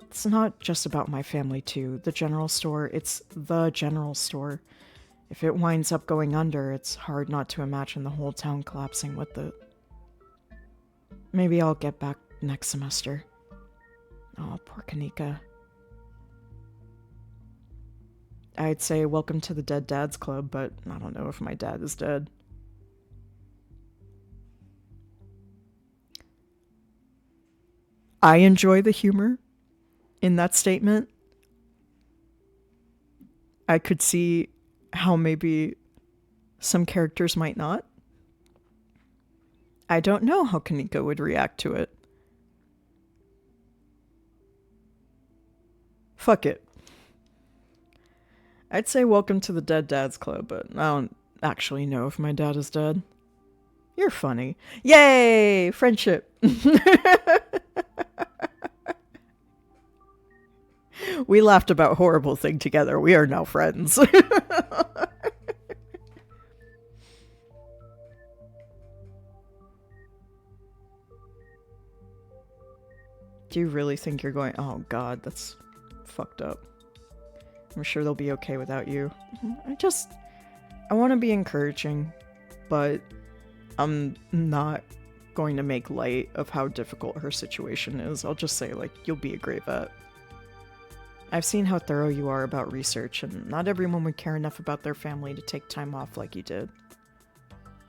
It's not just about my family, too. The general store, it's the general store. If it winds up going under, it's hard not to imagine the whole town collapsing with it. Maybe I'll get back next semester. Oh, poor Kanika. I'd say welcome to the Dead Dads Club, but I don't know if my dad is dead. I enjoy the humor in that statement. I could see how maybe some characters might not. I don't know how Kanika would react to it. Fuck it. I'd say welcome to the Dead Dads Club, but I don't actually know if my dad is dead. You're funny. Yay! Friendship. We laughed about horrible thing together. We are now friends. Do you really think you're going... Oh god, that's fucked up. I'm sure they'll be okay without you. I want to be encouraging, but I'm not going to make light of how difficult her situation is. I'll just say, like, you'll be a great vet. I've seen how thorough you are about research, and not everyone would care enough about their family to take time off like you did.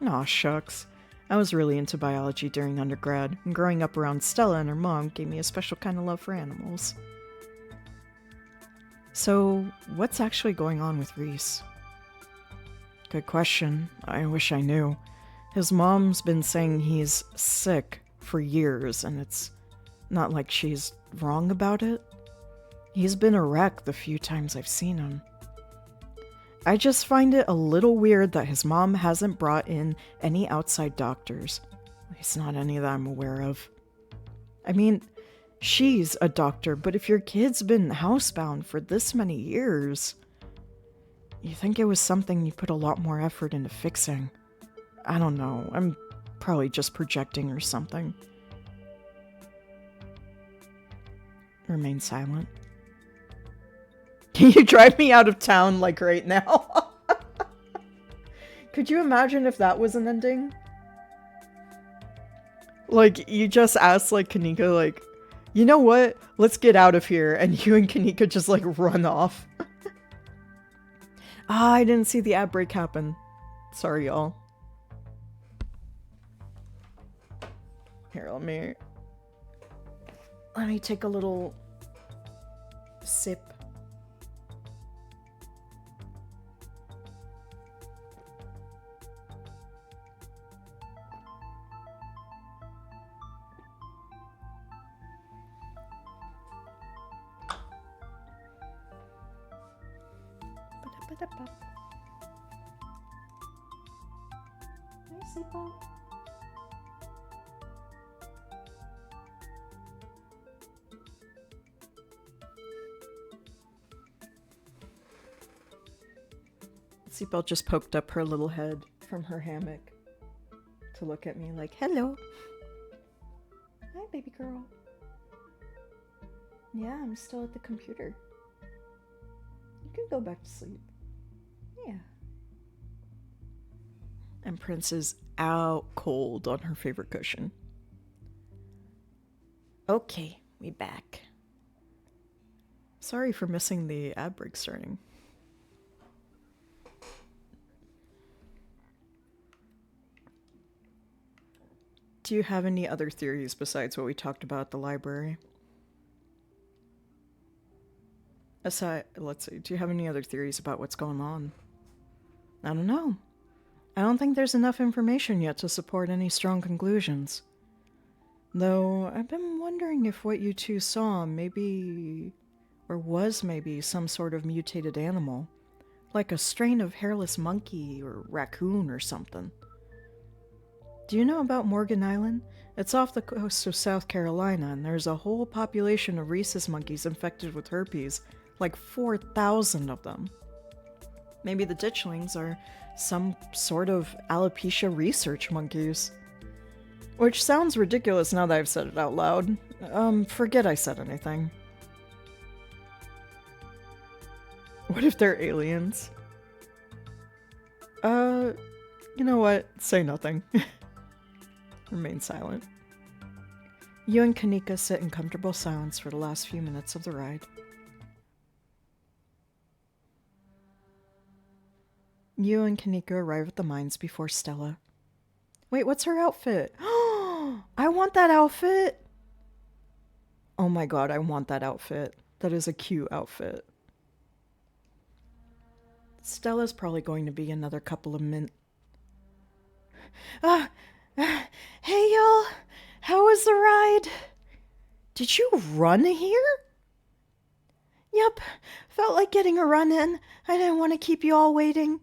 Aw, shucks. I was really into biology during undergrad, and growing up around Stella and her mom gave me a special kind of love for animals. So, what's actually going on with Reese? Good question. I wish I knew. His mom's been saying he's sick for years, and it's not like she's wrong about it. He's been a wreck the few times I've seen him. I just find it a little weird that his mom hasn't brought in any outside doctors. At least not any that I'm aware of. I mean, she's a doctor, but if your kid's been housebound for this many years, you think it was something you put a lot more effort into fixing. I don't know, I'm probably just projecting or something. Remain silent. Can you drive me out of town, like, right now? Could you imagine if that was an ending? Like, you just asked, like, Kanika, like, you know what? Let's get out of here. And you and Kanika just, like, run off. I didn't see the ad break happen. Sorry, y'all. Here, let me take a little sip. Seatbelt just poked up her little head from her hammock to look at me like, hello. Hi, baby girl. Yeah, I'm still at the computer. You can go back to sleep. Yeah. And Prince is out cold on her favorite cushion. Okay, we back. Sorry for missing the ad break starting. Do you have any other theories besides what we talked about at the library? Let's see, do you have any other theories about what's going on? I don't know. I don't think there's enough information yet to support any strong conclusions. Though, I've been wondering if what you two saw was maybe some sort of mutated animal. Like a strain of hairless monkey or raccoon or something. Do you know about Morgan Island? It's off the coast of South Carolina, and there's a whole population of rhesus monkeys infected with herpes. Like 4,000 of them. Maybe the ditchlings are some sort of alopecia research monkeys. Which sounds ridiculous now that I've said it out loud. Forget I said anything. What if they're aliens? You know what? Say nothing. Remain silent. You and Kanika sit in comfortable silence for the last few minutes of the ride. You and Kanika arrive at the mines before Stella. Wait, what's her outfit? I want that outfit! Oh my god, I want that outfit. That is a cute outfit. Stella's probably going to be another couple of hey y'all! How was the ride? Did you run here? Yep, felt like getting a run in. I didn't want to keep you all waiting.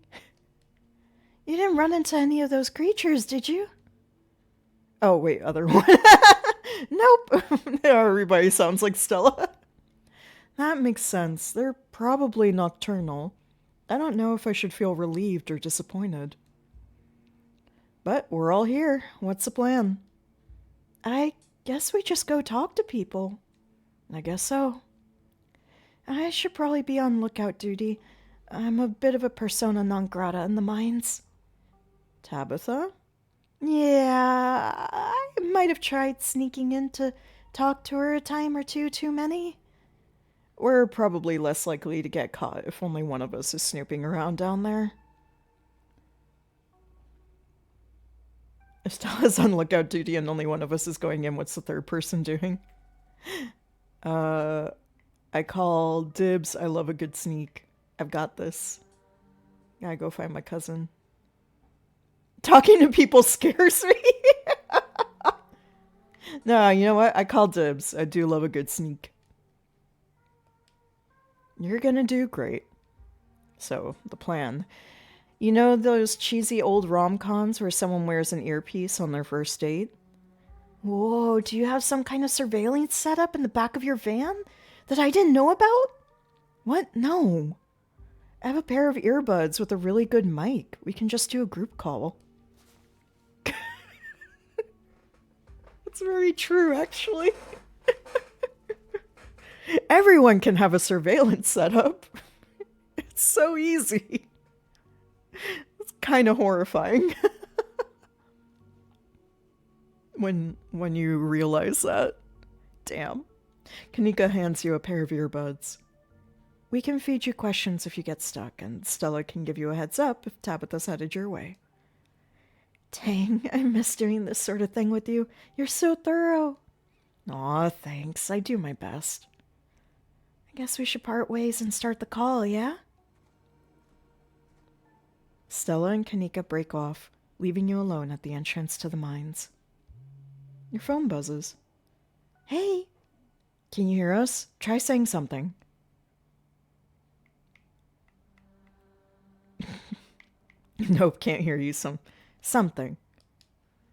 You didn't run into any of those creatures, did you? Oh, wait, other one. Nope. Everybody sounds like Stella. That makes sense. They're probably nocturnal. I don't know if I should feel relieved or disappointed. But we're all here. What's the plan? I guess we just go talk to people. I guess so. I should probably be on lookout duty. I'm a bit of a persona non grata in the mines. Tabitha? Yeah, I might have tried sneaking in to talk to her a time or two too many. We're probably less likely to get caught if only one of us is snooping around down there. If Stella's on lookout duty and only one of us is going in, what's the third person doing? I call dibs. I love a good sneak. I've got this. Gotta go find my cousin. Talking to people scares me. No, you know what? I call dibs. I do love a good sneak. You're gonna do great. So, the plan. You know those cheesy old rom-coms where someone wears an earpiece on their first date? Whoa, do you have some kind of surveillance setup in the back of your van that I didn't know about? What? No. I have a pair of earbuds with a really good mic. We can just do a group call. That's very true, actually. Everyone can have a surveillance setup. It's so easy. It's kind of horrifying. when you realize that. Damn. Kanika hands you a pair of earbuds. We can feed you questions if you get stuck, and Stella can give you a heads up if Tabitha's headed your way. Dang, I miss doing this sort of thing with you. You're so thorough. Aw, thanks. I do my best. I guess we should part ways and start the call, yeah? Stella and Kanika break off, leaving you alone at the entrance to the mines. Your phone buzzes. Hey! Can you hear us? Try saying something. Nope, can't hear you. Something.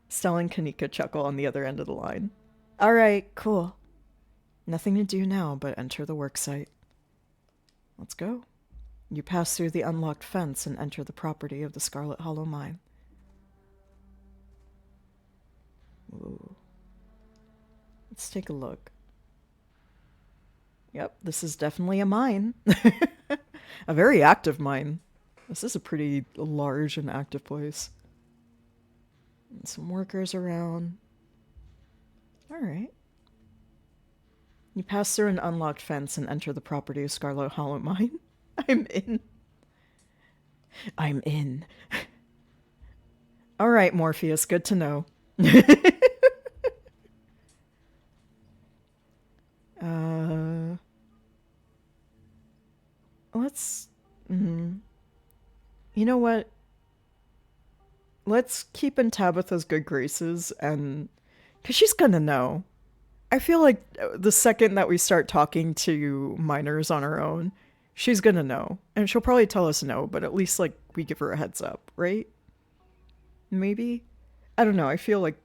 Stella and Kanika chuckle on the other end of the line. Alright, cool. Nothing to do now but enter the worksite. Let's go. You pass through the unlocked fence and enter the property of the Scarlet Hollow mine. Ooh. Let's take a look. Yep, this is definitely a mine. A very active mine. This is a pretty large and active place. And some workers around. Alright. You pass through an unlocked fence and enter the property of Scarlet Hollow mine. I'm in. I'm in. Alright, Morpheus, good to know. Let's... You know what? Let's keep in Tabitha's good graces, and... Because she's gonna know. I feel like the second that we start talking to minors on our own, she's gonna know. And she'll probably tell us no, but at least, like, we give her a heads up, right? Maybe? I don't know, I feel like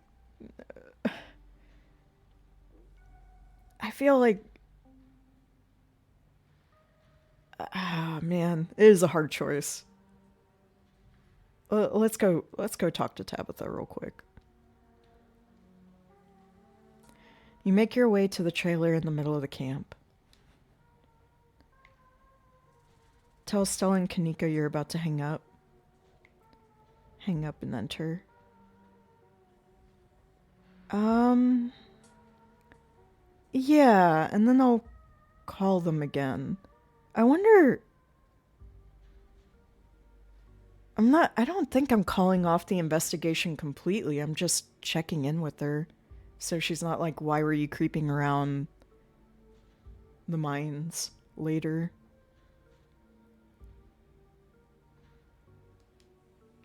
ah, man, it is a hard choice. Let's go talk to Tabitha real quick. You make your way to the trailer in the middle of the camp. Tell Stella and Kanika you're about to hang up. Hang up and enter. Yeah, and then I'll call them again. I wonder... I don't think I'm calling off the investigation completely. I'm just checking in with her. So she's not like, why were you creeping around the mines later?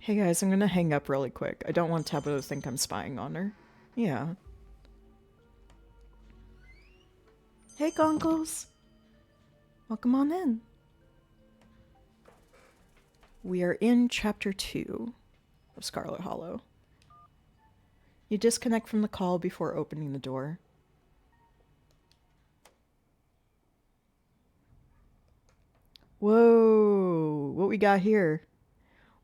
Hey guys, I'm gonna hang up really quick. I don't want Tabitha to think I'm spying on her. Yeah. Hey Gonkles! Welcome on in. We are in Chapter 2 of Scarlet Hollow. You disconnect from the call before opening the door. Whoa! What we got here?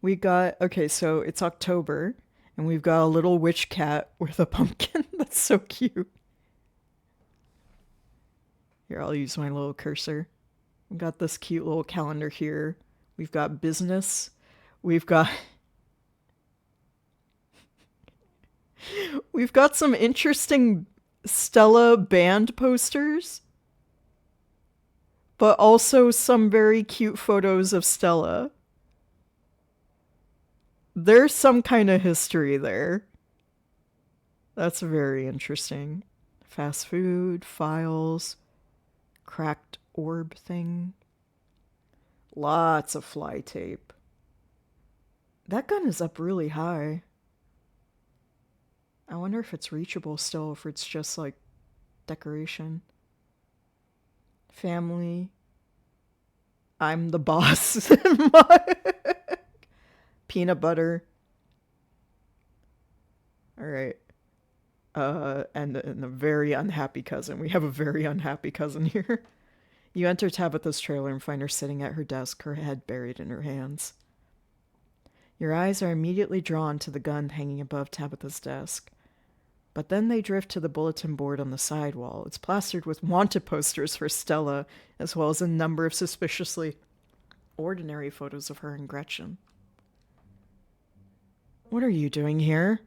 We got... Okay, so it's October, and we've got a little witch cat with a pumpkin. That's so cute. Here, I'll use my little cursor. We've got this cute little calendar here. We've got business. We've got... We've got some interesting Stella band posters. But also some very cute photos of Stella. There's some kind of history there. That's very interesting. Fast food, files, cracked orb thing. Lots of fly tape. That gun is up really high. I wonder if it's reachable still, if it's just like decoration. Family. I'm the boss. Peanut butter. Alright. And a very unhappy cousin. We have a very unhappy cousin here. You enter Tabitha's trailer and find her sitting at her desk, her head buried in her hands. Your eyes are immediately drawn to the gun hanging above Tabitha's desk. But then they drift to the bulletin board on the side wall. It's plastered with wanted posters for Stella, as well as a number of suspiciously ordinary photos of her and Gretchen. What are you doing here?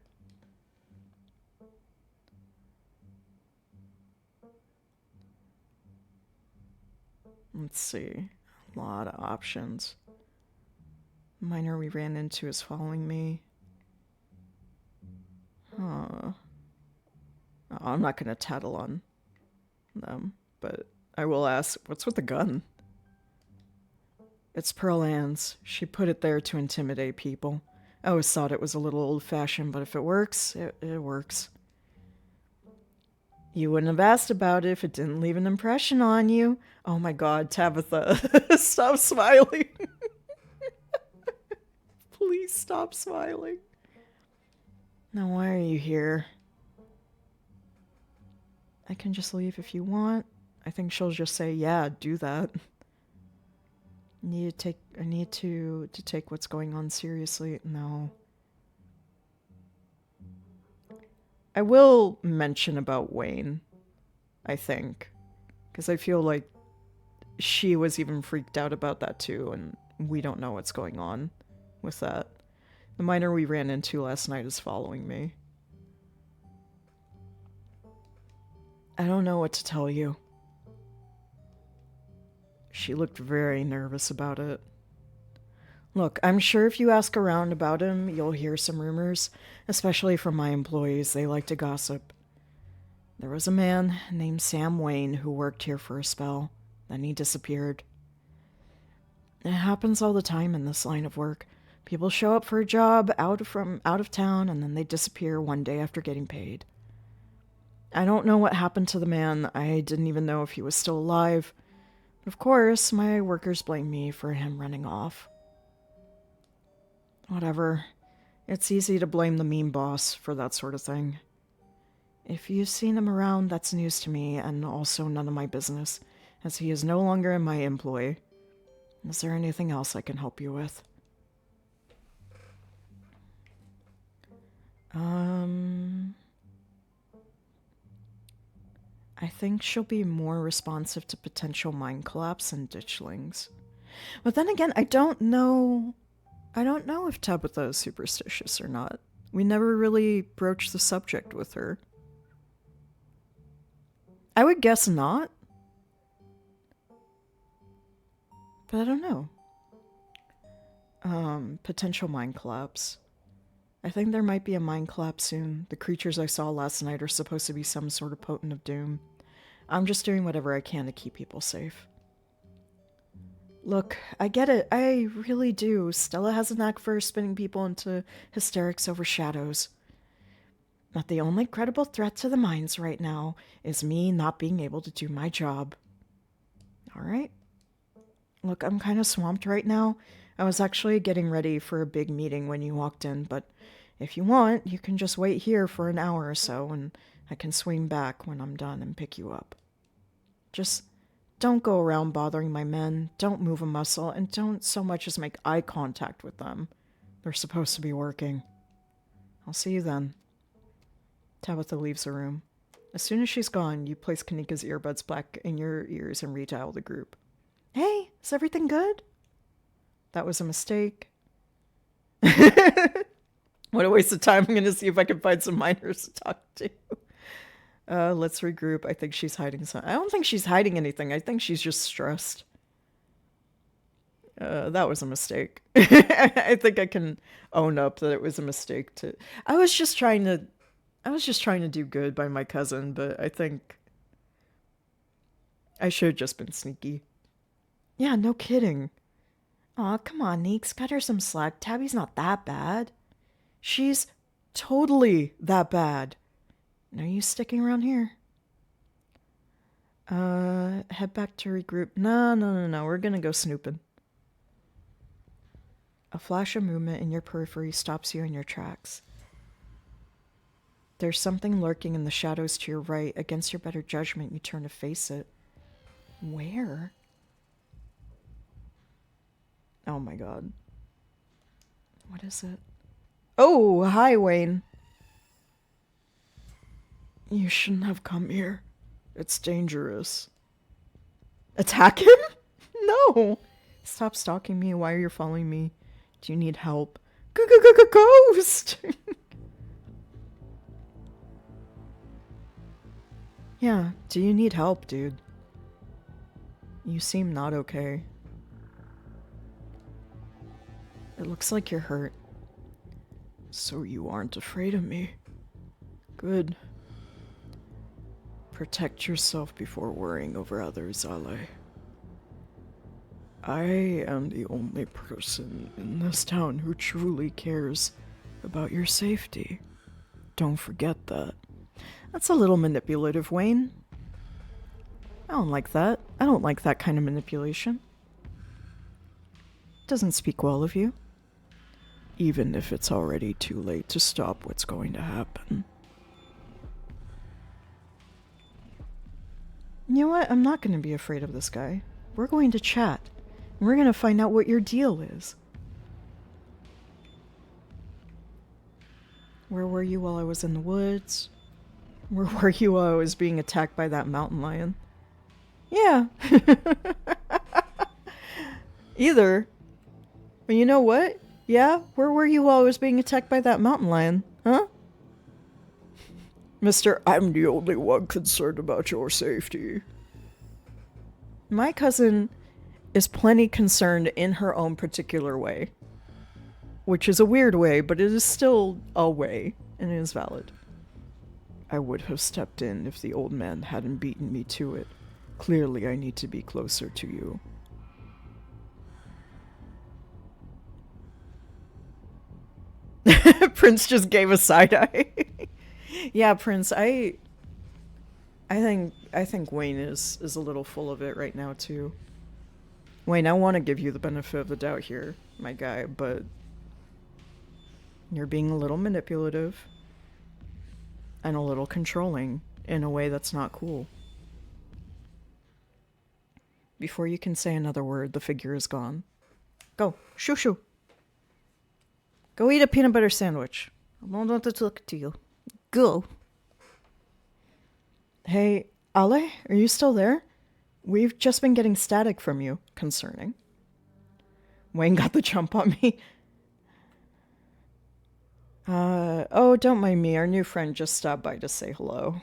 Let's see. A lot of options. Miner we ran into is following me. Huh. Oh, I'm not going to tattle on them, but I will ask, what's with the gun? It's Pearl Ann's. She put it there to intimidate people. I always thought it was a little old-fashioned, but if it works, it works. You wouldn't have asked about it if it didn't leave an impression on you. Oh my god, Tabitha. Stop smiling. Please stop smiling. Now why are you here? I can just leave if you want. I think she'll just say, yeah, do that. I need to take what's going on seriously. No. I will mention about Wayne, I think. Because I feel like she was even freaked out about that too, and we don't know what's going on with that. The miner we ran into last night is following me. I don't know what to tell you. She looked very nervous about it. Look, I'm sure if you ask around about him, you'll hear some rumors, especially from my employees. They like to gossip. There was a man named Sam Wayne who worked here for a spell. Then he disappeared. It happens all the time in this line of work. People show up for a job out of town, and then they disappear one day after getting paid. I don't know what happened to the man. I didn't even know if he was still alive. But of course, my workers blame me for him running off. Whatever. It's easy to blame the mean boss for that sort of thing. If you've seen him around, that's news to me, and also none of my business, as he is no longer in my employ. Is there anything else I can help you with? I think she'll be more responsive to potential mine collapse and ditchlings. But then again, I don't know if Tabitha is superstitious or not. We never really broached the subject with her. I would guess not. But I don't know. Potential mine collapse. I think there might be a mine collapse soon. The creatures I saw last night are supposed to be some sort of potent of doom. I'm just doing whatever I can to keep people safe. Look, I get it. I really do. Stella has a knack for spinning people into hysterics over shadows. But the only credible threat to the mines right now is me not being able to do my job. Alright? Look, I'm kind of swamped right now. I was actually getting ready for a big meeting when you walked in, but if you want, you can just wait here for an hour or so, and I can swing back when I'm done and pick you up. Just don't go around bothering my men, don't move a muscle, and don't so much as make eye contact with them. They're supposed to be working. I'll see you then. Tabitha leaves the room. As soon as she's gone, you place Kanika's earbuds back in your ears and redial the group. Hey, is everything good? That was a mistake. What a waste of time. I'm going to see if I can find some miners to talk to. Let's regroup. I think she's hiding something. I don't think she's hiding anything. I think she's just stressed. That was a mistake. I think I can own up that it was a mistake to... I was just trying to do good by my cousin, but I think I should have just been sneaky. Yeah, no kidding. Aw, come on, Neeks. Cut her some slack. Tabby's not that bad. She's totally that bad. Are you sticking around here? Head back to regroup. No. We're gonna go snooping. A flash of movement in your periphery stops you in your tracks. There's something lurking in the shadows to your right. Against your better judgment, you turn to face it. Where? Oh my god. What is it? Oh, hi, Wayne. You shouldn't have come here. It's dangerous. Attack him? No. Stop stalking me. Why are you following me? Do you need help? Ghost! Yeah, do you need help, dude? You seem not okay. It looks like you're hurt. So you aren't afraid of me. Good. Protect yourself before worrying over others, Ale. I am the only person in this town who truly cares about your safety. Don't forget that. That's a little manipulative, Wayne. I don't like that. I don't like that kind of manipulation. Doesn't speak well of you. Even if it's already too late to stop what's going to happen. You know what? I'm not going to be afraid of this guy. We're going to chat. And we're going to find out what your deal is. Where were you while I was in the woods? Where were you while I was being attacked by that mountain lion? Yeah. Either. But you know what? Yeah? Where were you while I was being attacked by that mountain lion? Huh? Mister, I'm the only one concerned about your safety. My cousin is plenty concerned in her own particular way. Which is a weird way, but it is still a way, and it is valid. I would have stepped in if the old man hadn't beaten me to it. Clearly I need to be closer to you. Prince just gave a side eye. Yeah, Prince, I think Wayne is a little full of it right now too. Wayne, I want to give you the benefit of the doubt here, my guy, but You're being a little manipulative and a little controlling in a way that's not cool. Before you can say another word, the figure is gone. Go. Shoo shoo. Go eat a peanut butter sandwich. I don't want to talk to you. Go. Hey, Ale, are you still there? We've just been getting static from you. Concerning. Wayne got the jump on me. Oh, don't mind me. Our new friend just stopped by to say hello.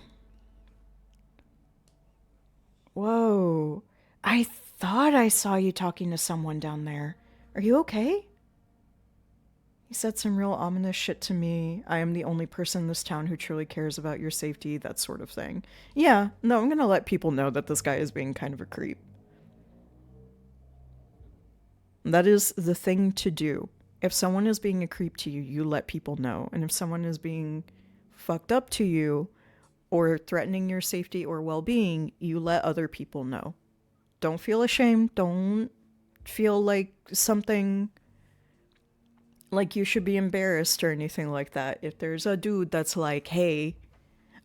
Whoa. I thought I saw you talking to someone down there. Are you okay? He said some real ominous shit to me. I am the only person in this town who truly cares about your safety, that sort of thing. Yeah, no, I'm gonna let people know that this guy is being kind of a creep. That is the thing to do. If someone is being a creep to you, you let people know. And if someone is being fucked up to you or threatening your safety or well-being, you let other people know. Don't feel ashamed. Don't feel like something like you should be embarrassed or anything like that. If there's a dude that's like, hey,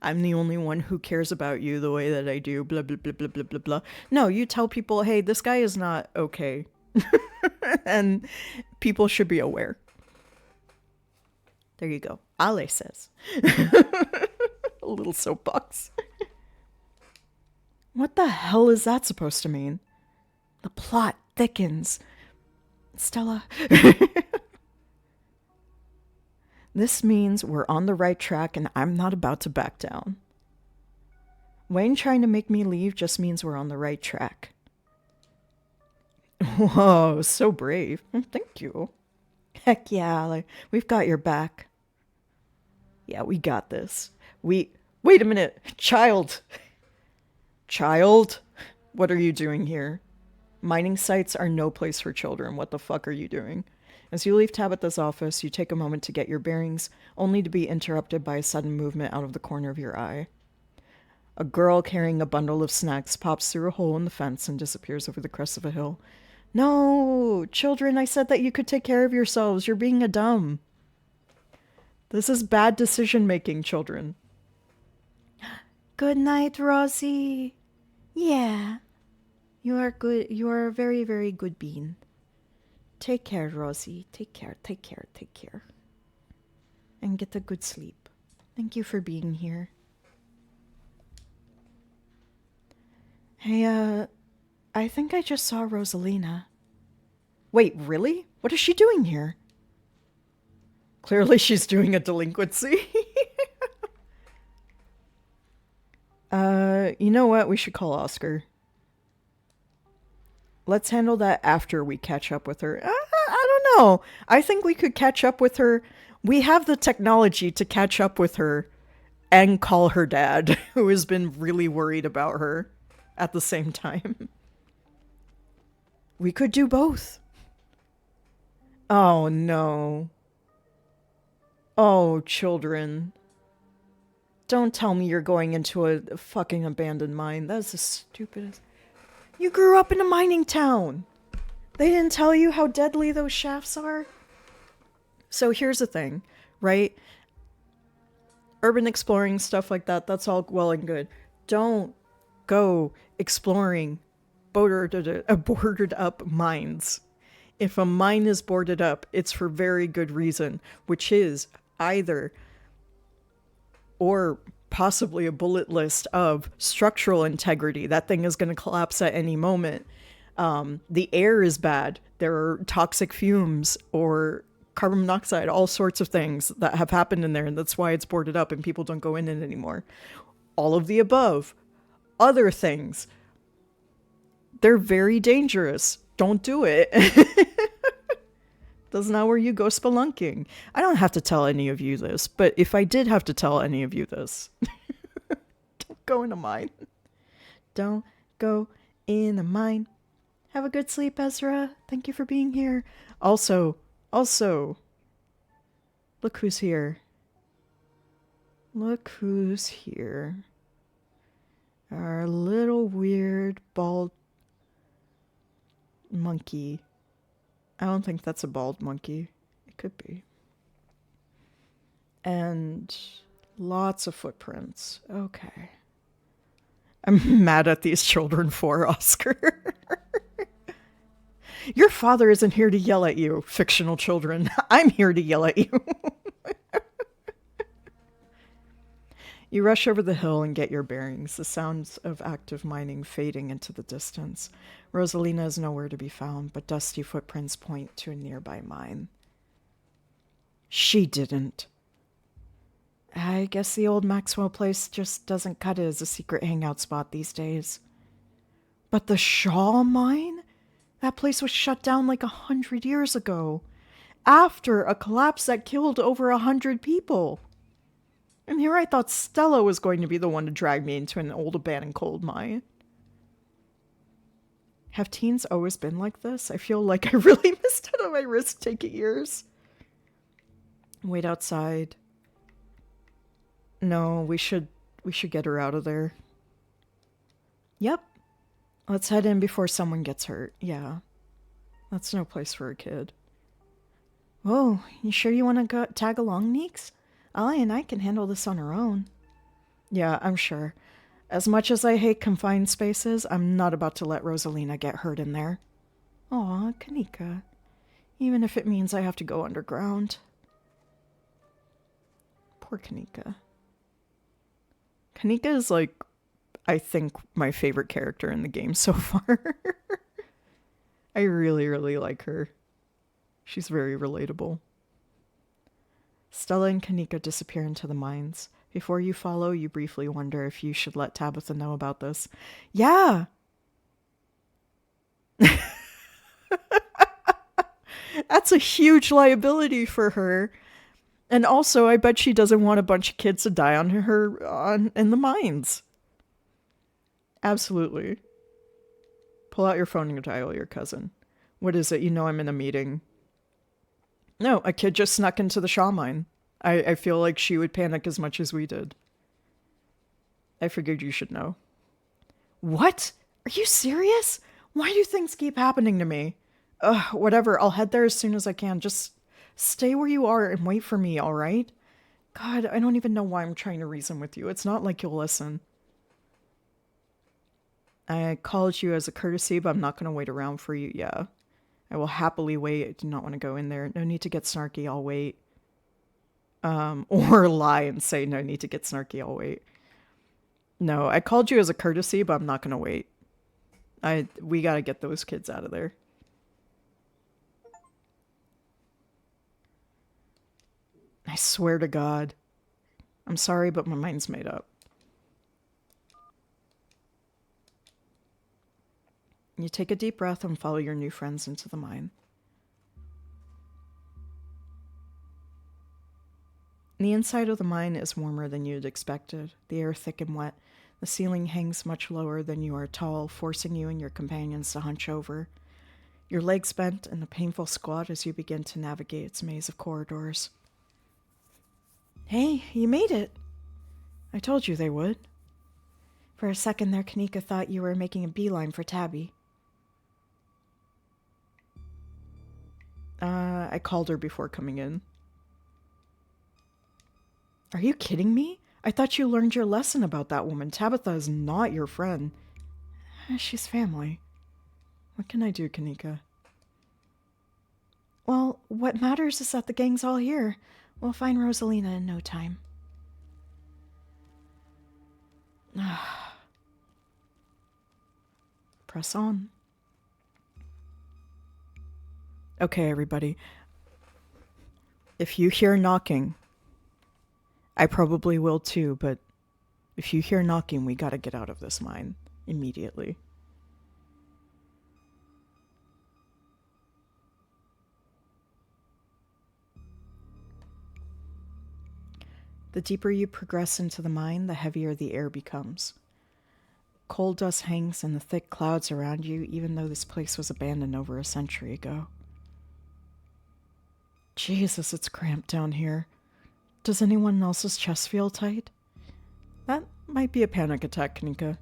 I'm the only one who cares about you the way that I do, blah, blah, blah, blah, blah, blah, blah. No, you tell people, hey, this guy is not okay. And people should be aware. There you go. Ale says. A little soapbox. What the hell is that supposed to mean? The plot thickens. Stella. This means we're on the right track and I'm not about to back down. Wayne trying to make me leave just means we're on the right track. Whoa, so brave. Thank you. Heck yeah, like, we've got your back. Yeah, we got this. Wait a minute. Child. Child? What are you doing here? Mining sites are no place for children. What the fuck are you doing? As you leave Tabitha's office, you take a moment to get your bearings, only to be interrupted by a sudden movement out of the corner of your eye. A girl carrying a bundle of snacks pops through a hole in the fence and disappears over the crest of a hill. No, children, I said that you could take care of yourselves. You're being a dumb. This is bad decision making, children. Good night, Rosie. Yeah. You are good. You are a very, very good bean. Take care, Rosie. Take care, take care, take care. And get a good sleep. Thank you for being here. Hey, I think I just saw Rosalina. Wait, really? What is she doing here? Clearly she's doing a delinquency. You know what? We should call Oscar. Let's handle that after we catch up with her. I don't know. I think we could catch up with her. We have the technology to catch up with her and call her dad, who has been really worried about her at the same time. We could do both. Oh, no. Oh, children. Don't tell me you're going into a fucking abandoned mine. That's the stupidest. You grew up in a mining town. They didn't tell you how deadly those shafts are? So here's the thing, right? Urban exploring, stuff like that, that's all well and good. Don't go exploring boarded up mines. If a mine is boarded up, it's for very good reason, which is either or possibly a bullet list of structural integrity. That thing is going to collapse at any moment. The air is bad. There are toxic fumes or carbon monoxide, all sorts of things that have happened in there, and that's why it's boarded up and people don't go in it anymore. All of the above. Other things. They're very dangerous. Don't do it. That's not where you go spelunking. I don't have to tell any of you this, but if I did have to tell any of you this, don't go in a mine. Don't go in a mine. Have a good sleep, Ezra. Thank you for being here. Also, look who's here. Look who's here. Our little weird bald monkey. I don't think that's a bald monkey. It could be. And lots of footprints. Okay. I'm mad at these children for Oscar. Your father isn't here to yell at you, fictional children. I'm here to yell at you. You rush over the hill and get your bearings, the sounds of active mining fading into the distance. Rosalina is nowhere to be found, but dusty footprints point to a nearby mine. She didn't. I guess the old Maxwell place just doesn't cut it as a secret hangout spot these days. But the Shaw mine? That place was shut down like 100 years ago, after a collapse that killed over 100 people. And here I thought Stella was going to be the one to drag me into an old abandoned coal mine. Have teens always been like this? I feel like I really missed out on my risk-taking years. Wait outside. No, we should get her out of there. Yep. Let's head in before someone gets hurt. Yeah. That's no place for a kid. Whoa, you sure you want to tag along, Neeks? Ollie and I can handle this on our own. Yeah, I'm sure. As much as I hate confined spaces, I'm not about to let Rosalina get hurt in there. Aw, Kanika. Even if it means I have to go underground. Poor Kanika. Kanika is like, I think, my favorite character in the game so far. I really, really like her. She's very relatable. Stella and Kanika disappear into the mines. Before you follow, you briefly wonder if you should let Tabitha know about this. Yeah! That's a huge liability for her. And also, I bet she doesn't want a bunch of kids to die on her in the mines. Absolutely. Pull out your phone and dial your cousin. What is it? You know I'm in a meeting. No, a kid just snuck into the Shaw mine. I feel like she would panic as much as we did. I figured you should know. What? Are you serious? Why do things keep happening to me? Ugh, whatever. I'll head there as soon as I can. Just stay where you are and wait for me, all right? God, I don't even know why I'm trying to reason with you. It's not like you'll listen. I called you as a courtesy, but I'm not going to wait around for you. Yeah. I will happily wait. I do not want to go in there. No need to get snarky. I'll wait. Or lie and say no need to get snarky. I'll wait. No, I called you as a courtesy, but I'm not going to wait. We got to get those kids out of there. I swear to God. I'm sorry, but my mind's made up. You take a deep breath and follow your new friends into the mine. The inside of the mine is warmer than you'd expected. The air thick and wet. The ceiling hangs much lower than you are tall, forcing you and your companions to hunch over. Your legs bent in a painful squat as you begin to navigate its maze of corridors. Hey, you made it. I told you they would. For a second there, Kanika thought you were making a beeline for Tabby. I called her before coming in. Are you kidding me? I thought you learned your lesson about that woman. Tabitha is not your friend. She's family. What can I do, Kanika? Well, what matters is that the gang's all here. We'll find Rosalina in no time. Press on. Okay, everybody. If you hear knocking, I probably will too, but if you hear knocking, we gotta get out of this mine immediately. The deeper you progress into the mine, the heavier the air becomes. Coal dust hangs in the thick clouds around you, even though this place was abandoned over a century ago. Jesus, it's cramped down here. Does anyone else's chest feel tight? That might be a panic attack, Kanika.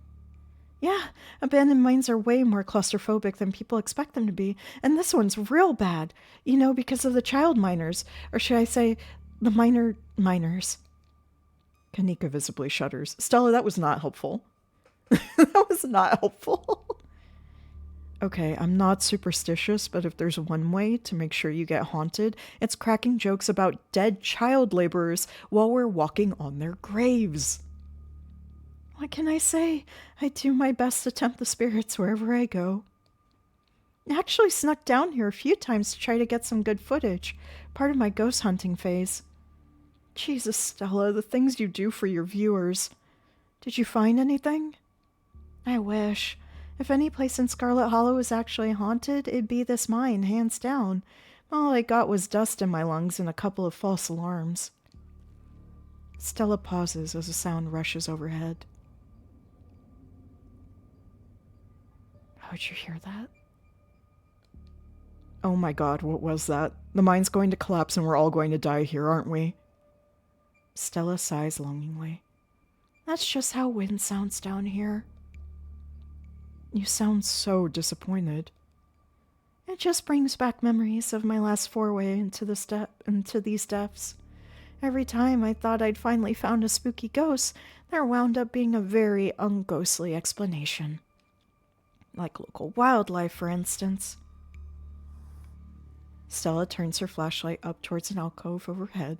Yeah, abandoned mines are way more claustrophobic than people expect them to be, and this one's real bad, because of the child miners, or should I say, The miners. Kanika visibly shudders. Stella, that was not helpful. That was not helpful. Okay, I'm not superstitious, but if there's one way to make sure you get haunted, it's cracking jokes about dead child laborers while we're walking on their graves. What can I say? I do my best to tempt the spirits wherever I go. I actually snuck down here a few times to try to get some good footage, part of my ghost hunting phase. Jesus, Stella, the things you do for your viewers. Did you find anything? I wish. If any place in Scarlet Hollow is actually haunted, it'd be this mine, hands down. All I got was dust in my lungs and a couple of false alarms. Stella pauses as a sound rushes overhead. How'd you hear that? Oh my god, what was that? The mine's going to collapse and we're all going to die here, aren't we? Stella sighs longingly. That's just how wind sounds down here. You sound so disappointed. It just brings back memories of my last foray into these depths. Every time I thought I'd finally found a spooky ghost, there wound up being a very unghostly explanation. Like local wildlife, for instance. Stella turns her flashlight up towards an alcove overhead.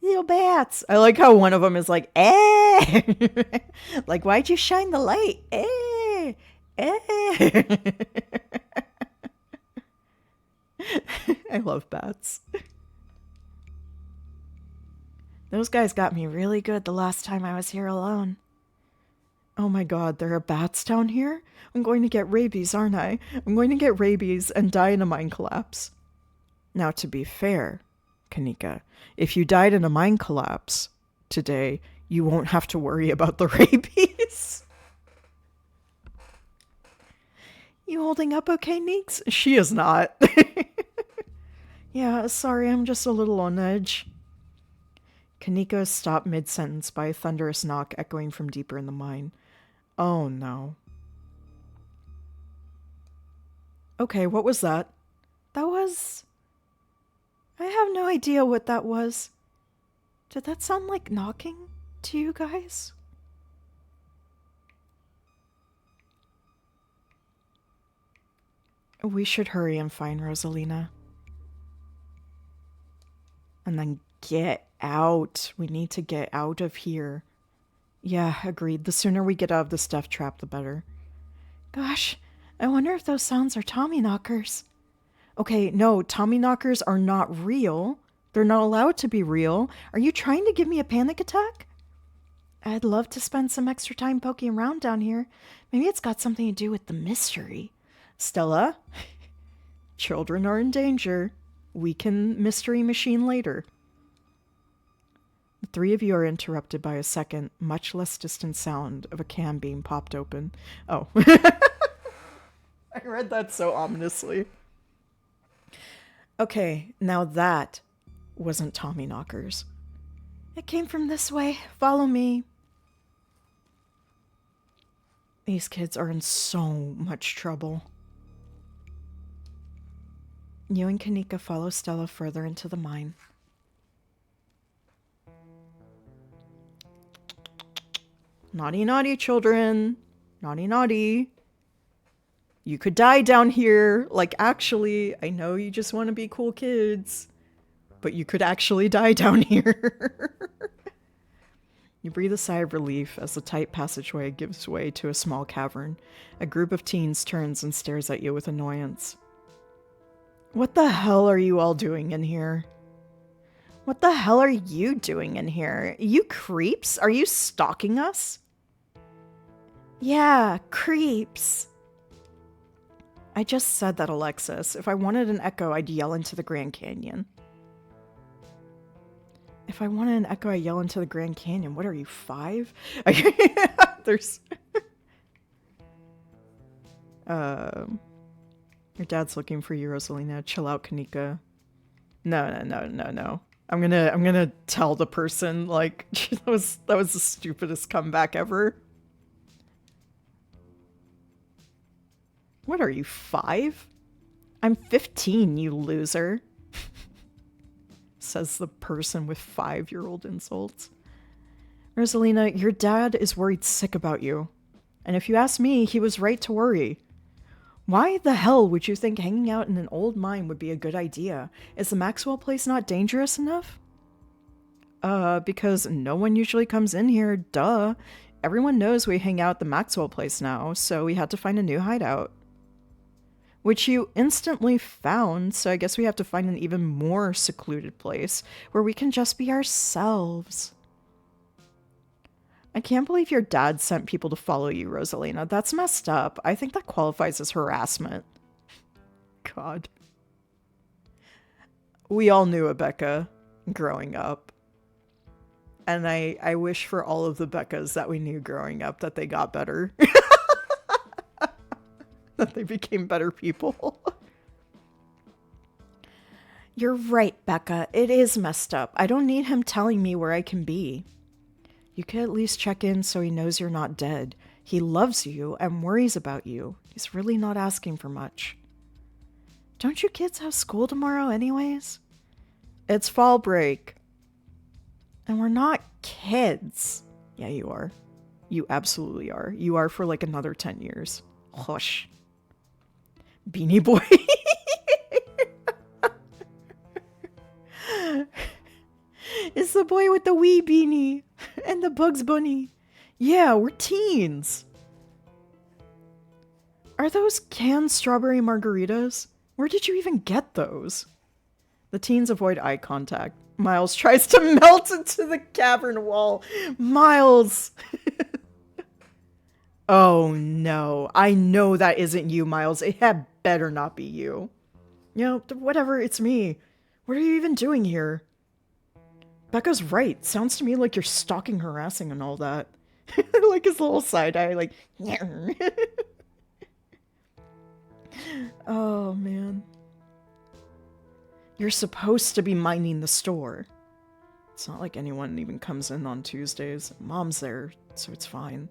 Little bats! I like how one of them is like, eh! Like, why'd you shine the light? Eh! Eh! I love bats. Those guys got me really good the last time I was here alone. Oh my god, there are bats down here? I'm going to get rabies, aren't I? I'm going to get rabies and die in a mine collapse. Now, to be fair, Kanika, if you died in a mine collapse today, you won't have to worry about the rabies. You holding up okay, Neeks? She is not. Yeah, sorry, I'm just a little on edge. Kanika is stopped mid-sentence by a thunderous knock echoing from deeper in the mine. Oh no. Okay, what was that? That was... I have no idea what that was. Did that sound like knocking to you guys? We should hurry and find Rosalina. And then get out. We need to get out of here. Yeah, agreed. The sooner we get out of this death trap, the better. Gosh, I wonder if those sounds are Tommyknockers. Okay, no, Tommyknockers are not real. They're not allowed to be real. Are you trying to give me a panic attack? I'd love to spend some extra time poking around down here. Maybe it's got something to do with the mystery. Stella? Children are in danger. We can mystery machine later. The three of you are interrupted by a second, much less distant sound of a can being popped open. Oh. I read that so ominously. Okay, now that wasn't Tommyknockers. It came from this way. Follow me. These kids are in so much trouble. You and Kanika follow Stella further into the mine. Naughty, naughty, children. Naughty, naughty. You could die down here. Like, actually, I know you just want to be cool kids, but you could actually die down here. You breathe a sigh of relief as the tight passageway gives way to a small cavern. A group of teens turns and stares at you with annoyance. What the hell are you all doing in here? What the hell are you doing in here? You creeps? Are you stalking us? Yeah, creeps. I just said that, Alexis. If I wanted an echo, I'd yell into the Grand Canyon. If I wanted an echo, I'd yell into the Grand Canyon. What are you, 5? There's... Your dad's looking for you, Rosalina. Chill out, Kanika. No. I'm gonna tell the person, like, that was the stupidest comeback ever. What are you, 5? I'm 15, you loser. says the person with 5-year-old insults. Rosalina, your dad is worried sick about you. And if you ask me, he was right to worry. Why the hell would you think hanging out in an old mine would be a good idea? Is the Maxwell place not dangerous enough? Because no one usually comes in here, duh. Everyone knows we hang out at the Maxwell place now, so we had to find a new hideout. Which you instantly found, so I guess we have to find an even more secluded place where we can just be ourselves. I can't believe your dad sent people to follow you, Rosalina. That's messed up. I think that qualifies as harassment. God. We all knew a Becca growing up. And I wish for all of the Beccas that we knew growing up that they got better. That they became better people. You're right, Becca. It is messed up. I don't need him telling me where I can be. You could at least check in so he knows you're not dead. He loves you and worries about you. He's really not asking for much. Don't you kids have school tomorrow anyways? It's fall break. And we're not kids. Yeah, you are. You absolutely are. You are for like another 10 years. Hush. Beanie Boy. It's the boy with the wee beanie and the Bugs Bunny. Yeah, we're teens. Are those canned strawberry margaritas? Where did you even get those? The teens avoid eye contact. Miles tries to melt into the cavern wall. Miles! Oh no, I know that isn't you, Miles. It had better not be you. You know, whatever, it's me. What are you even doing here? Becca's right. Sounds to me like you're stalking, harassing, and all that. Like his little side eye, like... Oh, man. You're supposed to be minding the store. It's not like anyone even comes in on Tuesdays. Mom's there, so it's fine.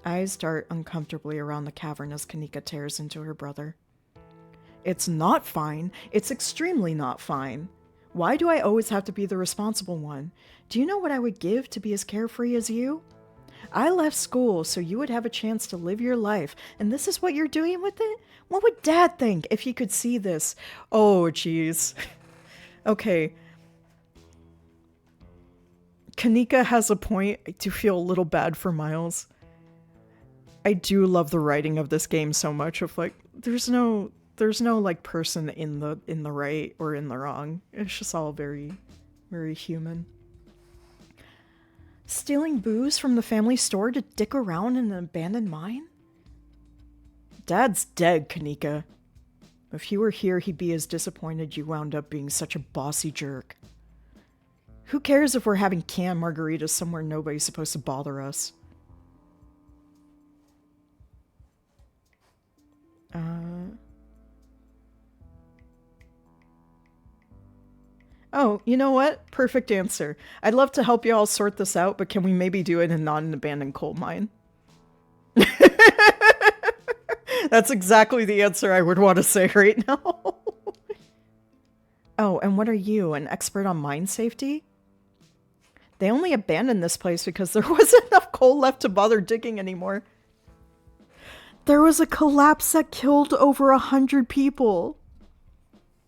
Eyes dart uncomfortably around the cavern as Kanika tears into her brother. It's not fine. It's extremely not fine. Why do I always have to be the responsible one? Do you know what I would give to be as carefree as you? I left school so you would have a chance to live your life, and this is what you're doing with it? What would Dad think if he could see this? Oh, jeez. Okay. Kanika has a point. I do feel a little bad for Miles. I do love the writing of this game so much of like, there's no like person in the right or in the wrong. It's just all very, very human. Stealing booze from the family store to dick around in an abandoned mine? Dad's dead, Kanika. If he were here, he'd be as disappointed you wound up being such a bossy jerk. Who cares if we're having canned margaritas somewhere nobody's supposed to bother us? Oh, you know what? Perfect answer. I'd love to help you all sort this out, but can we maybe do it in not an abandoned coal mine? That's exactly the answer I would want to say right now. Oh, and what are you, an expert on mine safety? They only abandoned this place because there wasn't enough coal left to bother digging anymore. There was a collapse that killed over 100 people.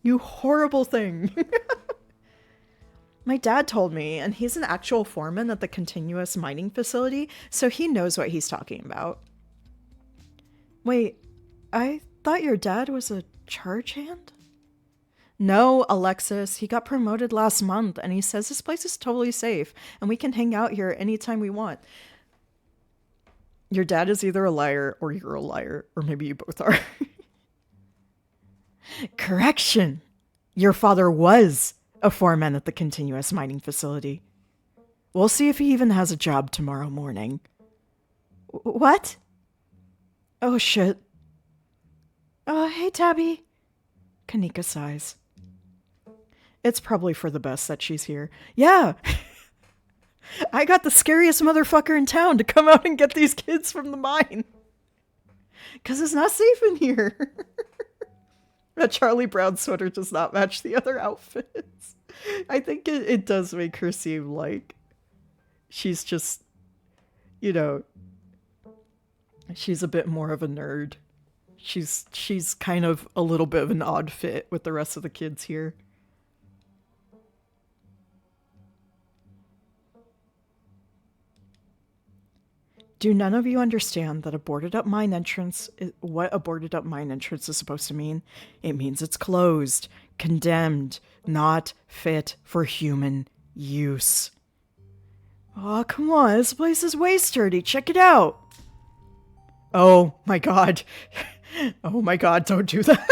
You horrible thing. My dad told me, and he's an actual foreman at the continuous mining facility, so he knows what he's talking about. Wait, I thought your dad was a charge hand? No, Alexis, he got promoted last month, and he says this place is totally safe, and we can hang out here anytime we want. Your dad is either a liar, or you're a liar, or maybe you both are. Correction! Your father was a foreman at the continuous mining facility. We'll see if he even has a job tomorrow morning. What? Oh, shit. Oh, hey, Tabby. Kanika sighs. It's probably for the best that she's here. Yeah! I got the scariest motherfucker in town to come out and get these kids from the mine. 'Cause it's not safe in here. That Charlie Brown sweater does not match the other outfits. I think it does make her seem like she's just, you know, she's a bit more of a nerd. She's kind of a little bit of an odd fit with the rest of the kids here. Do none of you understand that what a boarded up mine entrance is supposed to mean? It means it's closed, condemned, not fit for human use. Oh, come on, this place is way sturdy. Check it out. Oh my god. Oh my god, don't do that.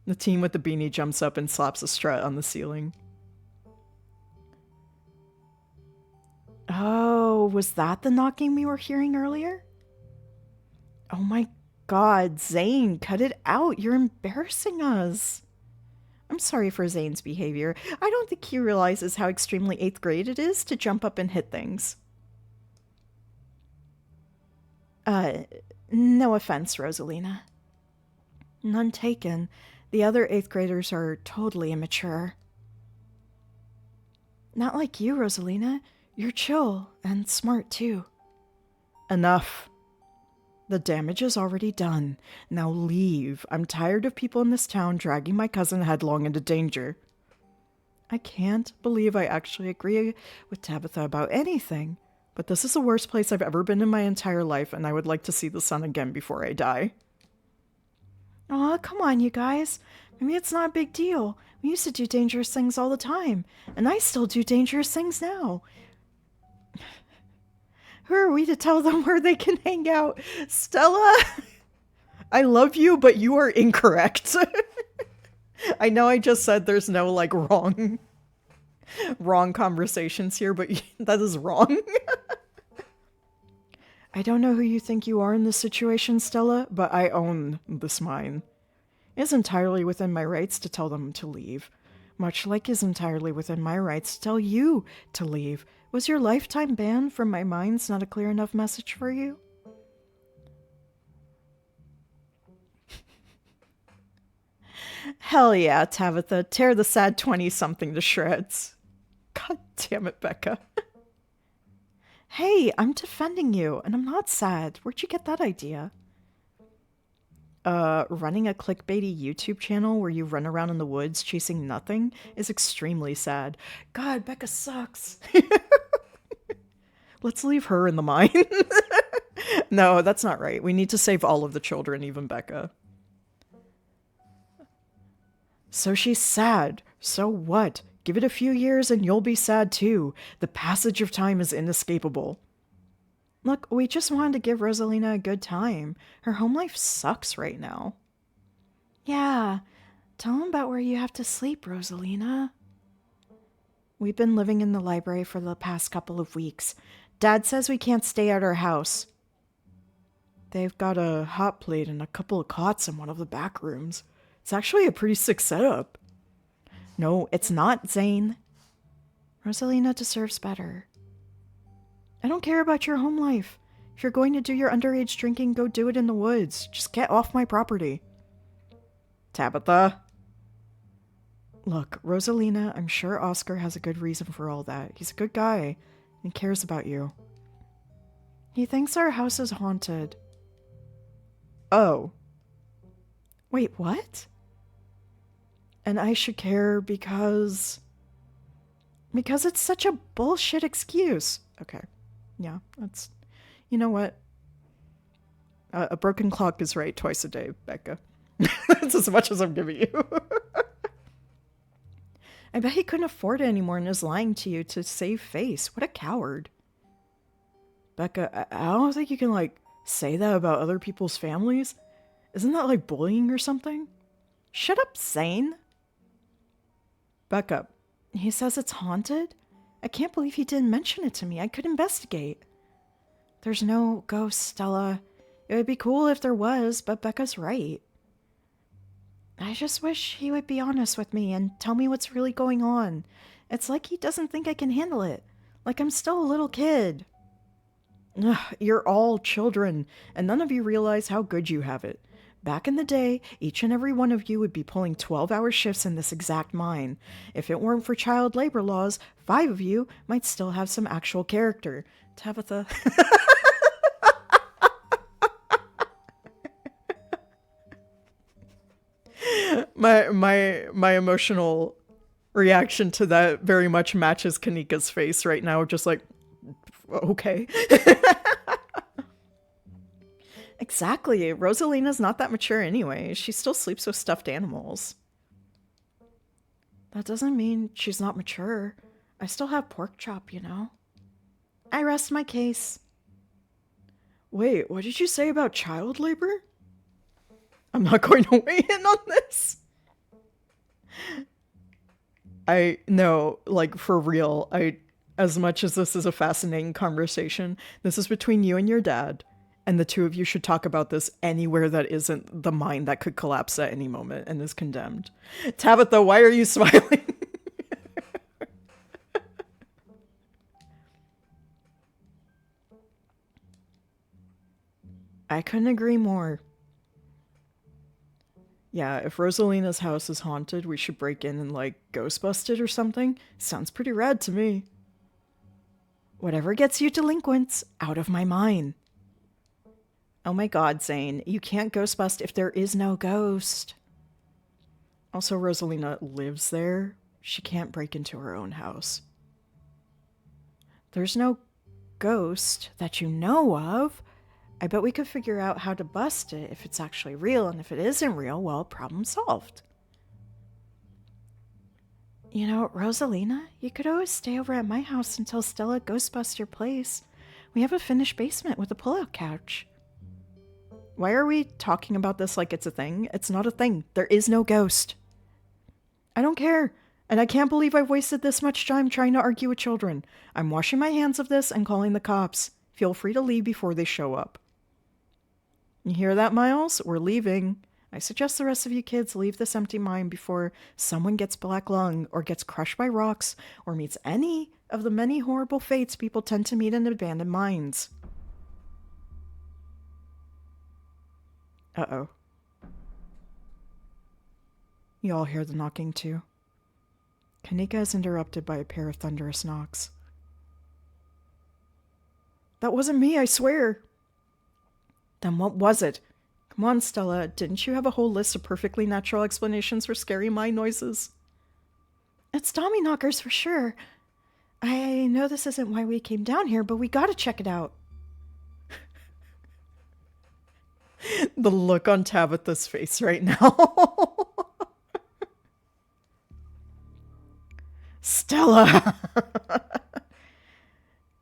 The teen with the beanie jumps up and slaps a strut on the ceiling. Oh, was that the knocking we were hearing earlier? Oh my god, Zane, cut it out. You're embarrassing us. I'm sorry for Zane's behavior. I don't think he realizes how extremely 8th grade it is to jump up and hit things. No offense, Rosalina. None taken. The other 8th graders are totally immature. Not like you, Rosalina. You're chill and smart, too. Enough. The damage is already done. Now leave. I'm tired of people in this town dragging my cousin headlong into danger. I can't believe I actually agree with Tabitha about anything, but this is the worst place I've ever been in my entire life, and I would like to see the sun again before I die. Aw, come on, you guys. Maybe it's not a big deal. We used to do dangerous things all the time, and I still do dangerous things now. Who are we to tell them where they can hang out? Stella, I love you, but you are incorrect. I know I just said there's no, like, wrong conversations here, but that is wrong. I don't know who you think you are in this situation, Stella, but I own this mine. It's entirely within my rights to tell them to leave. Much like it's entirely within my rights to tell you to leave. Was your lifetime ban from my mines not a clear enough message for you? Hell yeah, Tabitha. Tear the sad 20-something to shreds. God damn it, Becca. Hey, I'm defending you, and I'm not sad. Where'd you get that idea? Running a clickbaity YouTube channel where you run around in the woods chasing nothing is extremely sad. God, Becca sucks. Let's leave her in the mine. No, that's not right. We need to save all of the children, even Becca. So she's sad. So what? Give it a few years and you'll be sad too. The passage of time is inescapable. Look, we just wanted to give Rosalina a good time. Her home life sucks right now. Yeah, tell them about where you have to sleep, Rosalina. We've been living in the library for the past couple of weeks. Dad says we can't stay at our house. They've got a hot plate and a couple of cots in one of the back rooms. It's actually a pretty sick setup. No, it's not, Zane. Rosalina deserves better. I don't care about your home life. If you're going to do your underage drinking, go do it in the woods. Just get off my property. Tabitha. Look, Rosalina, I'm sure Oscar has a good reason for all that. He's a good guy and cares about you. He thinks our house is haunted. Oh. Wait, what? And I should care because it's such a bullshit excuse. Okay. Yeah, that's... You know what? A broken clock is right twice a day, Becca. That's as much as I'm giving you. I bet he couldn't afford it anymore and is lying to you to save face. What a coward. Becca, I don't think you can, like, say that about other people's families. Isn't that, like, bullying or something? Shut up, Zane. Becca, he says it's haunted? I can't believe he didn't mention it to me. I could investigate. There's no ghost, Stella. It would be cool if there was, but Becca's right. I just wish he would be honest with me and tell me what's really going on. It's like he doesn't think I can handle it. Like I'm still a little kid. Ugh, you're all children, and none of you realize how good you have it. Back in the day, each and every one of you would be pulling 12-hour shifts in this exact mine. If it weren't for child labor laws, 5 of you might still have some actual character. Tabitha. my emotional reaction to that very much matches Kanika's face right now, just like, okay. Exactly. Rosalina's not that mature anyway. She still sleeps with stuffed animals. That doesn't mean she's not mature. I still have pork chop, you know. I rest my case. Wait, what did you say about child labor? I'm not going to weigh in on this. No, like, for real, as much as this is a fascinating conversation, this is between you and your dad. And the two of you should talk about this anywhere that isn't the mine that could collapse at any moment and is condemned. Tabitha, why are you smiling? I couldn't agree more. Yeah, if Rosalina's house is haunted, we should break in and, like, ghost bust it or something. Sounds pretty rad to me. Whatever gets you delinquents out of my mine. Oh my god, Zane, you can't ghost bust if there is no ghost. Also, Rosalina lives there. She can't break into her own house. There's no ghost that you know of. I bet we could figure out how to bust it if it's actually real, and if it isn't real, well, problem solved. You know, Rosalina, you could always stay over at my house until Stella ghostbusts your place. We have a finished basement with a pull-out couch. Why are we talking about this like it's a thing? It's not a thing. There is no ghost. I don't care. And I can't believe I've wasted this much time trying to argue with children. I'm washing my hands of this and calling the cops. Feel free to leave before they show up. You hear that, Miles? We're leaving. I suggest the rest of you kids leave this empty mine before someone gets black lung or gets crushed by rocks or meets any of the many horrible fates people tend to meet in abandoned mines. Uh-oh. You all hear the knocking, too. Kanika is interrupted by a pair of thunderous knocks. That wasn't me, I swear. Then what was it? Come on, Stella, didn't you have a whole list of perfectly natural explanations for scary mine noises? It's Tommy knockers for sure. I know this isn't why we came down here, but we gotta check it out. The look on Tabitha's face right now. Stella!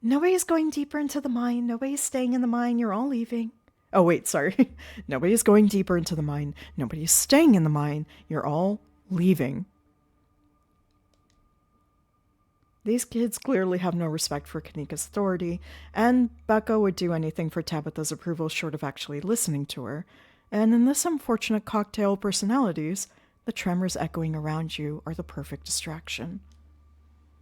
Nobody's going deeper into the mine. Nobody's staying in the mine. You're all leaving. Oh, wait, sorry. Nobody's going deeper into the mine. Nobody's staying in the mine. You're all leaving. These kids clearly have no respect for Kanika's authority, and Becca would do anything for Tabitha's approval short of actually listening to her. And in this unfortunate cocktail of personalities, the tremors echoing around you are the perfect distraction.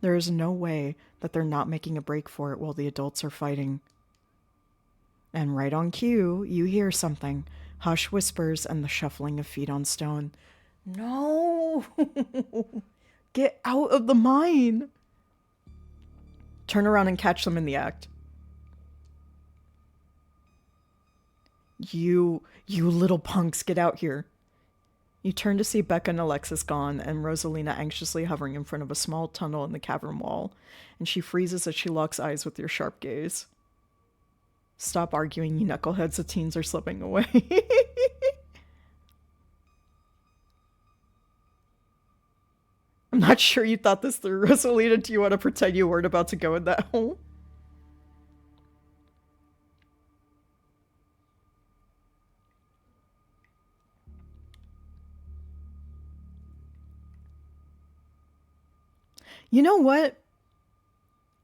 There is no way that they're not making a break for it while the adults are fighting. And right on cue, you hear something. Hush whispers and the shuffling of feet on stone. No! Get out of the mine! Turn around and catch them in the act. You little punks, get out here. You turn to see Becca and Alexis gone, and Rosalina anxiously hovering in front of a small tunnel in the cavern wall, and she freezes as she locks eyes with your sharp gaze. Stop arguing, you knuckleheads, the teens are slipping away. I'm not sure you thought this through, Rosalina. Do you want to pretend you weren't about to go in that hole? You know what?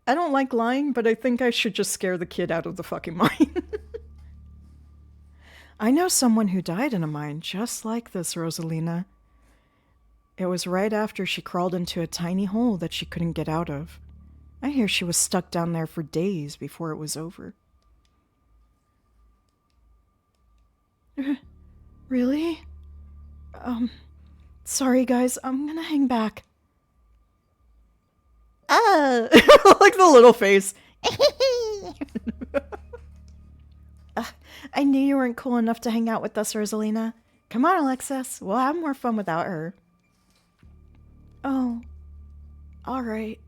I don't like lying, but I think I should just scare the kid out of the fucking mine. I know someone who died in a mine just like this, Rosalina. It was right after she crawled into a tiny hole that she couldn't get out of. I hear she was stuck down there for days before it was over. Really? Sorry guys, I'm gonna hang back. Ah! Like the little face. I knew you weren't cool enough to hang out with us, Rosalina. Come on, Alexis. We'll have more fun without her. Oh. Alright.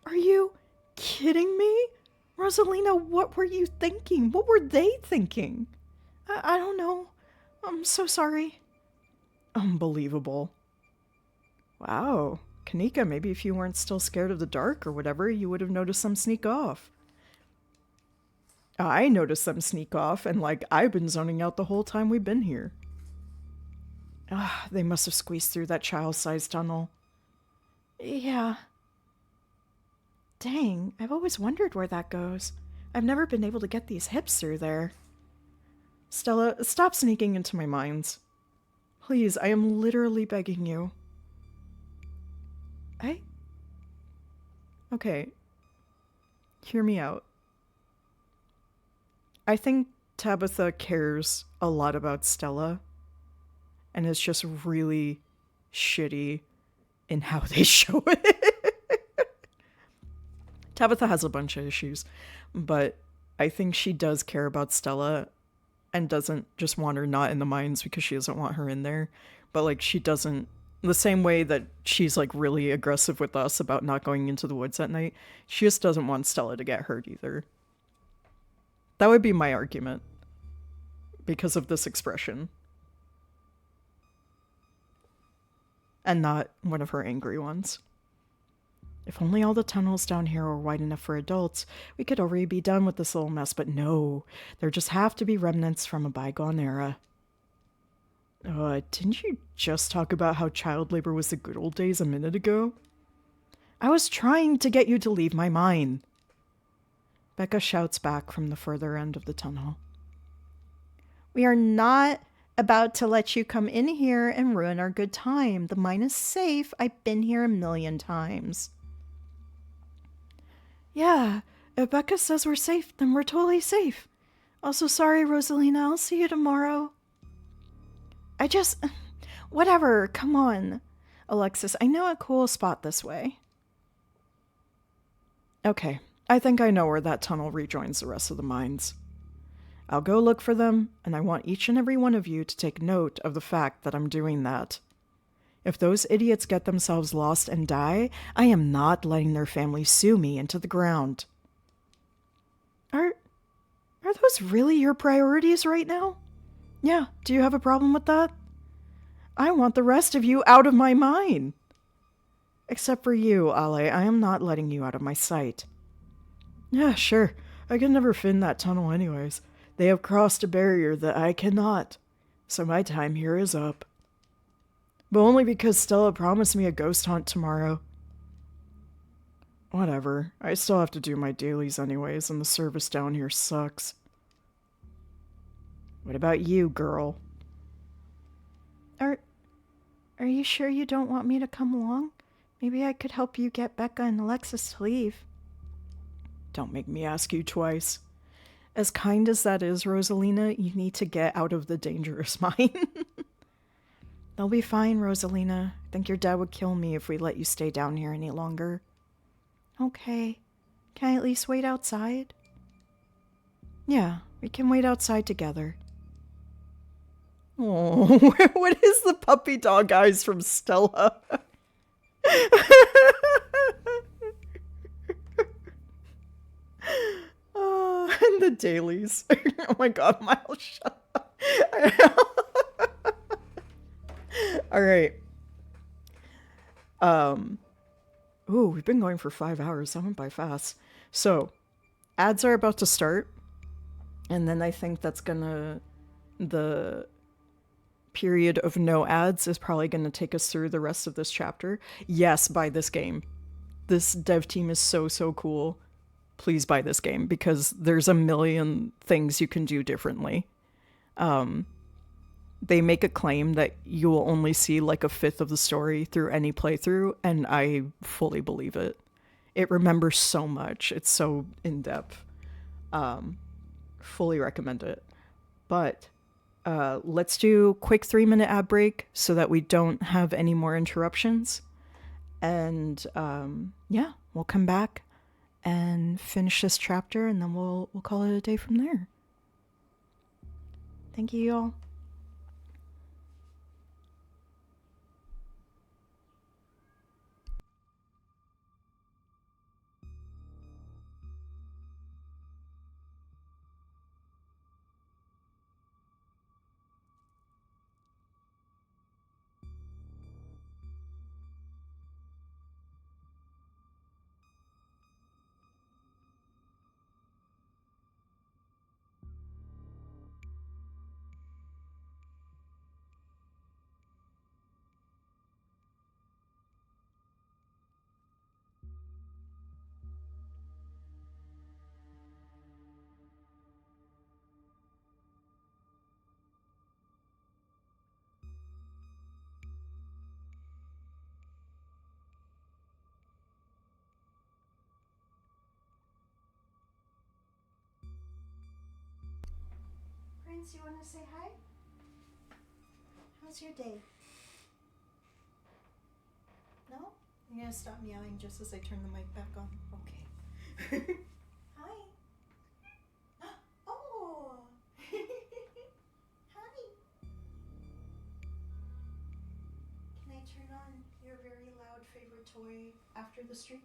Are you kidding me? Rosalina, what were you thinking? What were they thinking? I don't know. I'm so sorry. Unbelievable. Wow. Kanika, maybe if you weren't still scared of the dark or whatever, you would have noticed them sneak off. I noticed them sneak off, and like, I've been zoning out the whole time we've been here. They must have squeezed through that child-sized tunnel. Yeah. Dang, I've always wondered where that goes. I've never been able to get these hips through there. Stella, stop sneaking into my minds. Please, I am literally begging you. Okay. Hear me out. I think Tabitha cares a lot about Stella, and it's just really shitty in how they show it. Tabitha has a bunch of issues, but I think she does care about Stella and doesn't just want her not in the mines because she doesn't want her in there. But like, she doesn't, the same way that she's like really aggressive with us about not going into the woods at night, she just doesn't want Stella to get hurt either. That would be my argument because of this expression. And not one of her angry ones. If only all the tunnels down here were wide enough for adults, we could already be done with this little mess, but no, there just have to be remnants from a bygone era. Didn't you just talk about how child labor was the good old days a minute ago? I was trying to get you to leave my mine. Becca shouts back from the further end of the tunnel. We are not about to let you come in here and ruin our good time. The mine is safe. I've been here a million times. Yeah, if Becca says we're safe, then we're totally safe. Also, sorry, Rosalina. I'll see you tomorrow. Whatever, come on. Alexis, I know a cool spot this way. Okay, I think I know where that tunnel rejoins the rest of the mines. I'll go look for them, and I want each and every one of you to take note of the fact that I'm doing that. If those idiots get themselves lost and die, I am not letting their families sue me into the ground. Are those really your priorities right now? Yeah, do you have a problem with that? I want the rest of you out of my mine. Except for you, Ale, I am not letting you out of my sight. Yeah, sure. I can never fit in that tunnel anyways. They have crossed a barrier that I cannot. So my time here is up. But only because Stella promised me a ghost hunt tomorrow. Whatever. I still have to do my dailies anyways, and the service down here sucks. What about you, girl? Are you sure you don't want me to come along? Maybe I could help you get Becca and Alexis to leave. Don't make me ask you twice. As kind as that is, Rosalina, you need to get out of the dangerous mine. They'll be fine, Rosalina. I think your dad would kill me if we let you stay down here any longer. Okay. Can I at least wait outside? Yeah, we can wait outside together. Oh, what is the puppy dog eyes from Stella? And the dailies. Oh my god, Miles, shut up. Alright. Ooh, we've been going for 5 hours. That went by fast. So, ads are about to start. And then I think that's gonna... The period of no ads is probably gonna take us through the rest of this chapter. Yes, buy this game. This dev team is so cool. Please buy this game, because there's a million things you can do differently. They make a claim that you will only see like a fifth of the story through any playthrough, and I fully believe it. It remembers so much. It's so in-depth. fully recommend it. But let's do a quick 3-minute ad break so that we don't have any more interruptions. And yeah, we'll come back and finish this chapter, and then we'll call it a day from there. Thank you, y'all. Prince, you want to say hi? How's your day? No? You're going to stop meowing just as I turn the mic back on? Okay. Hi. Oh! Hi. Can I turn on your very loud favorite toy after the stream?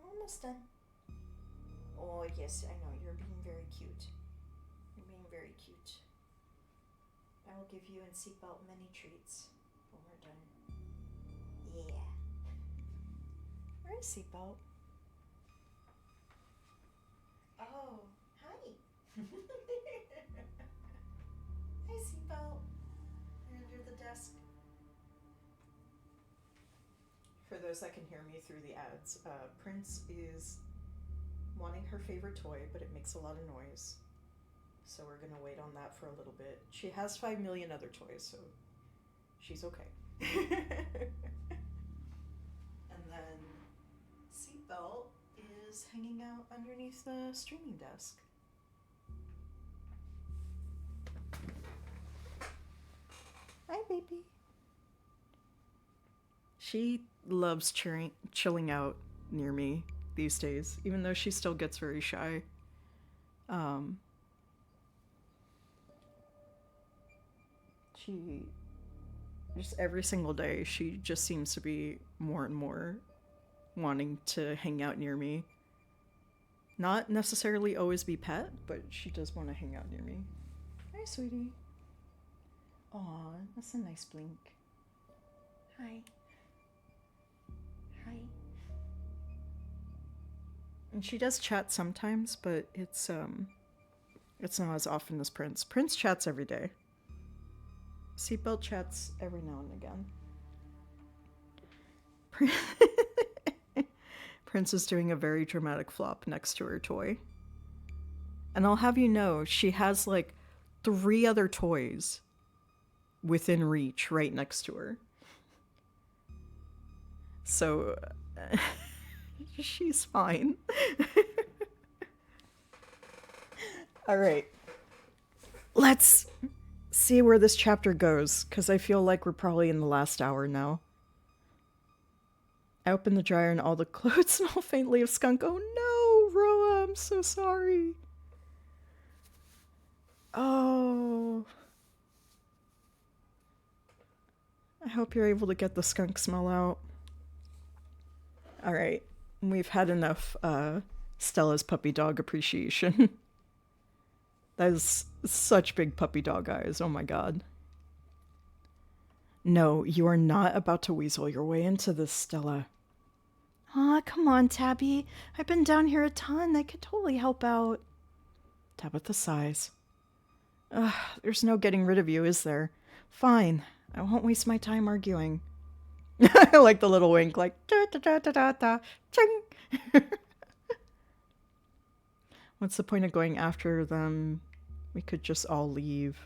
Almost done. Oh, yes, I know. You're being very cute. You're being very cute. I will give you and Seatbelt many treats when we're done. Yeah. Where's Seatbelt? Oh, hi. Hi, Seatbelt. You're under the desk. For those that can hear me through the ads, Prince is wanting her favorite toy, but it makes a lot of noise. So we're gonna wait on that for a little bit. She has 5 million other toys, so she's okay. And then Seatbelt is hanging out underneath the streaming desk. Hi, baby. She loves chilling out near me these days, even though she still gets very shy. She just every single day she just seems to be more and more wanting to hang out near me. Not necessarily always be pet, but she does want to hang out near me. Hi, sweetie. Aw, that's a nice blink. Hi. Hi. And she does chat sometimes, but it's not as often as Prince. Prince chats every day. Seatbelt chats every now and again. Prince is doing a very dramatic flop next to her toy. And I'll have you know, she has like 3 other toys within reach right next to her. So she's fine. All right. Let's see where this chapter goes, because I feel like we're probably in the last hour now. I opened the dryer and all the clothes smell faintly of skunk. Oh no, Roa, I'm so sorry. Oh. I hope you're able to get the skunk smell out. Alright, we've had enough Stella's puppy dog appreciation. That is such big puppy dog eyes, oh my god. No, you are not about to weasel your way into this, Stella. Aw, come on, Tabby. I've been down here a ton. I could totally help out. Tabitha sighs. Ugh, there's no getting rid of you, is there? Fine. I won't waste my time arguing. I like the little wink, like da da da da da da, ching. What's the point of going after them? We could just all leave.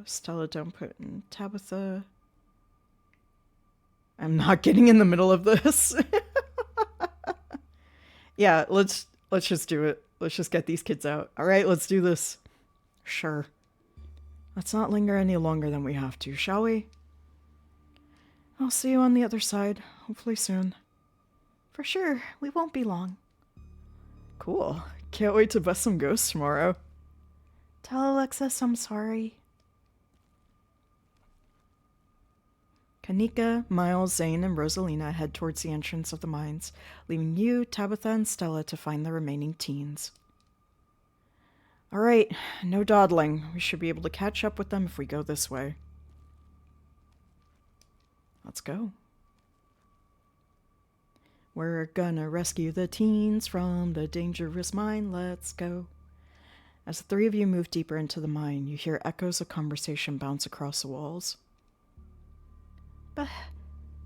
Stella, don't put in Tabitha. I'm not getting in the middle of this. Yeah, let's Let's just do it. Let's just get these kids out. All right, let's do this. Sure. Let's not linger any longer than we have to, shall we? I'll see you on the other side, hopefully soon. For sure, we won't be long. Cool. Can't wait to bust some ghosts tomorrow. Tell Alexis I'm sorry. Kanika, Miles, Zane, and Rosalina head towards the entrance of the mines, leaving you, Tabitha, and Stella to find the remaining teens. Alright, no dawdling. We should be able to catch up with them if we go this way. Let's go. We're gonna rescue the teens from the dangerous mine. Let's go. As the three of you move deeper into the mine, you hear echoes of conversation bounce across the walls.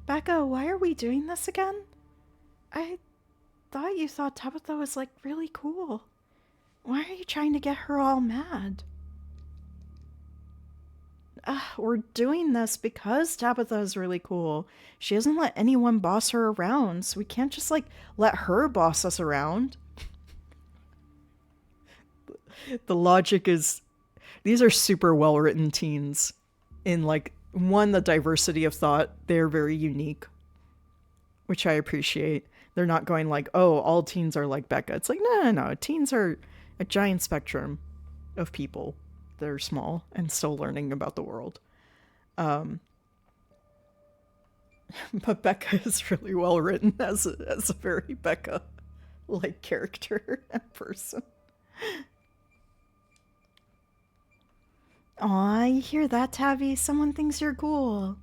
Becca, why are we doing this again? I thought you thought Tabitha was, like, really cool. Why are you trying to get her all mad? We're doing this because Tabitha is really cool. She doesn't let anyone boss her around, so we can't just, like, let her boss us around. The logic is, these are super well-written teens. In, like, one, the diversity of thought, they're very unique, which I appreciate. They're not going like, oh, all teens are like Becca. It's like, no. Teens are a giant spectrum of people. They're small and still learning about the world. But Becca is really well written as a very Becca-like character and person. Aw, you hear that, Tavi? Someone thinks you're cool.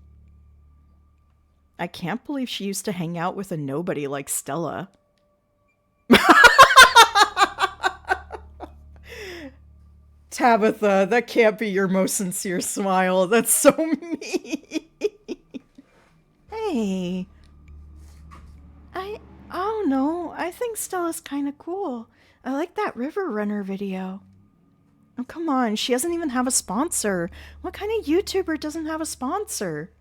I can't believe she used to hang out with a nobody like Stella. Tabitha, that can't be your most sincere smile. That's so mean. Hey. I don't know. I think Stella's kind of cool. I like that River Runner video. Oh, come on. She doesn't even have a sponsor. What kind of YouTuber doesn't have a sponsor?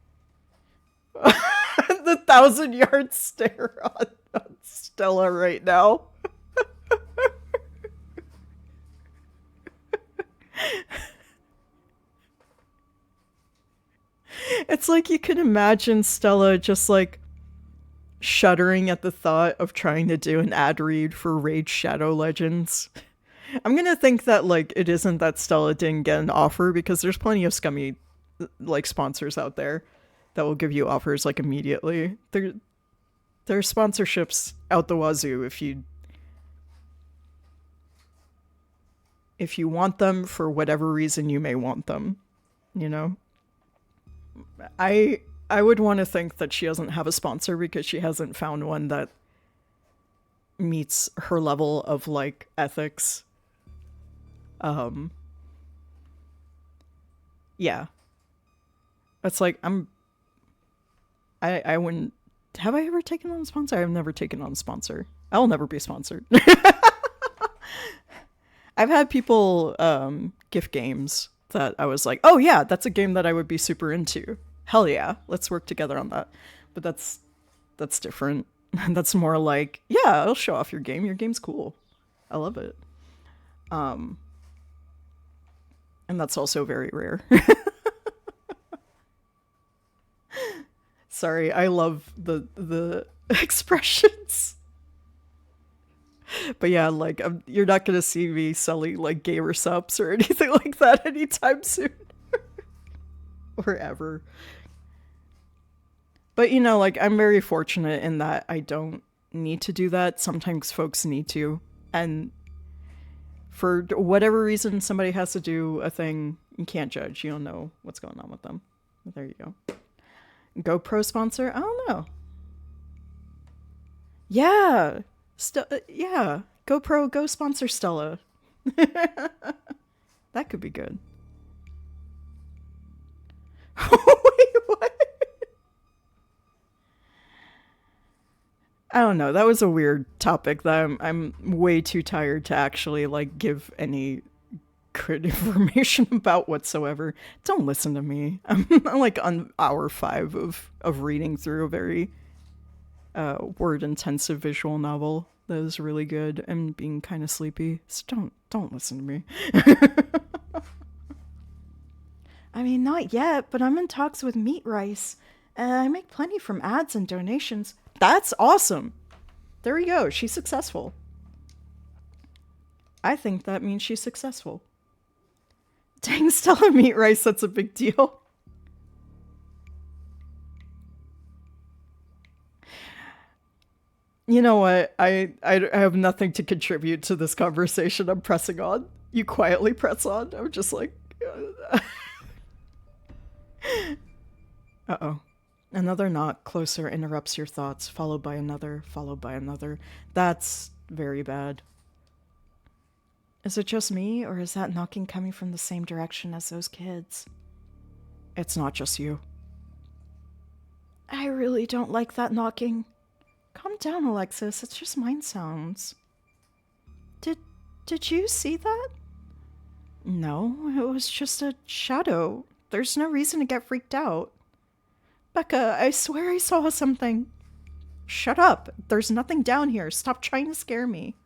The 1,000-yard stare on Stella right now. It's like you can imagine Stella just like shuddering at the thought of trying to do an ad read for Raid Shadow Legends. I'm gonna think that like it isn't that Stella didn't get an offer, because there's plenty of scummy like sponsors out there that will give you offers like immediately. There are sponsorships out the wazoo if you want them for whatever reason you may want them, you know? I would want to think that she doesn't have a sponsor because she hasn't found one that meets her level of like ethics. Yeah. It's like I wouldn't. Have I ever taken on a sponsor? I've never taken on a sponsor. I'll never be sponsored. I've had people gift games that I was like, oh yeah, that's a game that I would be super into. Hell yeah, let's work together on that. But that's different. That's more like, yeah, I'll show off your game. Your game's cool. I love it. And that's also very rare. Sorry, I love the expressions. But yeah, like, you're not gonna see me selling like gamer subs or anything like that anytime soon. Or ever. But you know, like, I'm very fortunate in that I don't need to do that. Sometimes folks need to. And for whatever reason somebody has to do a thing, you can't judge. You don't know what's going on with them. But there you go. GoPro sponsor? I don't know. Yeah. Yeah. GoPro, go sponsor Stella. That could be good. Wait, what? I don't know. That was a weird topic that I'm way too tired to actually like give any good information about whatsoever. Don't listen to me. I'm like on hour 5 of reading through a very word intensive visual novel That is really good. I'm being kind of sleepy, so don't listen to me. I mean, not yet, but I'm in talks with Meat Rice. I make plenty from ads and donations. That's awesome. There we go. She's successful. I think that means she's successful. Dang, Stella Meat Rice, that's a big deal. You know what? I have nothing to contribute to this conversation. I'm pressing on. You quietly press on. I'm just like... Uh-oh. Another knock closer interrupts your thoughts, followed by another, followed by another. That's very bad. Is it just me, or is that knocking coming from the same direction as those kids? It's not just you. I really don't like that knocking. Calm down, Alexis. It's just mind sounds. Did you see that? No, it was just a shadow. There's no reason to get freaked out. Becca, I swear I saw something. Shut up. There's nothing down here. Stop trying to scare me.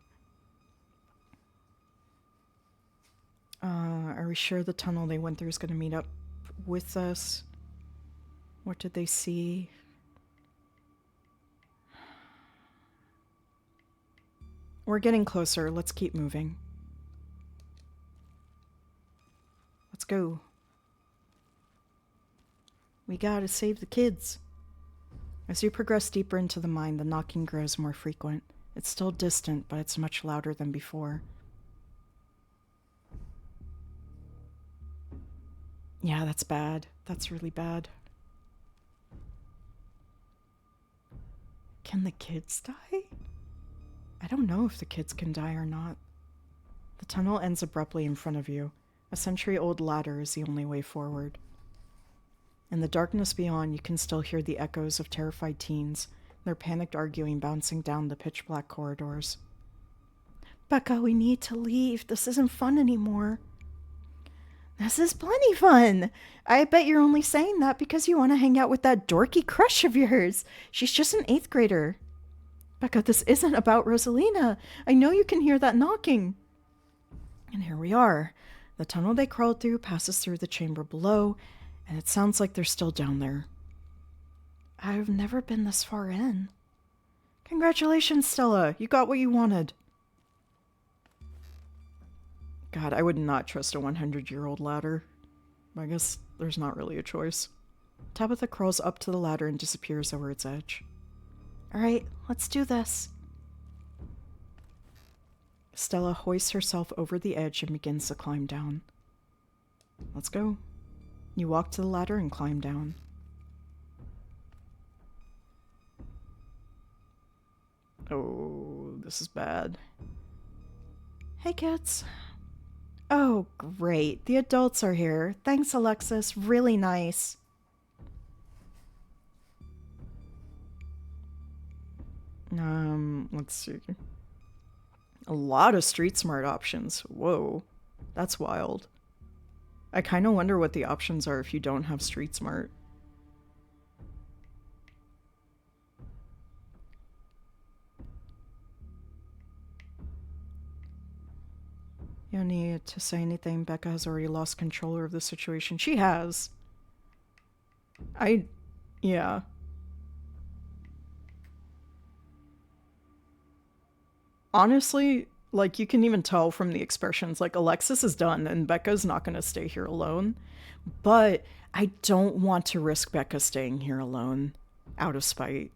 Are we sure the tunnel they went through is going to meet up with us? What did they see? We're getting closer. Let's keep moving. Let's go. We gotta save the kids. As you progress deeper into the mine, the knocking grows more frequent. It's still distant, but it's much louder than before. Yeah, that's bad. That's really bad. Can the kids die? I don't know if the kids can die or not. The tunnel ends abruptly in front of you. A century-old ladder is the only way forward. In the darkness beyond, you can still hear the echoes of terrified teens, their panicked arguing bouncing down the pitch-black corridors. Becca, we need to leave. This isn't fun anymore. This is plenty fun. I bet you're only saying that because you want to hang out with that dorky crush of yours. She's just an 8th grader. Becca, this isn't about Rosalina. I know you can hear that knocking. And here we are. The tunnel they crawled through passes through the chamber below, and it sounds like they're still down there. I've never been this far in. Congratulations, Stella. You got what you wanted. God, I would not trust a 100-year-old ladder. I guess there's not really a choice. Tabitha crawls up to the ladder and disappears over its edge. Alright, let's do this. Stella hoists herself over the edge and begins to climb down. Let's go. You walk to the ladder and climb down. Oh, this is bad. Hey, kids. Oh, great. The adults are here. Thanks, Alexis. Really nice. Let's see. A lot of street smart options. Whoa. That's wild. I kind of wonder what the options are if you don't have street smart. You don't need to say anything. Becca has already lost control of the situation. She has. Yeah. Honestly, like, you can even tell from the expressions, like, Alexis is done and Becca's not going to stay here alone. But I don't want to risk Becca staying here alone out of spite.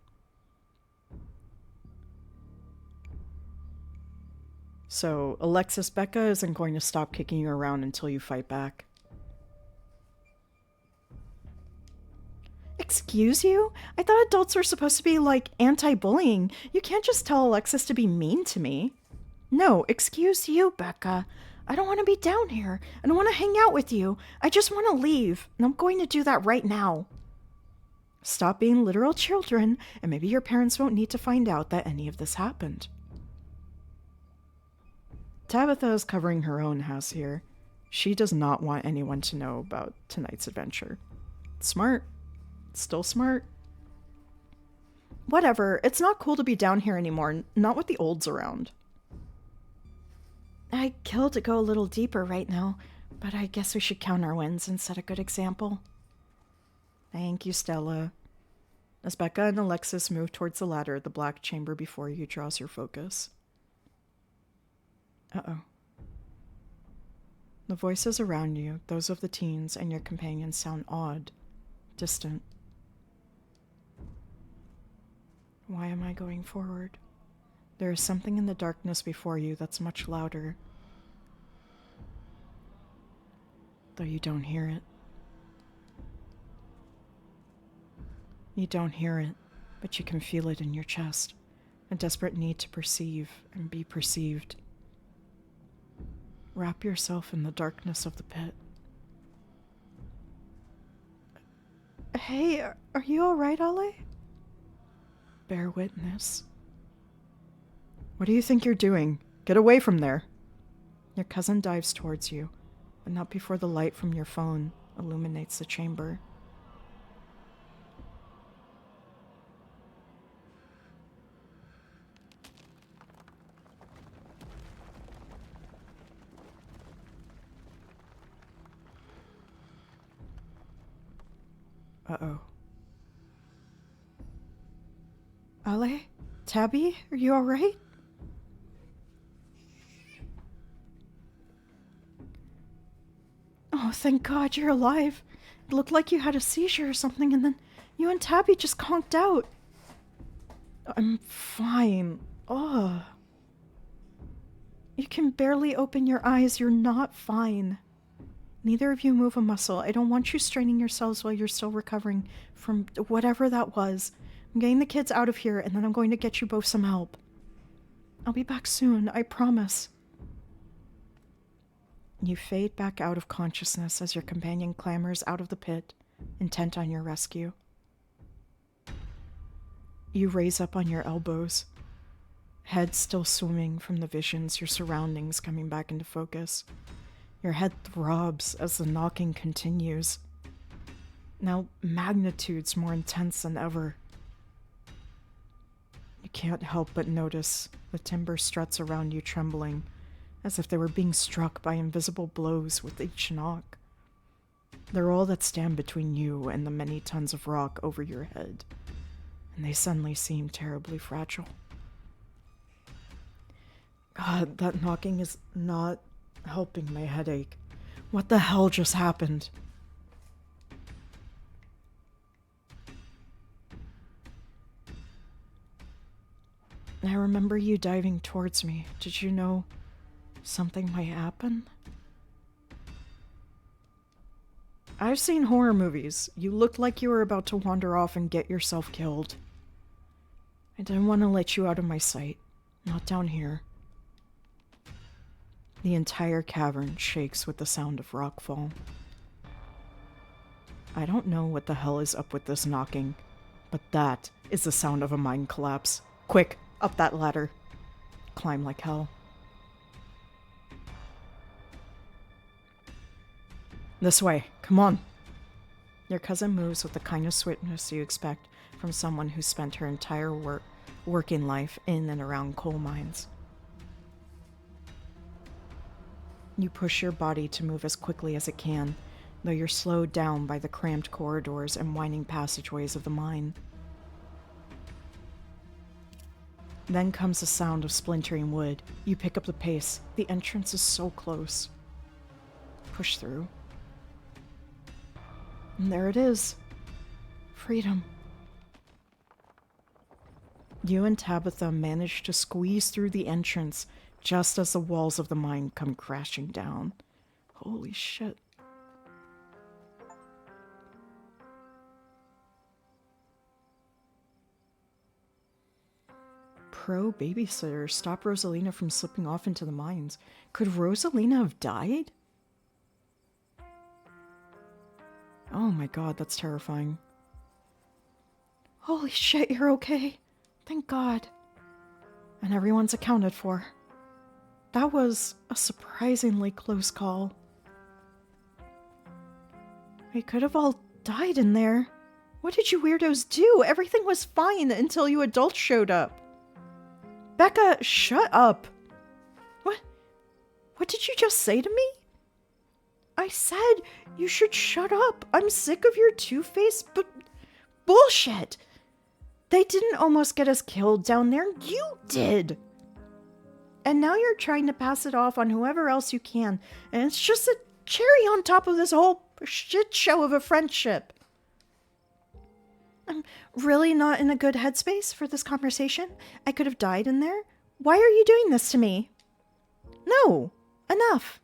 So, Alexis, Becca isn't going to stop kicking you around until you fight back. Excuse you? I thought adults were supposed to be, like, anti-bullying. You can't just tell Alexis to be mean to me. No, excuse you, Becca. I don't want to be down here. I don't want to hang out with you. I just want to leave, and I'm going to do that right now. Stop being literal children, and maybe your parents won't need to find out that any of this happened. Tabitha is covering her own house here. She does not want anyone to know about tonight's adventure. Smart. Still smart. Whatever, it's not cool to be down here anymore, not with the olds around. I'd kill to go a little deeper right now, but I guess we should count our wins and set a good example. Thank you, Stella. As Becca and Alexis move towards the ladder, the black chamber before you draws your focus. Uh-oh. The voices around you, those of the teens and your companions, sound odd, distant. Why am I going forward? There is something in the darkness before you that's much louder. Though you don't hear it. You don't hear it, but you can feel it in your chest. A desperate need to perceive and be perceived. Wrap yourself in the darkness of the pit. Hey, are you alright, Ale? Bear witness. What do you think you're doing? Get away from there. Your cousin dives towards you, but not before the light from your phone illuminates the chamber. Uh-oh. Ale? Tabby? Are you alright? Oh, thank God you're alive. It looked like you had a seizure or something, and then you and Tabby just conked out. I'm fine. Ugh. You can barely open your eyes. You're not fine. Neither of you move a muscle. I don't want you straining yourselves while you're still recovering from whatever that was. I'm getting the kids out of here, and then I'm going to get you both some help. I'll be back soon, I promise. You fade back out of consciousness as your companion clambers out of the pit, intent on your rescue. You raise up on your elbows, head still swimming from the visions, your surroundings coming back into focus. Your head throbs as the knocking continues, now magnitudes more intense than ever. You can't help but notice the timber struts around you trembling, as if they were being struck by invisible blows with each knock. They're all that stand between you and the many tons of rock over your head, and they suddenly seem terribly fragile. God, that knocking is not helping my headache. What the hell just happened? I remember you diving towards me. Did you know something might happen? I've seen horror movies. You looked like you were about to wander off and get yourself killed. I didn't want to let you out of my sight. Not down here. The entire cavern shakes with the sound of rockfall. I don't know what the hell is up with this knocking, but that is the sound of a mine collapse. Quick, up that ladder. Climb like hell. This way, come on. Your cousin moves with the kind of swiftness you expect from someone who spent her entire working life in and around coal mines. You push your body to move as quickly as it can, though you're slowed down by the cramped corridors and winding passageways of the mine. Then comes the sound of splintering wood. You pick up the pace. The entrance is so close. Push through. And there it is. Freedom. You and Tabitha manage to squeeze through the entrance just as the walls of the mine come crashing down. Holy shit. Pro babysitter, stop Rosalina from slipping off into the mines. Could Rosalina have died? Oh my god, that's terrifying. Holy shit, you're okay. Thank God. And everyone's accounted for. That was a surprisingly close call. We could have all died in there. What did you weirdos do? Everything was fine until you adults showed up. Becca, shut up. What did you just say to me? I said you should shut up. I'm sick of your two-faced bullshit. They didn't almost get us killed down there. You did. And now you're trying to pass it off on whoever else you can. And it's just a cherry on top of this whole shit show of a friendship. I'm really not in a good headspace for this conversation. I could have died in there. Why are you doing this to me? No. Enough.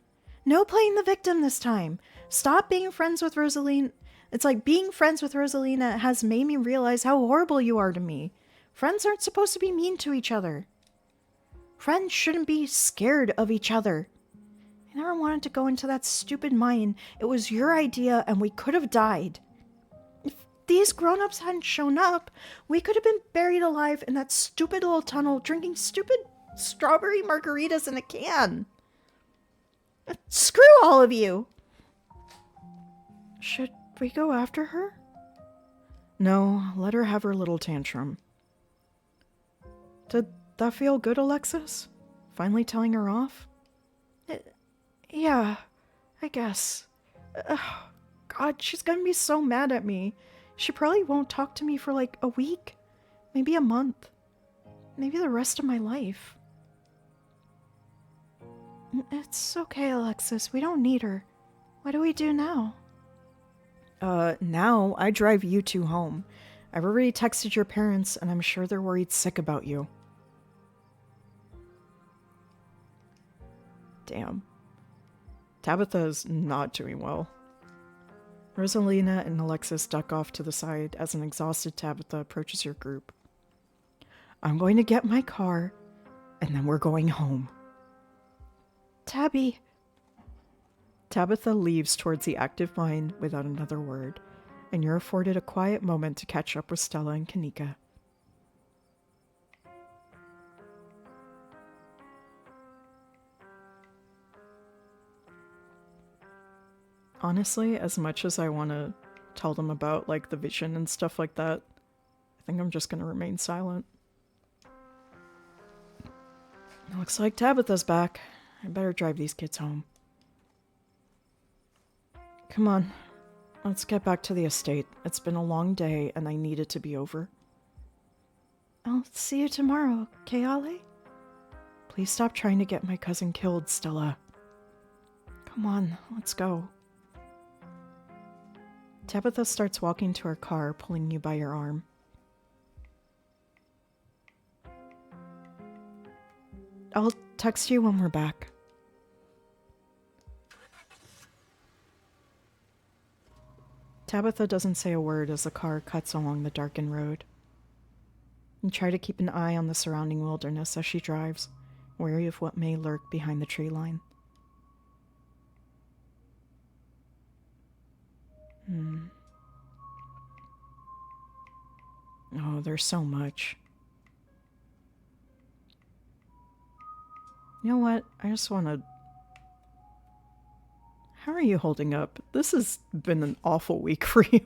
No playing the victim this time. Stop being friends with Rosalina. It's like being friends with Rosalina has made me realize how horrible you are to me. Friends aren't supposed to be mean to each other. Friends shouldn't be scared of each other. I never wanted to go into that stupid mine. It was your idea and we could have died. If these grown-ups hadn't shown up, we could have been buried alive in that stupid little tunnel drinking stupid strawberry margaritas in a can. Screw all of you! Should we go after her? No, let her have her little tantrum. Did that feel good, Alexis? Finally telling her off? Yeah, I guess. God, she's gonna be so mad at me. She probably won't talk to me for like a week. Maybe a month. Maybe the rest of my life. It's okay, Alexis. We don't need her. What do we do now? Now I drive you two home. I've already texted your parents, and I'm sure they're worried sick about you. Damn. Tabitha's not doing well. Rosalina and Alexis duck off to the side as an exhausted Tabitha approaches your group. I'm going to get my car, and then we're going home. Tabby. Tabitha leaves towards the active mine without another word, and you're afforded a quiet moment to catch up with Stella and Kanika. Honestly, as much as I want to tell them about like the vision and stuff like that, I think I'm just going to remain silent. It looks like Tabitha's back. I better drive these kids home. Come on, let's get back to the estate. It's been a long day and I need it to be over. I'll see you tomorrow, okay, Ale? Please stop trying to get my cousin killed, Stella. Come on, let's go. Tabitha starts walking to her car, pulling you by your arm. I'll text you when we're back. Tabitha doesn't say a word as the car cuts along the darkened road. You try to keep an eye on the surrounding wilderness as she drives, wary of what may lurk behind the tree line. Oh, there's so much. You know what? I just want to... How are you holding up? This has been an awful week for you.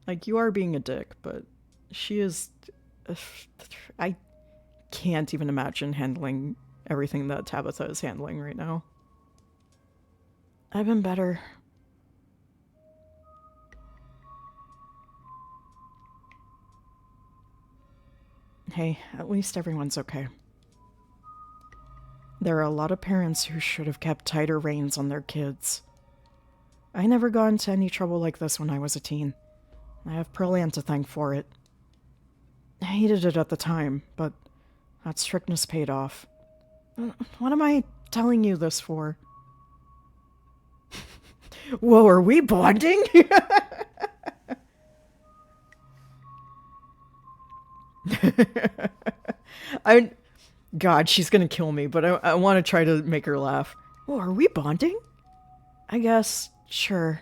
Like, you are being a dick, but she is... I can't even imagine handling everything that Tabitha is handling right now. I've been better. Hey, at least everyone's okay. There are a lot of parents who should have kept tighter reins on their kids. I never got into any trouble like this when I was a teen. I have Pearl-Ann to thank for it. I hated it at the time, but that strictness paid off. What am I telling you this for? Whoa, are we bonding? God, she's gonna kill me, but I want to try to make her laugh. Whoa, are we bonding? I guess, sure.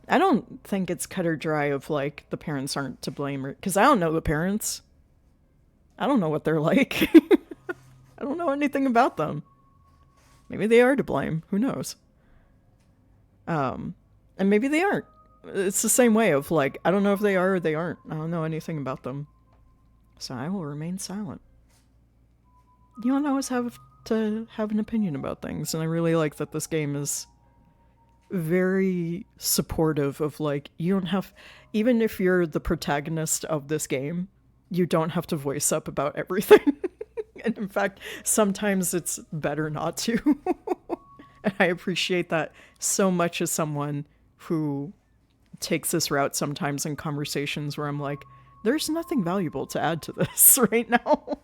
I don't think it's cut or dry of, like, the parents aren't to blame, because I don't know the parents. I don't know what they're like. I don't know anything about them. Maybe they are to blame. Who knows? And maybe they aren't. It's the same way of like, I don't know if they are or they aren't. I don't know anything about them. So I will remain silent. You don't always have to have an opinion about things. And I really like that this game is very supportive of like, you don't have, even if you're the protagonist of this game, you don't have to voice up about everything. And in fact, sometimes it's better not to. And I appreciate that so much as someone who takes this route sometimes in conversations where I'm like, there's nothing valuable to add to this right now.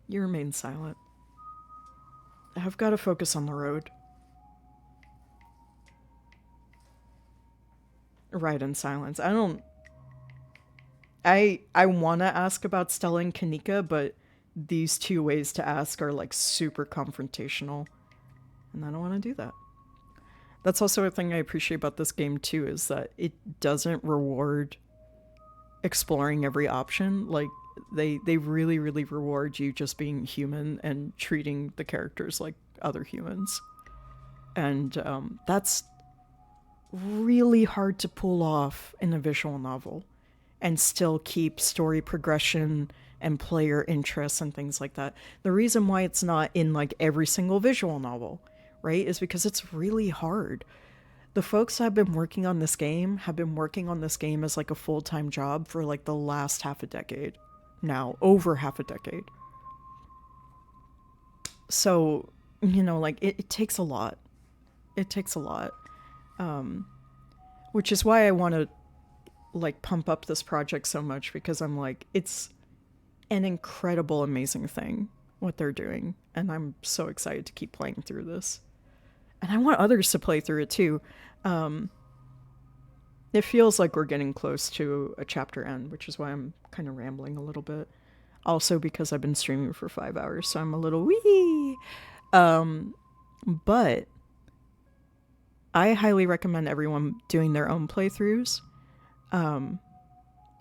You remain silent. I've got to focus on the road. Ride in silence. I want to ask about Stella and Kanika, but these two ways to ask are like super confrontational. And I don't want to do that. That's also a thing I appreciate about this game too, is that it doesn't reward exploring every option. Like they really, really reward you just being human and treating the characters like other humans. And that's really hard to pull off in a visual novel and still keep story progression and player interest and things like that. The reason why it's not in like every single visual novel, right, is because it's really hard. The folks that have been working on this game have been working on this game as like a full-time job for like the last half a decade. Now, over half a decade. So, you know, like it takes a lot. It takes a lot. Which is why I want to like pump up this project so much, because I'm like, it's an incredible, amazing thing what they're doing. And I'm so excited to keep playing through this. And I want others to play through it too. It feels like we're getting close to a chapter end, which is why I'm kind of rambling a little bit. Also because I've been streaming for 5 hours, so I'm a little wee. But I highly recommend everyone doing their own playthroughs.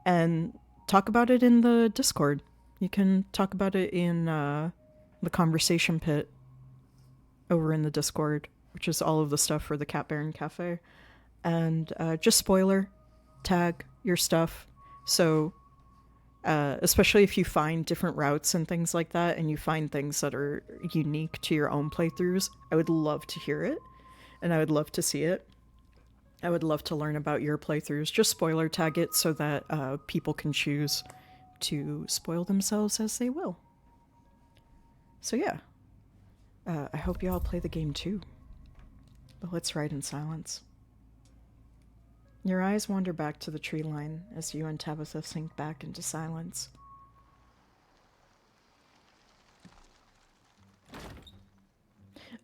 And talk about it in the Discord. You can talk about it in the conversation pit over in the Discord, which is all of the stuff for the Cat Baron Cafe. And just spoiler tag your stuff. So especially if you find different routes and things like that, and you find things that are unique to your own playthroughs, I would love to hear it. And I would love to see it. I would love to learn about your playthroughs. Just spoiler tag it so that people can choose to spoil themselves as they will. So yeah, I hope you all play the game too. But let's ride in silence. Your eyes wander back to the tree line as you and Tabitha sink back into silence.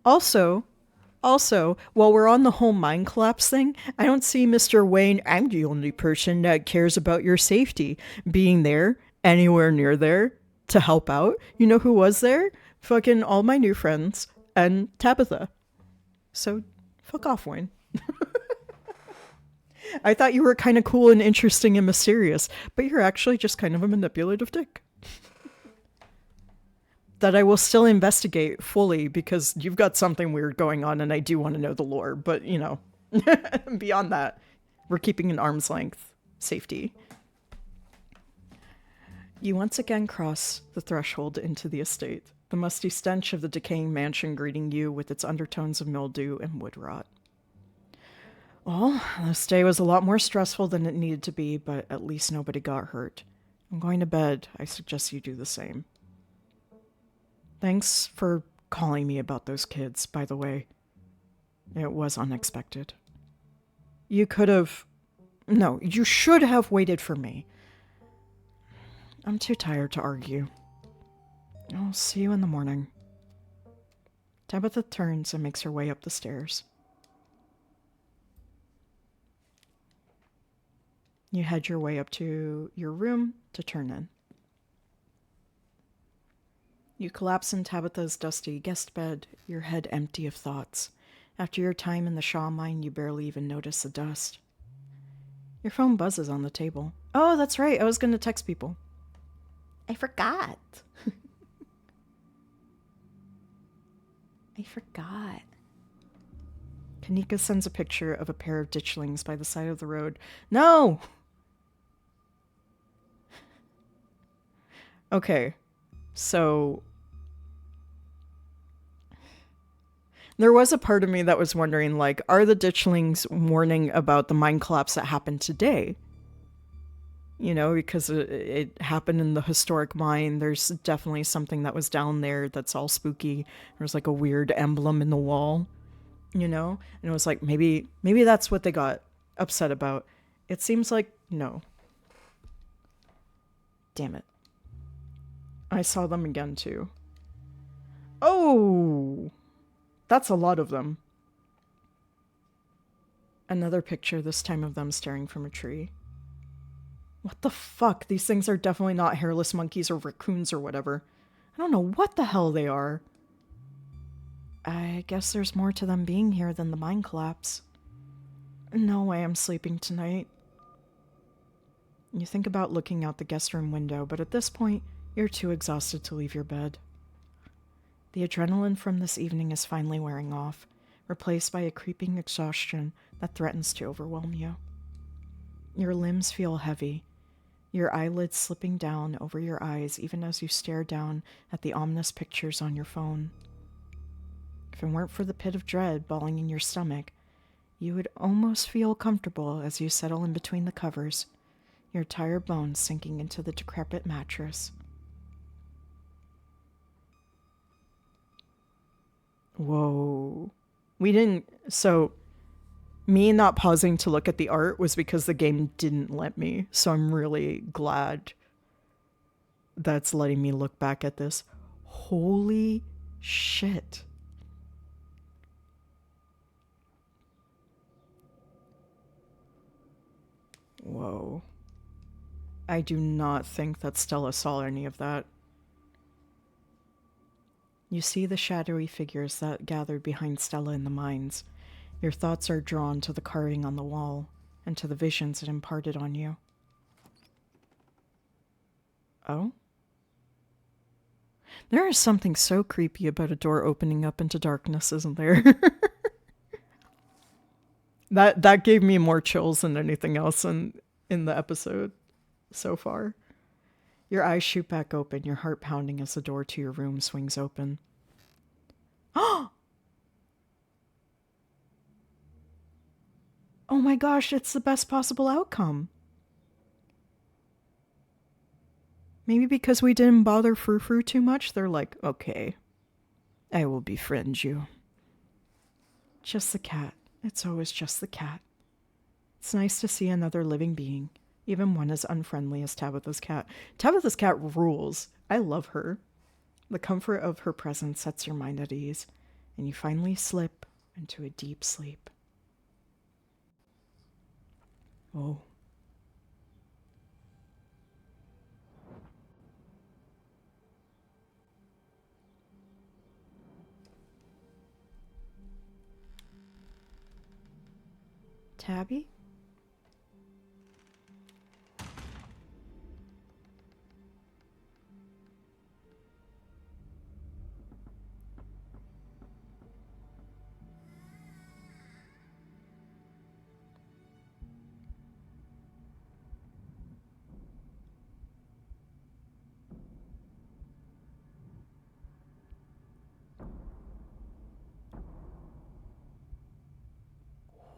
Also, while we're on the whole mine collapse thing, I don't see Mr. Wayne, I'm the only person that cares about your safety, being there, anywhere near there, to help out. You know who was there? Fucking all my new friends and Tabitha. So, fuck off, Wayne. I thought you were kind of cool and interesting and mysterious, but you're actually just kind of a manipulative dick. That I will still investigate fully because you've got something weird going on and I do want to know the lore. But, you know, beyond that, we're keeping an arm's length safety. You once again cross the threshold into the estate, the musty stench of the decaying mansion greeting you with its undertones of mildew and wood rot. Well, this day was a lot more stressful than it needed to be, but at least nobody got hurt. I'm going to bed. I suggest you do the same. Thanks for calling me about those kids, by the way. It was unexpected. You could have... No, you should have waited for me. I'm too tired to argue. I'll see you in the morning. Tabitha turns and makes her way up the stairs. You head your way up to your room to turn in. You collapse in Tabitha's dusty guest bed, your head empty of thoughts. After your time in the Shaw mine, you barely even notice the dust. Your phone buzzes on the table. Oh, that's right. I was going to text people. I forgot. I forgot. Kanika sends a picture of a pair of ditchlings by the side of the road. No! Okay, so there was a part of me that was wondering, like, are the ditchlings warning about the mine collapse that happened today? You know, because it happened in the historic mine. There's definitely something that was down there that's all spooky. There's like a weird emblem in the wall, you know? And it was like, maybe that's what they got upset about. It seems like no. Damn it. I saw them again too. Oh! That's a lot of them. Another picture, this time of them staring from a tree. What the fuck? These things are definitely not hairless monkeys or raccoons or whatever. I don't know what the hell they are. I guess there's more to them being here than the mine collapse. No way I'm sleeping tonight. You think about looking out the guest room window, but at this point, you're too exhausted to leave your bed. The adrenaline from this evening is finally wearing off, replaced by a creeping exhaustion that threatens to overwhelm you. Your limbs feel heavy, your eyelids slipping down over your eyes even as you stare down at the ominous pictures on your phone. If it weren't for the pit of dread balling in your stomach, you would almost feel comfortable as you settle in between the covers, your tired bones sinking into the decrepit mattress. Whoa. So me not pausing to look at the art was because the game didn't let me. So I'm really glad that's letting me look back at this. Holy shit. Whoa. I do not think that Stella saw any of that. You see the shadowy figures that gathered behind Stella in the mines. Your thoughts are drawn to the carving on the wall and to the visions it imparted on you. Oh? There is something so creepy about a door opening up into darkness, isn't there? That gave me more chills than anything else in the episode so far. Your eyes shoot back open, your heart pounding as the door to your room swings open. Oh my gosh, it's the best possible outcome. Maybe because we didn't bother Frou Frou too much, they're like, okay, I will befriend you. Just the cat. It's always just the cat. It's nice to see another living being, even one as unfriendly as Tabitha's cat. Tabitha's cat rules. I love her. The comfort of her presence sets your mind at ease, and you finally slip into a deep sleep. Oh. Tabby?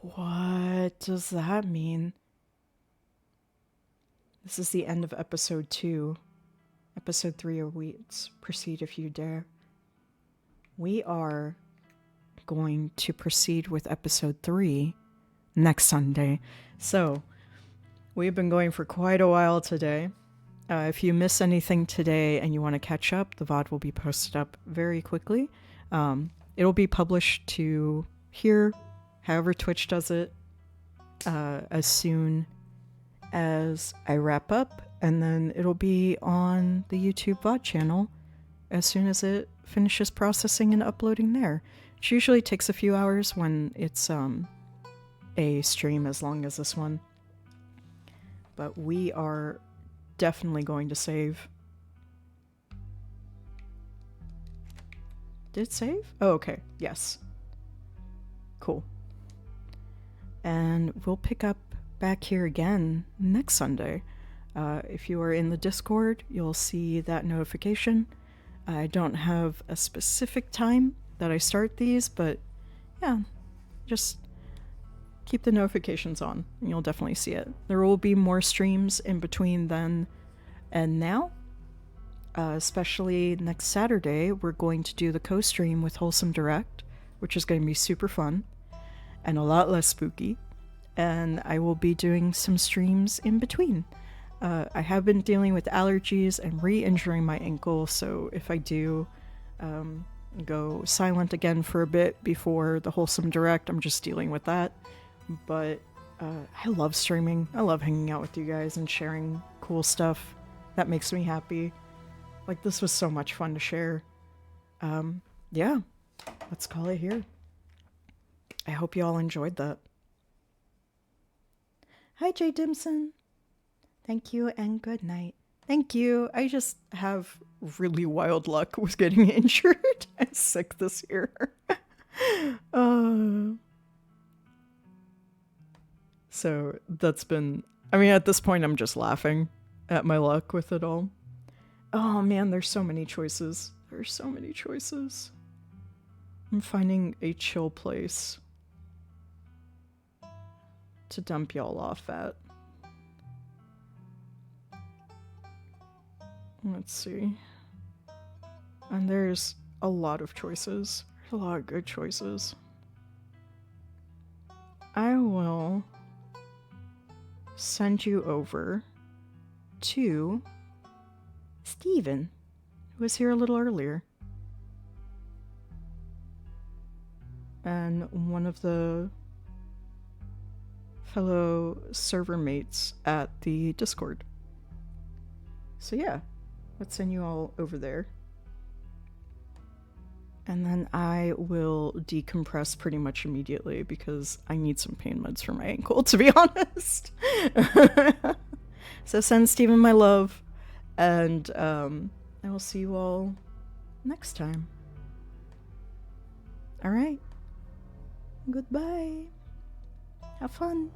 What does that mean? This is the end of episode 2. Episode 3 awaits. Proceed if you dare. We are going to proceed with episode 3 next Sunday. So, we've been going for quite a while today. If you miss anything today and you want to catch up, the VOD will be posted up very quickly. It'll be published to here, however Twitch does it, as soon as I wrap up, and then it'll be on the YouTube VOD channel as soon as it finishes processing and uploading there. It usually takes a few hours when it's a stream as long as this one. But we are definitely going to save. Did it save? Oh, okay. Yes. Cool. And we'll pick up back here again next Sunday. If you are in the Discord, you'll see that notification. I don't have a specific time that I start these, but yeah, just keep the notifications on and you'll definitely see it. There will be more streams in between then and now. Especially next Saturday, we're going to do the co-stream with Wholesome Direct, which is going to be super fun and a lot less spooky. And I will be doing some streams in between. I have been dealing with allergies and re-injuring my ankle, so if I do go silent again for a bit before the Wholesome Direct, I'm just dealing with that. But I love streaming. I love hanging out with you guys and sharing cool stuff. That makes me happy. Like, this was so much fun to share. Yeah, let's call it here. I hope you all enjoyed that. Hi, Jay Dimson. Thank you and good night. Thank you. I just have really wild luck with getting injured and sick this year. So that's been... I mean, at this point, I'm just laughing at my luck with it all. Oh man, there's so many choices. There's so many choices. I'm finding a chill place to dump y'all off at. Let's see. And there's a lot of choices. There's a lot of good choices. I will send you over to Steven, who was here a little earlier. And one of the fellow server mates at the Discord. So yeah, let's send you all over there. And then I will decompress pretty much immediately because I need some pain meds for my ankle, to be honest. So send Steven my love, and I will see you all next time. All right. Goodbye. Have fun.